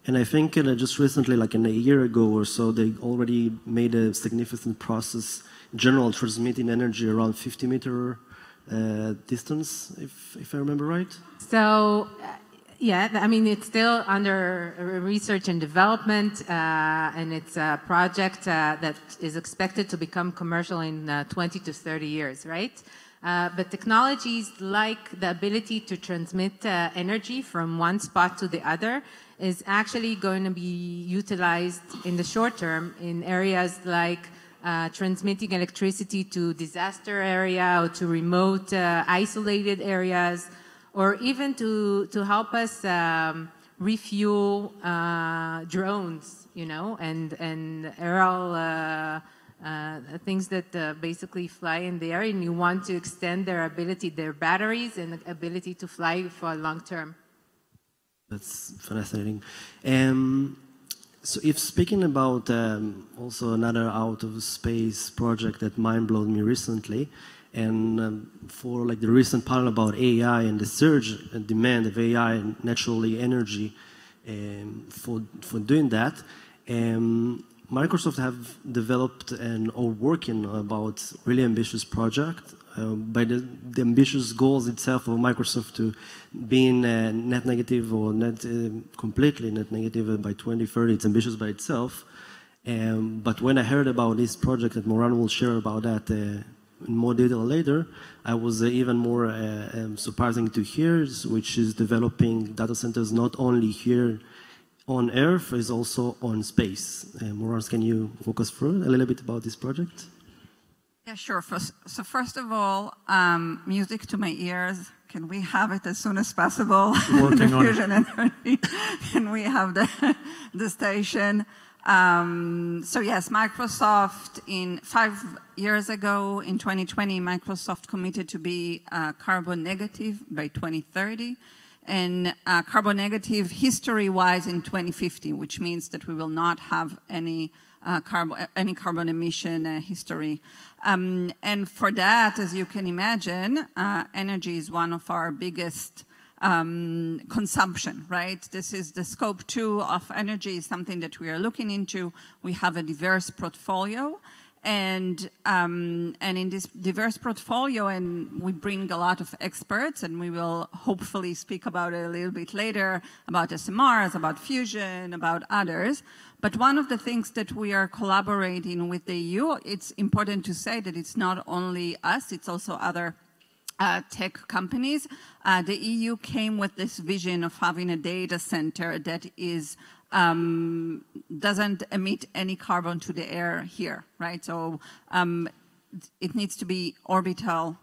And I think just recently, like in a year ago or so, they already made a significant process, general transmitting energy around 50-meter distance, if I remember right. So. Yeah, I mean, it's still under research and development, and it's a project that is expected to become commercial in 20 to 30 years, right? But technologies like the ability to transmit energy from one spot to the other is actually going to be utilized in the short term in areas like transmitting electricity to disaster area or to remote isolated areas, or even to help us refuel drones, you know, and aerial things that basically fly in the air, and you want to extend their batteries and ability to fly for long term. That's fascinating. So if speaking about also another out of space project that mind-blowed me recently, and for like the recent panel about AI and the surge and demand of AI and naturally energy for doing that, Microsoft have developed and are working about really ambitious project by the ambitious goals itself of Microsoft to being net negative or completely net negative by 2030. It's ambitious by itself. But when I heard about this project that Moran will share about that in more detail later, I was even more surprising to hear, which is developing data centers not only here on Earth, is also on space. Moran, can you walk us through a little bit about this project? Yeah, sure. So first of all, music to my ears. Can we have it as soon as possible? Working on fusion energy. Can we have the station? So yes, Microsoft 5 years ago, in 2020, Microsoft committed to be carbon negative by 2030, and carbon negative history-wise in 2050, which means that we will not have any carbon emission history. And for that, as you can imagine, energy is one of our biggest consumption, right? This is the scope 2 of energy, is something that we are looking into. We have a diverse portfolio, and in this diverse portfolio, and we bring a lot of experts, and we will hopefully speak about it a little bit later, about SMRs, about fusion, about others. But one of the things that we are collaborating with the EU, it's important to say that it's not only us, it's also other tech companies. The EU came with this vision of having a data center that is doesn't emit any carbon to the air here, right? So it needs to be orbital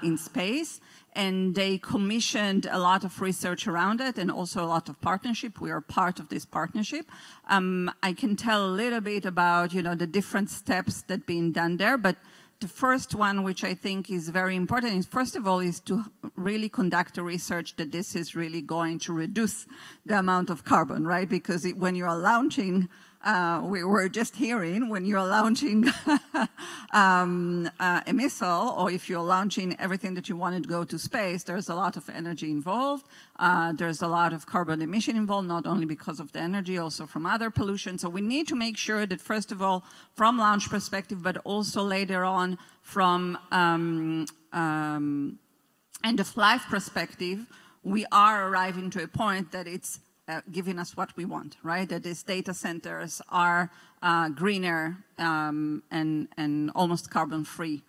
in space. and they commissioned a lot of research around it and also a lot of partnership. We are part of this partnership. I can tell a little bit about, the different steps that being done there, but the first one, which I think is very important, is first of all, is to really conduct a research that this is really going to reduce the amount of carbon, right? Because when you are launching, we were just hearing, when you're launching a missile, or if you're launching everything that you wanted to go to space, there's a lot of energy involved. There's a lot of carbon emission involved, not only because of the energy, also from other pollution. So we need to make sure that, first of all, from launch perspective, but also later on from end-of-life perspective, we are arriving to a point that it's giving us what we want, right? That these data centers are greener and almost carbon-free,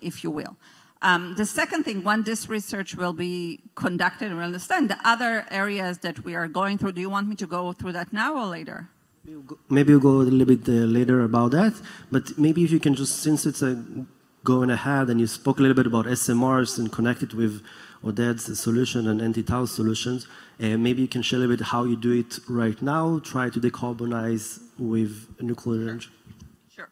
if you will. The second thing, when this research will be conducted, and we understand the other areas that we are going through. Do you want me to go through that now or later? Maybe we'll go a little bit later about that, but maybe if you can just, since it's going ahead and you spoke a little bit about SMRs and connected with Oded's solution and anti-tau solutions, maybe you can share a little bit how you do it right now, try to decarbonize with nuclear energy. Sure.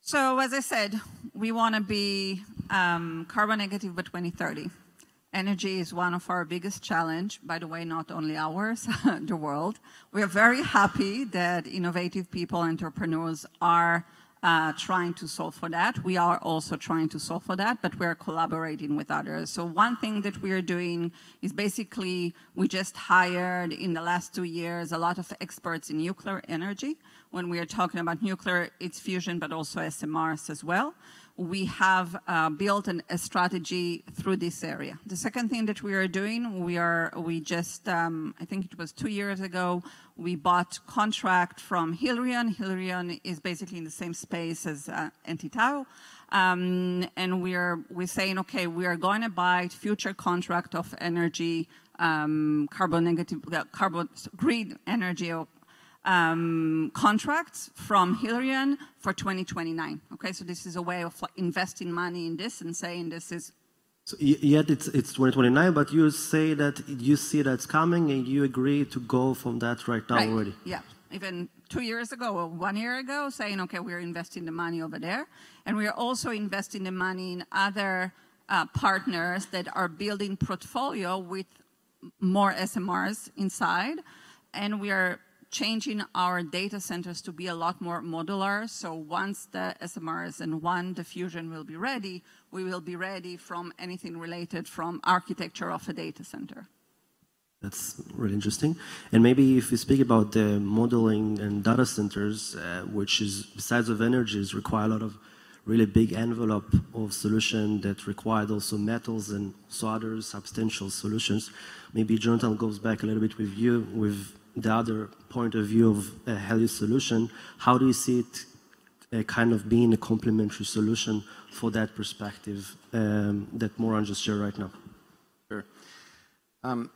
So as I said, we want to be carbon negative by 2030. Energy is one of our biggest challenge, by the way, not only ours, the world. We are very happy that innovative people, entrepreneurs are trying to solve for that. We are also trying to solve for that, but we're collaborating with others. So one thing that we are doing is basically, we just hired in the last 2 years a lot of experts in nuclear energy. When we are talking about nuclear, it's fusion, but also SMRs as well. We have built a strategy through this area. The second thing that we are doing, we just, I think it was 2 years ago, we bought contract from Hilarion. Hilarion is basically in the same space as anti-tau. And we're saying, okay, we are going to buy future contract of energy, carbon negative, green energy contracts from Hilarion for 2029. Okay, so this is a way of investing money in this and saying this is. So yet it's 2029, but you say that you see that's coming and you agree to go from that right now already. Yeah, even 2 years ago or 1 year ago, saying, okay, we're investing the money over there. And we are also investing the money in other partners that are building portfolio with more SMRs inside. And we are changing our data centers to be a lot more modular. So once the SMRs and the fusion will be ready, we will be ready from anything related from architecture of a data center. That's really interesting. And maybe if we speak about the modeling and data centers, which is, besides of energies, require a lot of really big envelope of solution that required also metals and also other substantial solutions. Maybe Jonathan goes back a little bit with you, with the other point of view of a Helios solution. How do you see it kind of being a complementary solution for that perspective that Moran just shared right now? Sure. Can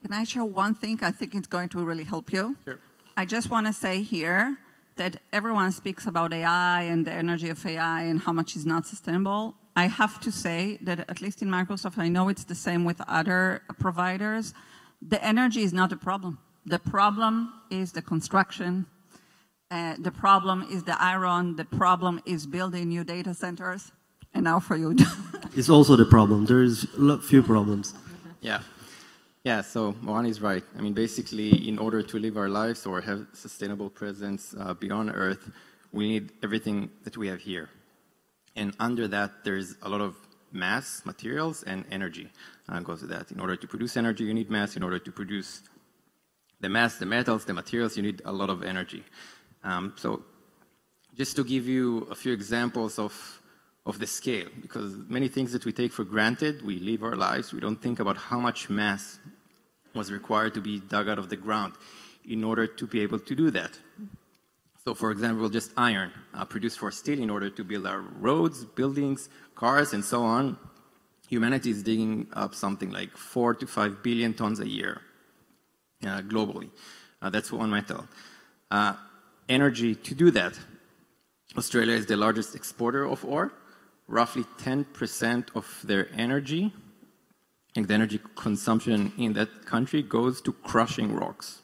I share one thing? I think it's going to really help you. Sure. I just want to say here that everyone speaks about AI and the energy of AI and how much is not sustainable. I have to say that at least in Microsoft, I know it's the same with other providers, the energy is not a problem. The problem is the construction. The problem is the iron. The problem is building new data centers. And now for you. It's also the problem. There is few problems. Yeah. Yeah, so Moran is right. I mean, basically, in order to live our lives or have sustainable presence beyond Earth, we need everything that we have here. And under that, there's a lot of mass, materials, and energy goes with that. In order to produce energy, you need mass. In order to produce the mass, the metals, the materials, you need a lot of energy. So just to give you a few examples of the scale, because many things that we take for granted, we live our lives, we don't think about how much mass was required to be dug out of the ground in order to be able to do that. So for example, just iron produced for steel in order to build our roads, buildings, cars, and so on. Humanity is digging up something like 4 to 5 billion tons a year. Globally. That's one metal. Energy to do that. Australia is the largest exporter of ore. roughly 10% of their energy, and the energy consumption in that country goes to crushing rocks.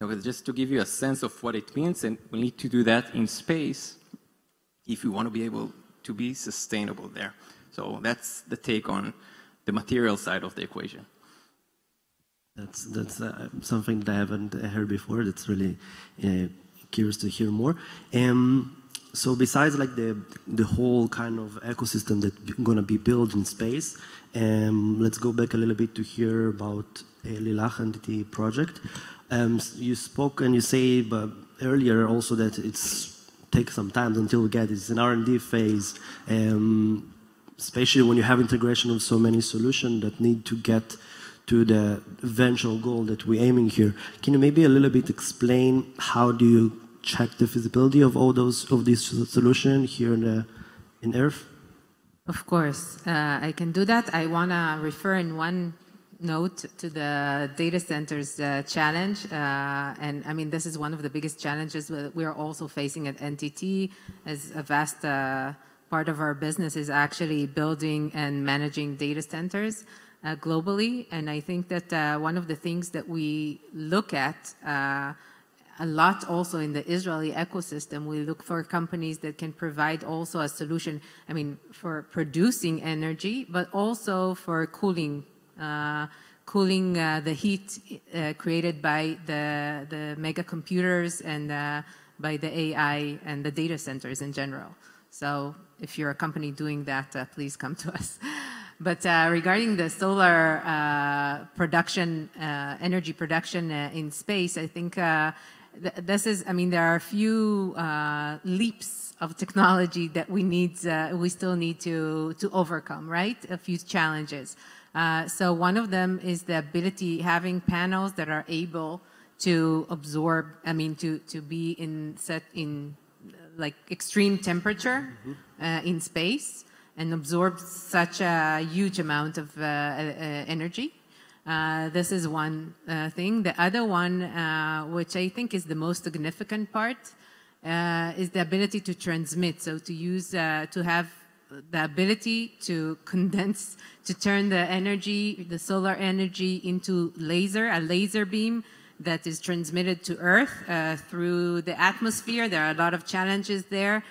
Okay, just to give you a sense of what it means, and we need to do that in space if we want to be able to be sustainable there. So that's the take on the material side of the equation. That's something that I haven't heard before. That's really curious to hear more. So besides like the whole kind of ecosystem that's going to be built in space, let's go back a little bit to hear about Lilach and the project. You spoke and you say earlier also that it's takes some time until we get it. It's an R&D phase, especially when you have integration of so many solutions that need to get to the eventual goal that we're aiming here. Can you maybe a little bit explain how do you check the feasibility of all these solutions here in Earth? Of course, I can do that. I want to refer in one note to the data centers challenge. And I mean, this is one of the biggest challenges that we are also facing at NTT, as a vast part of our business is actually building and managing data centers globally. And I think that one of the things that we look at a lot also in the Israeli ecosystem, we look for companies that can provide also a solution, I mean, for producing energy, but also for cooling the heat created by the mega computers and by the AI and the data centers in general. So if you're a company doing that, please come to us. But regarding the solar production, energy production in space, I think this is, I mean, there are a few leaps of technology that we still need to overcome, right? A few challenges. So one of them is the ability, having panels that are able to absorb, I mean, to be set in like extreme temperature in space and absorb such a huge amount of energy. This is one thing. The other one, which I think is the most significant part, is the ability to transmit. So to use, to have the ability to condense, to turn the energy, the solar energy into a laser beam that is transmitted to Earth through the atmosphere. There are a lot of challenges there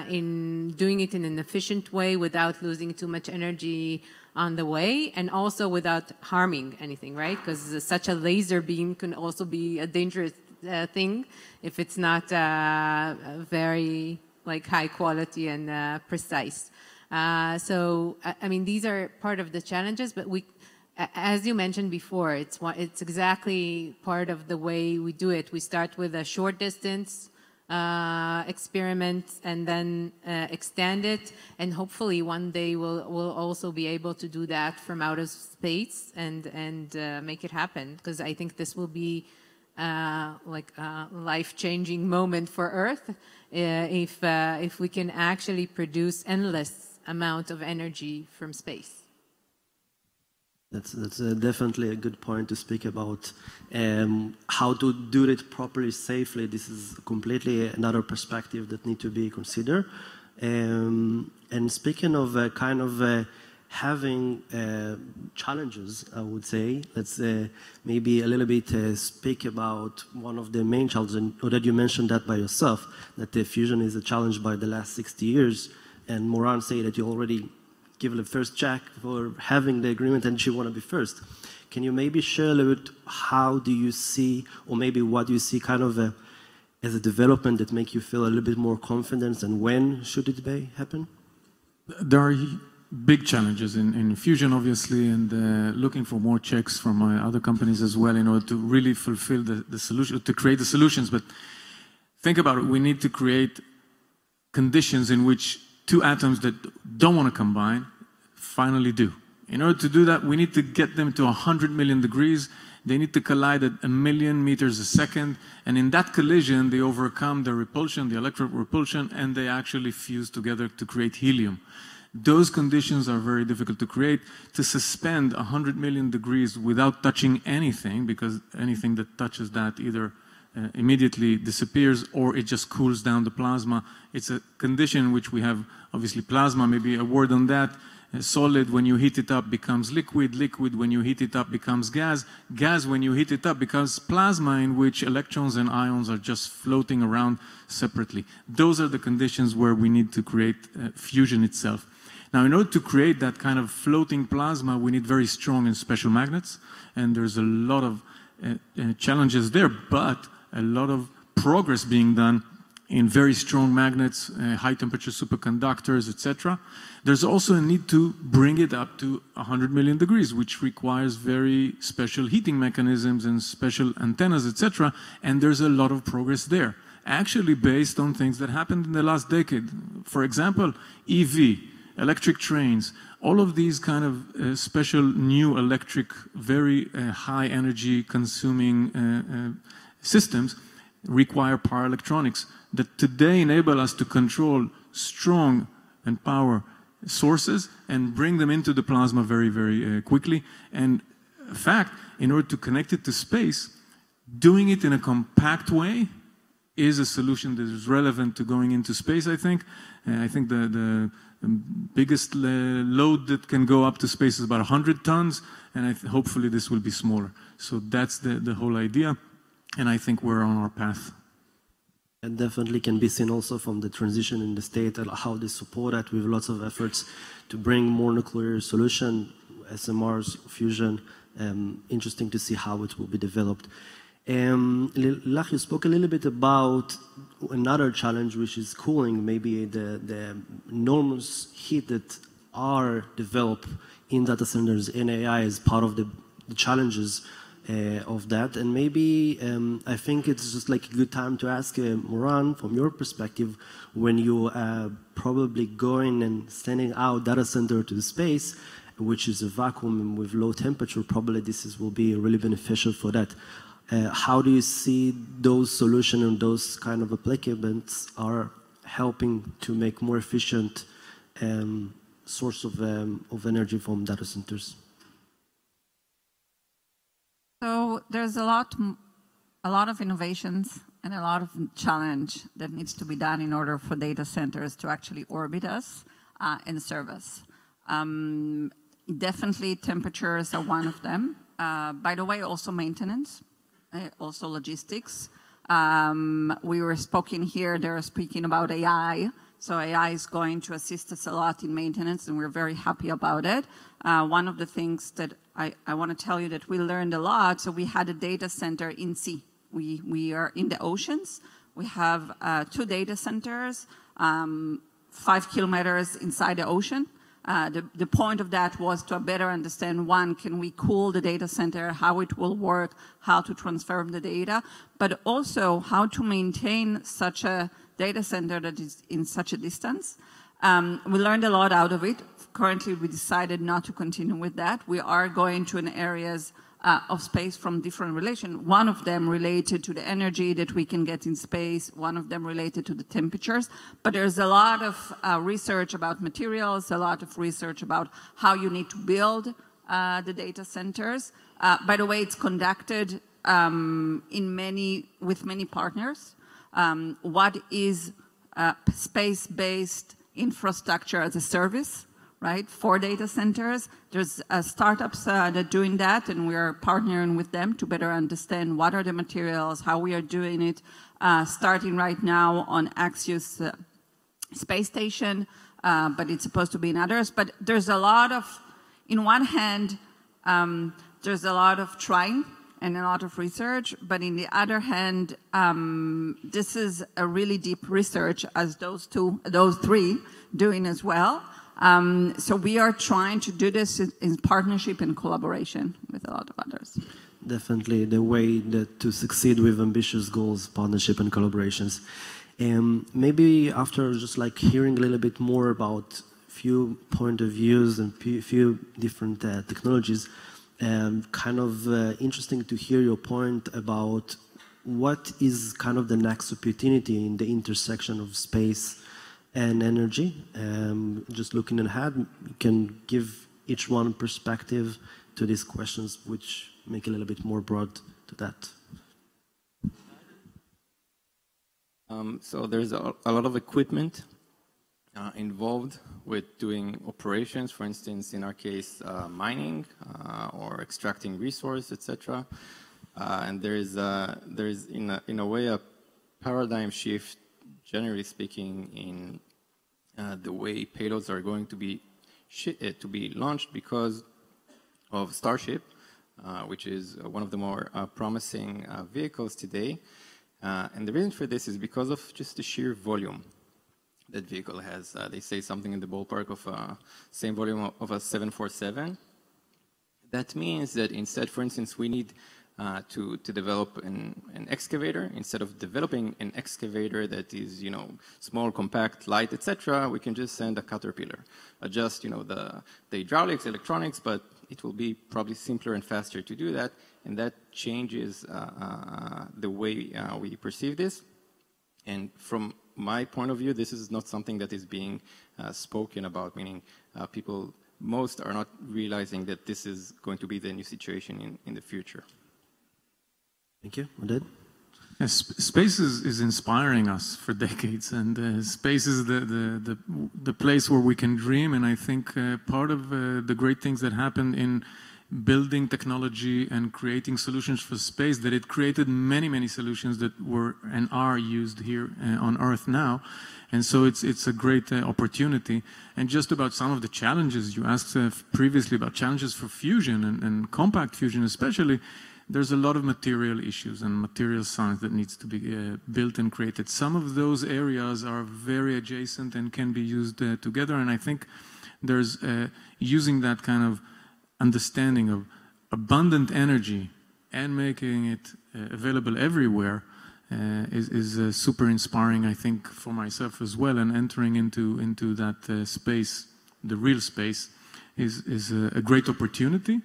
in doing it in an efficient way without losing too much energy on the way, and also without harming anything, right? Because such a laser beam can also be a dangerous thing if it's not very like high quality and precise. So, I mean, these are part of the challenges, but as you mentioned before, it's exactly part of the way we do it. We start with a short distance experiment and then extend it, and hopefully one day we'll also be able to do that from outer space and make it happen, because I think this will be like a life-changing moment for Earth if we can actually produce endless amount of energy from space. That's definitely a good point to speak about how to do it properly, safely. This is completely another perspective that need to be considered. And speaking of kind of having challenges, I would say, let's maybe a little bit speak about one of the main challenges, or that you mentioned that by yourself, that the fusion is a challenge by the last 60 years. And Moran say that you already give the first check for having the agreement and you want to be first. Can you maybe share a little bit how do you see, or maybe what do you see kind of as a development that make you feel a little bit more confidence, and when should it happen? There are big challenges in fusion, obviously, and looking for more checks from other companies as well in order to really fulfill the solution, to create the solutions. But think about it, we need to create conditions in which two atoms that don't want to combine finally do. In order to do that, we need to get them to 100 million degrees. They need to collide at 1 million meters a second. And in that collision, they overcome the repulsion, the electric repulsion, and they actually fuse together to create helium. Those conditions are very difficult to create. To suspend 100 million degrees without touching anything, because anything that touches that either immediately disappears, or it just cools down the plasma. It's a condition in which we have, obviously, plasma, maybe a word on that. Solid, when you heat it up, becomes liquid. Liquid, when you heat it up, becomes gas. Gas, when you heat it up, becomes plasma, in which electrons and ions are just floating around separately. Those are the conditions where we need to create fusion itself. Now, in order to create that kind of floating plasma, we need very strong and special magnets, and there's a lot of challenges there, but a lot of progress being done in very strong magnets, high-temperature superconductors, etc. There's also a need to bring it up to 100 million degrees, which requires very special heating mechanisms and special antennas, etc. And there's a lot of progress there, actually based on things that happened in the last decade. For example, EV, electric trains, all of these kind of special new electric, very high energy consuming systems require power electronics that today enable us to control strong and power sources and bring them into the plasma very, very quickly. And in fact, in order to connect it to space, doing it in a compact way is a solution that is relevant to going into space, I think. I think the biggest load that can go up to space is about 100 tons, and hopefully this will be smaller. So that's the whole idea, and I think we're on our path. And definitely can be seen also from the transition in the state, how they support that with lots of efforts to bring more nuclear solution, SMRs, fusion. Interesting to see how it will be developed. Lach, you spoke a little bit about another challenge, which is cooling, maybe the enormous heat that are developed in data centers in AI is part of the challenges of that. And maybe I think it's just like a good time to ask Imran, from your perspective, when you probably going and sending out data center to the space, which is a vacuum with low temperature, probably will be really beneficial for that. How do you see those solutions and those kind of applicants are helping to make more efficient source of energy from data centers? So there's a lot of innovations and a lot of challenge that needs to be done in order for data centers to actually orbit us and serve us. Definitely temperatures are one of them. By the way, also maintenance, also logistics. We were speaking here, they're speaking about AI. So AI is going to assist us a lot in maintenance, and we're very happy about it. One of the things that I want to tell you that we learned a lot, so we had a data center in sea. We are in the oceans. We have 2 data centers, 5 kilometers inside the ocean. The point of that was to better understand, one, can we cool the data center, how it will work, how to transfer the data, but also how to maintain such a data center that is in such a distance. We learned a lot out of it. Currently, we decided not to continue with that. We are going to areas of space from different relations. One of them related to the energy that we can get in space, one of them related to the temperatures. But there's a lot of research about materials, a lot of research about how you need to build the data centers. By the way, it's conducted with many partners. What is space-based infrastructure as a service, right, for data centers? There's startups that are doing that, and we are partnering with them to better understand what are the materials, how we are doing it, starting right now on Axios space station, but it's supposed to be in others. But there's a lot of, in one hand, there's a lot of trying and a lot of research, but in the other hand, this is a really deep research, as those 3 doing as well. So we are trying to do this in partnership and collaboration with a lot of others. Definitely the way that to succeed with ambitious goals, partnership and collaborations. Maybe after just like hearing a little bit more about few point of views and few different technologies, kind of interesting to hear your point about what is kind of the next opportunity in the intersection of space and energy. Just looking ahead, you can give each one perspective to these questions, which make a little bit more broad to that. So there's a lot of equipment involved with doing operations, for instance, in our case, mining or extracting resource, etc. And there is in a way a paradigm shift, generally speaking, in the way payloads are going to be launched because of Starship, which is one of the more promising vehicles today. And the reason for this is because of just the sheer volume that vehicle has. They say something in the ballpark of same volume of a 747. That means that instead, for instance, we need to develop an excavator. Instead of developing an excavator that is, small, compact, light, etc., we can just send a caterpillar. Adjust, the hydraulics, electronics, but it will be probably simpler and faster to do that, and that changes the way we perceive this. And from my point of view, this is not something that is being spoken about, meaning most are not realizing that this is going to be the new situation in the future. Thank you. Oded? Yes, space is inspiring us for decades, and space is the place where we can dream. And I think part of the great things that happened in building technology and creating solutions for space, that it created many solutions that were and are used here on Earth now. And so it's a great opportunity. And just about some of the challenges you asked previously about challenges for fusion and compact fusion especially, there's a lot of material issues and material science that needs to be built and created. Some of those areas are very adjacent and can be used together. And I think there's using that kind of understanding of abundant energy and making it available everywhere is super inspiring, I think, for myself as well. And entering into that space, the real space, is a great opportunity.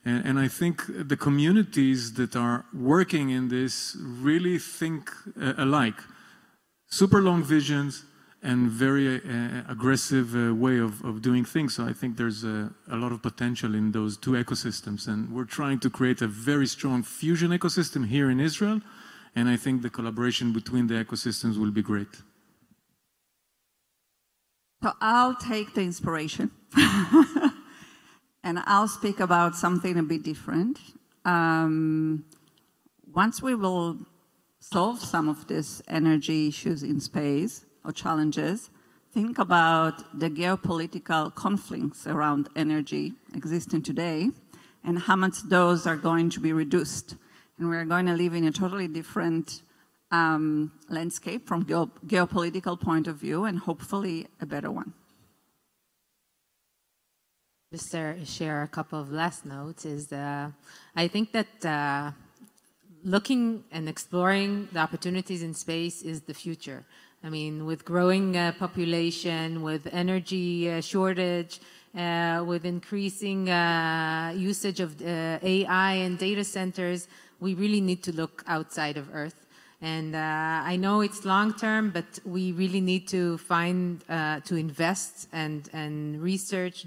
And I think the communities that are working in this really think alike. Super long visions and very aggressive way of doing things. So I think there's a lot of potential in those two ecosystems. And we're trying to create a very strong fusion ecosystem here in Israel. And I think the collaboration between the ecosystems will be great. So I'll take the inspiration. And I'll speak about something a bit different. Once we will solve some of these energy issues in space or challenges, think about the geopolitical conflicts around energy existing today and how much those are going to be reduced. And we're going to live in a totally different landscape from geopolitical point of view, and hopefully a better one. Just to share a couple of last notes is I think that looking and exploring the opportunities in space is the future. I mean, with growing population, with energy shortage, with increasing usage of AI and data centers, we really need to look outside of Earth. And I know it's long-term, but we really need to find, to invest and do research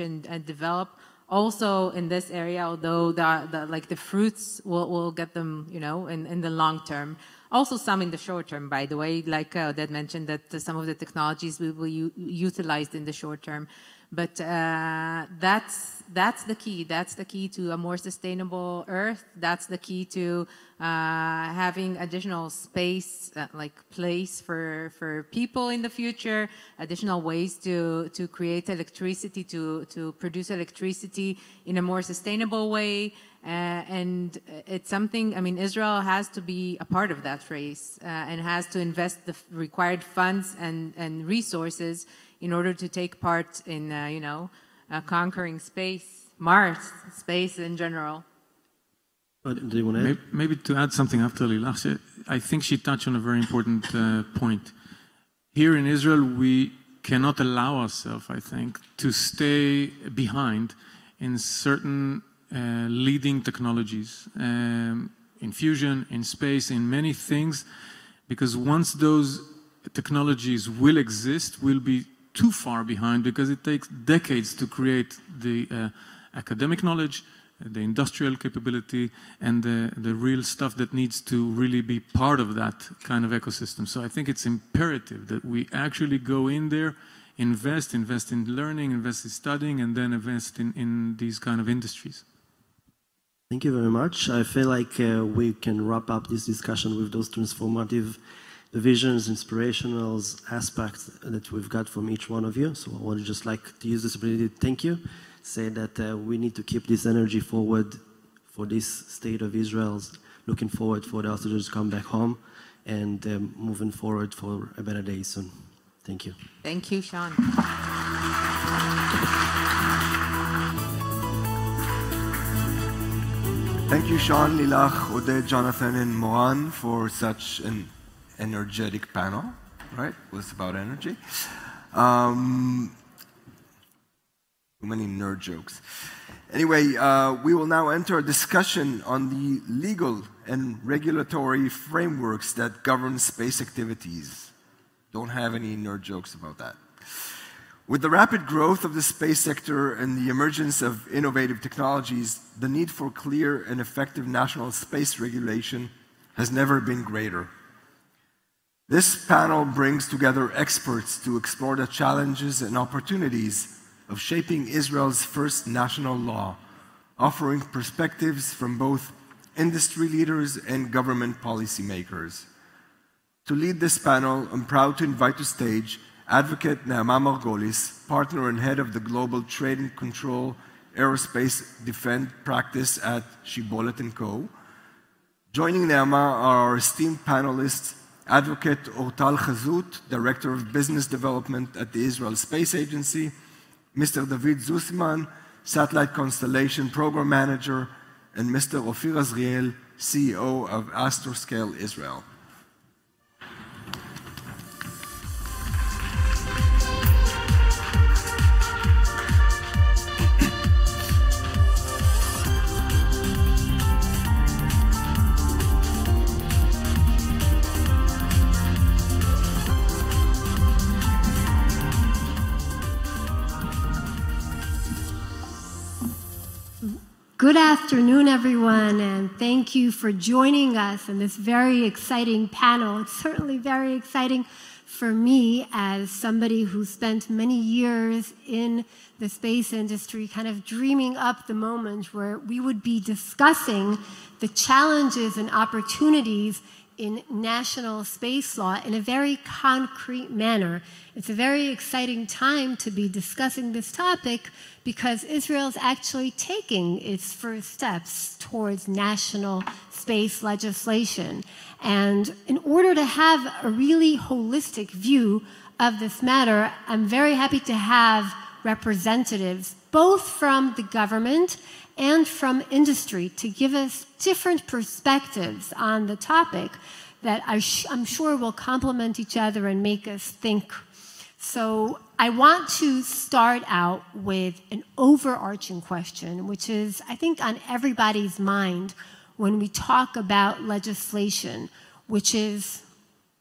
and develop also in this area, although the fruits will get them, in the long term. Also some in the short term, by the way, like Oded mentioned that some of the technologies will be utilized in the short term. But that's the key. That's the key to a more sustainable Earth. That's the key to having additional space, place for people in the future, additional ways to create electricity, to produce electricity in a more sustainable way. And it's something, I mean, Israel has to be a part of that race and has to invest the required funds and resources in order to take part in, conquering space, Mars, space in general. Do you want to add? Maybe to add something after Lilach, I think she touched on a very important point. Here in Israel, we cannot allow ourselves, I think, to stay behind in certain leading technologies, in fusion, in space, in many things, because once those technologies will exist, we'll be too far behind because it takes decades to create the academic knowledge, the industrial capability, and the real stuff that needs to really be part of that kind of ecosystem. So I think it's imperative that we actually go in there, invest in learning, invest in studying, and then invest in these kind of industries. Thank you very much. I feel like we can wrap up this discussion with those transformative visions, inspirational aspects that we've got from each one of you. So I would just like to use this opportunity to thank you, say that we need to keep this energy forward for this state of Israel, looking forward for the hostages to come back home, and moving forward for a better day soon. Thank you. Thank you, Sean. Thank you, Sean, Lilach, Oded, Jonathan, and Moran for such an energetic panel, right? It was about energy. Too many nerd jokes. Anyway, we will now enter a discussion on the legal and regulatory frameworks that govern space activities. Don't have any nerd jokes about that. With the rapid growth of the space sector and the emergence of innovative technologies, the need for clear and effective national space regulation has never been greater. This panel brings together experts to explore the challenges and opportunities of shaping Israel's first national law, offering perspectives from both industry leaders and government policymakers. To lead this panel, I'm proud to invite to stage Advocate Naama Margolis, partner and head of the Global Trade and Control Aerospace Defense Practice at Shibolet & Co. Joining Naama are our esteemed panelists, Advocate Ortal Chazut, Director of Business Development at the Israel Space Agency, Mr. David Zussman, Satellite Constellation Program Manager, and Mr. Ofir Azriel, CEO of Astroscale Israel. Good afternoon, everyone, and thank you for joining us in this very exciting panel. It's certainly very exciting for me as somebody who spent many years in the space industry, kind of dreaming up the moment where we would be discussing the challenges and opportunities in national space law in a very concrete manner. It's a very exciting time to be discussing this topic because Israel's actually taking its first steps towards national space legislation. And in order to have a really holistic view of this matter, I'm very happy to have representatives both from the government and from industry to give us different perspectives on the topic that I'm sure will complement each other and make us think. So I want to start out with an overarching question, which is, I think, on everybody's mind when we talk about legislation, which is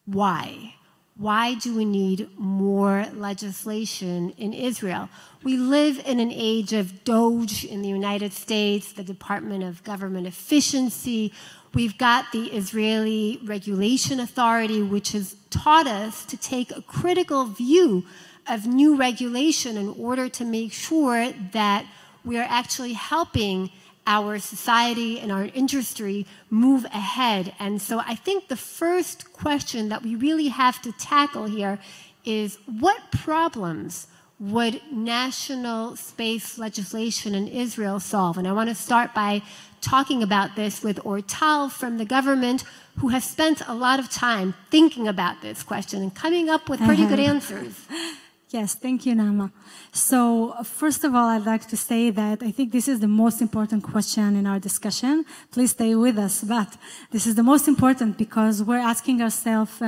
why? Why do we need more legislation in Israel? We live in an age of DOGE in the United States, the Department of Government Efficiency. We've got the Israeli Regulation Authority, which has taught us to take a critical view of new regulation in order to make sure that we are actually helping our society and our industry move ahead. And so I think the first question that we really have to tackle here is what problems would national space legislation in Israel solve? And I want to start by talking about this with Ortal from the government, who has spent a lot of time thinking about this question and coming up with pretty good answers. Yes, thank you, Naama. So first of all, I'd like to say that I think this is the most important question in our discussion. Please stay with us, but this is the most important because we're asking ourselves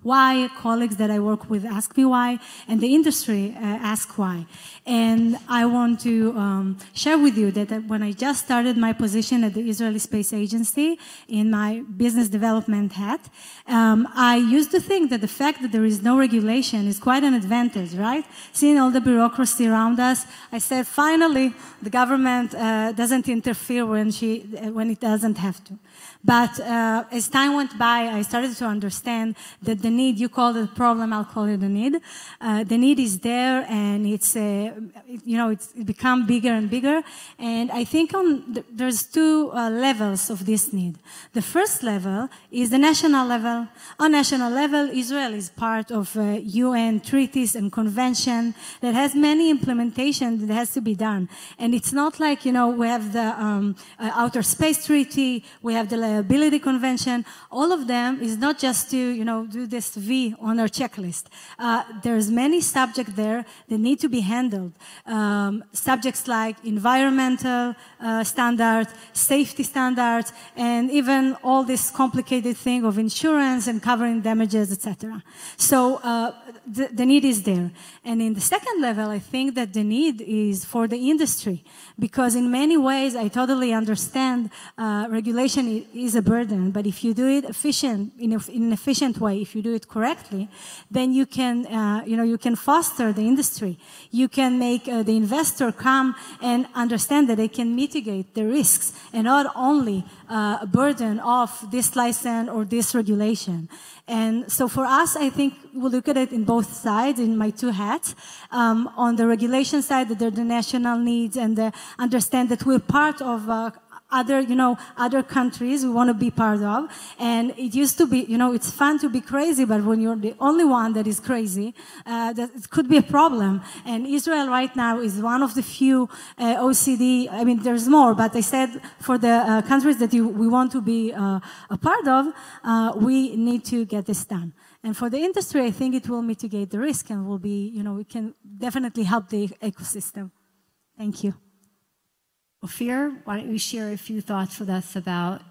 why, colleagues that I work with ask me why, and the industry ask why. And I want to share with you that when I just started my position at the Israeli Space Agency in my business development hat, I used to think that the fact that there is no regulation is quite an advantage, right? right? Seeing all the bureaucracy around us, I said, finally, the government doesn't interfere when it doesn't have to. But as time went by, I started to understand that the need, you call it a problem, I'll call it a need. The need is there, and it's become bigger and bigger. And I think there's two levels of this need. The first level is the national level. On national level, Israel is part of UN treaties and convention that has many implementations that has to be done. And it's not like, we have the Outer Space Treaty, we have the Liability Convention. All of them is not just to, do this V on our checklist. There's many subjects there that need to be handled. Subjects like environmental standards, safety standards, and even all this complicated thing of insurance and covering damages, etc. So the need is there. And in the second level, I think that the need is for the industry, because in many ways, I totally understand regulation is a burden, but if you do it in an efficient way, if you do it correctly, then you can, you can foster the industry. You can make the investor come and understand that they can mitigate the risks and not only a burden of this license or this regulation. And so for us, I think we'll look at it in both sides, in my two hats. On the regulation side, that there are the national needs, and understand that we're part of other countries we want to be part of. And it used to be, it's fun to be crazy, but when you're the only one that is crazy, it could be a problem. And Israel right now is one of the few OECD, I mean, there's more, but I said for the countries that we want to be a part of, we need to get this done. And for the industry, I think it will mitigate the risk and will be, we can definitely help the ecosystem. Thank you. Ophir, why don't you share a few thoughts with us about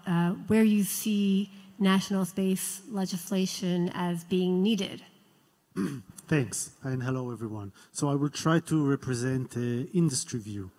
where you see national space legislation as being needed? Thanks, and hello everyone. So I will try to represent the industry view.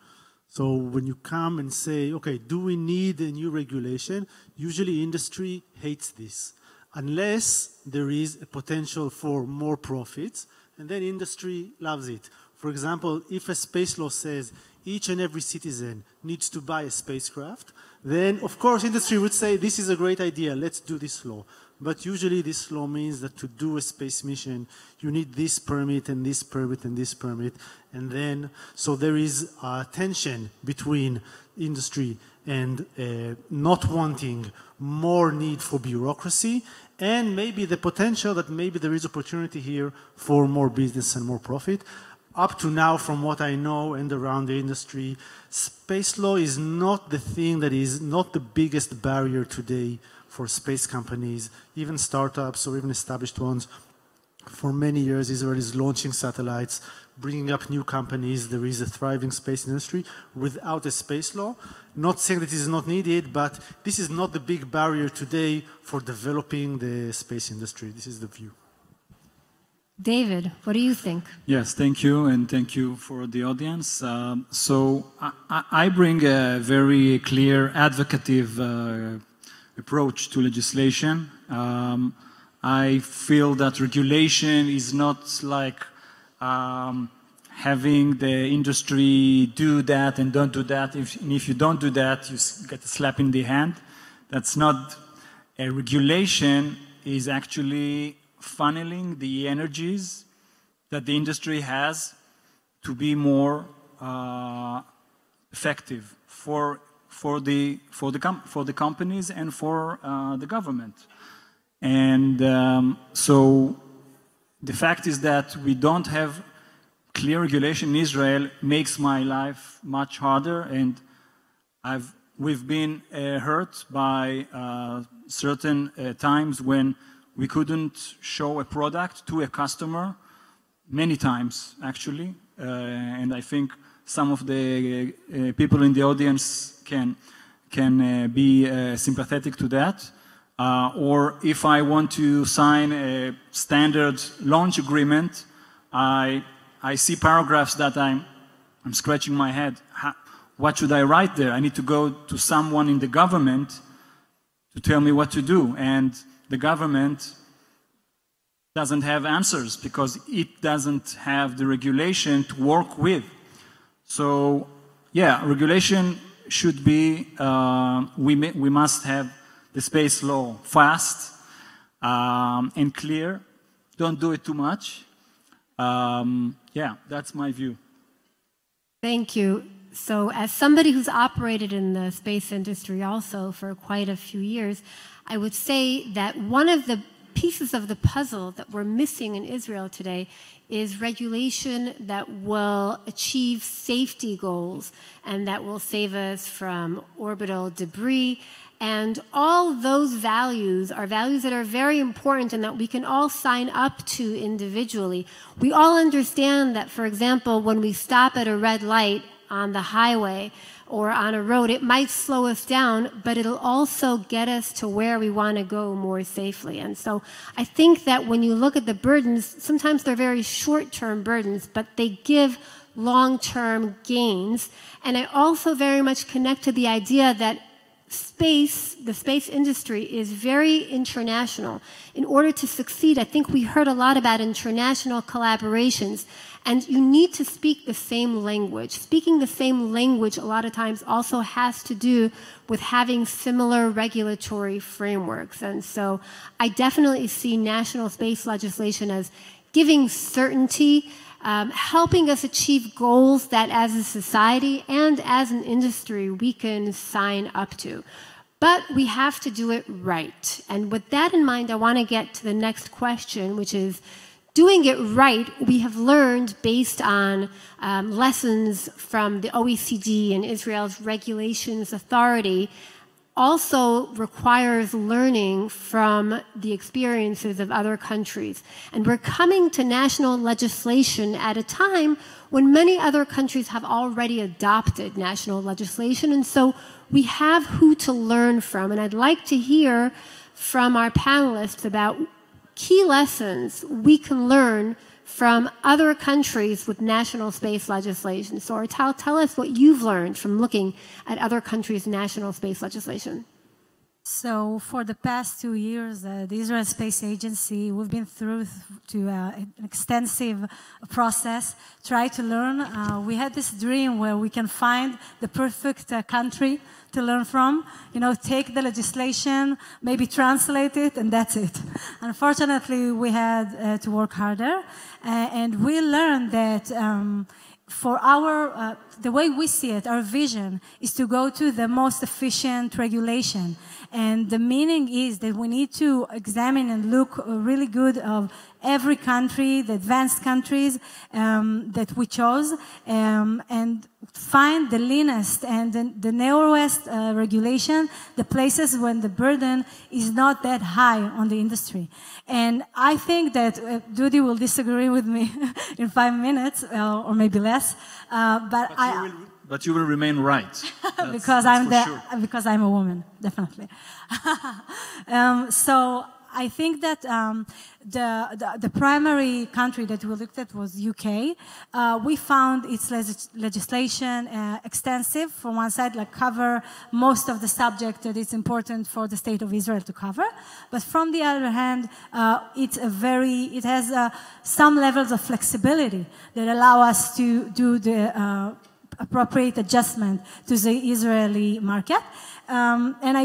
So when you come and say, okay, do we need a new regulation? Usually industry hates this, unless there is a potential for more profits, and then industry loves it. For example, if a space law says each and every citizen needs to buy a spacecraft, then of course industry would say this is a great idea, let's do this law. But usually this law means that to do a space mission, you need this permit and this permit and this permit. And then, so there is a tension between industry and not wanting more need for bureaucracy, and maybe the potential that maybe there is opportunity here for more business and more profit. Up to now, from what I know and around the industry, space law is not the thing that is not the biggest barrier today for space companies, even startups or even established ones. For many years, Israel is launching satellites, bringing up new companies. There is a thriving space industry without a space law. Not saying that it is not needed, but this is not the big barrier today for developing the space industry. This is the view. David, what do you think? Yes, thank you, and thank you for the audience. So I bring a very clear advocative approach to legislation. I feel that regulation is not like having the industry do that and don't do that. And if you don't do that, you get a slap in the hand. That's not a regulation, is actually funneling the energies that the industry has to be more effective for the companies and for the government. And so the fact is that we don't have clear regulation in Israel makes my life much harder, and we've been hurt by certain times when we couldn't show a product to a customer, many times actually, and I think some of the people in the audience can be sympathetic to that. Or if I want to sign a standard launch agreement, I see paragraphs that I'm scratching my head. What should I write there? I need to go to someone in the government to tell me what to do. And the government doesn't have answers because it doesn't have the regulation to work with. So, yeah, regulation should be, we must have the space law fast and clear. Don't do it too much. Yeah, that's my view. Thank you. So as somebody who's operated in the space industry also for quite a few years, I would say that one of the pieces of the puzzle that we're missing in Israel today is regulation that will achieve safety goals and that will save us from orbital debris. And all those values are values that are very important and that we can all sign up to individually. We all understand that, for example, when we stop at a red light on the highway or on a road, it might slow us down, but it'll also get us to where we want to go more safely. And so I think that when you look at the burdens, sometimes they're very short-term burdens, but they give long-term gains. And I also very much connect to the idea that the space industry is very international. In order to succeed, I think we heard a lot about international collaborations, and you need to speak the same language. Speaking the same language a lot of times also has to do with having similar regulatory frameworks. And so I definitely see national space legislation as giving certainty, helping us achieve goals that as a society and as an industry we can sign up to. But we have to do it right. And with that in mind, I want to get to the next question, which is, doing it right, we have learned based on lessons from the OECD and Israel's Regulations Authority, also requires learning from the experiences of other countries. And we're coming to national legislation at a time when many other countries have already adopted national legislation. And so we have who to learn from. And I'd like to hear from our panelists about key lessons we can learn from other countries with national space legislation. So Artal, tell us what you've learned from looking at other countries' national space legislation. So for the past 2 years, the Israel Space Agency, we've been through an extensive process, try to learn. We had this dream where we can find the perfect country to learn from, take the legislation, maybe translate it, and that's it. Unfortunately, we had to work harder, and we learned that for the way we see it, our vision is to go to the most efficient regulation. And the meaning is that we need to examine and look really good of every country, the advanced countries that we chose, and find the leanest and the narrowest regulation, the places when the burden is not that high on the industry. And I think that Dudi will disagree with me in 5 minutes, or maybe less, but you will remain right. because I'm a woman, definitely. So I think that the primary country that we looked at was UK. We found its legislation extensive. From one side, cover most of the subject that is important for the state of Israel to cover. But from the other hand, it has some levels of flexibility that allow us to do the appropriate adjustment to the Israeli market. And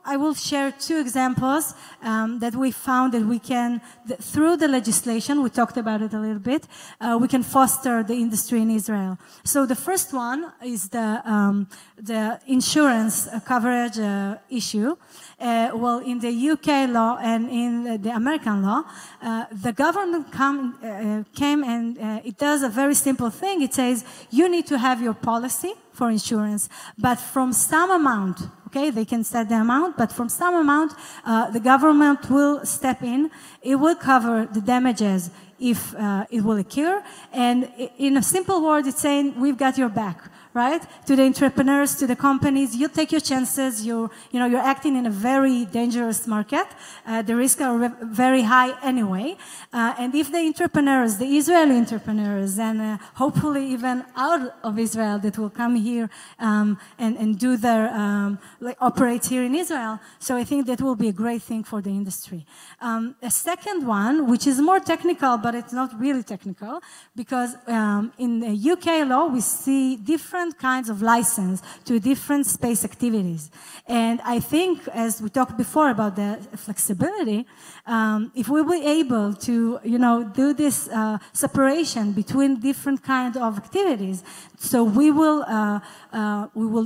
I will share 2 examples that we found that we can, through the legislation, we talked about it a little bit, we can foster the industry in Israel. So the first one is the insurance coverage issue. Well, in the UK law and in the American law, the government came and it does a very simple thing. It says you need to have your policy for insurance, but from some amount, okay, they can set the amount, but from some amount, the government will step in. It will cover the damages if it will occur. And in a simple word, it's saying, we've got your back. right? To the entrepreneurs, to the companies, you take your chances. You're acting in a very dangerous market. The risks are very high anyway. And if the entrepreneurs, the Israeli entrepreneurs, and hopefully even out of Israel that will come here and do their, operate here in Israel. So I think that will be a great thing for the industry. A second one, which is more technical, but it's not really technical, because in the UK law, we see different kinds of license to different space activities. And I think, as we talked before about the flexibility, if we were able to, do this separation between different kinds of activities, so we will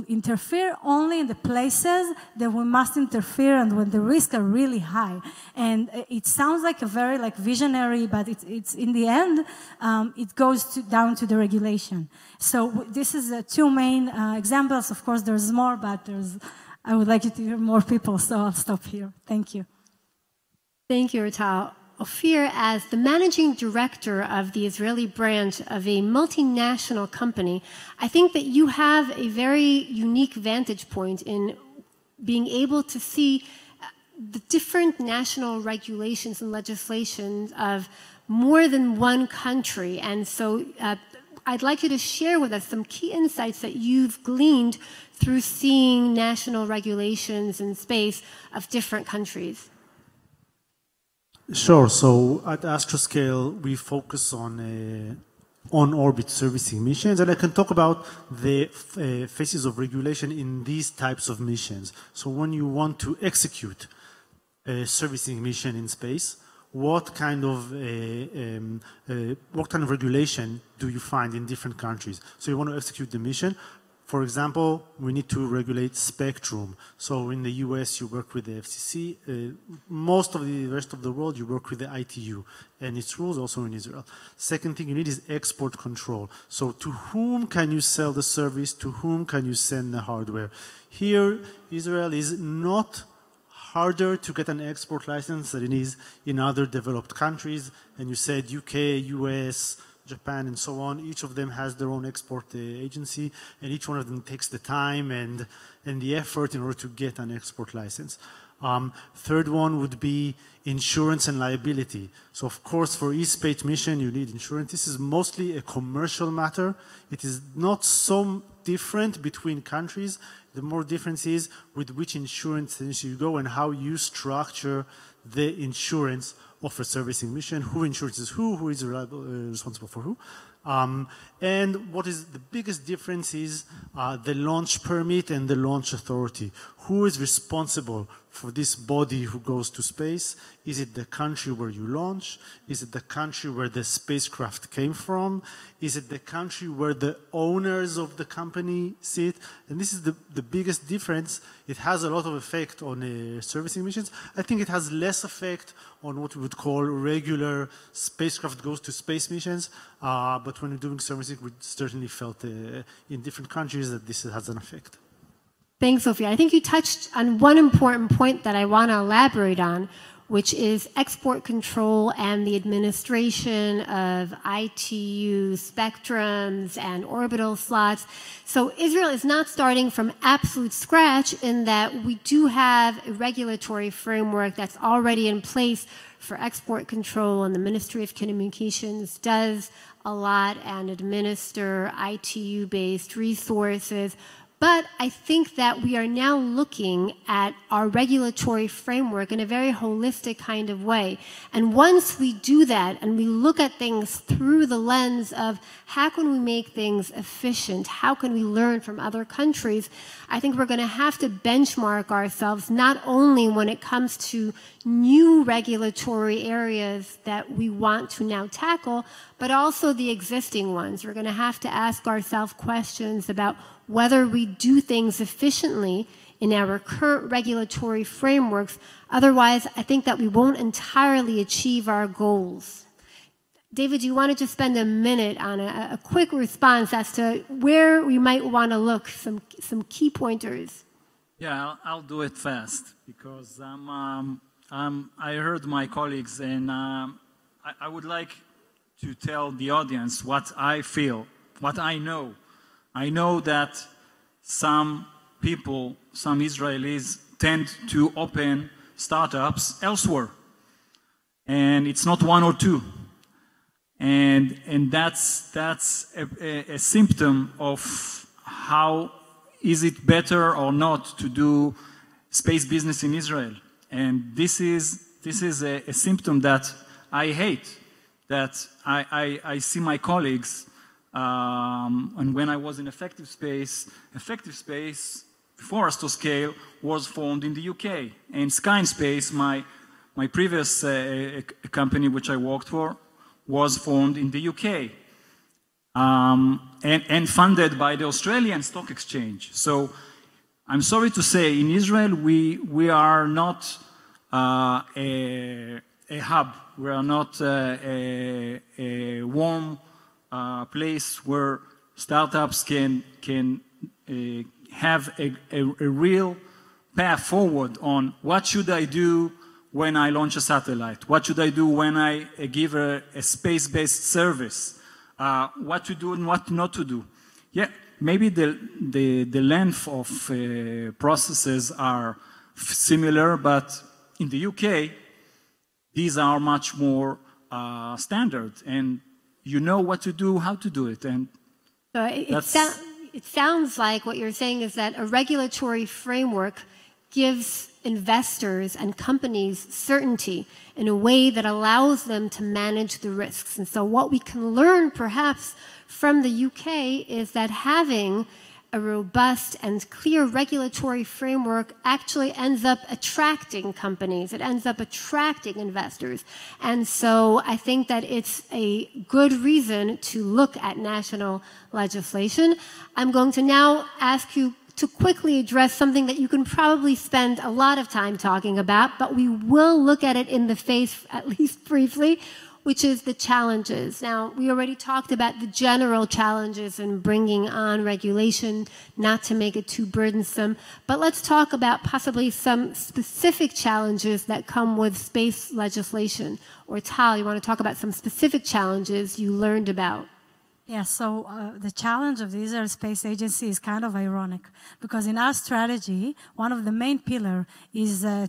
interfere only in the places that we must interfere and when the risks are really high. And it sounds like a very visionary, but it's in the end, it goes down to the regulation. So this is two main examples. Of course, there's more, but I would like you to hear more people, so I'll stop here. Thank you. Thank you, Rital. Ophir, as the managing director of the Israeli branch of a multinational company, I think that you have a very unique vantage point in being able to see the different national regulations and legislations of more than one country. And so I'd like you to share with us some key insights that you've gleaned through seeing national regulations in space of different countries. Sure. So at Astroscale, we focus on on-orbit servicing missions, and I can talk about the phases of regulation in these types of missions. So when you want to execute a servicing mission in space, what kind of regulation do you find in different countries? So you want to execute the mission. For example, we need to regulate spectrum. So in the US, you work with the FCC. Most of the rest of the world, you work with the ITU and its rules, also in Israel. Second thing you need is export control. So to whom can you sell the service? To whom can you send the hardware? Here, Israel is not harder to get an export license than it is in other developed countries. And you said UK, US, Japan, and so on. Each of them has their own export agency, and each one of them takes the time and the effort in order to get an export license. Third one would be insurance and liability. So of course, for eSpace mission, you need insurance. This is mostly a commercial matter. It is not so different between countries. The more difference is with which insurance agency you go and how you structure the insurance of a servicing mission, who insures who is responsible for who. And what is the biggest difference is the launch permit and the launch authority. Who is responsible for this body who goes to space? Is it the country where you launch? Is it the country where the spacecraft came from? Is it the country where the owners of the company sit? And this is the biggest difference. It has a lot of effect on servicing missions. I think it has less effect on what we would call regular spacecraft goes to space missions. But when we're doing servicing, we certainly felt in different countries that this has an effect. Thanks, Sophia. I think you touched on one important point that I want to elaborate on, which is export control and the administration of ITU spectrums and orbital slots. So Israel is not starting from absolute scratch in that we do have a regulatory framework that's already in place for export control, and the Ministry of Communications does a lot and administer ITU-based resources. But I think that we are now looking at our regulatory framework in a very holistic kind of way. And once we do that and we look at things through the lens of how can we make things efficient, how can we learn from other countries, I think we're going to have to benchmark ourselves not only when it comes to new regulatory areas that we want to now tackle, but also the existing ones. We're going to have to ask ourselves questions about whether we do things efficiently in our current regulatory frameworks. Otherwise, I think that we won't entirely achieve our goals. David, do you want to just spend a minute on a quick response as to where we might want to look, some key pointers? Yeah, I'll do it fast because I heard my colleagues, and I would like to tell the audience what I feel, what I know. I know that some people, some Israelis, tend to open startups elsewhere. And it's not one or two. And that's a symptom of how is it better or not to do space business in Israel. And this is a symptom that I hate, that I see my colleagues, and when I was in Effective Space before Astroscale was formed in the UK. And Sky in Space, my previous company which I worked for, was formed in the UK. And funded by the Australian Stock Exchange. So I'm sorry to say, in Israel, we are not a hub. We are not a warm place where startups can have a real path forward on what should I do when I launch a satellite? What should I do when I give a space-based service? What to do and what not to do. Yeah, maybe the length of processes are similar, but in the UK, these are much more standard, and you know what to do, how to do it. And it sounds like what you're saying is that a regulatory framework gives investors and companies certainty in a way that allows them to manage the risks. And so what we can learn perhaps from the UK is that having a robust and clear regulatory framework actually ends up attracting companies. It ends up attracting investors. And so I think that it's a good reason to look at national legislation. I'm going to now ask you to quickly address something that you can probably spend a lot of time talking about, but we will look at it in the face, at least briefly, which is the challenges. Now, we already talked about the general challenges in bringing on regulation, not to make it too burdensome, but let's talk about possibly some specific challenges that come with space legislation. Or Tal, you want to talk about some specific challenges you learned about? Yeah, so the challenge of the Israel Space Agency is kind of ironic because in our strategy, one of the main pillars is the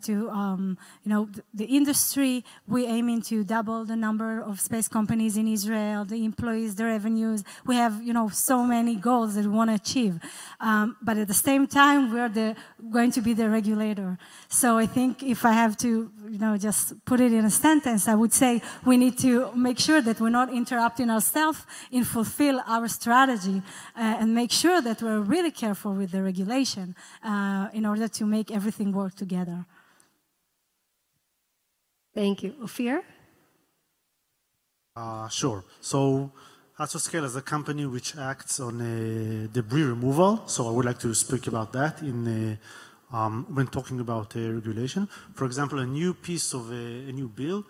industry, we're aiming to double the number of space companies in Israel, the employees, the revenues. We have, so many goals that we want to achieve. But at the same time, we're going to be the regulator. So I think if I have to, just put it in a sentence, I would say we need to make sure that we're not interrupting ourselves in fulfill our strategy and make sure that we're really careful with the regulation in order to make everything work together. Thank you. Ophir? Sure. So Azercosmos is a company which acts on debris removal. So I would like to speak about that when talking about regulation. For example, a new piece of a new bill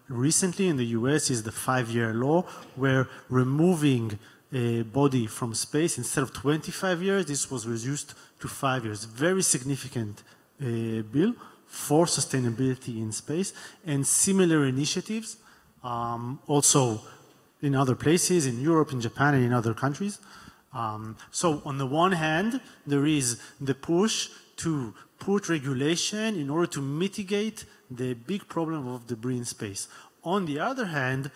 recently in the US is the 5-year law, where removing a body from space, instead of 25 years, this was reduced to 5 years. Very significant bill for sustainability in space, and similar initiatives also in other places, in Europe, in Japan, and in other countries. So on the one hand, there is the push to put regulation in order to mitigate the big problem of debris in space. On the other hand,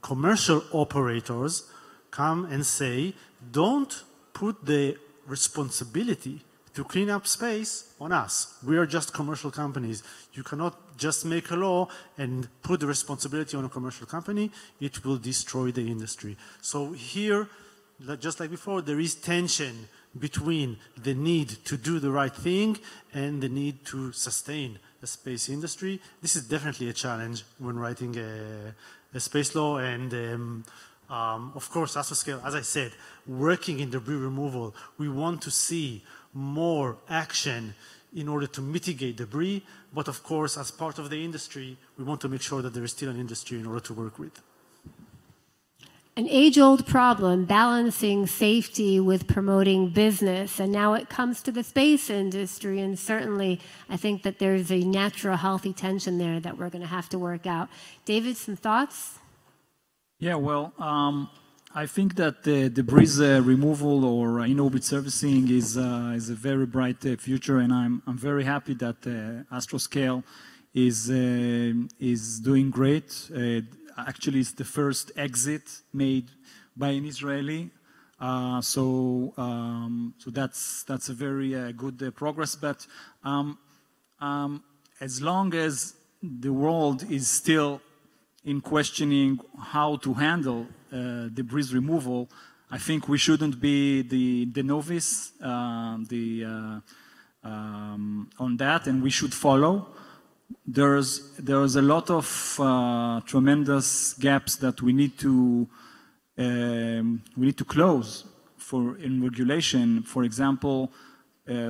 commercial operators come and say, don't put the responsibility to clean up space on us. We are just commercial companies. You cannot just make a law and put the responsibility on a commercial company. It will destroy the industry. So here, just like before, there is tension between the need to do the right thing and the need to sustain the space industry. This is definitely a challenge when writing a space law, and of course, Azercosmos, as I said, working in debris removal, we want to see more action in order to mitigate debris, but of course, as part of the industry, we want to make sure that there is still an industry in order to work with. An age-old problem, balancing safety with promoting business, and now it comes to the space industry, and certainly I think that there's a natural, healthy tension there that we're going to have to work out. David, some thoughts? Yeah, well, I think that debris removal or in-orbit servicing is a very bright future, and I'm very happy that Astroscale is doing great. Actually, it's the first exit made by an Israeli, so that's a very good progress. But as long as the world is still in questioning how to handle debris removal, I think we shouldn't be the novice on that, and we should follow. There's a lot of tremendous gaps that we need to close in regulation. For example,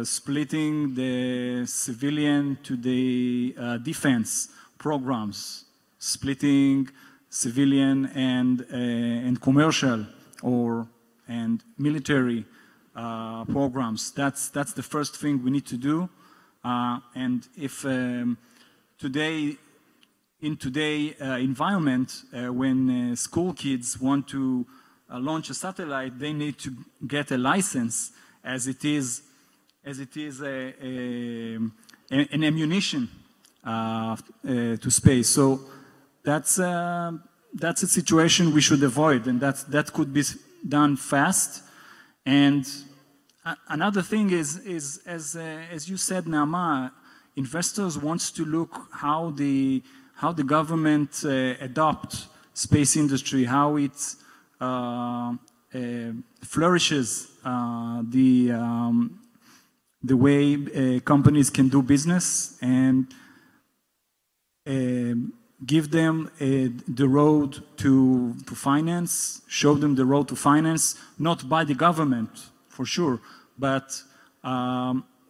splitting the civilian to the defense programs, splitting civilian and commercial and military programs. That's the first thing we need to do. And if in today's environment, when school kids want to launch a satellite, they need to get a license, as it is an ammunition to space. So that's a situation we should avoid, and that could be done fast. And another thing is as you said, Naama, investors wants to look how the government adopt space industry, how it flourishes the way companies can do business, and give them the road to finance, show them the road to finance, not by the government, for sure, but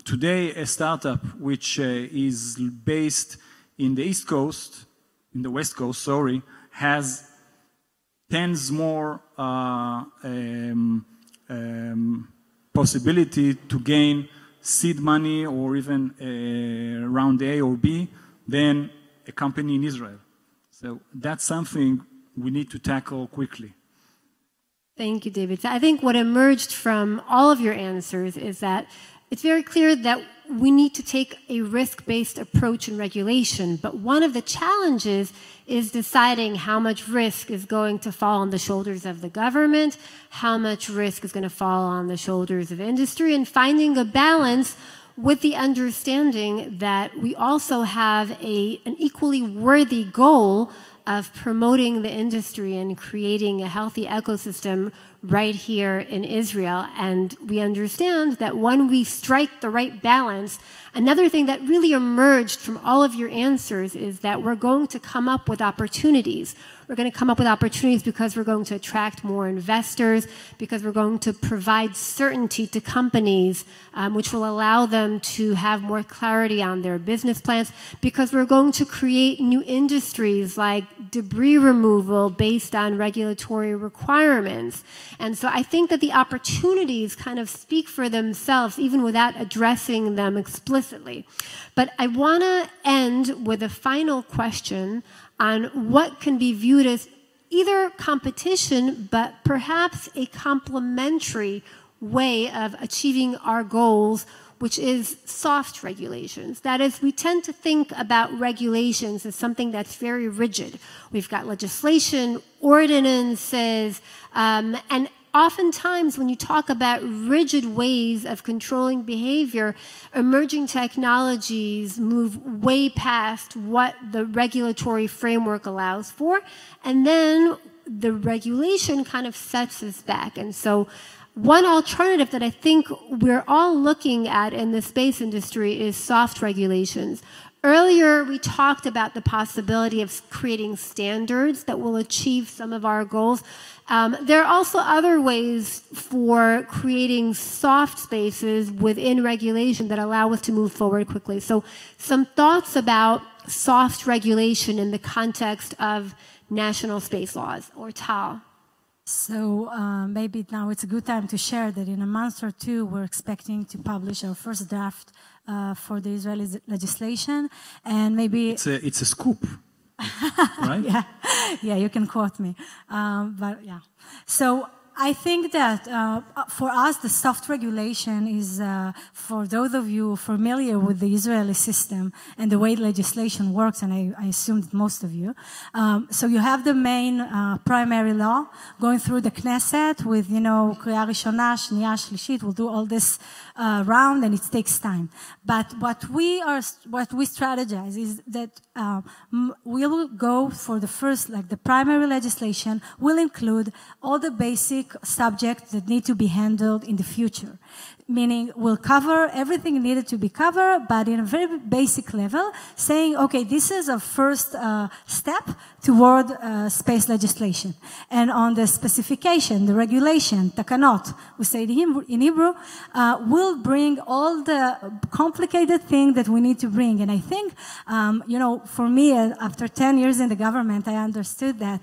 today a startup which is based in the West Coast, sorry, has tens more possibility to gain seed money or even round A or B than a company in Israel. So that's something we need to tackle quickly. Thank you, David. So I think what emerged from all of your answers is that it's very clear that we need to take a risk-based approach in regulation, but one of the challenges is deciding how much risk is going to fall on the shoulders of the government, how much risk is going to fall on the shoulders of industry, and finding a balance with the understanding that we also have an equally worthy goal of promoting the industry and creating a healthy ecosystem right here in Israel. And we understand that when we strike the right balance, another thing that really emerged from all of your answers is that we're going to come up with opportunities. We're going to come up with opportunities because we're going to attract more investors, because we're going to provide certainty to companies, which will allow them to have more clarity on their business plans, because we're going to create new industries like debris removal based on regulatory requirements. And so I think that the opportunities kind of speak for themselves, even without addressing them explicitly. But I want to end with a final question on what can be viewed as either competition, but perhaps a complementary way of achieving our goals, which is soft regulations. That is, we tend to think about regulations as something that's very rigid. We've got legislation, ordinances, and oftentimes when you talk about rigid ways of controlling behavior, emerging technologies move way past what the regulatory framework allows for, and then the regulation kind of sets us back. And so one alternative that I think we're all looking at in the space industry is soft regulations. Earlier, we talked about the possibility of creating standards that will achieve some of our goals. There are also other ways for creating soft spaces within regulation that allow us to move forward quickly. So some thoughts about soft regulation in the context of national space laws, or Tal. So maybe now it's a good time to share that in a month or two, we're expecting to publish our first draft for the Israeli legislation, and maybe it's a scoop. right? Yeah, you can quote me. But yeah. So I think that for us, the soft regulation is, for those of you familiar with the Israeli system and the way legislation works, and I assume that most of you. So you have the main primary law going through the Knesset with, Kriya Rishona, Shniya, Shlishit. We'll do all this round, and it takes time. But what we strategize is that we will go for the first, like the primary legislation will include all the basic subjects that need to be handled in the future. Meaning we'll cover everything needed to be covered, but in a very basic level, saying, okay, this is a first step toward space legislation. And on the specification, the regulation, takanot, we say it in Hebrew, will bring all the complicated things that we need to bring. And I think, for me, after 10 years in the government, I understood that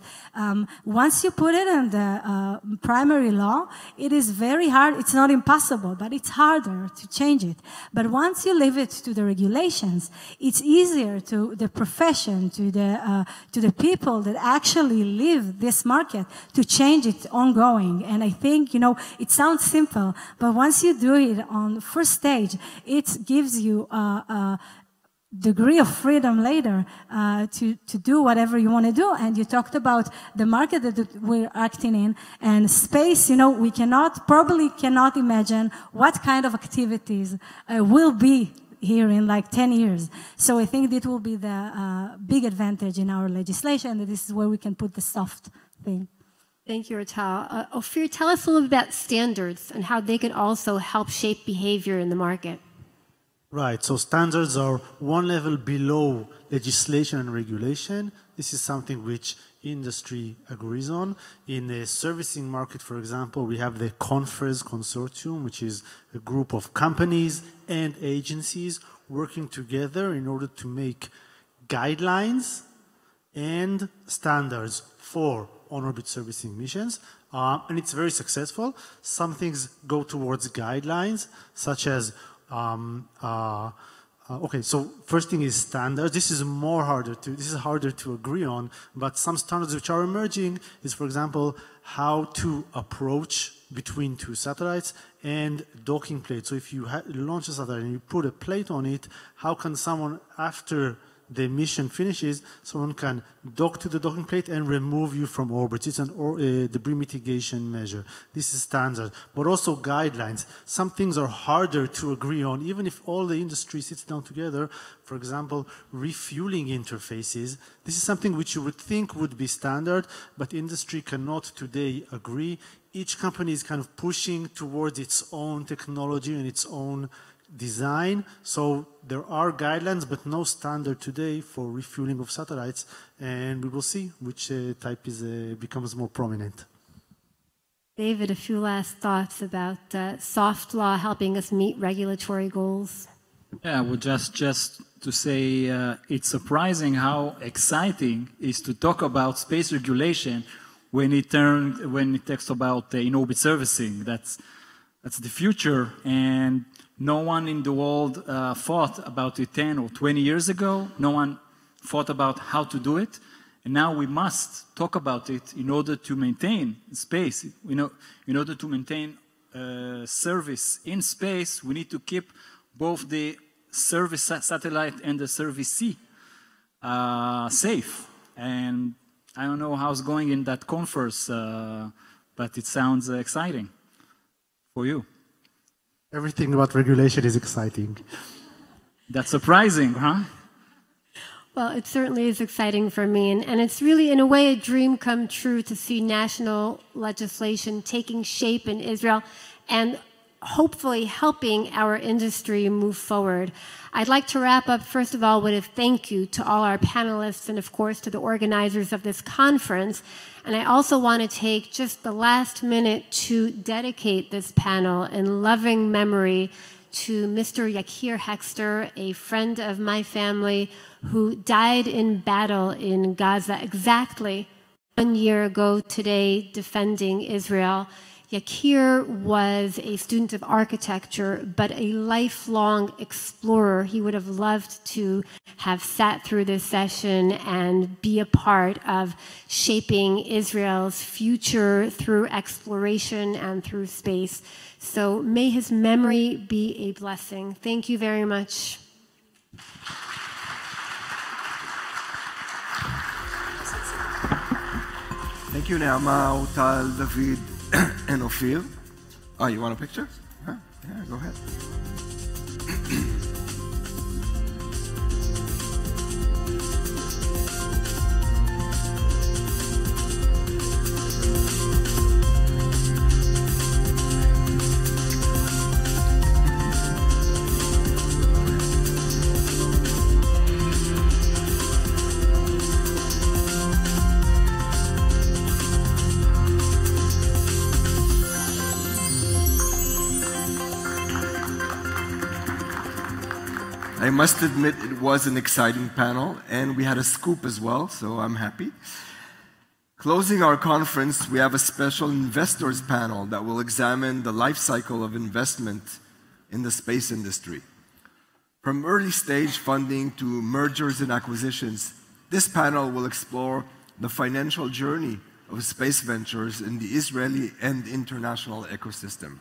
once you put it in the primary law, it is very hard. It's not impossible, but it's harder to change it. But once you leave it to the regulations, it's easier to the profession, to the people that actually live this market to change it ongoing. And I think, it sounds simple, but once you do it on the first stage, it gives you a degree of freedom later to do whatever you want to do. And you talked about the market that we're acting in, and space, we probably cannot imagine what kind of activities will be here in like 10 years. So I think that will be the big advantage in our legislation, that this is where we can put the soft thing. Thank you, Ratal. Ophir, tell us a little bit about standards and how they can also help shape behavior in the market. Right, so standards are one level below legislation and regulation. This is something which industry agrees on. In the servicing market, for example, we have the Conference Consortium, which is a group of companies and agencies working together in order to make guidelines and standards for on-orbit servicing missions. And it's very successful. Some things go towards guidelines, such as okay, so first thing is standards. This is harder to agree on, but some standards which are emerging is, for example, how to approach between two satellites and docking plates. So if you launch a satellite and you put a plate on it, how can someone, after the mission finishes, someone can dock to the docking plate and remove you from orbit. It's a debris mitigation measure. This is standard, but also guidelines. Some things are harder to agree on, even if all the industry sits down together. For example, refueling interfaces. This is something which you would think would be standard, but industry cannot today agree. Each company is kind of pushing towards its own technology and its own design. So there are guidelines, but no standard today for refueling of satellites, and we will see which type becomes more prominent. David, a few last thoughts about soft law helping us meet regulatory goals. Yeah, well, just to say, it's surprising how exciting it is to talk about space regulation when it talks about in-orbit servicing. That's the future, and no one in the world thought about it 10 or 20 years ago. No one thought about how to do it. And now we must talk about it in order to maintain space. In order to maintain service in space, we need to keep both the service satellite and the service sea safe. And I don't know how it's going in that conference, but it sounds exciting for you. Everything about regulation is exciting. That's surprising, huh? Well, it certainly is exciting for me, and it's really, in a way, a dream come true to see national legislation taking shape in Israel and hopefully helping our industry move forward. I'd like to wrap up, first of all, with a thank you to all our panelists and, of course, to the organizers of this conference. And I also want to take just the last minute to dedicate this panel in loving memory to Mr. Yakir Hexter, a friend of my family who died in battle in Gaza exactly 1 year ago today, defending Israel. Yakir was a student of architecture, but a lifelong explorer. He would have loved to have sat through this session and be a part of shaping Israel's future through exploration and through space. So may his memory be a blessing. Thank you very much. Thank you, Naama, Utal, David, and Ophir. Oh, you want a picture? Huh? Yeah, go ahead. I must admit it was an exciting panel, and we had a scoop as well, so I'm happy. Closing our conference, we have a special investors panel that will examine the life cycle of investment in the space industry. From early stage funding to mergers and acquisitions, this panel will explore the financial journey of space ventures in the Israeli and international ecosystem.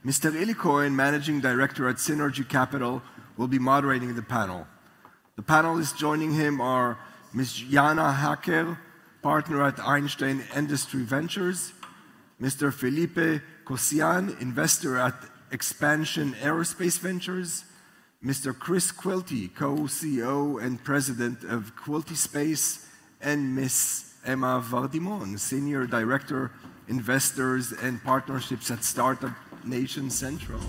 Mr. Eli Cohen, Managing Director at Synergy Capital, will be moderating the panel. The panelists joining him are Ms. Jana Hacker, partner at Einstein Industry Ventures, Mr. Felipe Kosian, investor at Expansion Aerospace Ventures, Mr. Chris Quilty, co-CEO and president of Quilty Space, and Ms. Emma Vardimon, senior director, investors and partnerships at Startup Nation Central.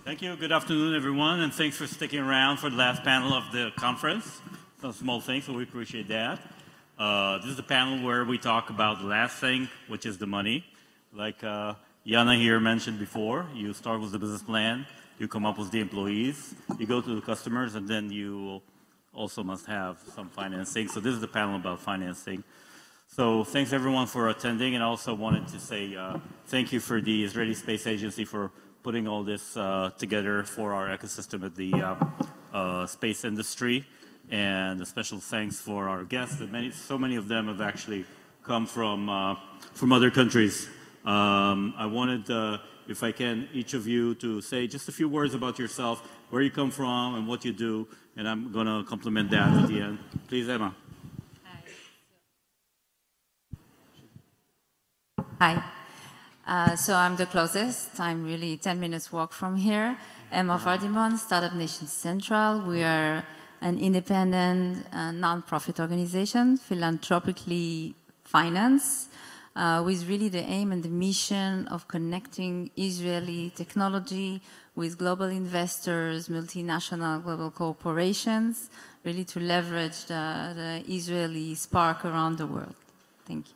Thank you. Good afternoon, everyone, and thanks for sticking around for the last panel of the conference. Some small things, so we appreciate that. This is the panel where we talk about the last thing, which is the money. Like Yana here mentioned before, you start with the business plan, you come up with the employees, you go to the customers, and then you also must have some financing. So this is the panel about financing. So thanks everyone for attending, and I also wanted to say thank you for the Israeli Space Agency for putting all this together for our ecosystem at the space industry. And a special thanks for our guests. So many of them have actually come from other countries. I wanted, if I can, each of you to say just a few words about yourself, where you come from and what you do, and I'm going to compliment that at the end. Please, Emma. Hi. So I'm the closest. I'm really 10 minutes walk from here. Emma Vardimon, Startup Nation Central. We are an independent non-profit organization, philanthropically financed, with really the aim and the mission of connecting Israeli technology with global investors, multinational global corporations, really to leverage the Israeli spark around the world. Thank you.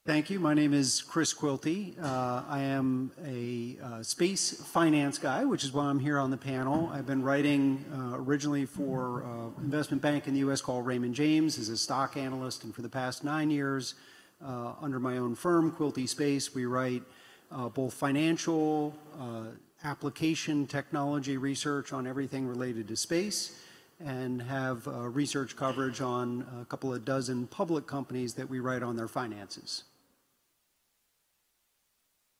Thank you. My name is Chris Quilty. I am a space finance guy, which is why I'm here on the panel. I've been writing originally for an investment bank in the U.S. called Raymond James as a stock analyst, and for the past 9 years, under my own firm, Quilty Space, we write both financial, application technology research on everything related to space, and have research coverage on a couple of dozen public companies that we write on their finances.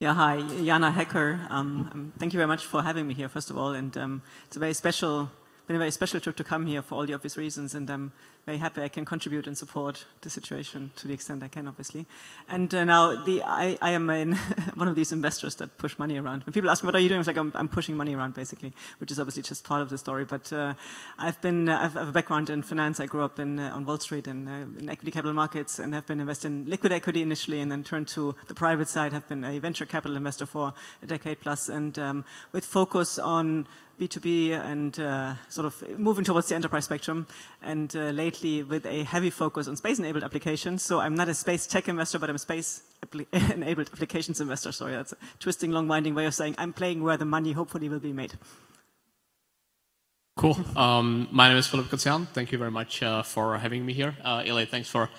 Yeah, hi, Jana Hecker. Thank you very much for having me here, first of all. And it's been a very special trip to come here for all the obvious reasons. And I'm very happy I can contribute and support the situation to the extent I can, obviously. And now I am one of these investors that push money around. When people ask me, what are you doing? It's like I'm pushing money around, basically, which is obviously just part of the story. But I have a background in finance. I grew up on Wall Street and in equity capital markets, and have been invested in liquid equity initially, and then turned to the private side. Have been a venture capital investor for a decade plus, and with focus on B2B and sort of moving towards the enterprise spectrum. And lately lately with a heavy focus on space-enabled applications. So I'm not a space tech investor, but I'm a space-enabled applications investor. Sorry, that's a twisting, long-winding way of saying I'm playing where the money hopefully will be made. Cool. My name is Philip Kotzian. Thank you very much for having me here. Ilan, thanks for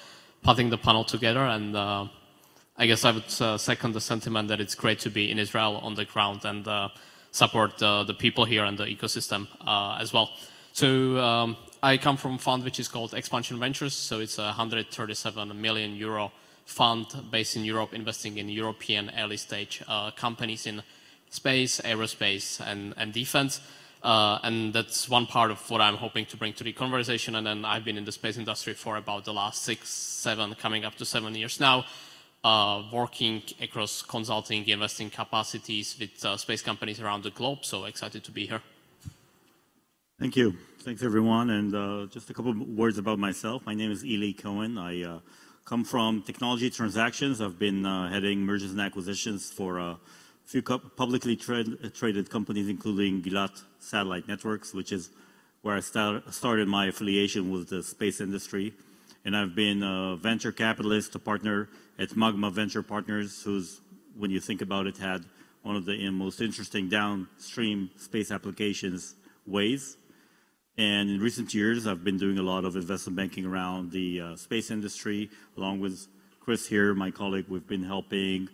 putting the panel together. And I guess I would second the sentiment that it's great to be in Israel on the ground and support the people here and the ecosystem as well. So I come from a fund which is called Expansion Ventures. So it's a 137 million euro fund based in Europe, investing in European early stage companies in space, aerospace, and defense. And that's one part of what I'm hoping to bring to the conversation. And then I've been in the space industry for about the last 6, 7, coming up to 7 years now, working across consulting, investing capacities with space companies around the globe. So excited to be here. Thank you. Thanks, everyone. And just a couple of words about myself. My name is Eli Cohen. I come from technology transactions. I've been heading mergers and acquisitions for a few publicly traded companies, including Gila Satellite Networks, which is where I started my affiliation with the space industry. And I've been a venture capitalist, a partner at Magma Venture Partners, who's, when you think about it, had one of the most interesting downstream space applications ways. And in recent years, I've been doing a lot of investment banking around the space industry. Along with Chris here, my colleague, we've been helping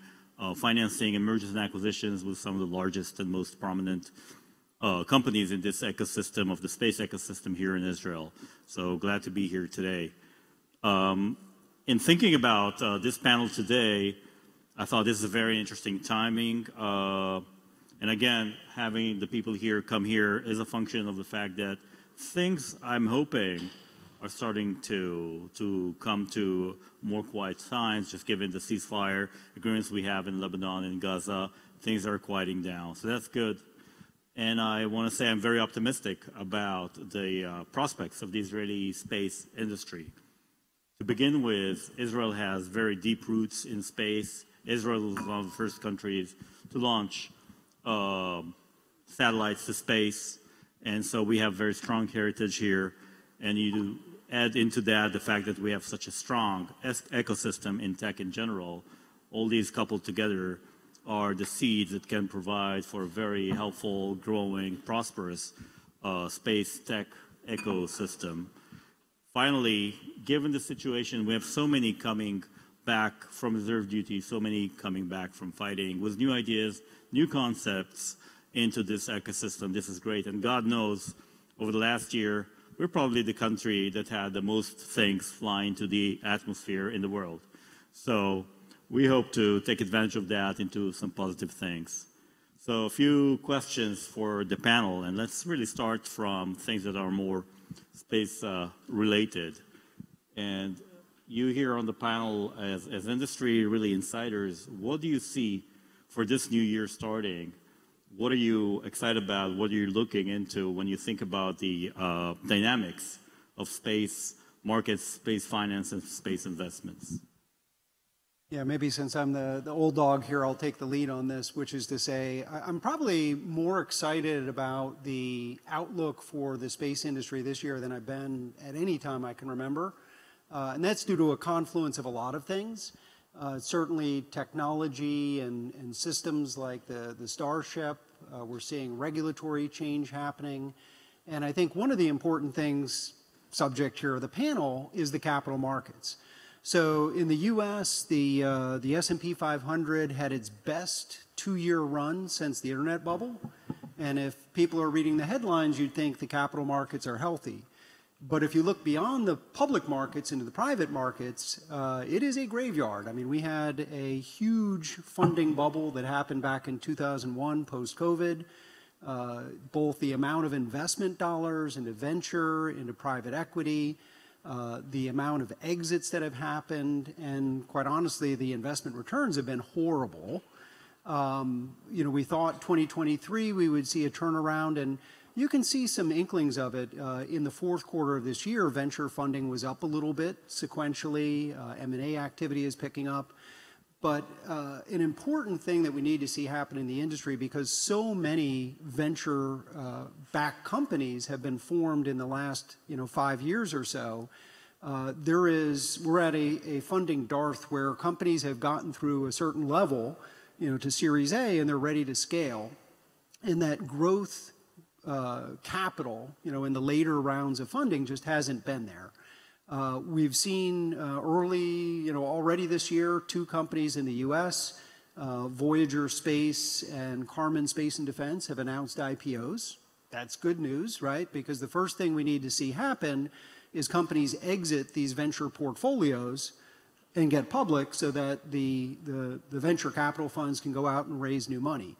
financing and mergers and acquisitions with some of the largest and most prominent companies in this ecosystem of the space ecosystem here in Israel. So glad to be here today. In thinking about this panel today, I thought this is a very interesting timing. And again, having the people here come here is a function of the fact that things, I'm hoping, are starting to come to more quiet times, just given the ceasefire agreements we have in Lebanon and Gaza. Things are quieting down, so that's good. And I want to say I'm very optimistic about the prospects of the Israeli space industry. To begin with, Israel has very deep roots in space. Israel was one of the first countries to launch satellites to space. And so we have very strong heritage here. And you add into that the fact that we have such a strong ecosystem in tech in general. All these coupled together are the seeds that can provide for a very helpful, growing, prosperous space tech ecosystem. Finally, given the situation, we have so many coming back from reserve duty, so many coming back from fighting with new ideas, new concepts into this ecosystem. This is great. And God knows, over the last year, we're probably the country that had the most things fly into the atmosphere in the world. So we hope to take advantage of that into some positive things. So a few questions for the panel, and let's really start from things that are more space related. And you here on the panel as industry really insiders, what do you see for this new year starting? What are you excited about? What are you looking into when you think about the dynamics of space markets, space finance, and space investments? Yeah, maybe since I'm the old dog here, I'll take the lead on this, which is to say I'm probably more excited about the outlook for the space industry this year than I've been at any time I can remember. And that's due to a confluence of a lot of things. Certainly technology and systems like the Starship. We're seeing regulatory change happening. And I think one of the important things, subject here of the panel, is the capital markets. So in the US, the S&P 500 had its best 2-year run since the internet bubble. And if people are reading the headlines, you'd think the capital markets are healthy. But if you look beyond the public markets into the private markets, it is a graveyard. I mean, we had a huge funding bubble that happened back in 2001 post-COVID. Both the amount of investment dollars into venture, into private equity, the amount of exits that have happened, and quite honestly, the investment returns have been horrible. You know, we thought 2023 we would see a turnaround, and you can see some inklings of it. In the fourth quarter of this year, venture funding was up a little bit sequentially. M&A activity is picking up. But an important thing that we need to see happen in the industry, because so many venture-backed companies have been formed in the last 5 years or so, we're at a funding dearth where companies have gotten through a certain level, to Series A, and they're ready to scale. And that growth capital, in the later rounds of funding just hasn't been there. We've seen early, already this year, 2 companies in the US, Voyager Space and Karman Space and Defense, have announced IPOs. That's good news, right? Because the first thing we need to see happen is companies exit these venture portfolios and get public so that the venture capital funds can go out and raise new money.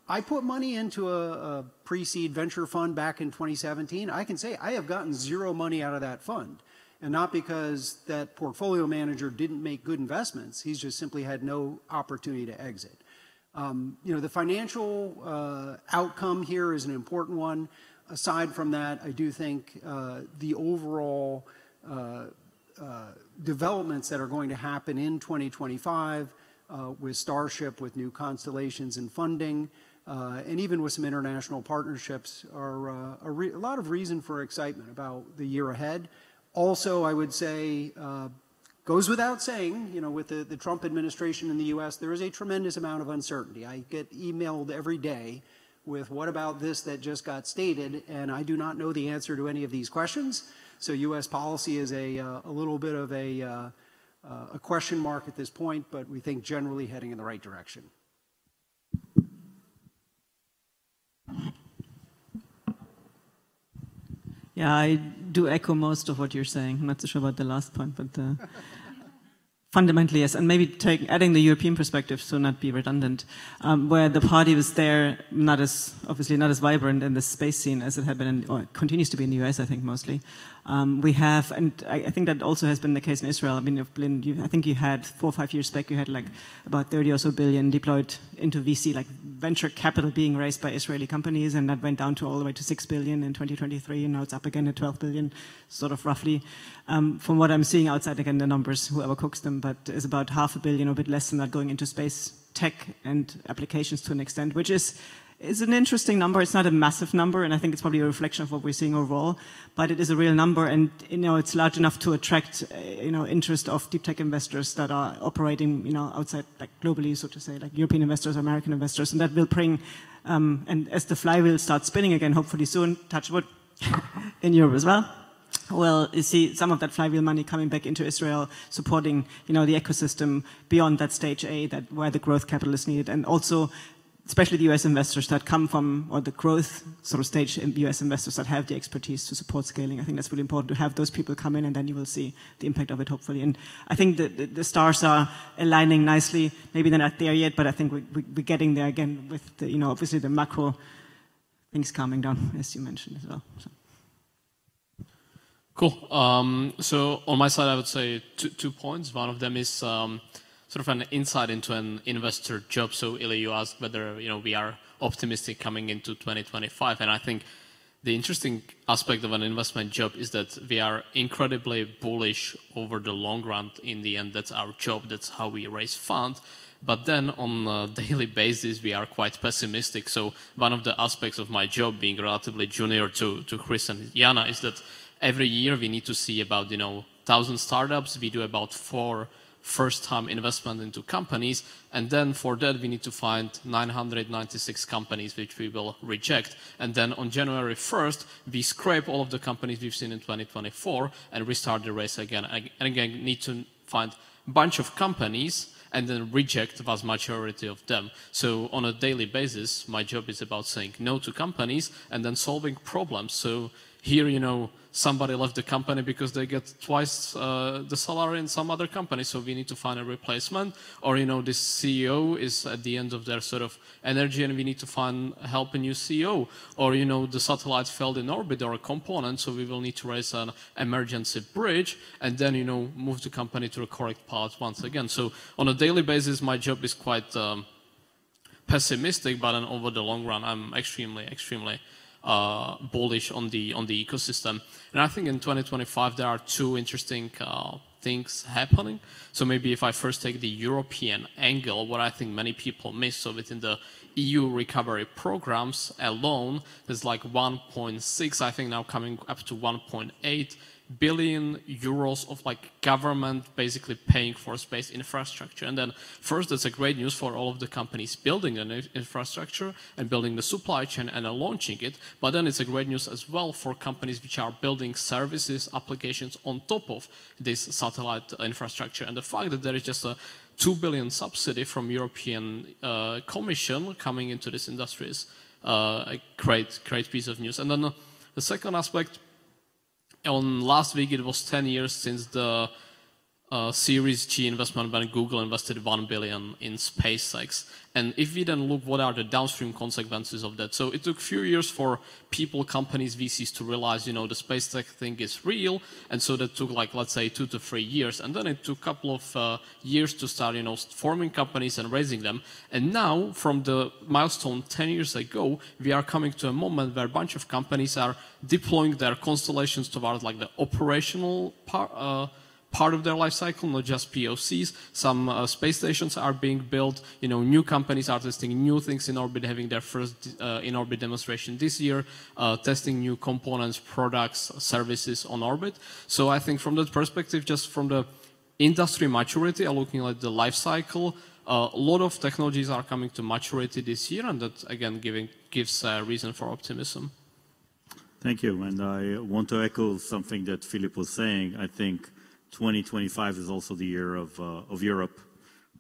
I put money into a pre-seed venture fund back in 2017. I can say I have gotten 0 money out of that fund. And not because that portfolio manager didn't make good investments. He's just simply had no opportunity to exit. The financial outcome here is an important one. Aside from that, I do think the overall developments that are going to happen in 2025 with Starship, with new constellations and funding, and even with some international partnerships are a lot of reason for excitement about the year ahead. Also, I would say, goes without saying, with the Trump administration in the US, there is a tremendous amount of uncertainty. I get emailed every day with what about this that just got stated, and I do not know the answer to any of these questions. So US policy is a little bit of a question mark at this point, but we think generally heading in the right direction. Yeah, I do echo most of what you're saying. I'm not so sure about the last point, but fundamentally, yes. And maybe adding the European perspective, so not be redundant, where the party was there, obviously not as vibrant in the space scene as it had been, or continues to be in the US, I think, mostly. We have, and I think that also has been the case in Israel. I mean, I think you had 4 or 5 years back, you had like about 30 or so billion deployed into VC, like venture capital being raised by Israeli companies, and that went down to all the way to 6 billion in 2023, and now it's up again at 12 billion, sort of roughly. From what I'm seeing outside, again, the numbers, whoever cooks them, but is about $500 million or a bit less than that going into space tech and applications to an extent, which is an interesting number. It's not a massive number, and I think it's probably a reflection of what we're seeing overall, but it is a real number, and it's large enough to attract interest of deep tech investors that are operating outside, like globally, so to say, like European investors, American investors, and that will bring, and as the flywheel starts spinning again, hopefully soon, touch wood, in Europe as well. Well, you see some of that flywheel money coming back into Israel, supporting, the ecosystem beyond that stage A, where the growth capital is needed, and also, especially the US investors that come from, or the growth sort of stage US investors that have the expertise to support scaling. I think that's really important to have those people come in, and then you will see the impact of it, hopefully. And I think the stars are aligning nicely. Maybe they're not there yet, but I think we're getting there again with obviously the macro things calming down, as you mentioned as well. So. Cool. So on my side, I would say two points. One of them is sort of an insight into an investor job. So Ilan, you asked whether we are optimistic coming into 2025, and I think the interesting aspect of an investment job is that we are incredibly bullish over the long run. In the end, that's our job. That's how we raise funds. But then on a daily basis, we are quite pessimistic. So one of the aspects of my job, being relatively junior to Chris and Jana, is that every year we need to see about 1,000 startups. We do about 4 first-time investment into companies, and then for that we need to find 996 companies which we will reject, and then on January 1st we scrape all of the companies we've seen in 2024 and restart the race again, and again need to find a bunch of companies and then reject the vast majority of them. So on a daily basis my job is about saying no to companies and then solving problems. So here, somebody left the company because they get twice the salary in some other company, so we need to find a replacement. Or, this CEO is at the end of their sort of energy and we need to help a new CEO. Or, the satellite failed in orbit or a component, so we will need to raise an emergency bridge and then, move the company to the correct path once again. So on a daily basis, my job is quite pessimistic, but then over the long run, I'm extremely bullish on the ecosystem. And I think in 2025 there are 2 interesting things happening. So maybe if I first take the European angle, what I think many people miss, so within the EU recovery programs alone, there's like 1.6, I think now coming up to 1.8 billion euros of like government basically paying for space infrastructure. And then first, that's a great news for all of the companies building an infrastructure and building the supply chain and launching it. But then it's a great news as well for companies which are building services, applications on top of this satellite infrastructure. And the fact that there is just a 2 billion subsidy from European Commission coming into this industry is a great piece of news. And then the second aspect, on last week, it was 10 years since the Series G investment when Google invested 1 billion in SpaceX. And if we then look what are the downstream consequences of that, so it took a few years for people, companies, VCs to realize, you know, the space tech thing is real. And so that took like, let's say 2 to 3 years. And then it took a couple of years to start, you know, forming companies and raising them. And now from the milestone 10 years ago, we are coming to a moment where a bunch of companies are deploying their constellations towards like the operational part of their life cycle, not just POCs. Some space stations are being built. You know, new companies are testing new things in orbit, having their first in-orbit demonstration this year, testing new components, products, services on orbit. So I think from that perspective, just from the industry maturity, looking at the life cycle, a lot of technologies are coming to maturity this year, and that again gives reason for optimism. Thank you, and I want to echo something that Philip was saying. I think 2025 is also the year of Europe.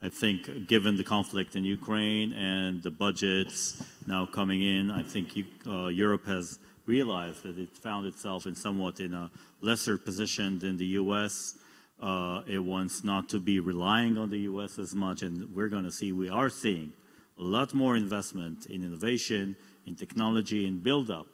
I think given the conflict in Ukraine and the budgets now coming in, I think Europe has realized that it found itself somewhat in a lesser position than the US. It wants not to be relying on the US as much, and we are seeing a lot more investment in innovation, in technology, in build-up,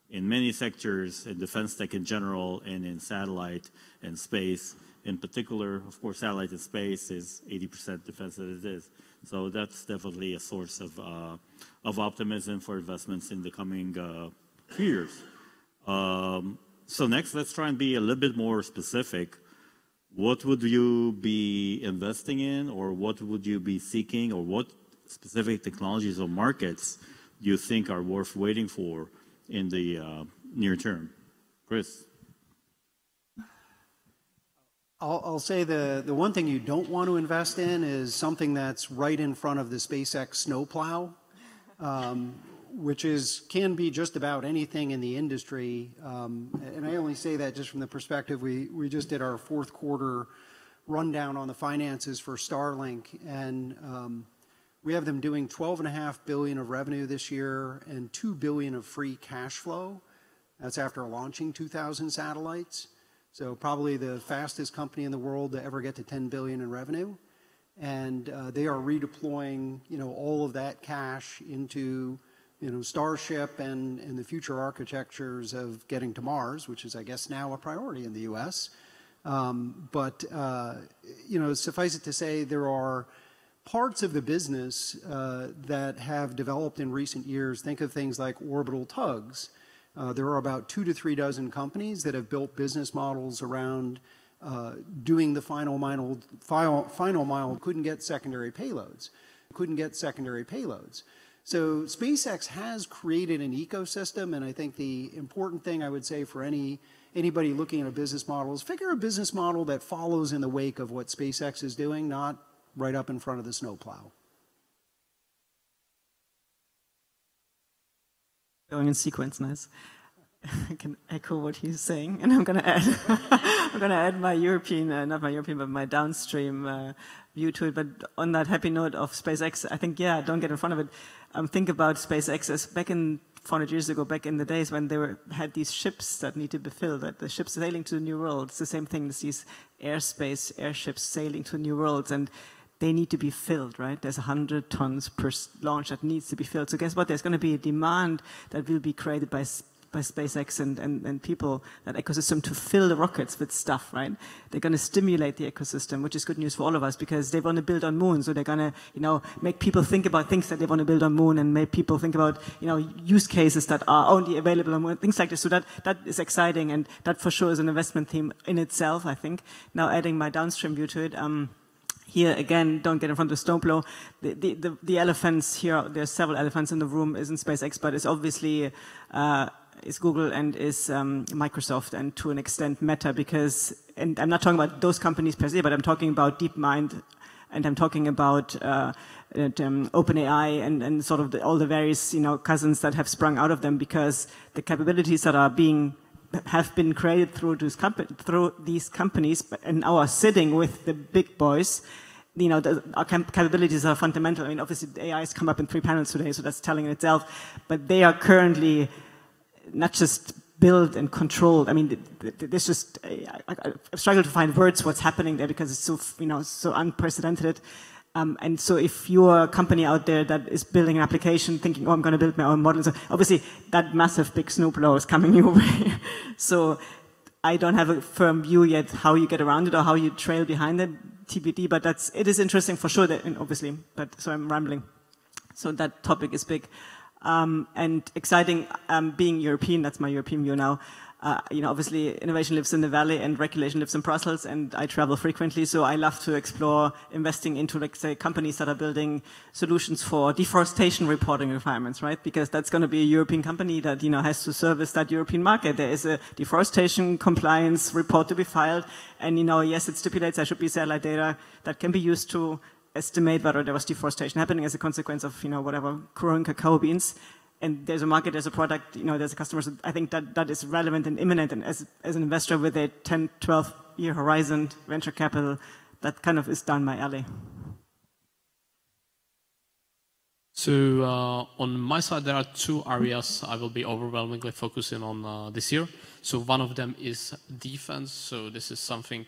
in many sectors, in defense tech in general, and in satellite and space. In particular, of course, satellite and space is 80% defense as it is. So that's definitely a source of optimism for investments in the coming few years. So next, let's try and be a little bit more specific. What would you be investing in, or what would you be seeking, or what specific technologies or markets do you think are worth waiting for in the near term? Chris? I'll say the one thing you don't want to invest in is something that's right in front of the SpaceX snowplow, which can be just about anything in the industry. And I only say that just from the perspective, we just did our fourth quarter rundown on the finances for Starlink, and we have them doing $12.5 billion of revenue this year and $2 billion of free cash flow. That's after launching 2,000 satellites. So probably the fastest company in the world to ever get to 10 billion in revenue. And they are redeploying, you know, all of that cash into, you know, Starship and the future architectures of getting to Mars, which is, I guess, now a priority in the US. But you know, suffice it to say, there are parts of the business that have developed in recent years. Think of things like orbital tugs. There are about 2 to 3 dozen companies that have built business models around doing the final mile, couldn't get secondary payloads. So SpaceX has created an ecosystem, and I think the important thing I would say for anybody looking at a business model is figure a business model that follows in the wake of what SpaceX is doing, not right up in front of the snowplow. Going in sequence, nice. I can echo what he's saying, and I'm going to add, my European, not my European, but my downstream view to it. But on that happy note of SpaceX, I think, yeah, don't get in front of it. Think about SpaceX as back in 400 years ago, back in the days when they had these ships that need to be filled, that the ships sailing to new worlds. It's the same thing as these airships sailing to new worlds, and they need to be filled, right? There's 100 tons per launch that needs to be filled. So guess what? There's going to be a demand that will be created by by SpaceX and people, that ecosystem, to fill the rockets with stuff, right? They're going to stimulate the ecosystem, which is good news for all of us, because they want to build on Moon. So they're going to, you know, make people think about things that they want to build on Moon, and make people think about, you know, use cases that are only available on Moon, things like this. So that is exciting, and that for sure is an investment theme in itself, I think. Now adding my downstream view to it, here again, don't get in front of the snowplow. The elephants here, there's several elephants in the room, isn't SpaceX, but it's obviously is Google and is Microsoft, and to an extent Meta, because, and I'm not talking about those companies per se, but I'm talking about DeepMind, and I'm talking about OpenAI and sort of all the various, you know, cousins that have sprung out of them, because the capabilities that are have been created through these companies and now are sitting with the big boys. You know, our capabilities are fundamental. I mean, obviously the AI has come up in 3 panels today, so that's telling in itself, but they are currently not just built and controlled. I mean, there's just, I struggle to find words what's happening there, because it's so, you know, so unprecedented. And so if you're a company out there that is building an application thinking, oh, I'm going to build my own model, so obviously that massive big snowplow is coming your way. So I don't have a firm view yet how you get around it or how you trail behind it, TBD, but it is interesting for sure, that, and obviously, but so I'm rambling. So that topic is big. And exciting, being European, that's my European view now. You know, obviously innovation lives in the valley and regulation lives in Brussels, and I travel frequently, so I love to explore investing into, like, say, companies that are building solutions for deforestation reporting requirements, right? Because that's going to be a European company that, you know, has to service that European market. There is a deforestation compliance report to be filed, and, you know, yes, it stipulates there should be satellite data that can be used to estimate whether there was deforestation happening as a consequence of, you know, whatever, growing cacao beans. And there's a market, there's a product, you know, there's a customer. So I think that is relevant and imminent. And as an investor with a 10, 12-year horizon, venture capital, that kind of is down my alley. So on my side, there are 2 areas I will be overwhelmingly focusing on this year. So one of them is defense. So this is something,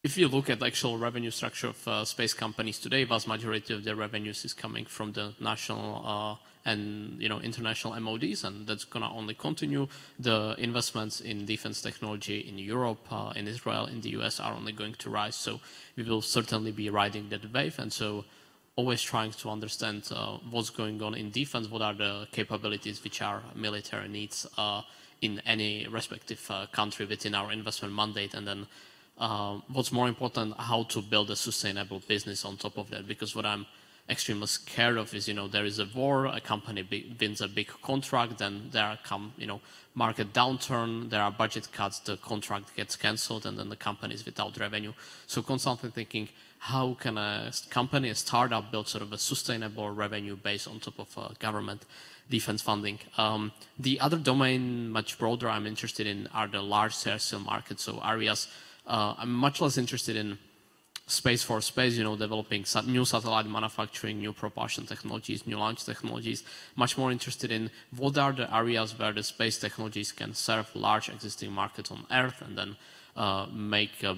if you look at the actual revenue structure of space companies today, vast majority of their revenues is coming from the national and, you know, international MODs, and that's going to only continue. The investments in defense technology in Europe, in Israel, in the US are only going to rise. So we will certainly be riding that wave, and so always trying to understand what's going on in defense, what are the capabilities which are military needs in any respective country within our investment mandate, and then what's more important, how to build a sustainable business on top of that. Because what I'm extremely scared of is, you know, there is a war, a company wins a big contract, then there come, you know, market downturn, there are budget cuts, the contract gets cancelled, and then the company is without revenue. So constantly thinking, how can a company, a startup, build sort of a sustainable revenue base on top of government defense funding? The other domain, much broader, I'm interested in are the large terrestrial markets, so areas. I'm much less interested in space for space, you know, developing new satellite manufacturing, new propulsion technologies, new launch technologies. Much more interested in what are the areas where the space technologies can serve large existing markets on Earth, and then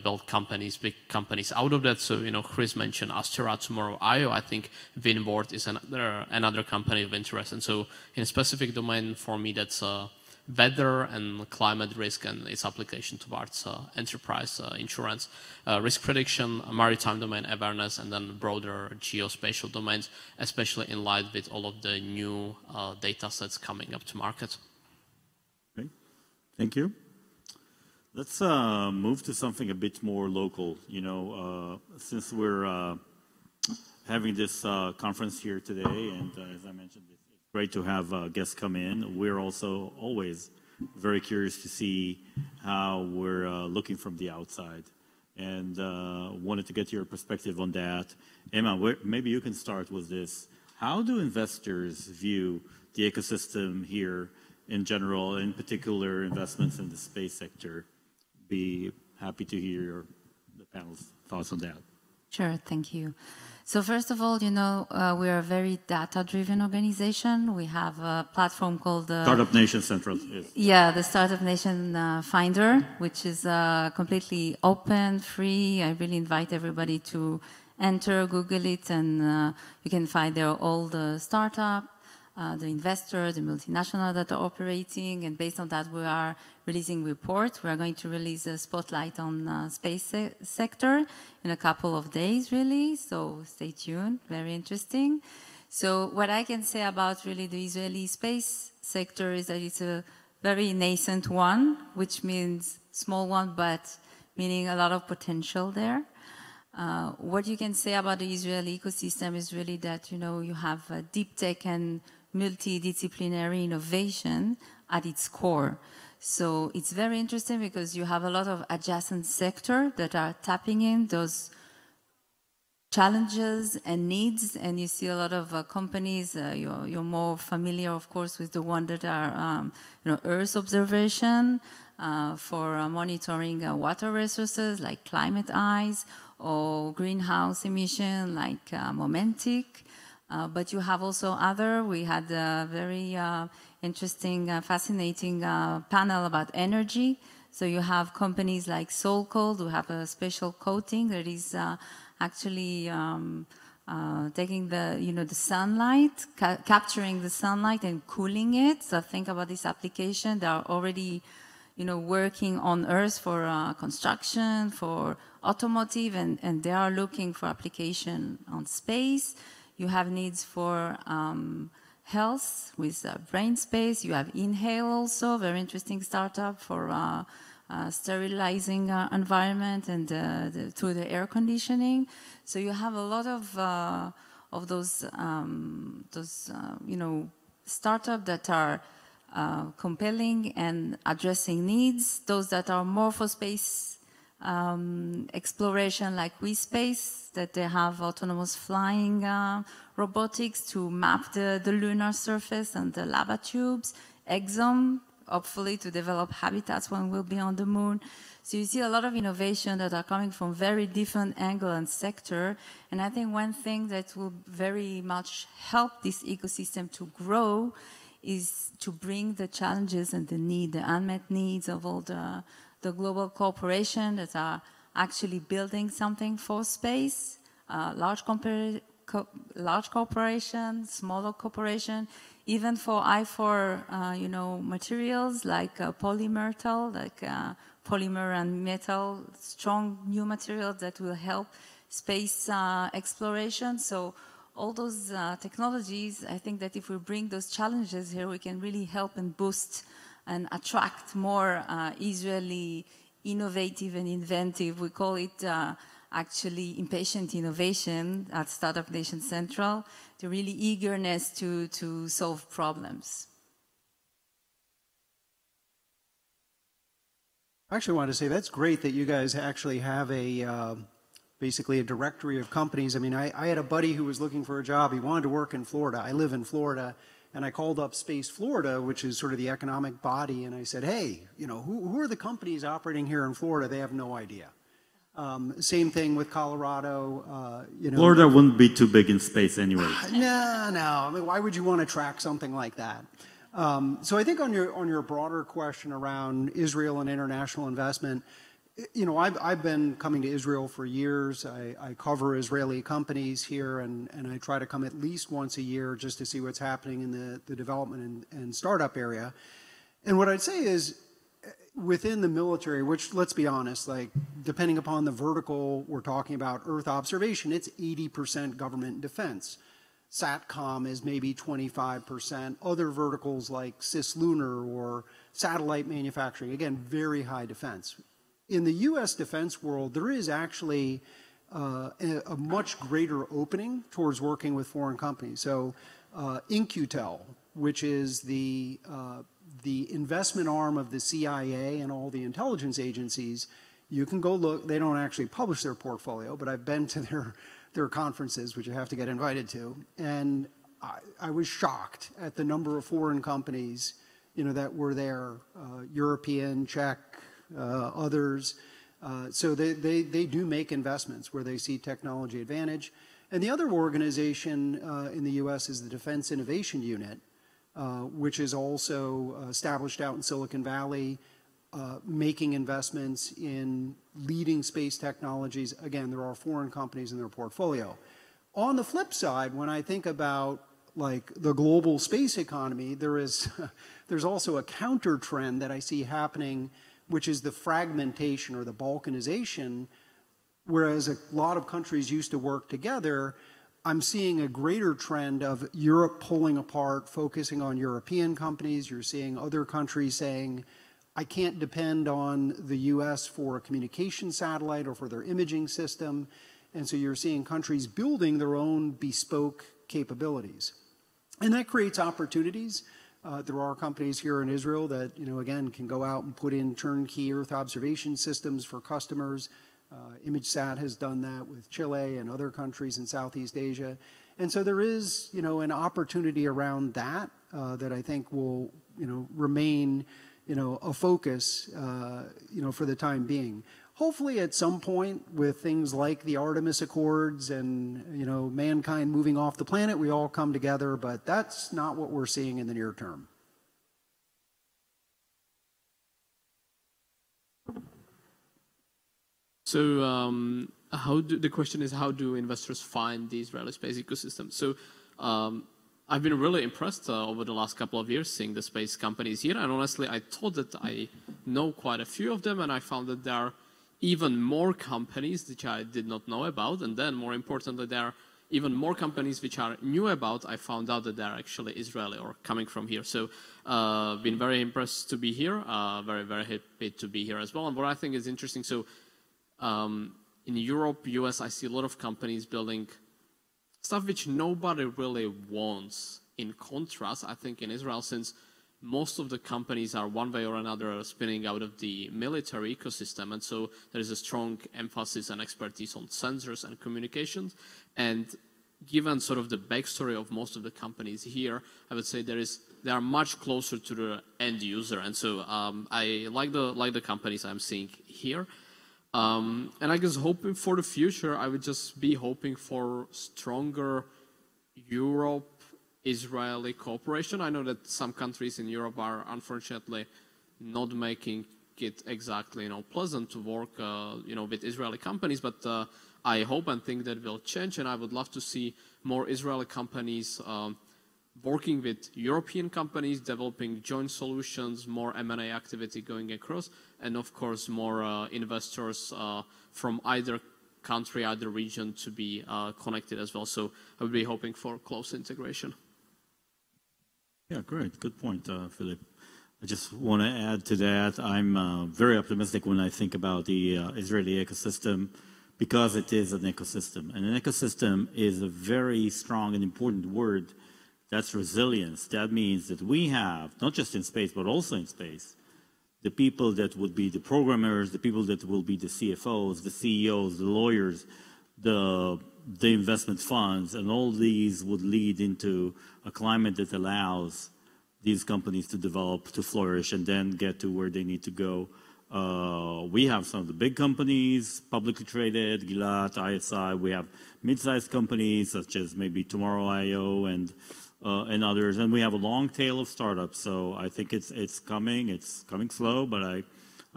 build companies, big companies out of that. So, you know, Chris mentioned Astera, tomorrow IO. I think Winboard is another company of interest. And so in a specific domain for me, that's weather and climate risk and its application towards enterprise insurance, risk prediction, maritime domain awareness, and then broader geospatial domains, especially in light with all of the new data sets coming up to market. Okay. Thank you. Let's move to something a bit more local. You know, since we're having this conference here today, and as I mentioned, it's great to have guests come in. We're also always very curious to see how we're looking from the outside, and wanted to get your perspective on that. Emma, maybe you can start with this. How do investors view the ecosystem here in general, in particular investments in the space sector? Be happy to hear the panel's thoughts on that. Sure, thank you. So first of all, you know, we're a very data-driven organization. We have a platform called Startup Nation Central. Yes. Yeah, the Startup Nation Finder, which is completely open, free. I really invite everybody to enter, Google it, and you can find there all the startup the investors, the multinationals that are operating, and based on that, we are releasing reports. We are going to release a spotlight on space sector in a couple of days, really, so stay tuned, very interesting. So what I can say about really the Israeli space sector is that it's a very nascent one, which means small one, but meaning a lot of potential there. What you can say about the Israeli ecosystem is really that, you have deep tech and multidisciplinary innovation at its core. So it's very interesting because you have a lot of adjacent sectors that are tapping in those challenges and needs, and you see a lot of companies. You're more familiar, of course, with the ones that are, Earth observation for monitoring water resources like climate eyes, or greenhouse emission like Momentic. But you have also other. We had a very interesting, fascinating panel about energy. So you have companies like SolCold who have a special coating that is actually taking the sunlight, capturing the sunlight and cooling it. So think about this application. They are already, working on Earth for construction, for automotive, and they are looking for application on space. You have needs for health with brain space. You have Inhale also, very interesting startup for sterilizing environment and through the air conditioning. So you have a lot of those startups that are compelling and addressing needs. Those that are more for space exploration, like WeSpace, that they have autonomous flying robotics to map the lunar surface and the lava tubes. Exom, hopefully to develop habitats when we'll be on the moon. So you see a lot of innovation that are coming from very different angle and sector. And I think one thing that will very much help this ecosystem to grow is to bring the challenges and the unmet needs of all the global corporations that are actually building something for space, large corporations, smaller corporations, even for I4, materials like polymetal, like polymer and metal, strong new materials that will help space exploration. So all those technologies, I think that if we bring those challenges here, we can really help and boost and attract more Israeli innovative and inventive. We call it actually impatient innovation at Startup Nation Central, the really eagerness to solve problems. I actually wanted to say that's great that you guys actually have basically a directory of companies. I mean, I had a buddy who was looking for a job. He wanted to work in Florida. I live in Florida. And I called up Space Florida, which is sort of the economic body, and I said, hey, who are the companies operating here in Florida? They have no idea. Same thing with Colorado. Florida wouldn't be too big in space anyway. No. I mean, why would you want to track something like that? So I think on your broader question around Israel and international investment, I've been coming to Israel for years. I cover Israeli companies here, and I try to come at least once a year just to see what's happening in the development and startup area. And what I'd say is, within the military, which, let's be honest, like depending upon the vertical we're talking about, Earth observation, it's 80% government and defense. SATCOM is maybe 25%. Other verticals like cislunar or satellite manufacturing, again, very high defense. In the U.S. defense world, there is actually a much greater opening towards working with foreign companies. So InQtel, which is the investment arm of the CIA and all the intelligence agencies, you can go look. They don't actually publish their portfolio, but I've been to their conferences, which you have to get invited to, and I was shocked at the number of foreign companies, that were there, European, Czech, others. So they do make investments where they see technology advantage. And the other organization in the U.S. is the Defense Innovation Unit, which is also established out in Silicon Valley, making investments in leading space technologies. Again, there are foreign companies in their portfolio. On the flip side, when I think about like the global space economy, there's also a counter trend that I see happening, which is the fragmentation or the balkanization. Whereas a lot of countries used to work together, I'm seeing a greater trend of Europe pulling apart, focusing on European companies. You're seeing other countries saying, I can't depend on the US for a communication satellite or for their imaging system. And so you're seeing countries building their own bespoke capabilities. And that creates opportunities. There are companies here in Israel that, again, can go out and put in turnkey Earth observation systems for customers. ImageSat has done that with Chile and other countries in Southeast Asia. And so there is, an opportunity around that that I think will, remain, a focus, for the time being. Hopefully at some point with things like the Artemis Accords and, mankind moving off the planet, we all come together, but that's not what we're seeing in the near term. So the question is, how do investors find the Israeli space ecosystem? So I've been really impressed over the last couple of years seeing the space companies here. And honestly, I thought that I know quite a few of them, and I found that there are even more companies which I did not know about. And then more importantly, there are even more companies which I knew about. I found out that they're actually Israeli or coming from here. So been very impressed to be here, very, very happy to be here as well. And what I think is interesting, so in Europe, US, I see a lot of companies building stuff which nobody really wants. In contrast, I think in Israel, since most of the companies are one way or another spinning out of the military ecosystem, and so there is a strong emphasis and expertise on sensors and communications. And given sort of the backstory of most of the companies here, I would say they are much closer to the end user. And so I like the companies I'm seeing here. And I guess hoping for the future, I would just be hoping for stronger Europe-Israeli cooperation. I know that some countries in Europe are unfortunately not making it exactly, pleasant to work, with Israeli companies, but I hope and think that will change, and I would love to see more Israeli companies working with European companies, developing joint solutions, more M&A activity going across, and of course more investors from either country, either region to be connected as well. So I would be hoping for close integration. Yeah, great. Good point, Philip. I just want to add to that. I'm very optimistic when I think about the Israeli ecosystem, because it is an ecosystem. And an ecosystem is a very strong and important word. That's resilience. That means that we have, not just in space, but also in space, the people that would be the programmers, the people that will be the CFOs, the CEOs, the lawyers, the investment funds, and all these would lead into a climate that allows these companies to develop, to flourish, and then get to where they need to go. We have some of the big companies, publicly traded, Gila, ISI. We have mid-sized companies such as maybe Tomorrow.io and others, and we have a long tail of startups. So I think it's coming slow, but I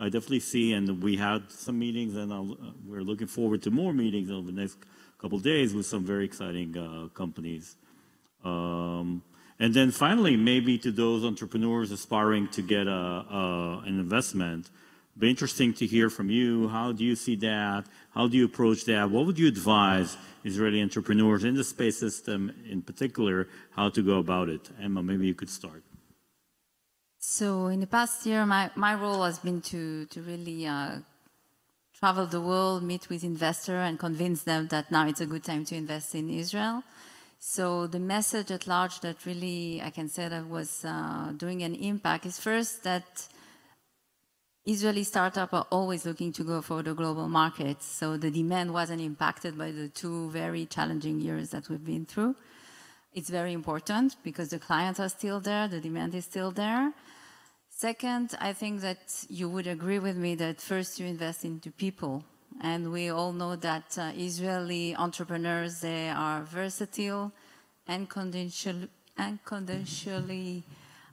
definitely see, and we had some meetings, and we're looking forward to more meetings over the next couple of days with some very exciting companies. And then finally, maybe to those entrepreneurs aspiring to get an investment, it'd be interesting to hear from you. How do you see that? How do you approach that? What would you advise Israeli entrepreneurs in the space system in particular, how to go about it? Emma, maybe you could start. So in the past year, my role has been to really travel the world, meet with investors, and convince them that now it's a good time to invest in Israel. So the message at large that really I can say that was doing an impact is first that Israeli startups are always looking to go for the global markets. So the demand wasn't impacted by the 2 very challenging years that we've been through. It's very important because the clients are still there, the demand is still there. Second, I think that you would agree with me that first you invest into people. And we all know that Israeli entrepreneurs, they are versatile and confidentially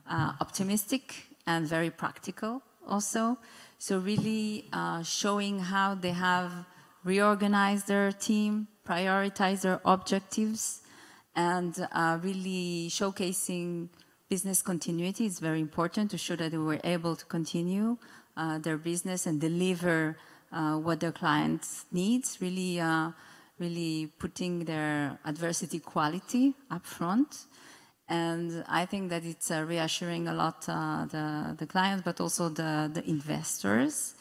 optimistic and very practical also. So really showing how they have reorganized their team, prioritized their objectives, and really showcasing business continuity. It's very important to show that they were able to continue their business and deliver what their clients need, really putting their adversity quality up front. And I think that it's reassuring a lot the clients, but also the investors.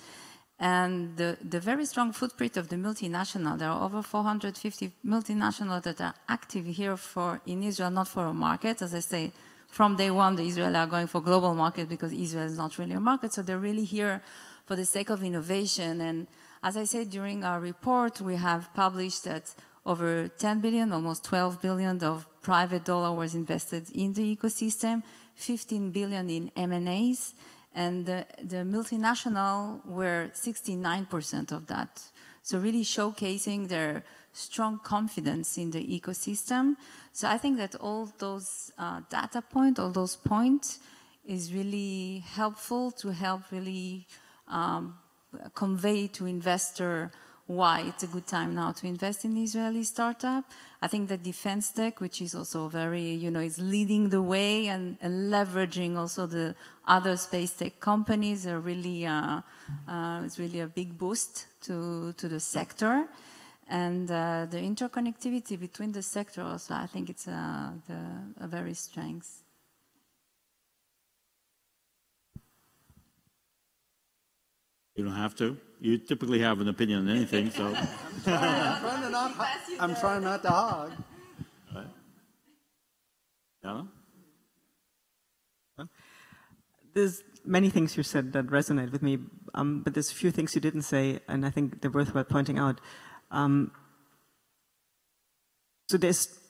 And the very strong footprint of the multinational. There are over 450 multinationals that are active here in Israel, not for a market. As I say, from day one, the Israelis are going for global market because Israel is not really a market. So they're really here for the sake of innovation. And as I said during our report, we have published that over 10 billion, almost 12 billion of private dollar was invested in the ecosystem, 15 billion in M&As, and the multinational were 69% of that. So really showcasing their strong confidence in the ecosystem. So I think that all those data points, all those points is really helpful to help really convey to investor why it's a good time now to invest in Israeli startup. I think that defense tech, which is also very, is leading the way and leveraging also the other space tech companies are really, it's really a big boost to the sector. And the interconnectivity between the sector also, I think it's a very strength. You don't have to. You typically have an opinion on anything, so. I'm trying not to hog. Right. Yeah? There's many things you said that resonate with me, but there's a few things you didn't say, and I think they're worthwhile pointing out. So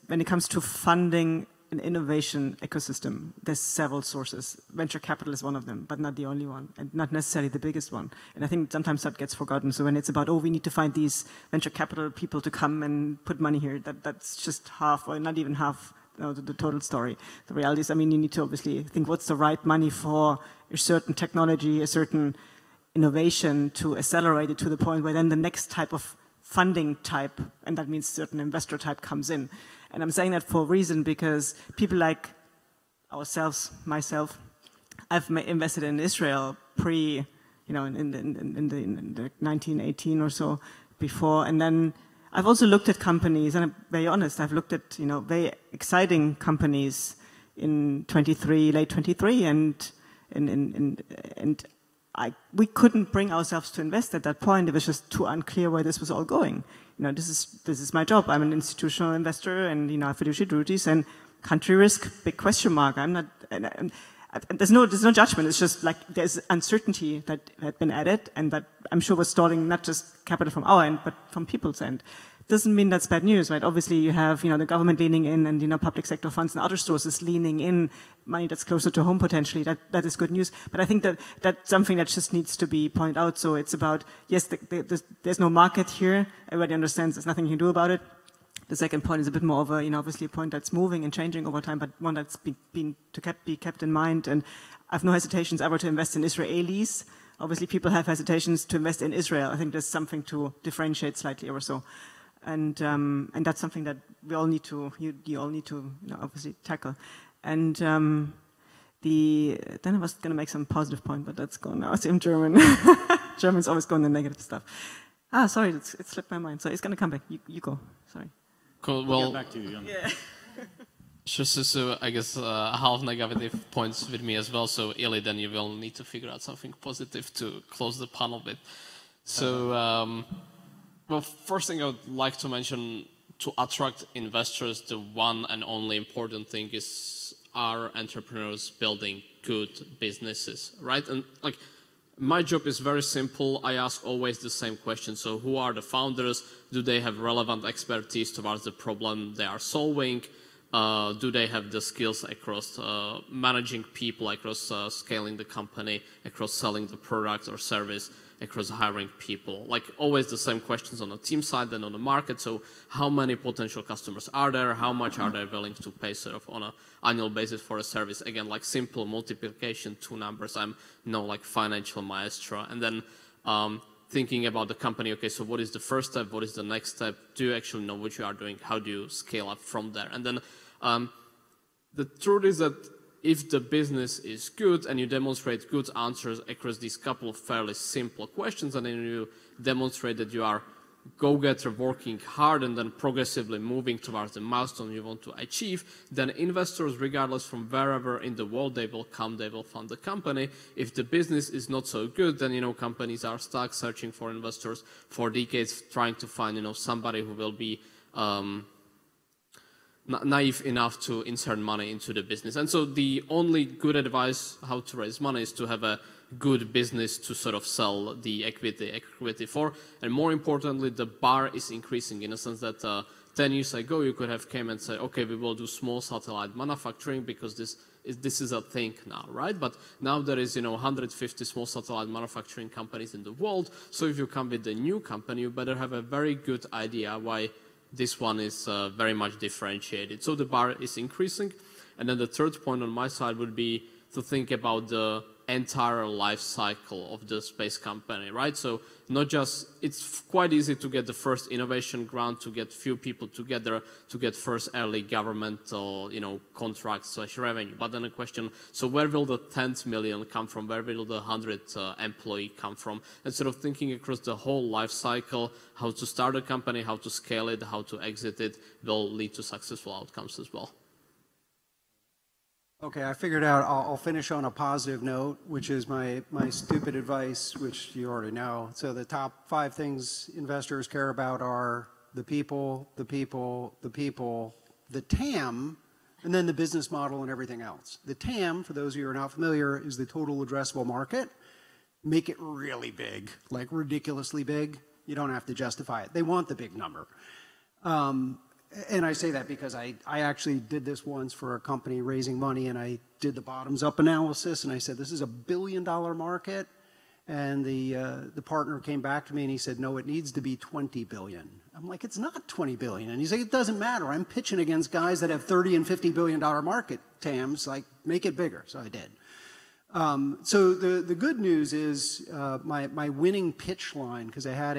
when it comes to funding an innovation ecosystem, there's several sources. Venture capital is one of them, but not the only one, and not necessarily the biggest one. And I think sometimes that gets forgotten. So when it's about, we need to find these venture capital people to come and put money here, that's just half, or not even half, the total story. The reality is, you need to obviously think what's the right money for a certain technology, a certain innovation to accelerate it to the point where then the next type of funding type, and that means certain investor type, comes in. And I'm saying that for a reason, because people like ourselves, myself, I've invested in Israel in the 1918 or so before, and then I've also looked at companies, and I'm very honest, I've looked at very exciting companies in late 23, and we couldn't bring ourselves to invest at that point. It was just too unclear where this was all going. This is my job. I'm an institutional investor, and I have fiduciary duties, and country risk, big question mark. I'm not. There's no judgment. It's just like there's uncertainty that had been added, and that I'm sure was stalling not just capital from our end, but from people's end. Doesn't mean that's bad news, right? Obviously, you have the government leaning in, and public sector funds and other sources leaning in, money that's closer to home potentially. That is good news. But I think that's something that just needs to be pointed out. So it's about, yes, there's no market here. Everybody understands there's nothing you can do about it. The second point is a bit more of a, obviously a point that's moving and changing over time, but one that's be kept in mind. And I've no hesitations ever to invest in Israelis. Obviously, people have hesitations to invest in Israel. I think there's something to differentiate slightly or so. And that's something that we all need to, you all need to obviously tackle. And then I was going to make some positive point, but that's gone now. It's in German. German's always going the negative stuff. Sorry, it slipped my mind. So it's going to come back. You go. Sorry. Cool. Well, get back to you, yeah. Just I guess half negative points with me as well. So Ilan, then you will need to figure out something positive to close the panel with. So. Well, first thing I would like to mention, to attract investors, the one and only important thing is, are entrepreneurs building good businesses, right? And my job is very simple. I ask always the same question. So who are the founders? Do they have relevant expertise towards the problem they are solving? Do they have the skills across managing people, across scaling the company, across selling the product or service, across hiring people? Always the same questions on the team side and on the market. So how many potential customers are there? How much are they willing to pay sort of on an annual basis for a service? Again, simple multiplication, two numbers. I'm no financial maestro. And then thinking about the company, okay, so what is the first step, what is the next step, do you actually know what you are doing, how do you scale up from there? And then the truth is that if the business is good and you demonstrate good answers across these couple of fairly simple questions, and then you demonstrate that you are go-getter working hard and then progressively moving towards the milestone you want to achieve, then investors, regardless from wherever in the world they will come, they will fund the company. If the business is not so good, then, companies are stuck searching for investors for decades, trying to find, somebody who will be naive enough to insert money into the business. And so the only good advice how to raise money is to have a good business to sort of sell the equity for. And more importantly, the bar is increasing in a sense that 10 years ago, you could have came and said, okay, we will do small satellite manufacturing because this is a thing now, right? But now there is, 150 small satellite manufacturing companies in the world. So if you come with a new company, you better have a very good idea why this one is very much differentiated. So the bar is increasing. And then the third point on my side would be to think about the entire life cycle of the space company, right? So not just, it's quite easy to get the first innovation grant, to get few people together, to get first early governmental, contracts / revenue. But then the question, so where will the 10 million come from? Where will the 100 employee come from? And sort of thinking across the whole life cycle, how to start a company, how to scale it, how to exit it, will lead to successful outcomes as well. Okay, I figured out I'll finish on a positive note, which is my stupid advice, which you already know. So the top 5 things investors care about are the people, the people, the people, the TAM, and then the business model and everything else. The TAM, for those of you who are not familiar, is the total addressable market. Make it really big, like ridiculously big. You don't have to justify it. They want the big number. And I say that because I actually did this once for a company raising money, and I did the bottoms-up analysis, and I said, this is $1 billion market. And the partner came back to me, and he said, no, it needs to be 20 billion. I'm like, it's not 20 billion. And he's like, it doesn't matter. I'm pitching against guys that have $30 and $50 billion market TAMs. Like, make it bigger. So I did. So the good news is my winning pitch line, because I had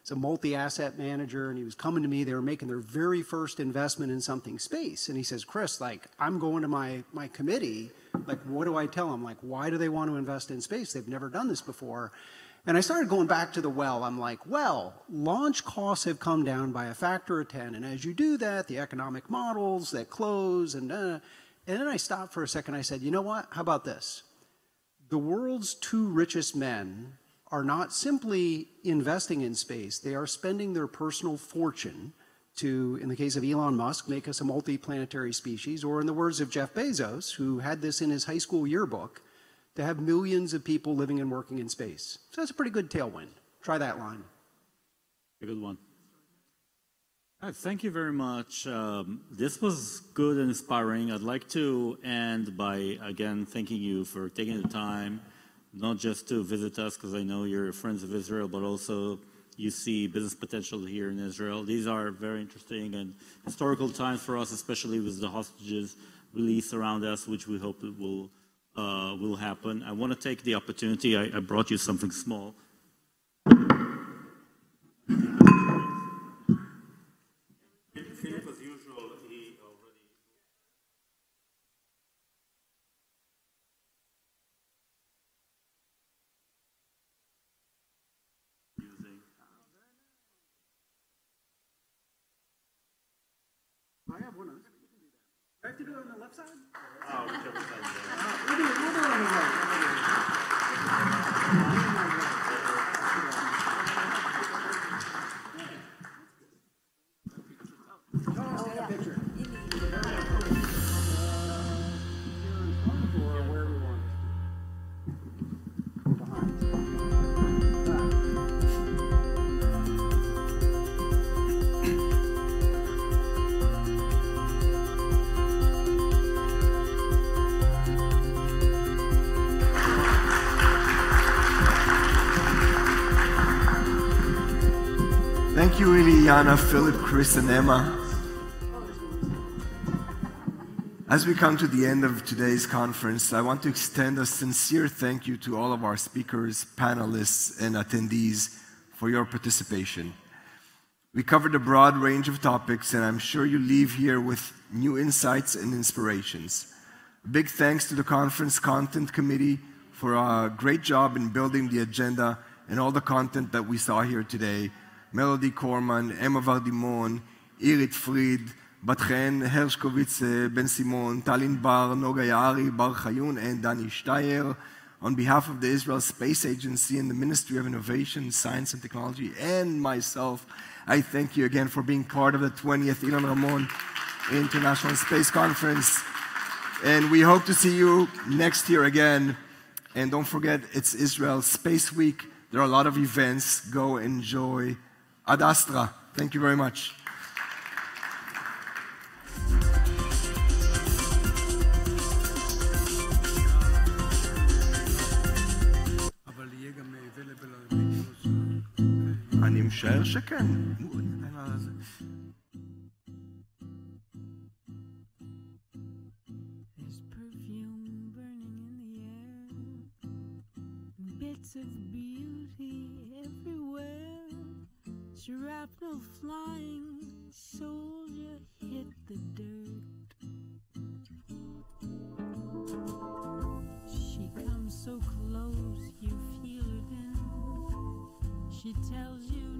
it's a multi-asset manager, and he was coming to me. They were making their very first investment in something space. And he says, Chris, like, I'm going to my committee. Like, what do I tell them? Like, why do they want to invest in space? They've never done this before. And I started going back to the well. I'm like, well, launch costs have come down by a factor of 10. And as you do that, the economic models that close, and then I stopped for a second. I said, you know what? How about this? The world's 2 richest men are not simply investing in space. They are spending their personal fortune to, in the case of Elon Musk, make us a multi-planetary species, or in the words of Jeff Bezos, who had this in his high school yearbook, to have millions of people living and working in space. So that's a pretty good tailwind. Try that line. A good one. Thank you very much. This was good and inspiring. I'd like to end by, again, thanking you for taking the time, not just to visit us, because I know you're friends of Israel, but also you see business potential here in Israel. These are very interesting and historical times for us, especially with the hostages release around us, which we hope it will happen. I want to take the opportunity. I brought you something small. I have one of those. Do I have to do it on the left side? Oh, whichever side. We'll do it on the right. Take a picture. Thank you, Ileana, Philip, Chris, and Emma. As we come to the end of today's conference, I want to extend a sincere thank you to all of our speakers, panelists, and attendees for your participation. We covered a broad range of topics, and I'm sure you leave here with new insights and inspirations. A big thanks to the conference content committee for a great job in building the agenda and all the content that we saw here today. Melody Corman, Emma Vardimon, Irit Fried, Batchen Hershkovitz, Ben Simon, Talin Bar, Noga Yaari, Bar Chayun, and Dani Steyer. On behalf of the Israel Space Agency and the Ministry of Innovation, Science and Technology, and myself, I thank you again for being part of the 20th Ilan Ramon International Space Conference. And we hope to see you next year again. And don't forget, it's Israel Space Week. There are a lot of events. Go enjoy. Ad Astra. Thank you very much. אני משער שכן. Bits of beauty everywhere, shrapnel flying, soldier hit the dirt. She comes so close, you feel it in. She tells you